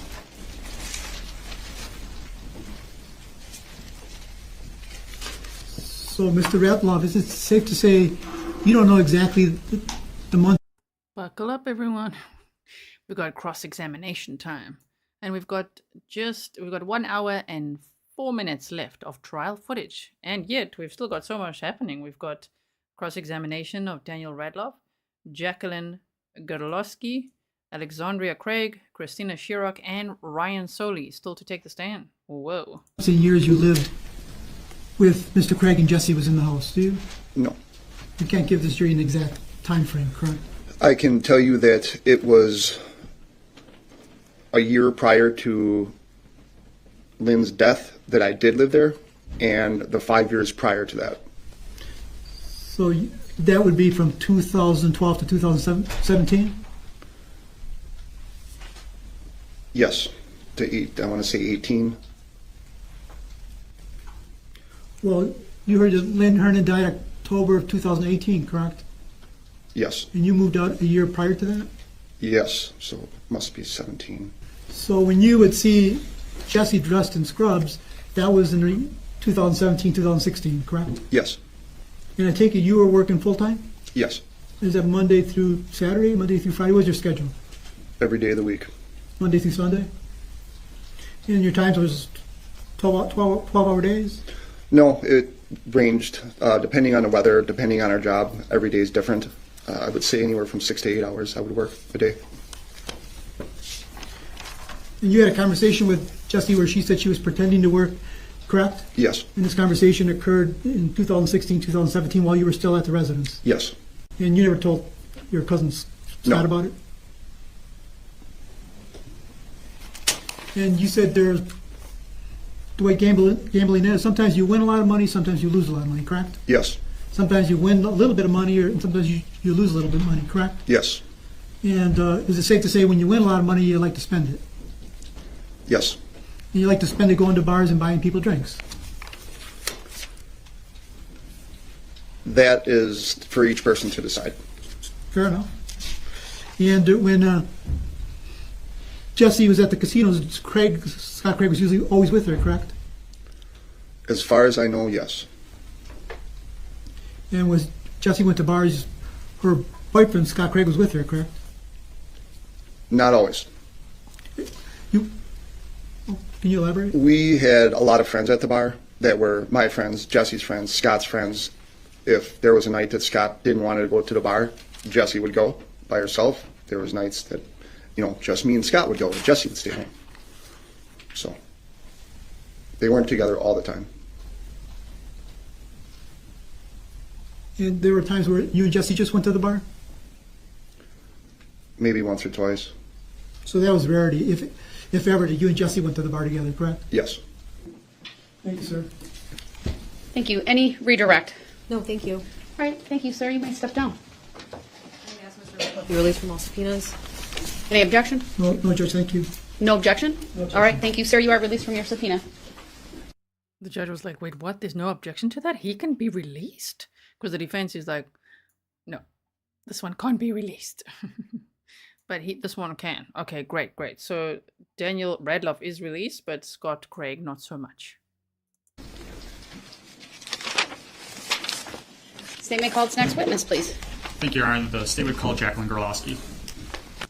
So, Mr. Radloff, is it safe to say you don't know exactly the month? Buckle up, everyone. We've got cross-examination time. And we've got 1 hour and 4 minutes left of trial footage. And yet, we've still got so much happening. We've got cross-examination of Daniel Radloff, Jacquiline Gerloski, Alexandria Craig, Christina Sherock, and Ryan Solie still to take the stand. Whoa. How many years you lived with Mr. Craig and Jesse was in the house, do you? No. You can't give this jury an exact time frame, correct? I can tell you that it was a year prior to Lynn's death that I did live there, and the 5 years prior to that. So that would be from 2012 to 2017? Yes, I want to say 18. Well, you heard that Lynn Hernan died October of 2018, correct? Yes. And you moved out a year prior to that? Yes, so it must be 17. So when you would see Jesse dressed in scrubs, that was in 2017, 2016, correct? Yes. And I take it you were working full-time? Yes. Is that Monday through Saturday, Monday through Friday? What's your schedule? Every day of the week. Monday through Sunday? And your times was 12-hour days? No, it ranged depending on the weather, depending on our job. Every day is different. I would say anywhere from 6 to 8 hours I would work a day. And you had a conversation with Jesse where she said she was pretending to work correct? Yes. And this conversation occurred in 2016, 2017 while you were still at the residence? Yes. And you never told your cousin Scott about it? And you said there's, the way gambling is, sometimes you win a lot of money, sometimes you lose a lot of money, correct? Yes. Sometimes you win a little bit of money, or sometimes you lose a little bit of money, correct? Yes. And is it safe to say when you win a lot of money, you like to spend it? Yes. And you like to spend it going to bars and buying people drinks? That is for each person to decide. Fair enough. And when Jessy was at the casinos, Scott Craig was usually always with her, correct? As far as I know, yes. And was Jessy went to bars, her boyfriend Scott Craig was with her, correct? Not always. Can you elaborate? We had a lot of friends at the bar that were my friends, Jesse's friends, Scott's friends. If there was a night that Scott didn't want to go to the bar, Jessy would go by herself. There was nights that, just me and Scott would go, and Jessy would stay home. So they weren't together all the time. And there were times where you and Jessy just went to the bar? Maybe once or twice. So that was rarity. If ever, you and Jessy went to the bar together, correct? Yes. Thank you, sir. Thank you. Any redirect? No, thank you. All right, thank you, sir. You may step down. Be released from all subpoenas. Any objection? No, Judge, thank you. No objection? No objection. All right, thank you, sir. You are released from your subpoena. The judge was like, wait, what? There's no objection to that? He can be released? Because the defense is like, no, this one can't be released. But this one can. Okay, great. So Daniel Radloff is released, but Scott Craig not so much. State may call its next witness, please. Thank you, Your Honor. The state would call Jacquiline Gerloski.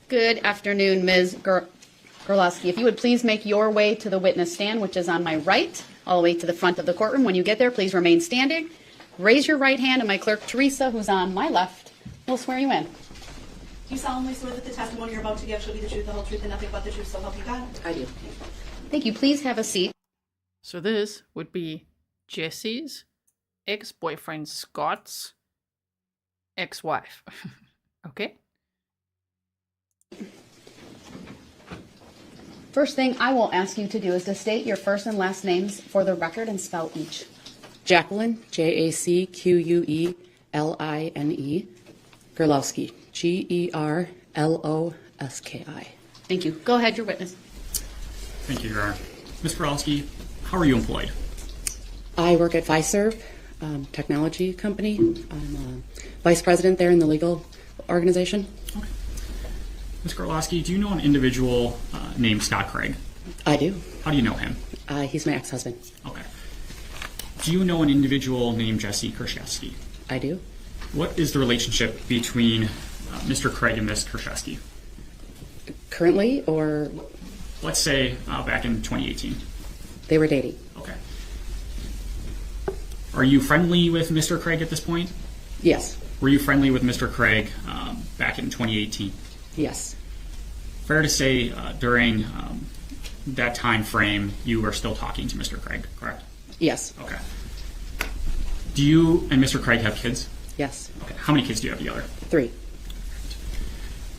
Good afternoon, Ms. Gerloski. If you would please make your way to the witness stand, which is on my right, all the way to the front of the courtroom. When you get there, please remain standing. Raise your right hand, and my clerk, Teresa, who's on my left, will swear you in. Do you solemnly swear that the testimony you're about to give shall be the truth, the whole truth, and nothing but the truth, so help you God? I do. Thank you. Please have a seat. So this would be Jessy's ex-boyfriend Scott's ex-wife. Okay? First thing I will ask you to do is to state your first and last names for the record and spell each. Jacqueline, Jacqueline, Gerloski, Gerloski. Thank you. Go ahead, your witness. Thank you, Your Honor. Ms. Gerloski, how are you employed? I work at Fiserv Technology Company. I'm vice president there in the legal organization. Okay. Ms. Gerloski, do you know an individual named Scott Craig? I do. How do you know him? He's my ex-husband. Okay. Do you know an individual named Jessy Kurczewski? I do. What is the relationship between Mr. Craig and Ms. Kurczewski? Currently, or? Let's say back in 2018. They were dating. Okay. Are you friendly with Mr. Craig at this point? Yes. Were you friendly with Mr. Craig back in 2018? Yes. Fair to say during that time frame you were still talking to Mr. Craig, correct? Yes. Okay. Do you and Mr. Craig have kids? Yes. Okay. How many kids do you have together? 3.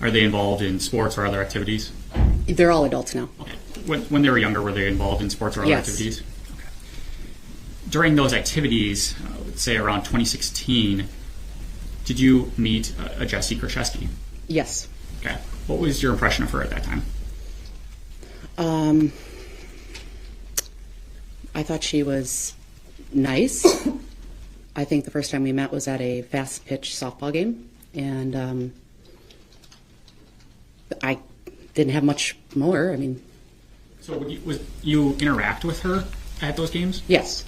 Are they involved in sports or other activities? They're all adults now. Okay. When they were younger, were they involved in sports or other activities? Okay. During those activities, let's say around 2016, did you meet a Jessy Kurczewski? Yes. Okay. What was your impression of her at that time? I thought she was nice. I think the first time we met was at a fast pitch softball game, and I didn't have much more. I mean, so would you interact with her at those games? Yes.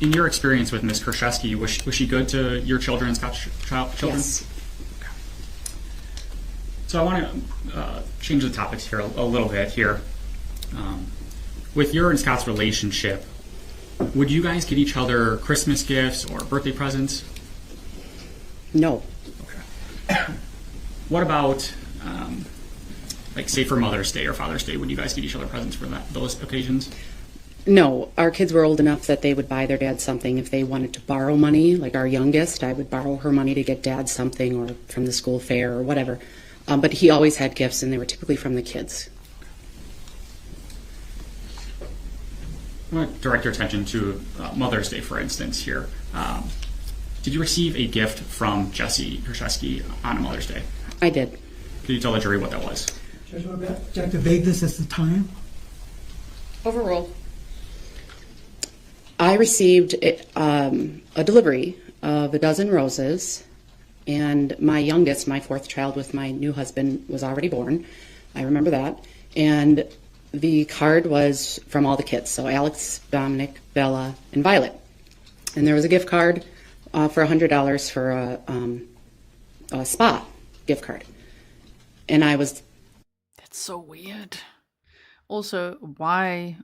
In your experience with Ms. Kurczewski, was she good to your children and Scott's children? Yes. Okay. So I want to change the topics here a little bit here. With your and Scott's relationship, would you guys get each other Christmas gifts or birthday presents? No. Okay. What about, say for Mother's Day or Father's Day, would you guys get each other presents for those occasions? No, our kids were old enough that they would buy their dad something if they wanted to borrow money. Like our youngest, I would borrow her money to get dad something or from the school fair or whatever. But he always had gifts, and they were typically from the kids. I want to direct your attention to Mother's Day, for instance, here. Did you receive a gift from Jessy Kurczewski on Mother's Day? I did. Could you tell the jury what that was? Judge, would you like to vague this as the time? Overruled. I received a delivery of a dozen roses, and my youngest, my fourth child with my new husband, was already born. I remember that. And the card was from all the kids, so Alex, Dominic, Bella, and Violet. And there was a gift card for $100 for a spa gift card. And I was... That's so weird. Also, why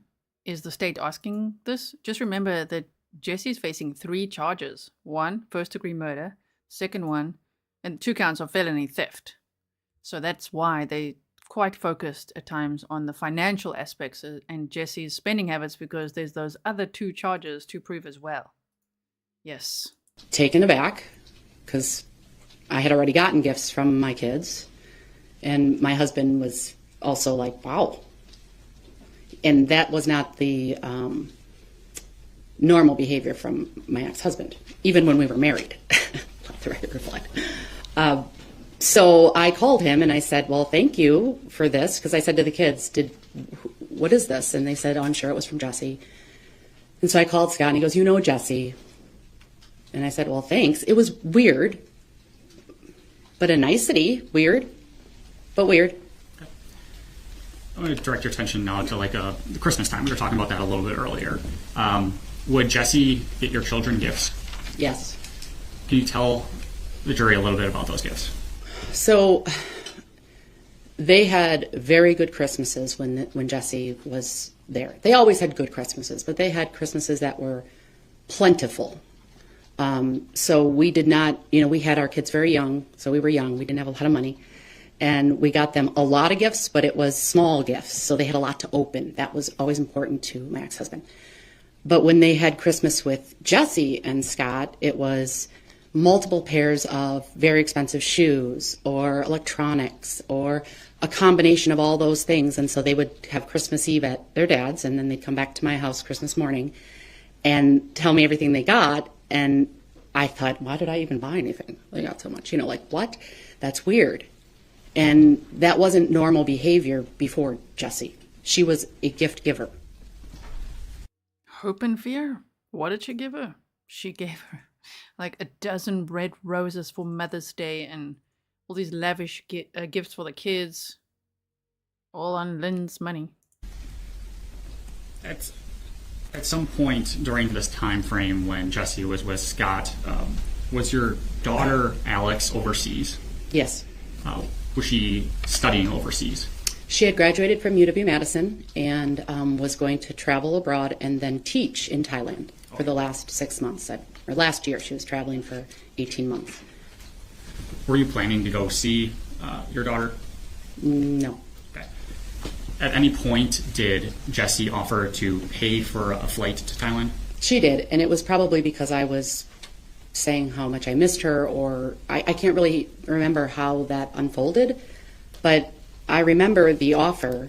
is the state asking this? Just remember that Jessy's facing 3 charges. 1, first-degree murder. 2nd one, and 2 counts of felony theft. So that's why they quite focused at times on the financial aspects and Jessy's spending habits, because there's those other 2 charges to prove as well. Yes. Taken aback, because I had already gotten gifts from my kids, and my husband was also like, wow. And that was not the normal behavior from my ex-husband, even when we were married. Let the record reflect. So I called him and I said, well, thank you for this, because I said to the kids, what is this? And they said, oh, I'm sure it was from Jessy. And so I called Scott and he goes, you know Jessy. And I said, well, thanks. It was weird, but a nicety. Weird, but weird. I'm going to direct your attention now to the Christmas time. We were talking about that a little bit earlier. Would Jessy get your children gifts? Yes. Can you tell the jury a little bit about those gifts? So they had very good Christmases when Jessy was there. They always had good Christmases, but they had Christmases that were plentiful. So we did not, we had our kids very young, so we were young. We didn't have a lot of money. And we got them a lot of gifts, but it was small gifts, so they had a lot to open. That was always important to my ex-husband. But when they had Christmas with Jessy and Scott, it was multiple pairs of very expensive shoes or electronics or a combination of all those things. And so they would have Christmas Eve at their dad's, and then they'd come back to my house Christmas morning and tell me everything they got. And I thought, why did I even buy anything? They got so much, what? That's weird. And that wasn't normal behavior before Jessy. She was a gift giver. Hope and fear. What did she give her? She gave her like a dozen red roses for Mother's Day and all these lavish gifts for the kids, all on Lynn's money. At some point during this time frame when Jessy was with Scott, was your daughter Alex overseas? Yes. Was she studying overseas? She had graduated from UW-Madison and was going to travel abroad and then teach in Thailand for the last 6 months. Or last year, she was traveling for 18 months. Were you planning to go see your daughter? No. Okay. At any point, did Jessy offer to pay for a flight to Thailand? She did, and it was probably because I was saying how much I missed her, or I can't really remember how that unfolded, but I remember the offer,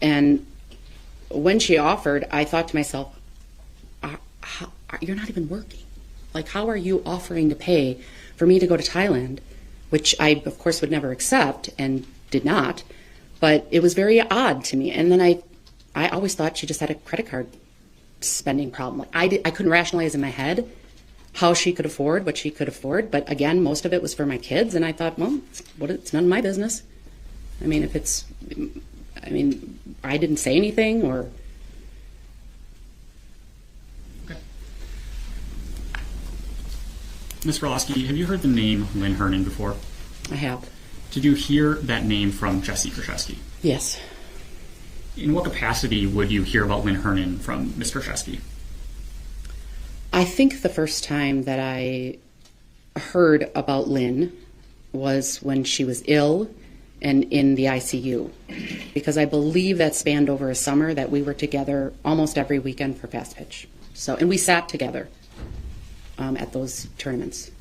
and when she offered, I thought to myself, you're not even working. Like, how are you offering to pay for me to go to Thailand, which I, of course, would never accept and did not, but it was very odd to me. And then I always thought she just had a credit card spending problem. Like, I couldn't rationalize in my head how she could afford what she could afford, but again, most of it was for my kids, and I thought, well, it's none of my business. I mean, I didn't say anything, or... Okay. Ms. Gerloski, have you heard the name Lynn Hernan before? I have. Did you hear that name from Jessy Kurczewski? Yes. In what capacity would you hear about Lynn Hernan from Ms. Kurczewski? I think the first time that I heard about Lynn was when she was ill and in the ICU, because I believe that spanned over a summer that we were together almost every weekend for fast pitch. So, and we sat together at those tournaments.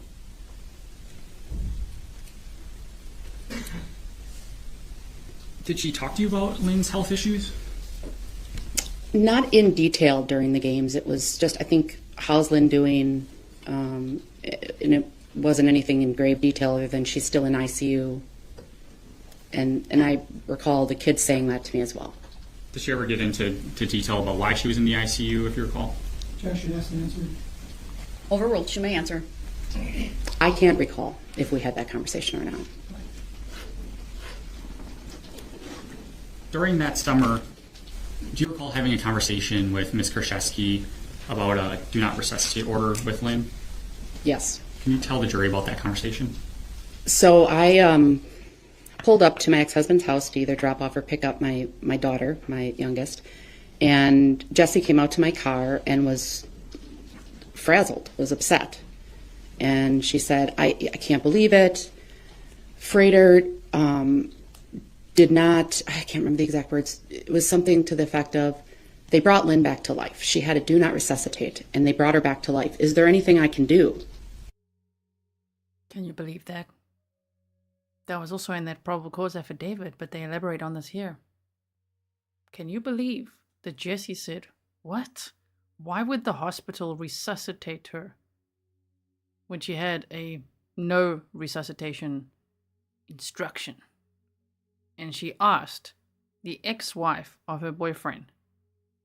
Did she talk to you about Lynn's health issues? Not in detail during the games. It was just, I think, how's Lynn doing? And it wasn't anything in grave detail other than she's still in ICU. And I recall the kids saying that to me as well. Did she ever get into detail about why she was in the ICU, if you recall? Judge should ask an answer. Overruled. She may answer. I can't recall if we had that conversation or not. During that summer, do you recall having a conversation with Ms. Kurczewski about a do not resuscitate order with Lynn? Yes. Can you tell the jury about that conversation? So I pulled up to my ex-husband's house to either drop off or pick up my daughter, my youngest, and Jessy came out to my car and was frazzled, was upset. And she said, I can't believe it. Frater did not, I can't remember the exact words, it was something to the effect of, they brought Lynn back to life. She had a do not resuscitate, and they brought her back to life. Is there anything I can do? Can you believe that? That was also in that probable cause affidavit, but they elaborate on this here. Can you believe that Jessy said, what? Why would the hospital resuscitate her when she had a no resuscitation instruction? And she asked the ex-wife of her boyfriend,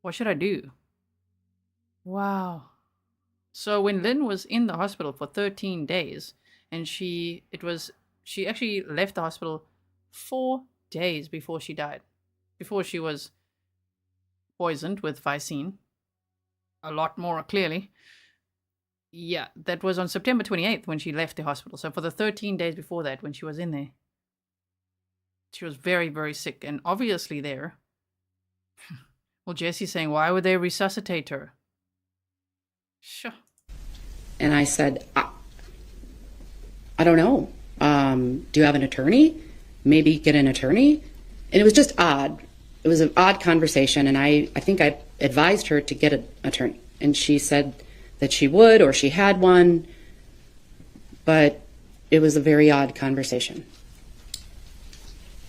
what should I do? Wow. So when Lynn was in the hospital for 13 days, and she actually left the hospital 4 days before she died, before she was poisoned with Vicine, a lot more clearly. Yeah, that was on September 28th when she left the hospital. So for the 13 days before that, when she was in there, she was very, very sick. And obviously there, well, Jessy's saying, why would they resuscitate her? Sure. And I said, I don't know. Do you have an attorney? Maybe get an attorney? And it was just odd. It was an odd conversation, and I think I advised her to get an attorney. And she said that she would, or she had one, but it was a very odd conversation.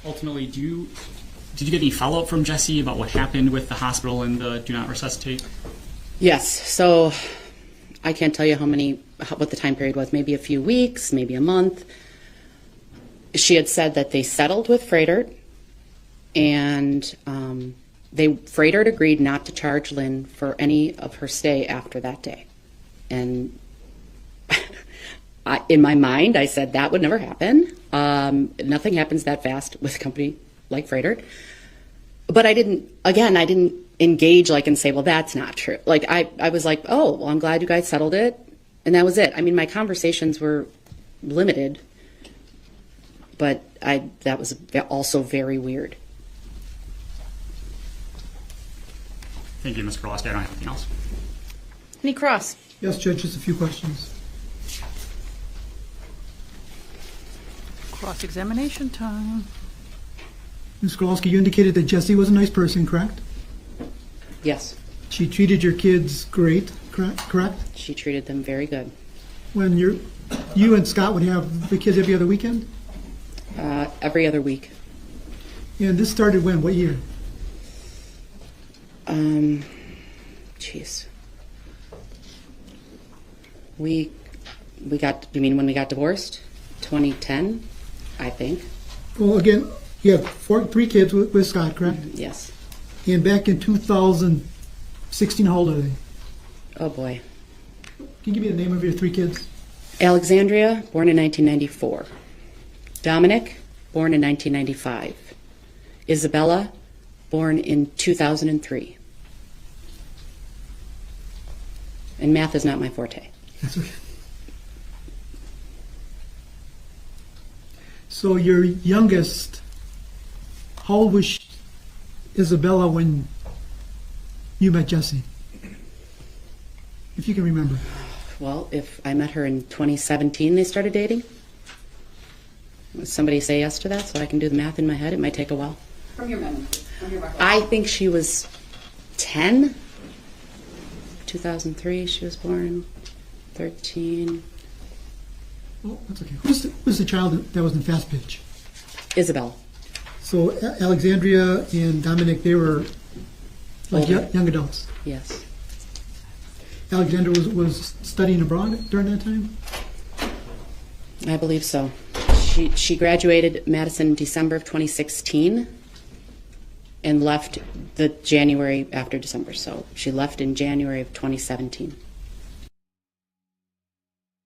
Ultimately, did you get any follow-up from Jessy about what happened with the hospital and the do not resuscitate? Yes. So I can't tell you what the time period was, maybe a few weeks, maybe a month. She had said that they settled with Frater, and Frater agreed not to charge Lynn for any of her stay after that day. And in my mind, I said that would never happen. Nothing happens that fast with a company like Frater. But I didn't engage and say, well, that's not true. I was like, oh, well, I'm glad you guys settled it. And that was it. I mean, my conversations were limited, but that was also very weird. Thank you, Ms. Gerloski. I don't have anything else. Any cross? Yes, Judge, just a few questions. Cross-examination time. Ms. Gerloski, you indicated that Jessy was a nice person, correct? Yes. She treated your kids great, correct? She treated them very good. When you and Scott would have the kids every other weekend? Every other week. And this started when? What year? Jeez. We got, you mean when we got divorced? 2010, I think. Well, again, you have 3 kids with Scott, correct? Yes. And back in 2016, how old are they? Oh, boy. Can you give me the name of your 3 kids? Alexandria, born in 1994. Dominic, born in 1995. Isabella, born in 2003. And math is not my forte. That's okay. So your youngest, how old was Isabella when you met Jessy? If you can remember. Well, if I met her in 2017, they started dating. Somebody say yes to that so I can do the math in my head. It might take a while. From your memory, from your record. I think she was 10. 2003, she was born. 13. Oh, that's okay. Who's the child that was in fast pitch? Isabel. So Alexandria and Dominic, they were like young adults. Yes. Alexandra was studying abroad during that time? I believe so. She graduated Madison December of 2016 and left the January after December. So she left in January of 2017.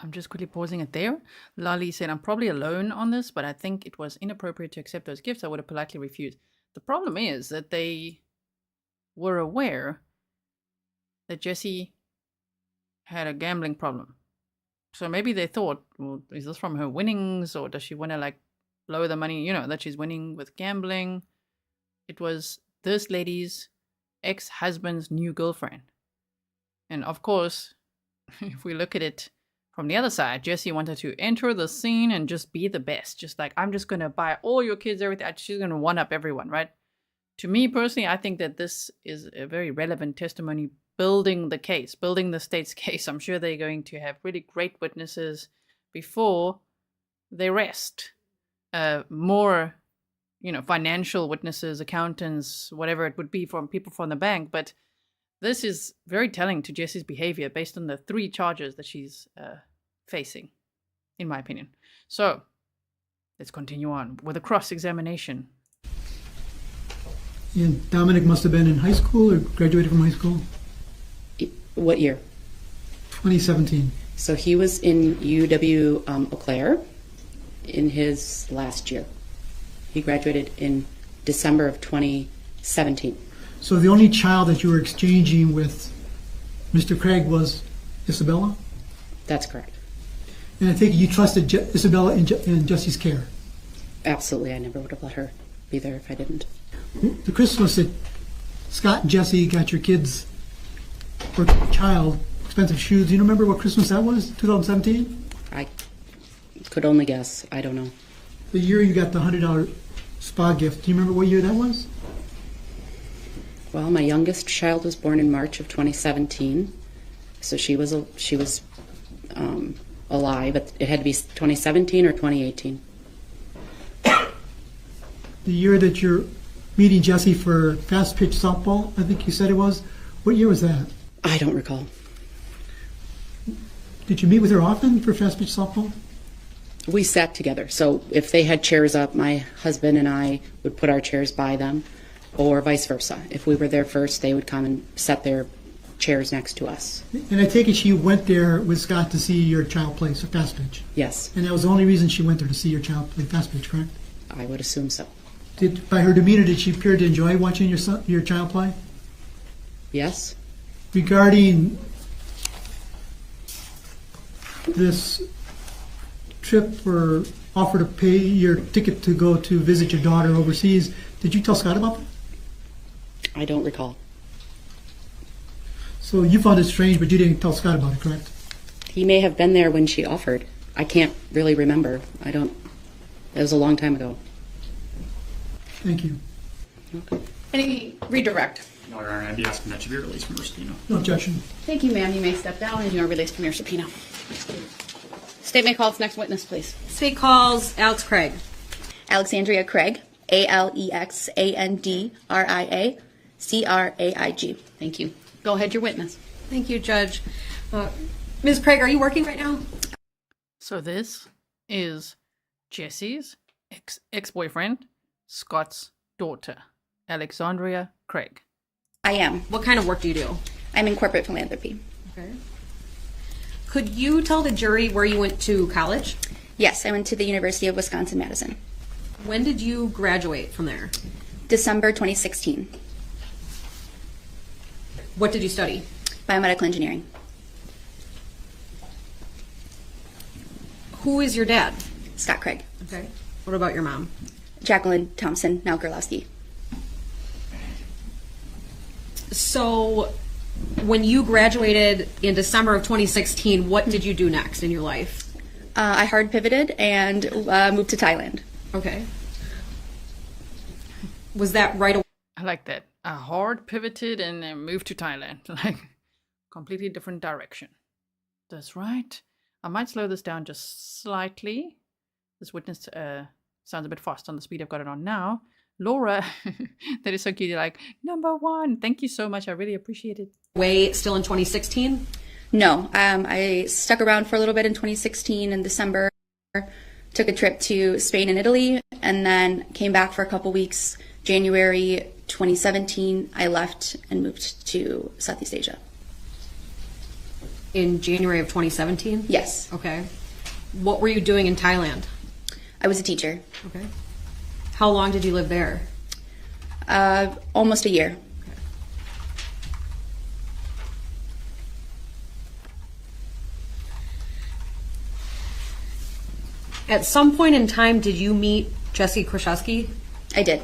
I'm just quickly pausing it there. Lali said, I'm probably alone on this, but I think it was inappropriate to accept those gifts. I would have politely refused. The problem is that they were aware that Jessy had a gambling problem. So maybe they thought, well, is this from her winnings, or does she want to like blow the money, that she's winning with gambling? It was this lady's ex-husband's new girlfriend. And of course, if we look at it from the other side, Jessy wanted to enter the scene and just be the best. Just like, I'm just going to buy all your kids everything. She's going to one-up everyone, right? To me personally, I think that this is a very relevant testimony building the case, building the state's case. I'm sure they're going to have really great witnesses before they rest. More, financial witnesses, accountants, whatever it would be from people from the bank. But this is very telling to Jessy's behavior based on the 3 charges that she's facing, in my opinion. So let's continue on with a cross-examination. And Dominic must have been in high school or graduated from high school? What year? 2017. So he was in UW Eau Claire in his last year. He graduated in December of 2017. So the only child that you were exchanging with Mr. Craig was Isabella? That's correct. And I think you trusted Isabella in Jesse's care? Absolutely. I never would have let her be there if I didn't. The Christmas that Scott and Jessy got your kids, or child, expensive shoes, do you remember what Christmas that was, 2017? I could only guess. I don't know. The year you got the $100 spa gift, do you remember what year that was? Well, my youngest child was born in March of 2017, so she was alive, but it had to be 2017 or 2018. The year that you're meeting Jessy for fast pitch softball, I think you said it was. What year was that? I don't recall. Did you meet with her often for fast pitch softball? We sat together. So if they had chairs up, my husband and I would put our chairs by them, or vice versa. If we were there first, they would come and set their chairs next to us. And I take it she went there with Scott to see your child play fast pitch? Yes. And that was the only reason she went there, to see your child play fast pitch, correct? I would assume so. By her demeanor, did she appear to enjoy watching your child play? Yes. Regarding this trip or offer to pay your ticket to go to visit your daughter overseas, did you tell Scott about that? I don't recall. So you found it strange, but you didn't tell Scott about it, correct? He may have been there when she offered. I can't really remember. It was a long time ago. Thank you. Okay. Any redirect? No, Your Honor, I'd be asking that you be released from your subpoena. No objection. Thank you, ma'am. You may step down and you are released from your subpoena. State may call its next witness, please. State calls Alex Craig. Alexandria Craig, Alexandria Craig. Thank you. Go ahead, your witness. Thank you, Judge. Ms. Craig, are you working right now? So this is Jessy's ex-boyfriend, Scott's daughter, Alexandria Craig. I am. What kind of work do you do? I'm in corporate philanthropy. Okay. Could you tell the jury where you went to college? Yes, I went to the University of Wisconsin-Madison. When did you graduate from there? December 2016. What did you study? Biomedical engineering. Who is your dad? Scott Craig. Okay. What about your mom? Jacquiline Thompson, now Gerloski. So, when you graduated in December of 2016, what did you do next in your life? I hard pivoted and moved to Thailand. Okay. Was that right away? I like that. I hard pivoted and then moved to Thailand. Like, completely different direction. That's right. I might slow this down just slightly. This witness sounds a bit fast on the speed I've got it on now. Laura, that is so cute. You're like, number one. Thank you so much. I really appreciate it. Way still in 2016? No, I stuck around for a little bit in 2016 in December, took a trip to Spain and Italy, and then came back for a couple weeks. January 2017, I left and moved to Southeast Asia. In January of 2017? Yes. Okay. What were you doing in Thailand? I was a teacher. Okay. How long did you live there? Almost a year. At some point in time, did you meet Jessy Kurczewski? I did.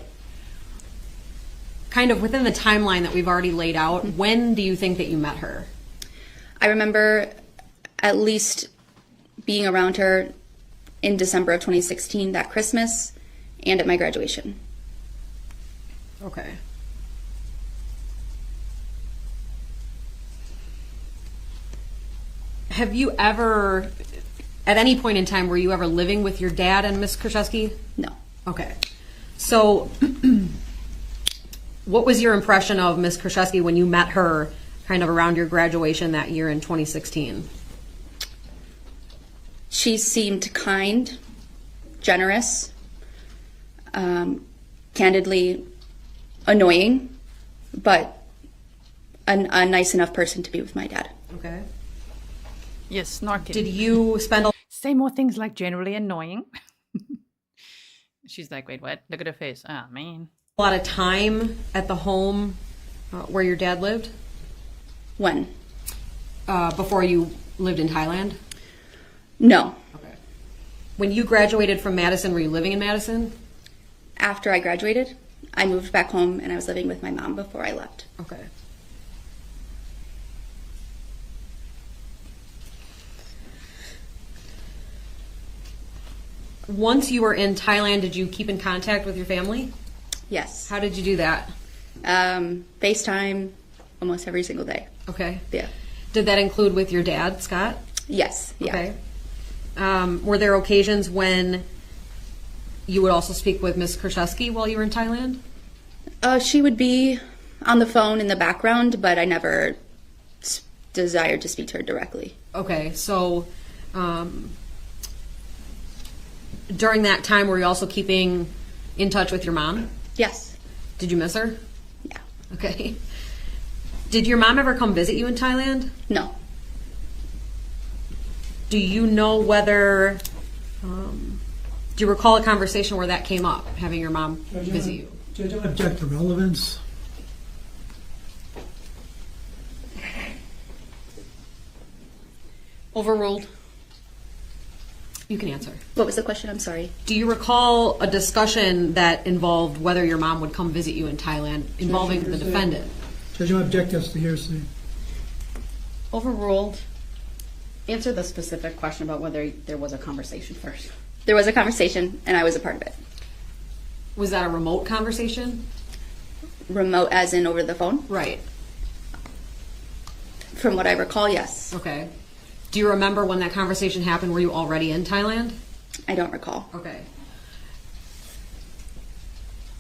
Kind of within the timeline that we've already laid out, when do you think that you met her? I remember at least being around her in December of 2016, that Christmas, and at my graduation. Okay. Have you ever, at any point in time, were you ever living with your dad and Miss Kurczewski? No. Okay. So, what was your impression of Miss Kurczewski when you met her kind of around your graduation that year in 2016? She seemed kind, generous, candidly annoying, but a nice enough person to be with my dad. Okay. Yes, Snarky. Did you spend a... Say more things like generally annoying. She's like, wait, what? Look at her face. Oh, man. A lot of time at the home where your dad lived? When? Before you lived in Thailand? No. Okay. When you graduated from Madison, were you living in Madison? After I graduated, I moved back home and I was living with my mom before I left. Okay. Once you were in Thailand, did you keep in contact with your family? Yes. How did you do that? FaceTime almost every single day. Okay. Yeah. Did that include with your dad, Scott? Yes. Yeah. Okay. Were there occasions when you would also speak with Miss Kurczewski while you were in Thailand? She would be on the phone in the background, but I never desired to speak to her directly. Okay. So, during that time, were you also keeping in touch with your mom? Yes. Did you miss her? Yeah. Okay. Did your mom ever come visit you in Thailand? No. Do you know whether, do you recall a conversation where that came up, having your mom visit you? Judge, I object to relevance. Overruled. You can answer. What was the question? I'm sorry. Do you recall a discussion that involved whether your mom would come visit you in Thailand involving the defendant? Judge, I object as to hearsay. Overruled. Answer the specific question about whether there was a conversation first. There was a conversation, and I was a part of it. Was that a remote conversation? Remote as in over the phone? Right. From what I recall, yes. Okay. Do you remember when that conversation happened? Were you already in Thailand? I don't recall. Okay.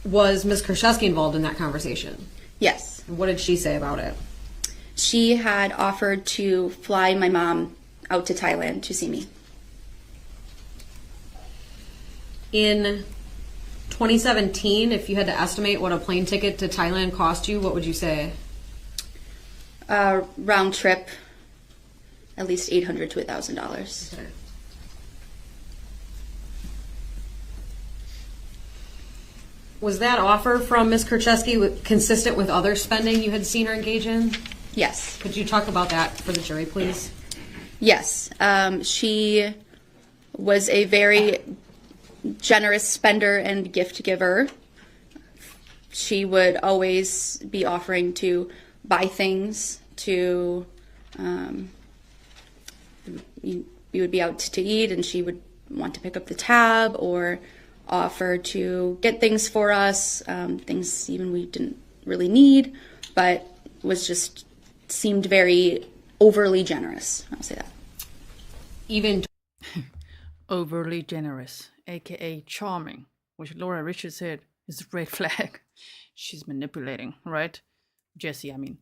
Was Ms. Kurczewski involved in that conversation? Yes. And what did she say about it? She had offered to fly my mom out to Thailand to see me. In 2017, if you had to estimate what a plane ticket to Thailand cost you, what would you say? Round trip, at least $800 to $1,000. Okay. Was that offer from Ms. Kurczewski consistent with other spending you had seen her engage in? Yes. Could you talk about that for the jury, please? Yes. She was a very generous spender and gift giver. She would always be offering to buy things, to we would be out to eat and she would want to pick up the tab or offer to get things for us, things even we didn't really need, but seemed very overly generous. I'll say that. Even overly generous, aka charming, which Laura Richards said is a red flag. She's manipulating, right? Jessy, I mean.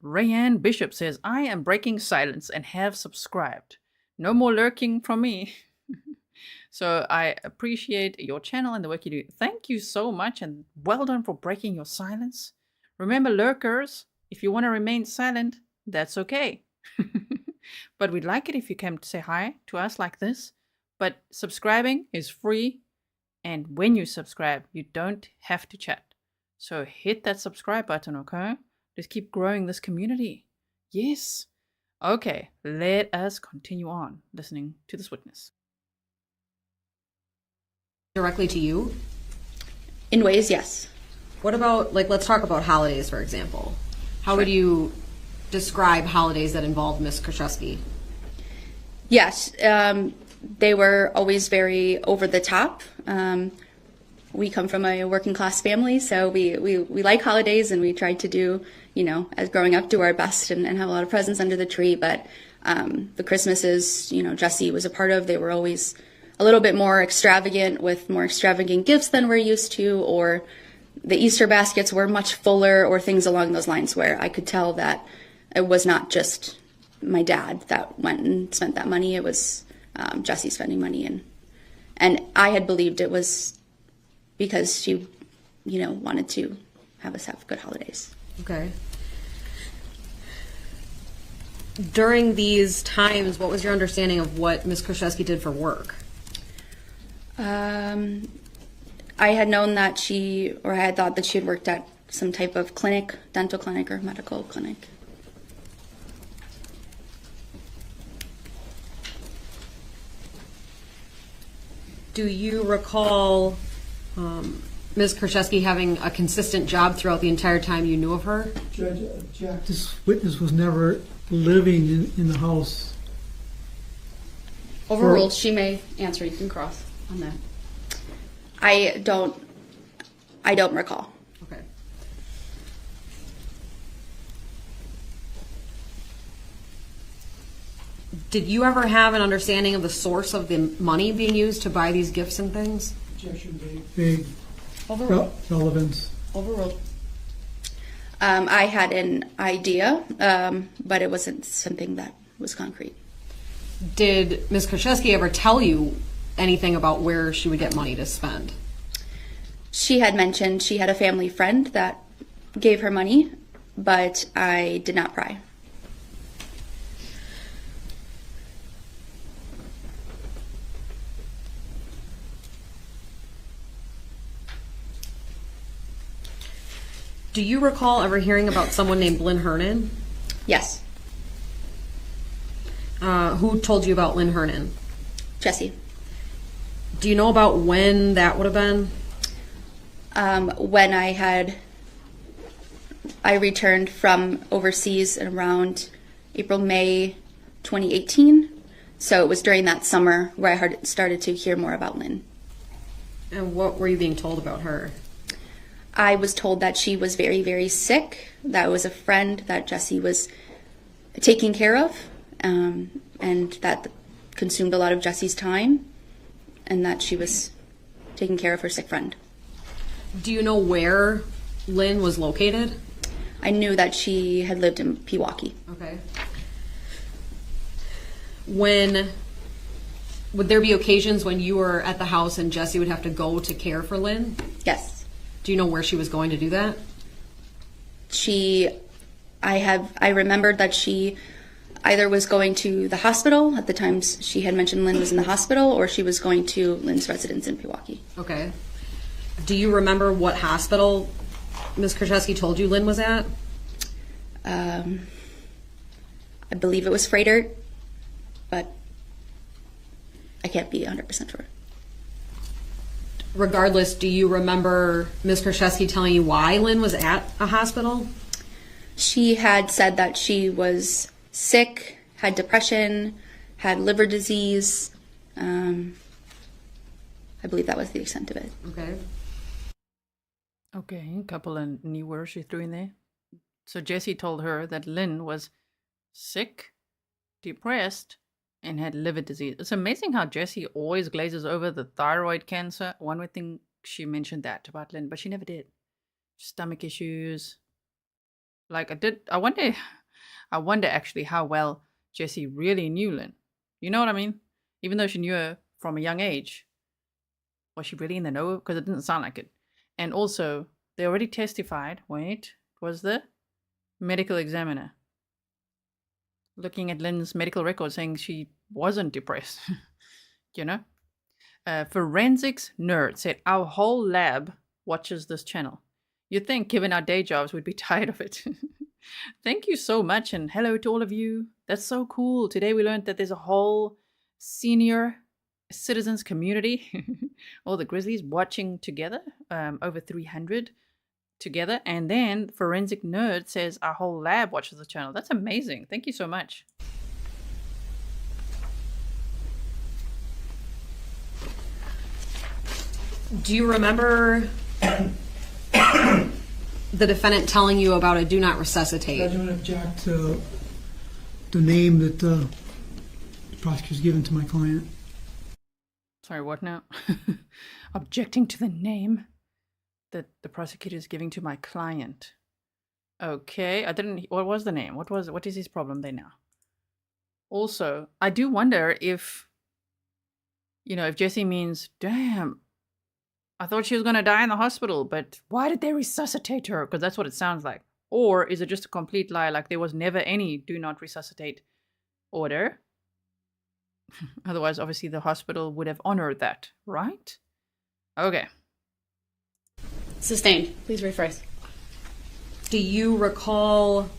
Rayanne Bishop says, I am breaking silence and have subscribed. No more lurking from me. So I appreciate your channel and the work you do. Thank you so much and well done for breaking your silence. Remember, lurkers, if you want to remain silent, that's okay. But we'd like it if you came to say hi to us like this. But subscribing is free. And when you subscribe, you don't have to chat. So hit that subscribe button, okay? Let's keep growing this community. Yes. Okay, let us continue on listening to this witness. Directly to you? In ways, yes. What about, let's talk about holidays, for example. How would you describe holidays that involve Ms. Kurczewski? Yes, they were always very over the top. We come from a working class family, so we like holidays and we tried to do, as growing up, do our best and have a lot of presents under the tree. But the Christmases, Jessy was a part of, they were always a little bit more extravagant with more extravagant gifts than we're used to, or the Easter baskets were much fuller or things along those lines where I could tell that it was not just my dad that went and spent that money. It was Jessy spending money. And I had believed it was because she, wanted to have us have good holidays. Okay. During these times, what was your understanding of what Ms. Kurczewski did for work? I had known that I had thought that she had worked at some type of clinic, dental clinic or medical clinic. Do you recall Ms. Kurczewski having a consistent job throughout the entire time you knew of her? Judge, Jack, this witness was never living in the house. Overruled. She may answer. You can cross on that. I don't recall. Okay. Did you ever have an understanding of the source of the money being used to buy these gifts and things? Objection, big relevance. Overruled. I had an idea, but it wasn't something that was concrete. Did Ms. Kurczewski ever tell you anything about where she would get money to spend? She had mentioned she had a family friend that gave her money, but I did not pry. Do you recall ever hearing about someone named Lynn Hernan? Yes. Who told you about Lynn Hernan? Jessy. Do you know about when that would have been? When I returned from overseas in around April, May 2018. So it was during that summer where I started to hear more about Lynn. And what were you being told about her? I was told that she was very, very sick. That was a friend that Jessy was taking care of, and that consumed a lot of Jessy's time, and that she was taking care of her sick friend. Do you know where Lynn was located? I knew that she had lived in Pewaukee. Okay. Would there be occasions when you were at the house and Jessy would have to go to care for Lynn? Yes. Do you know where she was going to do that? I remembered that she either was going to the hospital at the times she had mentioned Lynn was in the hospital, or she was going to Lynn's residence in Pewaukee. Okay. Do you remember what hospital Ms. Kurczewski told you Lynn was at? I believe it was Freighter, but I can't be 100% sure. Regardless, do you remember Ms. Kurczewski telling you why Lynn was at a hospital? She had said that she was sick, had depression, had liver disease. I believe that was the extent of it. Okay. Okay, a couple of new words she threw in there. So Jessy told her that Lynn was sick, depressed, and had liver disease. It's amazing how Jessy always glazes over the thyroid cancer. One would think she mentioned that about Lynn, but she never did. Stomach issues. Like I wonder actually how well Jessy really knew Lynn. You know what I mean? Even though she knew her from a young age. Was she really in the know? Because it didn't sound like it. And also, they already testified. Wait, was the medical examiner looking at Lynn's medical record saying she wasn't depressed? You know? Forensics nerd said, our whole lab watches this channel. You'd think, given our day jobs, we'd be tired of it. Thank you so much, and hello to all of you. That's so cool. Today we learned that there's a whole senior citizens community, all the Grizzlies watching together, over 300 together. And then Forensic Nerd says our whole lab watches the channel. That's amazing. Thank you so much. Do you remember the defendant telling you about a do not resuscitate? Judge, I'm going to object to the name that the prosecutor's given to my client. Sorry, what now? Objecting to the name that the prosecutor is giving to my client. Okay, what was the name? What is his problem there now? Also, I do wonder if Jessy means, damn, I thought she was going to die in the hospital, but why did they resuscitate her? Because that's what it sounds like. Or is it just a complete lie, like there was never any do not resuscitate order? Otherwise, obviously, the hospital would have honored that, right? Okay. Sustained. Please rephrase. Do you recall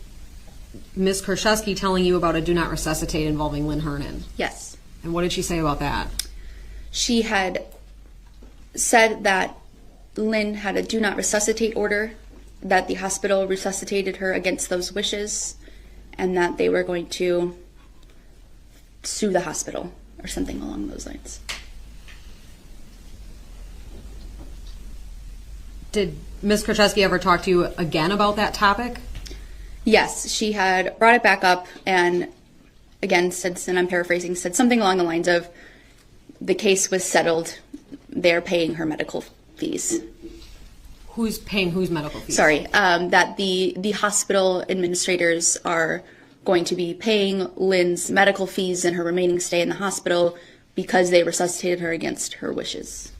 Ms. Kurczewski telling you about a do not resuscitate involving Lynn Hernan? Yes. And what did she say about that? She had said that Lynn had a do not resuscitate order, that the hospital resuscitated her against those wishes, and that they were going to sue the hospital or something along those lines. Did Ms. Kurczewski ever talk to you again about that topic? Yes, she had brought it back up and again said, and I'm paraphrasing, said something along the lines of the case was settled, they're paying her medical fees. Who's paying whose medical fees? Sorry, that the hospital administrators are going to be paying Lynn's medical fees and her remaining stay in the hospital because they resuscitated her against her wishes.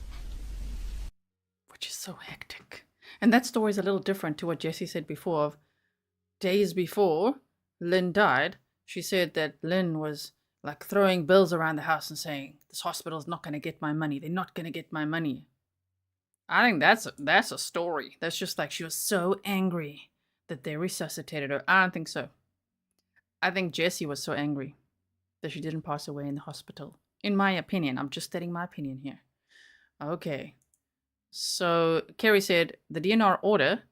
Which is so hectic. And that story is a little different to what Jessy said before. Of days before Lynn died, she said that Lynn was like throwing bills around the house and saying, this hospital's not going to get my money. They're not going to get my money. I think that's a story. That's just like she was so angry that they resuscitated her. I don't think so. I think Jessy was so angry that she didn't pass away in the hospital. In my opinion. I'm just stating my opinion here. Okay. So Kerry said the DNR order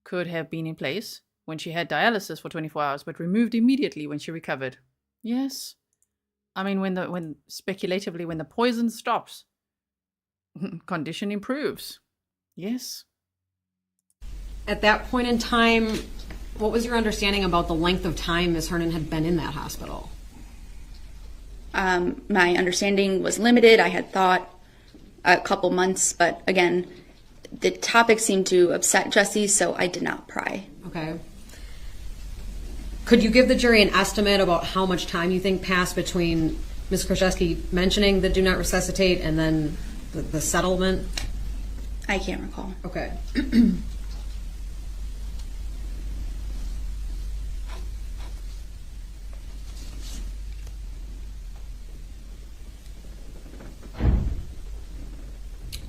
could have been in place when she had dialysis for 24 hours, but removed immediately when she recovered. Yes. I mean, when speculatively, when the poison stops, condition improves. Yes. At that point in time, what was your understanding about the length of time Ms. Hernan had been in that hospital? My understanding was limited. I had thought a couple months, but again, the topic seemed to upset Jessy, so I did not pry. Okay. Could you give the jury an estimate about how much time you think passed between Ms. Kurczewski mentioning the do not resuscitate and then the settlement? I can't recall. Okay.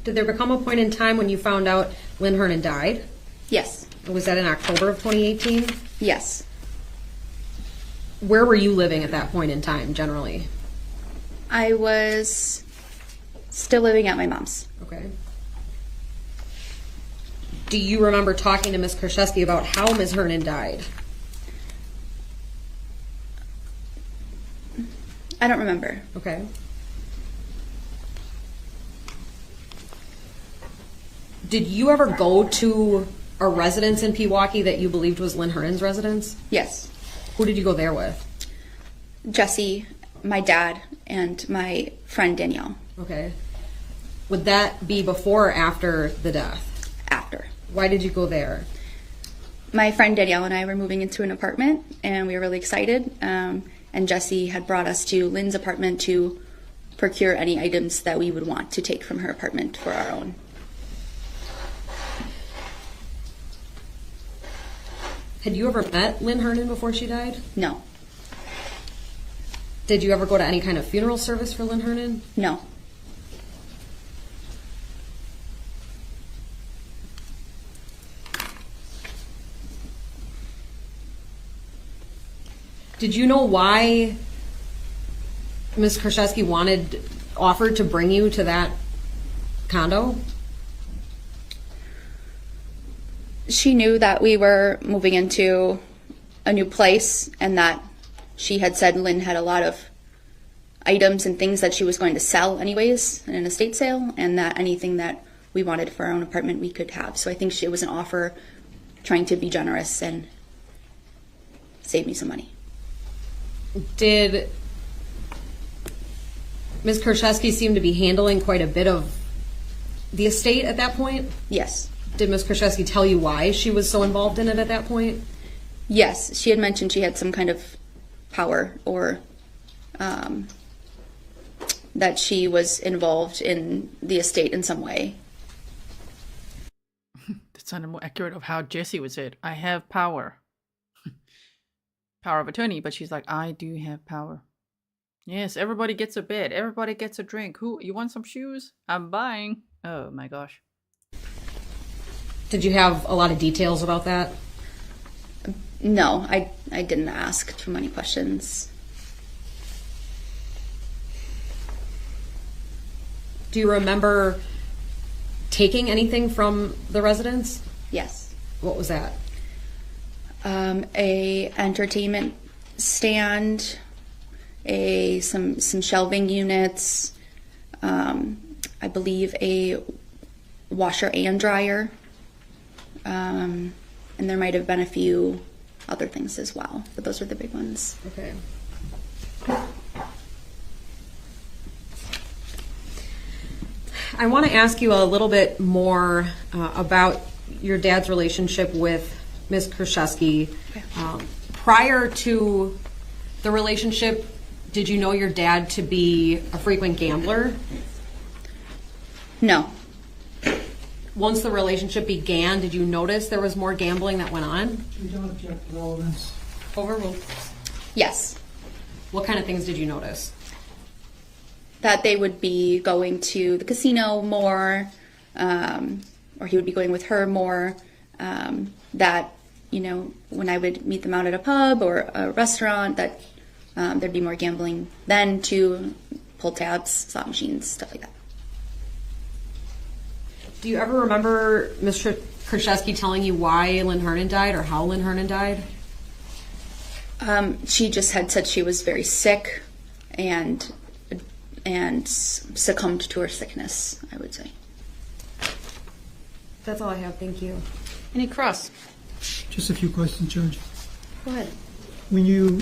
Did there become a point in time when you found out Lynn Hernan died? Yes. Was that in October of 2018? Yes. Where were you living at that point in time, generally? I was still living at my mom's. Okay. Do you remember talking to Ms. Kurczewski about how Ms. Hernan died? I don't remember. Okay. Did you ever go to a residence in Pewaukee that you believed was Lynn Hernan's residence? Yes. Who did you go there with? Jesse, my dad, and my friend Danielle. Okay. Would that be before or after the death? After. Why did you go there? My friend Danielle and I were moving into an apartment, and we were really excited. And Jesse had brought us to Lynn's apartment to procure any items that we would want to take from her apartment for our own. Had you ever met Lynn Hernan before she died? No. Did you ever go to any kind of funeral service for Lynn Hernan? No. Did you know why Ms. Kurczewski offered to bring you to that condo? She knew that we were moving into a new place and that she had said Lynn had a lot of items and things that she was going to sell anyways in an estate sale, and that anything that we wanted for our own apartment we could have. So I think it was an offer trying to be generous and save me some money. Did Ms. Kurczewski seem to be handling quite a bit of the estate at that point? Yes. Did Ms. Kurczewski tell you why she was so involved in it at that point? Yes, she had mentioned she had some kind of power, or that she was involved in the estate in some way. That sounded more accurate of how Jesse would say it. I have power. Power of attorney, but she's like, I do have power. Yes, everybody gets a bed. Everybody gets a drink. Who, you want some shoes? I'm buying. Oh my gosh. Did you have a lot of details about that? No, I didn't ask too many questions. Do you remember taking anything from the residence? Yes. What was that? A entertainment stand, some shelving units, I believe a washer and dryer, and there might have been a few other things as well, but those are the big ones. Okay. I want to ask you a little bit more about your dad's relationship with Ms. Kurczewski. Prior to the relationship, did you know your dad to be a frequent gambler? No. Once the relationship began, did you notice there was more gambling that went on? We don't object to relevance. Overruled. Yes. What kind of things did you notice? That they would be going to the casino more, or he would be going with her more. That, you know, when I would meet them out at a pub or a restaurant, that there'd be more gambling then, to pull tabs, slot machines, stuff like that. Do you ever remember Mr. Kurczewski telling you why Lynn Hernan died or how Lynn Hernan died? She just had said she was very sick and succumbed to her sickness, I would say. That's all I have. Thank you. Any cross? Just a few questions, Judge. Go ahead. When you...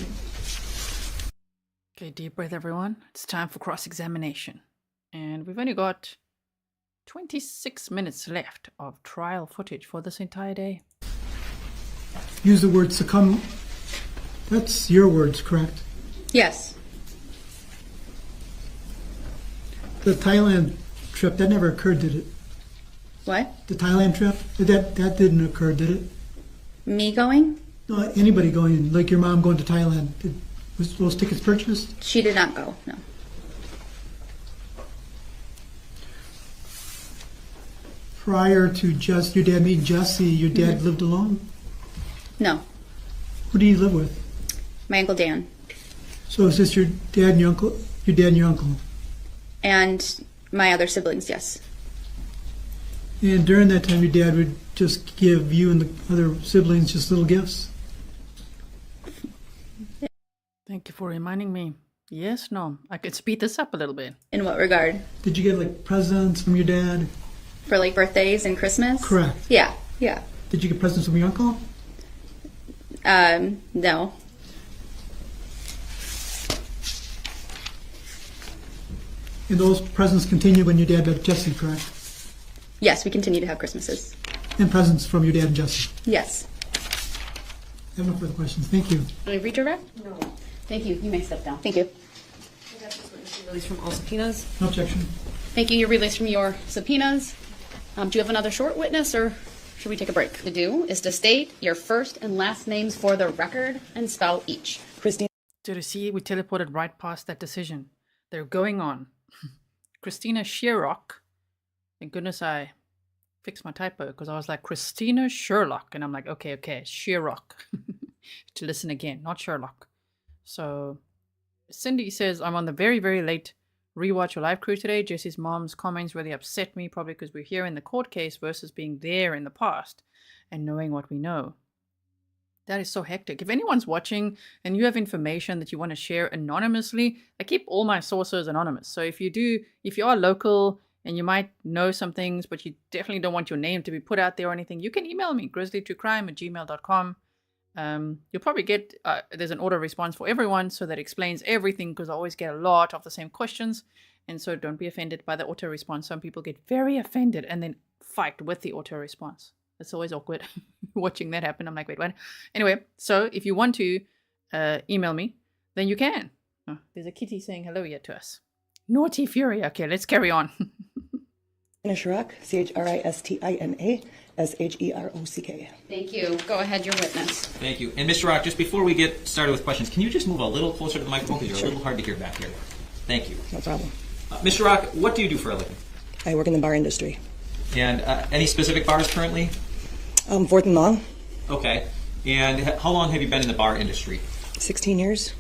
Okay, deep breath, everyone. It's time for cross-examination. And we've only got 26 minutes left of trial footage for this entire day. Use the word succumb. That's your words, correct? Yes. The Thailand trip, that never occurred, did it? What? The Thailand trip? That didn't occur, did it? Me going? No, anybody going, like your mom going to Thailand. Was those tickets purchased? She did not go, no. Prior to your dad meeting Jesse, your dad lived alone? No. Who do you live with? My Uncle Dan. So is this your dad and your uncle? Your dad and your uncle? And my other siblings, yes. And during that time, your dad would just give you and the other siblings just little gifts? Thank you for reminding me. Yes, no. I could speed this up a little bit. In what regard? Did you get like presents from your dad? For like birthdays and Christmas? Correct. Yeah. Did you get presents from your uncle? No. And those presents continued when your dad met Jessy, correct? Yes, we continue to have Christmases. And presents from your dad and Jessy. Yes. I have no further questions. Thank you. Want to redirect? No. Thank you. You may step down. Thank you. Released from all subpoenas. No objection. Thank you. You're released from your subpoenas. Do you have another short witness, or should we take a break? To do is to state your first and last names for the record and spell each. Did you see? We teleported right past that decision. They're going on. Christina Sherock. Thank goodness I fixed my typo because I was like Christina Sherlock, and I'm like, okay, Sherock. To listen again, not Sherlock. So Cindy says, I'm on the very, very late rewatch your live crew today. Jesse's mom's comments really upset me, probably because we're here in the court case versus being there in the past and knowing what we know. That is so hectic. If anyone's watching and you have information that you want to share anonymously, I keep all my sources anonymous. So if you are local and you might know some things, but you definitely don't want your name to be put out there or anything, you can email me, grizzlytruecrime@gmail.com. You'll probably get, there's an auto response for everyone, so that explains everything, because I always get a lot of the same questions. And so don't be offended by the auto response. Some people get very offended and then fight with the auto response. It's always awkward watching that happen. I'm like, wait, what? Anyway, so if you want to email me, then you can. Oh, there's a kitty saying hello yet to us. Naughty Fury. Okay, let's carry on. Christina Sherock, Christina Sherock. Thank you. Go ahead, your witness. Thank you. And Mr. Rock, just before we get started with questions, can you just move a little closer to the microphone because you're a little hard to hear back here. Thank you. No problem. Mr. Rock, what do you do for a living? I work in the bar industry. And any specific bars currently? 4th and Long. Okay. And how long have you been in the bar industry? 16 years.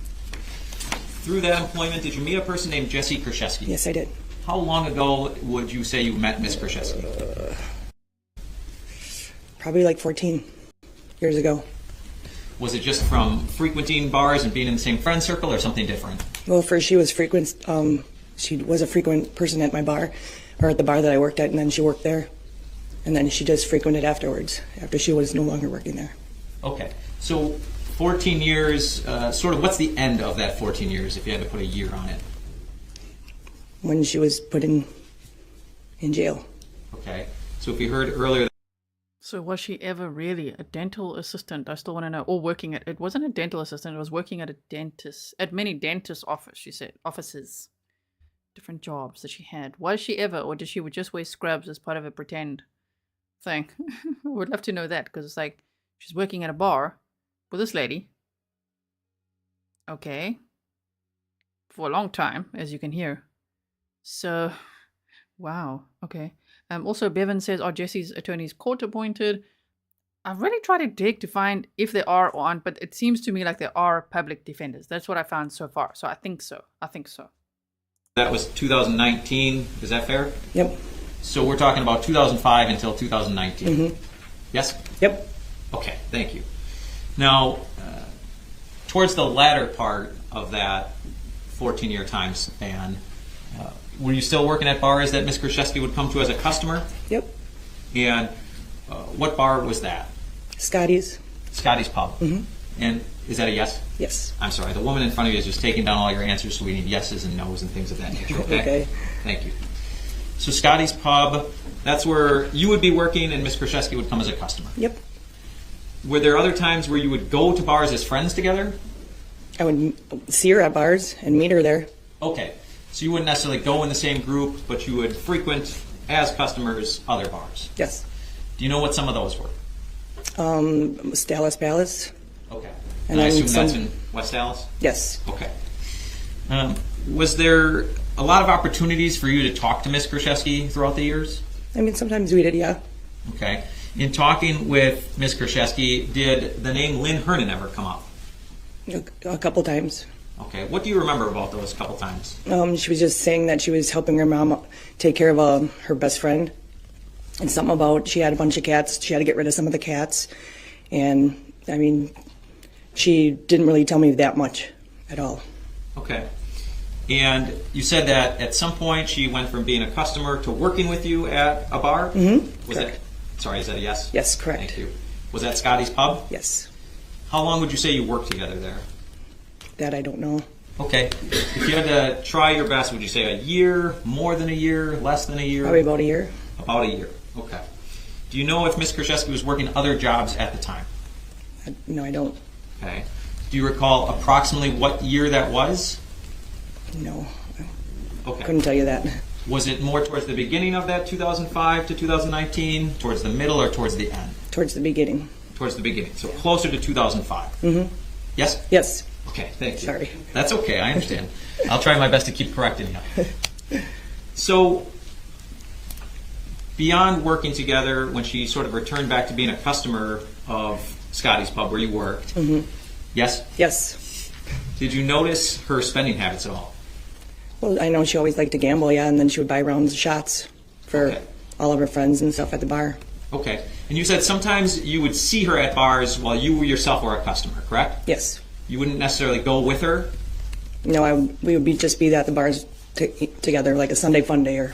Through that employment, did you meet a person named Jessy Kurczewski? Yes, I did. How long ago would you say you met Miss Kurczewski? Probably like 14 years ago. Was it just from frequenting bars and being in the same friend circle, or something different? Well, first she was frequent. She was a frequent person at my bar, or at the bar that I worked at, and then she worked there. And then she just frequented afterwards, after she was no longer working there. Okay. So 14 years, sort of what's the end of that 14 years, if you had to put a year on it? When she was put in jail. Okay. So if you heard earlier... So was she ever really a dental assistant? I still want to know. Or working at... It wasn't a dental assistant. It was working at a dentist... At many dentist office, she said. Offices. Different jobs that she had. Was she ever, or did she just wear scrubs as part of a pretend thing? I would love to know that, because it's like she's working at a bar with this lady. Okay. For a long time, as you can hear. So, wow. Okay. Also, Bevan says, are Jesse's attorneys court appointed? I've really tried to dig to find if there are or aren't, but it seems to me like there are public defenders. That's what I found so far. So I think so. That was 2019. Is that fair? Yep. So we're talking about 2005 until 2019. Mm-hmm. Yes? Yep. Okay, thank you. Now, towards the latter part of that 14-year time span, were you still working at bars that Ms. Kurczewski would come to as a customer? Yep. And what bar was that? Scotty's. Scotty's Pub. Mm-hmm. And is that a yes? Yes. I'm sorry, the woman in front of you is just taking down all your answers, so we need yeses and nos and things of that nature. Okay? Okay. Thank you. So Scotty's Pub, that's where you would be working and Ms. Kurczewski would come as a customer. Yep. Were there other times where you would go to bars as friends together? I would see her at bars and meet her there. Okay. So you wouldn't necessarily go in the same group, but you would frequent, as customers, other bars? Yes. Do you know what some of those were? Dallas Palace. Okay. And I assume that's in West Dallas? Yes. Okay. Was there a lot of opportunities for you to talk to Ms. Kurczewski throughout the years? I mean, sometimes we did, yeah. Okay. In talking with Ms. Kurczewski, did the name Lynn Hernan ever come up? A couple times. Okay. What do you remember about those couple times? She was just saying that she was helping her mom take care of her best friend. And something about she had a bunch of cats. She had to get rid of some of the cats. And, I mean, she didn't really tell me that much at all. Okay. And you said that at some point she went from being a customer to working with you at a bar? Mm-hmm. Was that, sorry, is that a yes? Yes, correct. Thank you. Was that Scotty's Pub? Yes. How long would you say you worked together there? That I don't know. Okay. If you had to try your best, would you say a year, more than a year, less than a year? Probably about a year. About a year. Okay. Do you know if Ms. Kurczewski was working other jobs at the time? No, I don't. Okay. Do you recall approximately what year that was? No. Okay. Couldn't tell you that. Was it more towards the beginning of that 2005 to 2019, towards the middle, or towards the end? Towards the beginning. Towards the beginning. So closer to 2005. Mm-hmm. Yes? Yes. Okay, thank you. Sorry. That's okay, I understand. I'll try my best to keep correcting you. So, beyond working together, when she sort of returned back to being a customer of Scotty's Pub where you worked, mm-hmm. Yes? Yes. Did you notice her spending habits at all? Well, I know she always liked to gamble, yeah, and then she would buy rounds of shots for all of her friends and stuff at the bar. Okay. And you said sometimes you would see her at bars while you yourself were a customer, correct? Yes. You wouldn't necessarily go with her? No, we would just be at the bars together, like a Sunday fun day or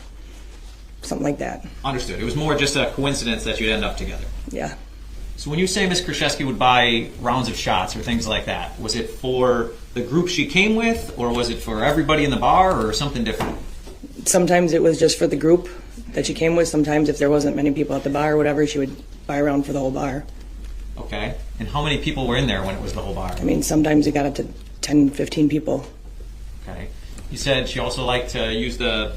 something like that. Understood. It was more just a coincidence that you'd end up together. Yeah. So when you say Ms. Kurczewski would buy rounds of shots or things like that, was it for the group she came with, or was it for everybody in the bar, or something different? Sometimes it was just for the group that she came with. Sometimes if there wasn't many people at the bar or whatever, she would buy a round for the whole bar. Okay. And how many people were in there when it was the whole bar? I mean, sometimes it got up to 10, 15 people. Okay. You said she also liked to use the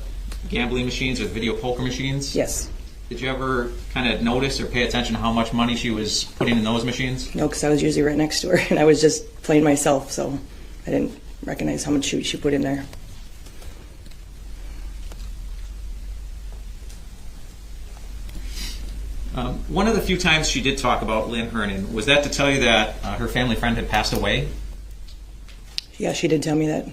gambling machines or the video poker machines? Yes. Did you ever kind of notice or pay attention to how much money she was putting in those machines? No, because I was usually right next to her, and I was just playing myself, so I didn't recognize how much she put in there. One of the few times she did talk about Lynn Hernan, was that to tell you that her family friend had passed away? Yeah, she did tell me that.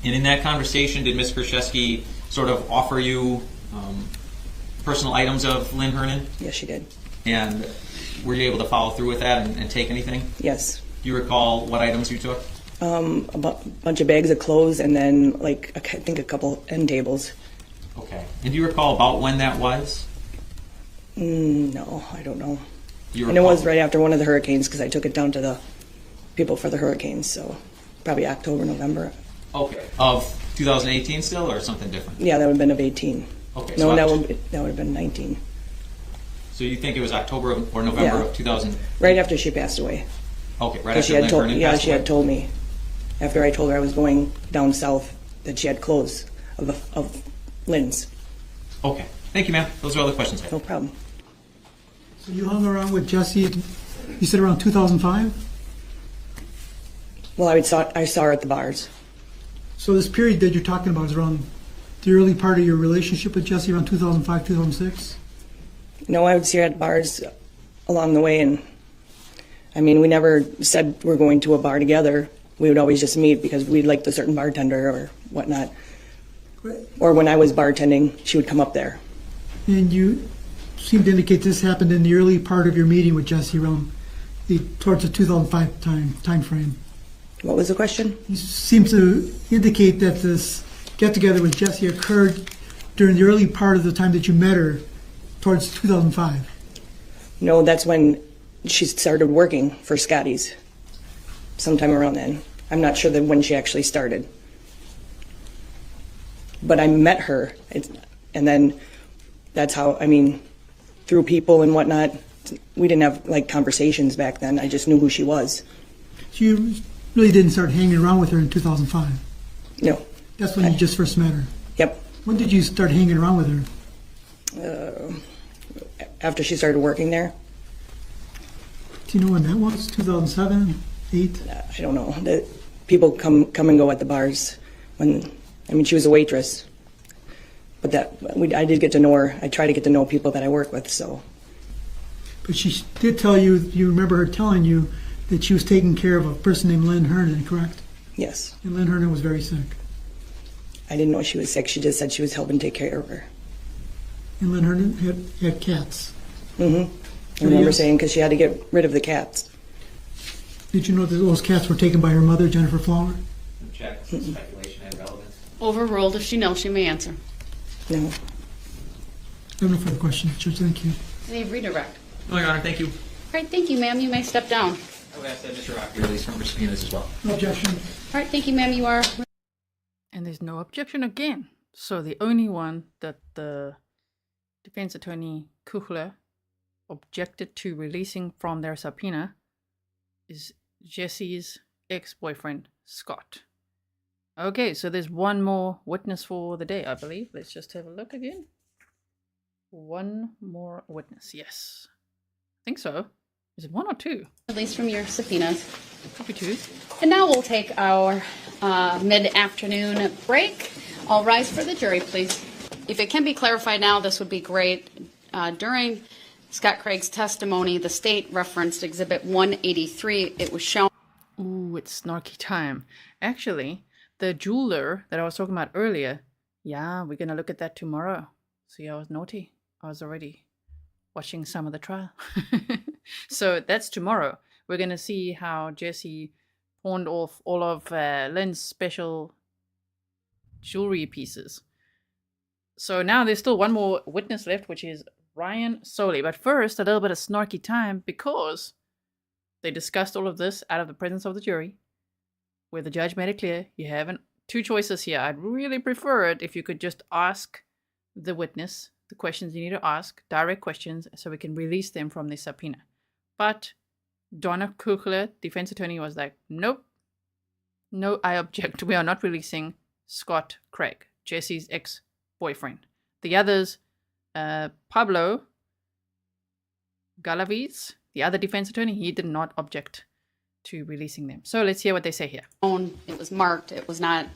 And in that conversation, did Ms. Kurczewski sort of offer you personal items of Lynn Hernan? Yes, she did. And were you able to follow through with that and take anything? Yes. Do you recall what items you took? A bunch of bags of clothes and then, like, I think a couple end tables. Okay. And do you recall about when that was? No, I don't know. And it was right after one of the hurricanes because I took it down to the people for the hurricanes, so probably October, November. Okay. Of 2018 still, or something different? Yeah, that would have been of 18. Okay. No, So that would have been 19. So you think it was October or November of 2000? Right after she passed away. Okay, right after Lynn Hernan passed away? Yeah, she had told me after I told her I was going down south that she had clothes of Lynn's. Okay. Thank you, ma'am. Those are all the questions I have. No problem. So you hung around with Jessy, you said around 2005? Well, I saw her at the bars. So this period that you're talking about is around the early part of your relationship with Jessy, around 2005, 2006? No, I would see her at bars along the way, and I mean, we never said we're going to a bar together. We would always just meet because we liked a certain bartender or whatnot. Or when I was bartending, she would come up there. And you seem to indicate this happened in the early part of your meeting with Jessy around towards the 2005 time frame. What was the question? You seem to indicate that this get-together with Jessy occurred during the early part of the time that you met her, towards 2005. No, that's when she started working for Scotty's, sometime around then. I'm not sure that when she actually started. But I met her, and then that's how, I mean, through people and whatnot, we didn't have, like, conversations back then. I just knew who she was. So you really didn't start hanging around with her in 2005? No. That's when you just first met her? Yep. When did you start hanging around with her? After she started working there. Do you know when that was? 2007, 8? I don't know. People come and go at the bars. She was a waitress. But I did get to know her. I try to get to know people that I work with, so. But she did tell you, you remember her telling you that she was taking care of a person named Lynn Hernan, correct? Yes. And Lynn Hernan was very sick. I didn't know she was sick. She just said she was helping take care of her. And Lynn Hernan had cats. Mm-hmm. I remember saying because she had to get rid of the cats. Did you know that those cats were taken by her mother, Jennifer Flower? Check speculation and relevance. Overruled. If she knows, she may answer. No. I have no further questions, Judge. Thank you. Any redirect. No, Your Honor, thank you. All right, thank you, ma'am. You may step down. I would ask that Mr. Rock be released from subpoenas as well. No objection. All right, thank you, ma'am. You are. And there's no objection again. So the only one that the defense attorney Kohl objected to releasing from their subpoena is Jessy's ex-boyfriend, Scott. Okay, so there's one more witness for the day, I believe. Let's just have a look again. One more witness, yes. I think so. Is it one or two? Released from your subpoenas. Could be two. And now we'll take our mid-afternoon break. All rise for the jury, please. If it can be clarified now, this would be great. During Scott Craig's testimony, the state referenced Exhibit 183. It was shown. Ooh, it's snarky time. Actually, the jeweler that I was talking about earlier, yeah, we're going to look at that tomorrow. See, I was naughty. I was already watching some of the trial. So that's tomorrow. We're going to see how Jessy pawned off all of Lynn's special jewelry pieces. So now there's still one more witness left, which is Ryan Solie. But first, a little bit of snarky time because they discussed all of this out of the presence of the jury, where the judge made it clear you have two choices here. I'd really prefer it if you could just ask the witness the questions you need to ask, direct questions, so we can release them from the subpoena. But Donna Kohl, defense attorney, was like, nope, no, I object. We are not releasing Scott Craig, Jessy's ex-boyfriend. The others, Pablo Galaviz, the other defense attorney, he did not object to releasing them. So let's hear what they say here. It was marked. It was not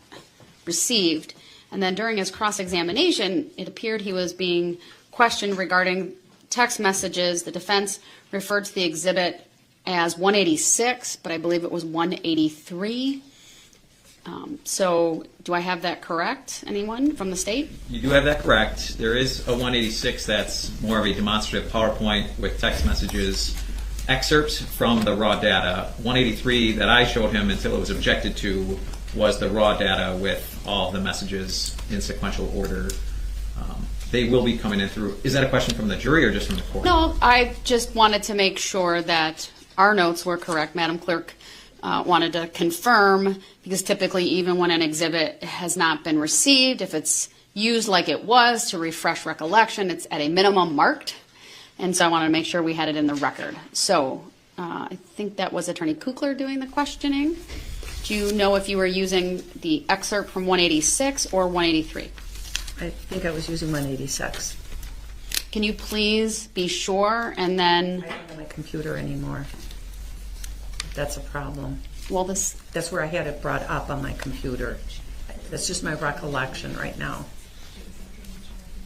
received. And then during his cross-examination, it appeared he was being questioned regarding text messages. The defense referred to the exhibit as 186, but I believe it was 183. So do I have that correct? Anyone from the state? You do have that correct. There is a 186 that's more of a demonstrative PowerPoint with text messages, excerpts from the raw data. 183 that I showed him until it was objected to was the raw data with all the messages in sequential order. They will be coming in through. Is that a question from the jury or just from the court? No, I just wanted to make sure that our notes were correct. Madam Clerk wanted to confirm, because typically even when an exhibit has not been received, if it's used like it was to refresh recollection, it's at a minimum marked. And so I wanted to make sure we had it in the record. So I think that was Attorney Kukler doing the questioning. Do you know if you were using the excerpt from 186 or 183? I think I was using 186. Can you please be sure? And then I don't have my computer anymore. That's a problem. Well, that's where I had it brought up on my computer. That's just my recollection right now.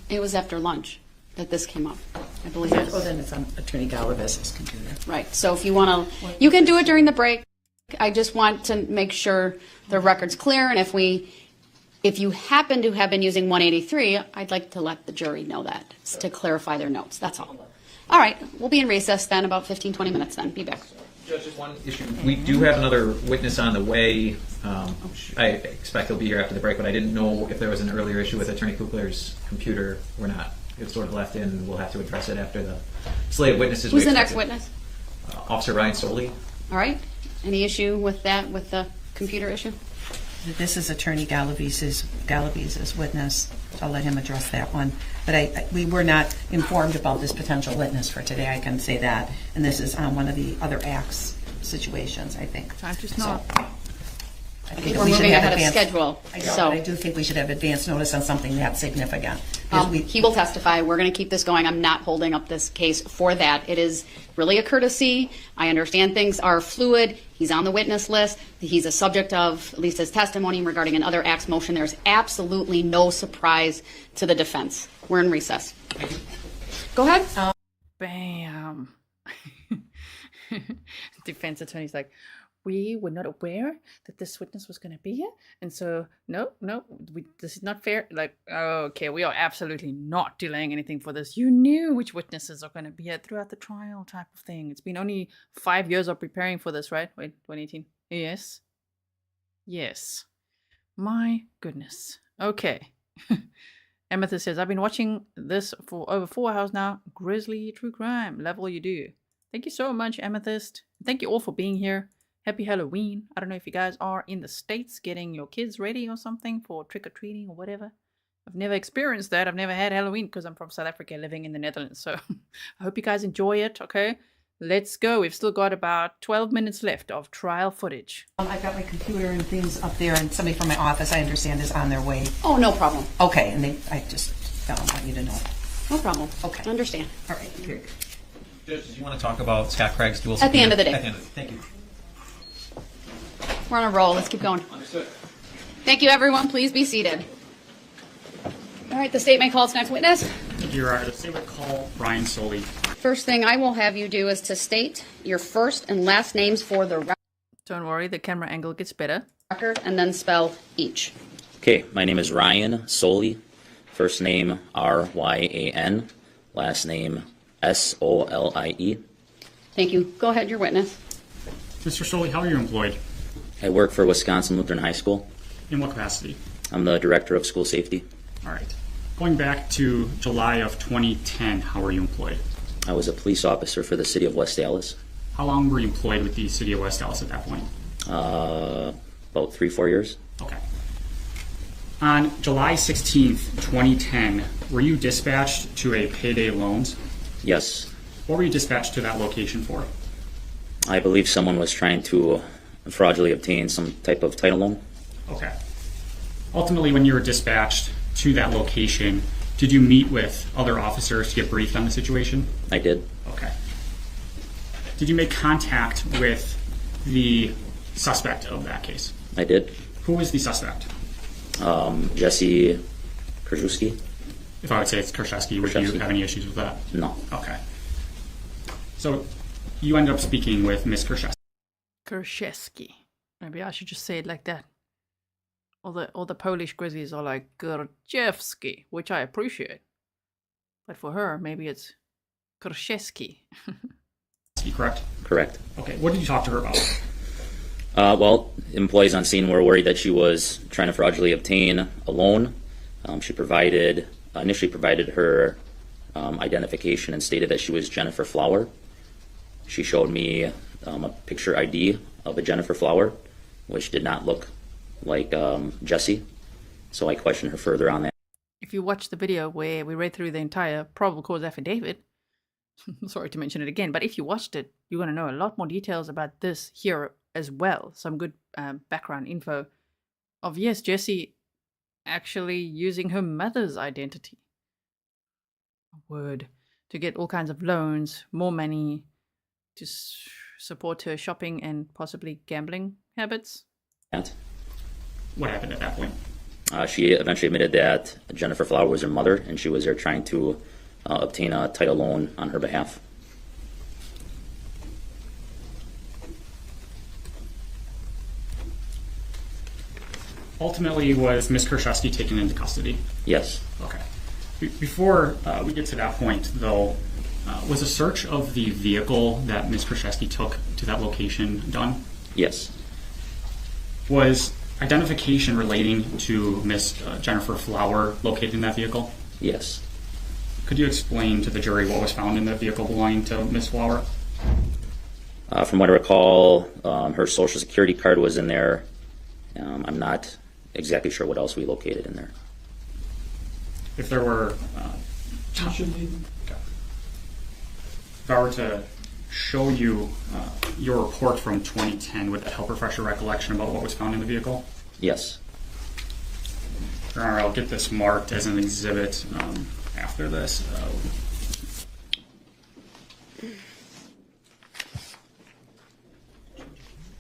It was after lunch that this came up, I believe. Oh, then it's on Attorney Galaviz's computer. Right. So if you want to, you can do it during the break. I just want to make sure the record's clear, and if you happen to have been using 183, I'd like to let the jury know that, to clarify their notes. That's all. All right. We'll be in recess then, about 15, 20 minutes then. Be back. Judge, just one issue. We do have another witness on the way. I expect he'll be here after the break, but I didn't know if there was an earlier issue with Attorney Kukler's computer or not. It's sort of left in. We'll have to address it after the slate of witnesses. Who's the next witness? Officer Ryan Solie. All right. Any issue with that, with the computer issue? This is Attorney Galaviz's witness. I'll let him address that one. But we were not informed about this potential witness for today, I can say that. And this is on one of the other acts situations, I think. Time to snap. I think we're moving ahead of schedule. I do think we should have advance notice on something that significant. He will testify. We're going to keep this going. I'm not holding up this case for that. It is really a courtesy. I understand things are fluid. He's on the witness list. He's a subject of, at least his testimony regarding another acts motion. There's absolutely no surprise to the defense. We're in recess. Go ahead. Bam. Defense attorney's like, we were not aware that this witness was going to be here. And so, no, this is not fair. Like, okay, we are absolutely not delaying anything for this. You knew which witnesses are going to be here throughout the trial type of thing. It's been only 5 years of preparing for this, right? Wait, 2018? Yes. My goodness. Okay. Amethyst says, I've been watching this for over 4 hours now. Grizzly true crime. Love all you do. Thank you so much, Amethyst. Thank you all for being here. Happy Halloween. I don't know if you guys are in the States getting your kids ready or something for trick-or-treating or whatever. I've never experienced that. I've never had Halloween because I'm from South Africa living in the Netherlands. So I hope you guys enjoy it, okay? Let's go. We've still got about 12 minutes left of trial footage. I've got my computer and things up there, and somebody from my office, I understand, is on their way. Oh, no problem. Okay, and I just want you to know. No problem. Okay. I understand. All right. Here. Judge, did you want to talk about Scott Craig's dual At the end of the subpoena? day. At the end of the day. Thank you. We're on a roll. Let's keep going. Understood. Thank you, everyone. Please be seated. All right, the state may call its next witness. Thank you, Your Honor. The state would call Ryan Solie. First thing I will have you do is to state your first and last names for the Don't worry, the camera angle gets better. record, and then spell each. Okay, my name is Ryan Solie. First name R-Y-A-N. Last name S-O-L-I-E. Thank you. Go ahead, your witness. Mr. Solie, how are you employed? I work for Wisconsin Lutheran High School. In what capacity? I'm the director of school safety. All right. Going back to July of 2010, how were you employed? I was a police officer for the city of West Dallas. How long were you employed with the city of West Dallas at that point? About 3-4 years. Okay. On July 16th, 2010, were you dispatched to a Payday Loans? Yes. What were you dispatched to that location for? I believe someone was trying to fraudulently obtain some type of title loan. Okay. Ultimately, when you were dispatched to that location, did you meet with other officers to get briefed on the situation? I did. Okay. Did you make contact with the suspect of that case? I did. Who was the suspect? Jessy Kurczewski. If I would say it's Kurczewski, would you have any issues with that? No. Okay. So you ended up speaking with Miss Kurczewski. Kurczewski. Maybe I should just say it like that. All the Polish Grizzlies are like Kurczewski, which I appreciate. But for her, maybe it's Kurczewski. Correct? Correct. Okay. What did you talk to her about? Well, employees on scene were worried that she was trying to fraudulently obtain a loan. She initially provided her identification and stated that she was Jennifer Flower. She showed me a picture ID of a Jennifer Flower, which did not look like Jessy. So I questioned her further on that. If you watch the video where we read through the entire probable cause affidavit, sorry to mention it again, but if you watched it, you're going to know a lot more details about this here as well. Some good background info of, yes, Jessy actually using her mother's identity. Word. To get all kinds of loans, more money, to support her shopping and possibly gambling habits. What happened at that point? She eventually admitted that Jennifer Flower was her mother, and she was there trying to obtain a title loan on her behalf. Ultimately, was Ms. Kurczewski taken into custody? Yes. Okay. Before we get to that point, though, was a search of the vehicle that Ms. Kurczewski took to that location done? Yes. Was identification relating to Ms. Jennifer Flower located in that vehicle? Yes. Could you explain to the jury what was found in the vehicle belonging to Ms. Flower? From what I recall, her Social Security card was in there. I'm not exactly sure what else we located in there. If there were... if I were to show you your report from 2010, would that help refresh your recollection about what was found in the vehicle? Yes. Your Honor, I'll get this marked as an exhibit after this.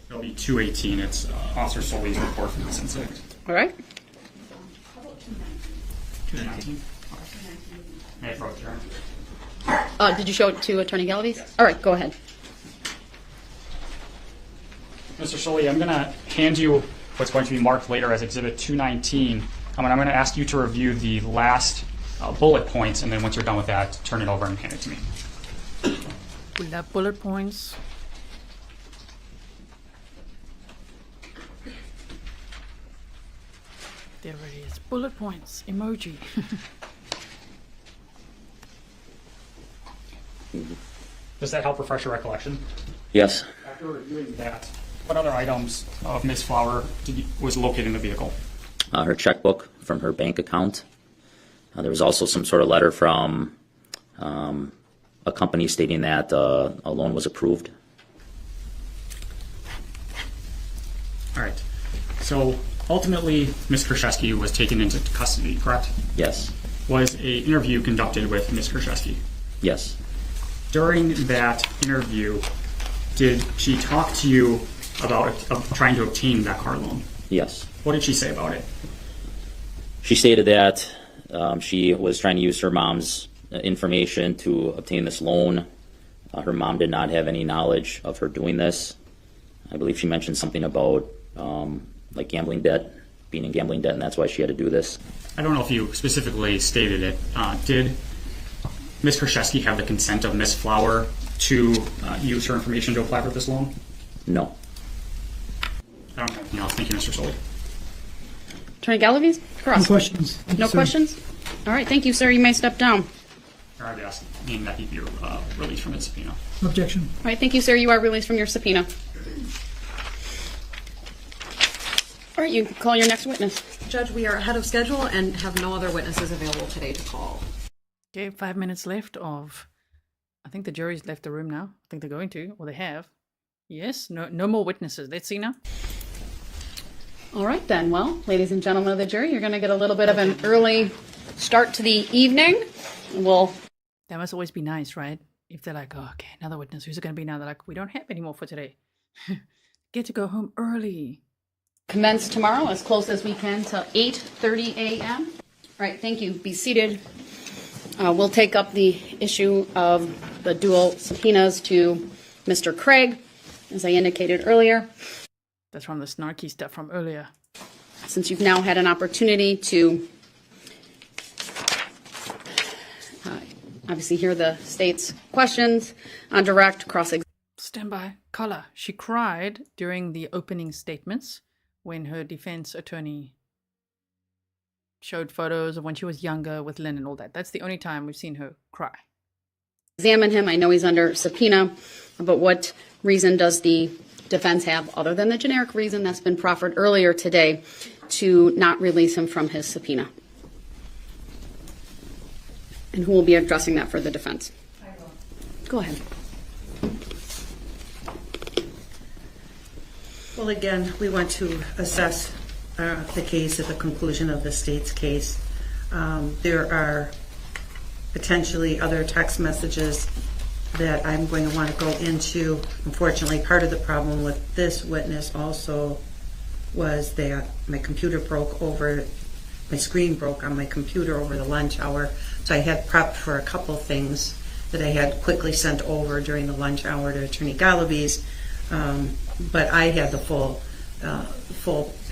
It'll be 218. It's Officer Solie's report from this incident. All right. 219. May I approach, Your Honor? Did you show it to Attorney Galaviz? All right, go ahead. Mr. Solie, I'm going to hand you what's going to be marked later as Exhibit 219. And I'm going to ask you to review the last bullet points, and then once you're done with that, turn it over and hand it to me. We love bullet points. There it is. Bullet points. Emoji. Does that help refresh your recollection? Yes. After reviewing that, what other items of Ms. Flower was located in the vehicle? Her checkbook from her bank account. There was also some sort of letter from a company stating that a loan was approved. All right. So ultimately, Ms. Kurczewski was taken into custody, correct? Yes. Was an interview conducted with Ms. Kurczewski? Yes. During that interview, did she talk to you about trying to obtain that car loan? Yes. What did she say about it? She stated that she was trying to use her mom's information to obtain this loan. Her mom did not have any knowledge of her doing this. I believe she mentioned something about like gambling debt, being in gambling debt, and that's why she had to do this. I don't know if you specifically stated it. Did Ms. Kurczewski have the consent of Ms. Flower to use her information to apply for this loan? No. I don't have anything else. Thank you, Mr. Solie. Attorney Galaviz? Cross. No questions. No questions? All right, thank you, sir. You may step down. Or I'd ask that he be released from his subpoena. Objection. All right, thank you, sir. You are released from your subpoena. All right, you can call your next witness. Judge, we are ahead of schedule and have no other witnesses available today to call. Okay, 5 minutes left of... I think the jury's left the room now. I think they're going to, or they have. Yes, no more witnesses. Let's see now. All right, then. Well, ladies and gentlemen of the jury, you're going to get a little bit of an early start to the evening. That must always be nice, right? If they're like, oh, okay, another witness. Who's it going to be now? They're like, we don't have any more for today. Get to go home early. Commence tomorrow as close as we can to 8:30 a.m. All right, thank you. Be seated. We'll take up the issue of the dual subpoenas to Mr. Craig, as I indicated earlier. That's from the snarky stuff from earlier. Since you've now had an opportunity to obviously hear the state's questions on direct cross-examination. Stand by. Caller, she cried during the opening statements when her defense attorney showed photos of when she was younger with Lynn and all that. That's the only time we've seen her cry. Examine him. I know he's under subpoena, but what reason does the defense have, other than the generic reason that's been proffered earlier today, to not release him from his subpoena? And who will be addressing that for the defense? I will. Go ahead. Well, again, we want to assess the case at the conclusion of the state's case. There are potentially other text messages that I'm going to want to go into. Unfortunately, part of the problem with this witness also was that my computer broke over, my screen broke on my computer over the lunch hour. So I had prepped for a couple things that I had quickly sent over during the lunch hour to Attorney Galaviz. But I had the full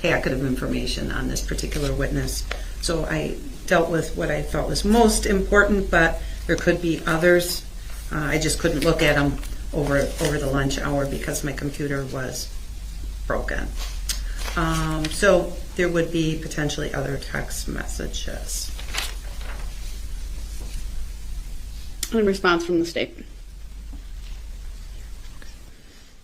packet of information on this particular witness. So I dealt with what I thought was most important, but there could be others. I just couldn't look at them over the lunch hour because my computer was broken. So there would be potentially other text messages. In response from the state.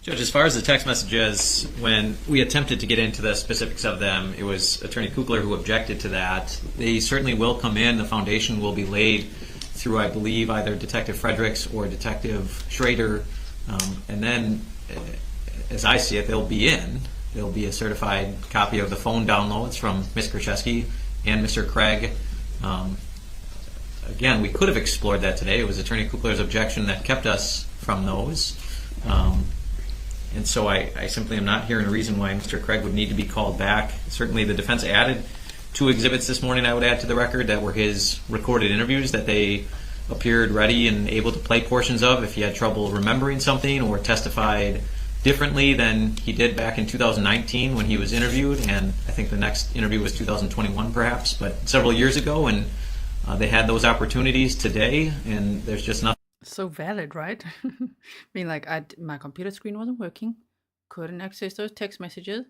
Judge, as far as the text messages, when we attempted to get into the specifics of them, it was Attorney Kugler who objected to that. They certainly will come in. The foundation will be laid through, I believe, either Detective Fredericks or Detective Schrader. And then, as I see it, they'll be in. There'll be a certified copy of the phone downloads from Ms. Kurczewski and Mr. Craig. Again, we could have explored that today. It was Attorney Kugler's objection that kept us from those. And so I simply am not hearing a reason why Mr. Craig would need to be called back. Certainly the defense added 2 exhibits this morning I would add to the record that were his recorded interviews that they appeared ready and able to play portions of if he had trouble remembering something or testified differently than he did back in 2019 when he was interviewed. And I think the next interview was 2021 perhaps, but several years ago. And they had those opportunities today, and there's just nothing. So valid, right? I mean, like, my computer screen wasn't working, couldn't access those text messages,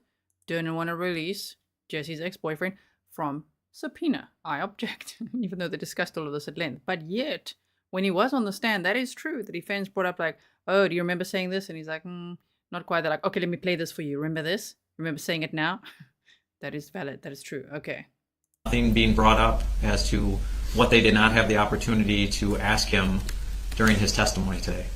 didn't want to release Jesse's ex-boyfriend. from subpoena. I object, even though they discussed all of this at length. But yet, when he was on the stand, that is true. The defense brought up like, oh, do you remember saying this? And he's like, not quite. They're like, okay, let me play this for you. Remember this? Remember saying it now? That is valid. That is true. Okay. Nothing being brought up as to what they did not have the opportunity to ask him during his testimony today.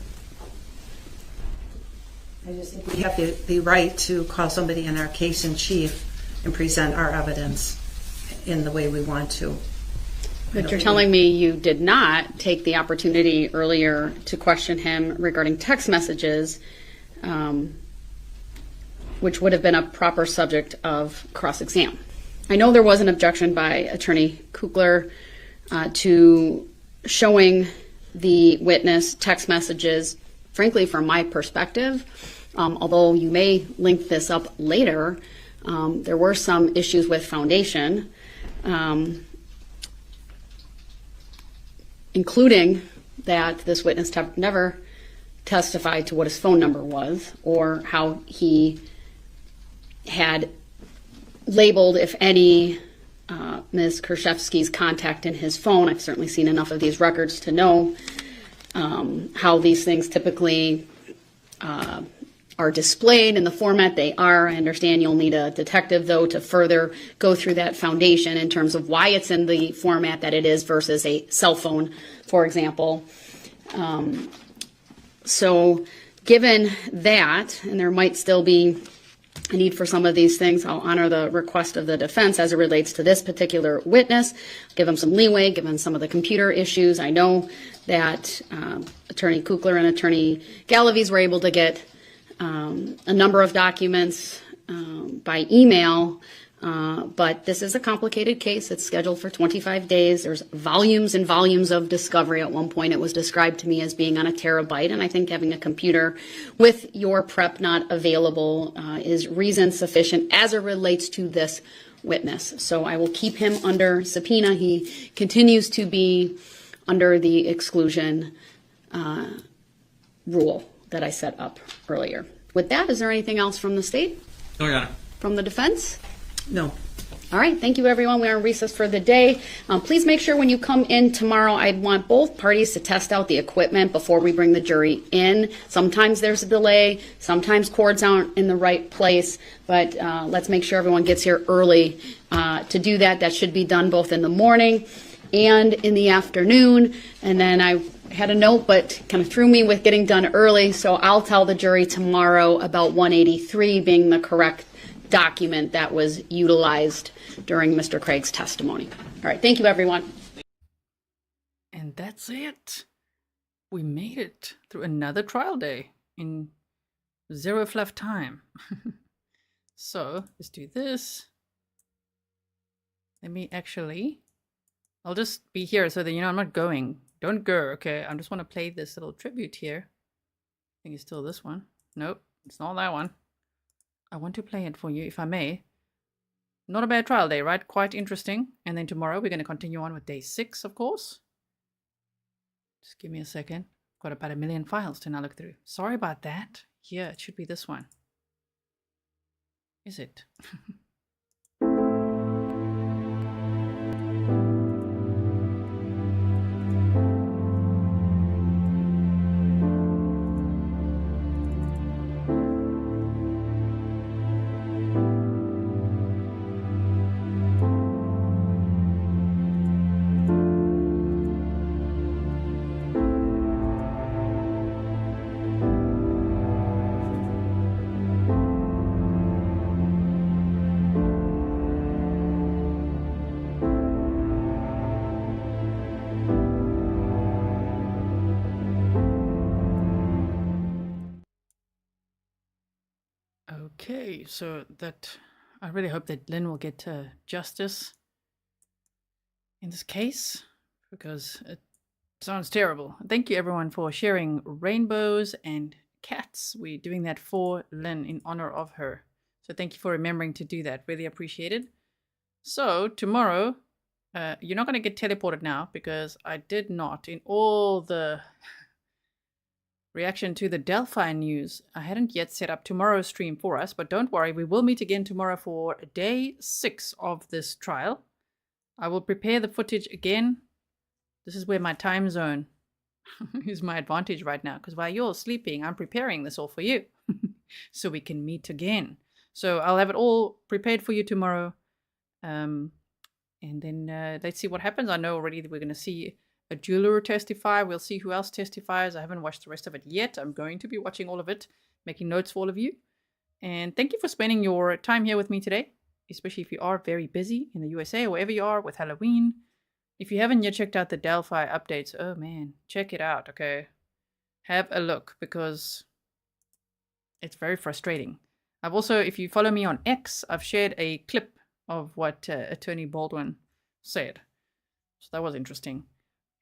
I just think we have the right to call somebody in our case in chief and present our evidence in the way we want to. But you're telling me you did not take the opportunity earlier to question him regarding text messages, which would have been a proper subject of cross-exam. I know there was an objection by Attorney Kukler to showing the witness text messages. Frankly, from my perspective, although you may link this up later, there were some issues with foundation, including that this witness never testified to what his phone number was or how he had labeled, if any, Ms. Kurczewski's contact in his phone. I've certainly seen enough of these records to know how these things typically are displayed in the format they are. I understand you'll need a detective, though, to further go through that foundation in terms of why it's in the format that it is versus a cell phone, for example. So given that, and there might still be a need for some of these things, I'll honor the request of the defense as it relates to this particular witness, give him some leeway, given some of the computer issues. I know that Attorney Kukler and Attorney Galaviz were able to get a number of documents by email, but this is a complicated case. It's scheduled for 25 days. There's volumes and volumes of discovery. At one point, it was described to me as being on a terabyte, and I think having a computer with your prep not available is reason sufficient as it relates to this witness. So I will keep him under subpoena. He continues to be under the exclusion rule that I set up earlier. With that, is there anything else from the state? No, Your Honor. From the defense? No. All right, thank you, everyone. We are in recess for the day. Please make sure when you come in tomorrow, I'd want both parties to test out the equipment before we bring the jury in. Sometimes there's a delay. Sometimes cords aren't in the right place. But let's make sure everyone gets here early to do that. That should be done both in the morning and in the afternoon. And then I had a note, but kind of threw me with getting done early. So I'll tell the jury tomorrow about 183 being the correct document that was utilized during Mr. Craig's testimony. All right, thank you, everyone. And that's it. We made it through another trial day in zero fluff time. So let's do this. I'll just be here so that I'm not going. Don't go, okay? I just want to play this little tribute here. I think it's still this one. Nope, it's not that one. I want to play it for you, if I may. Not a bad trial day, right? Quite interesting. And then tomorrow we're going to continue on with day 6, of course. Just give me a second. Got about 1 million files to now look through. Sorry about that. Here, it should be this one. Is it? Okay, so that I really hope that Lynn will get justice in this case, because it sounds terrible. Thank you, everyone, for sharing rainbows and cats. We're doing that for Lynn in honor of her. So thank you for remembering to do that. Really appreciated. So tomorrow, you're not going to get teleported now, because I did not, in all the reaction to the Delphi news. I hadn't yet set up tomorrow's stream for us, but don't worry, we will meet again tomorrow for day 6 of this trial. I will prepare the footage again. This is where my time zone is my advantage right now, because while you're sleeping, I'm preparing this all for you so we can meet again. So I'll have it all prepared for you tomorrow. And then let's see what happens. I know already that we're going to see a jeweler testify. We'll see who else testifies. I haven't watched the rest of it yet. I'm going to be watching all of it, making notes for all of you. And thank you for spending your time here with me today, especially if you are very busy in the USA or wherever you are with Halloween. If you haven't yet checked out the Delphi updates, oh man, check it out, okay? Have a look, because it's very frustrating. I've also, if you follow me on X, I've shared a clip of what Attorney Baldwin said. So that was interesting.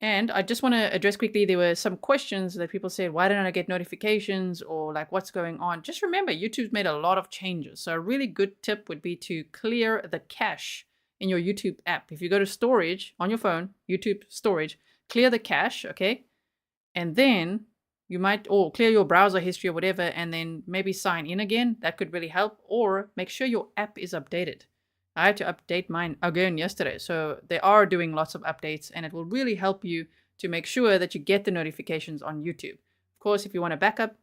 And I just want to address quickly, there were some questions that people said, why didn't I get notifications, or like what's going on? Just remember, YouTube's made a lot of changes. So a really good tip would be to clear the cache in your YouTube app. If you go to storage on your phone, YouTube storage, clear the cache, okay? And then you might, or clear your browser history or whatever, and then maybe sign in again. That could really help. Or make sure your app is updated. I had to update mine again yesterday. So they are doing lots of updates, and it will really help you to make sure that you get the notifications on YouTube. Of course, if you want to back up,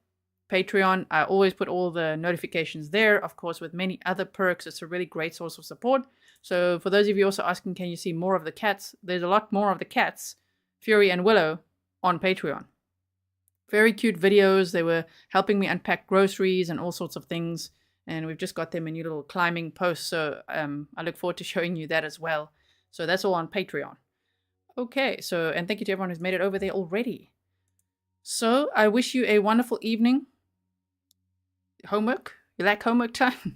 Patreon, I always put all the notifications there. Of course, with many other perks, it's a really great source of support. So for those of you also asking, can you see more of the cats? There's a lot more of the cats, Fury and Willow, on Patreon. Very cute videos. They were helping me unpack groceries and all sorts of things. And we've just got them a new little climbing post. So I look forward to showing you that as well. So that's all on Patreon. Okay, so, and thank you to everyone who's made it over there already. So I wish you a wonderful evening. Homework? You like homework time?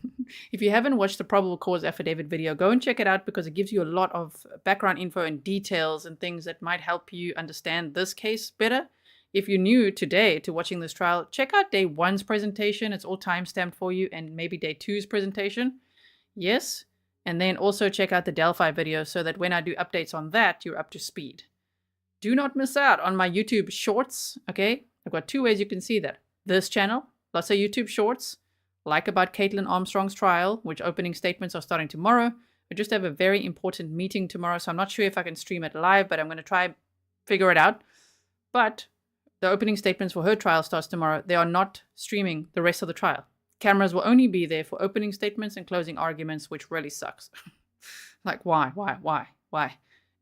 If you haven't watched the probable cause affidavit video, go and check it out, because it gives you a lot of background info and details and things that might help you understand this case better. If you're new today to watching this trial, check out day 1's presentation. It's all time-stamped for you, and maybe day 2's presentation. Yes. And then also check out the Delphi video so that when I do updates on that, you're up to speed. Do not miss out on my YouTube shorts, okay? I've got 2 ways you can see that. This channel, lots of YouTube shorts, like about Caitlin Armstrong's trial, which opening statements are starting tomorrow. I just have a very important meeting tomorrow, so I'm not sure if I can stream it live, but I'm going to try figure it out. But the opening statements for her trial starts tomorrow. They are not streaming the rest of the trial. Cameras will only be there for opening statements and closing arguments, which really sucks. Like, why?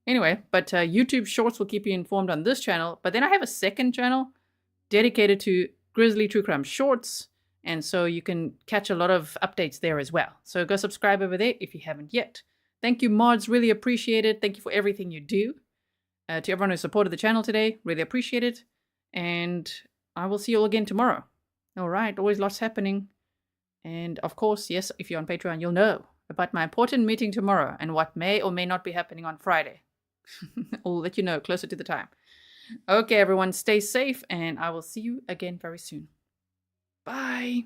Anyway, but YouTube Shorts will keep you informed on this channel. But then I have a second channel dedicated to Grizzly True Crime Shorts. And so you can catch a lot of updates there as well. So go subscribe over there if you haven't yet. Thank you, mods. Really appreciate it. Thank you for everything you do. To everyone who supported the channel today, really appreciate it. And I will see you all again tomorrow. All right, always lots happening. And of course, yes, if you're on Patreon, you'll know about my important meeting tomorrow and what may or may not be happening on Friday. I'll let you know closer to the time. Okay, everyone, stay safe, and I will see you again very soon. Bye.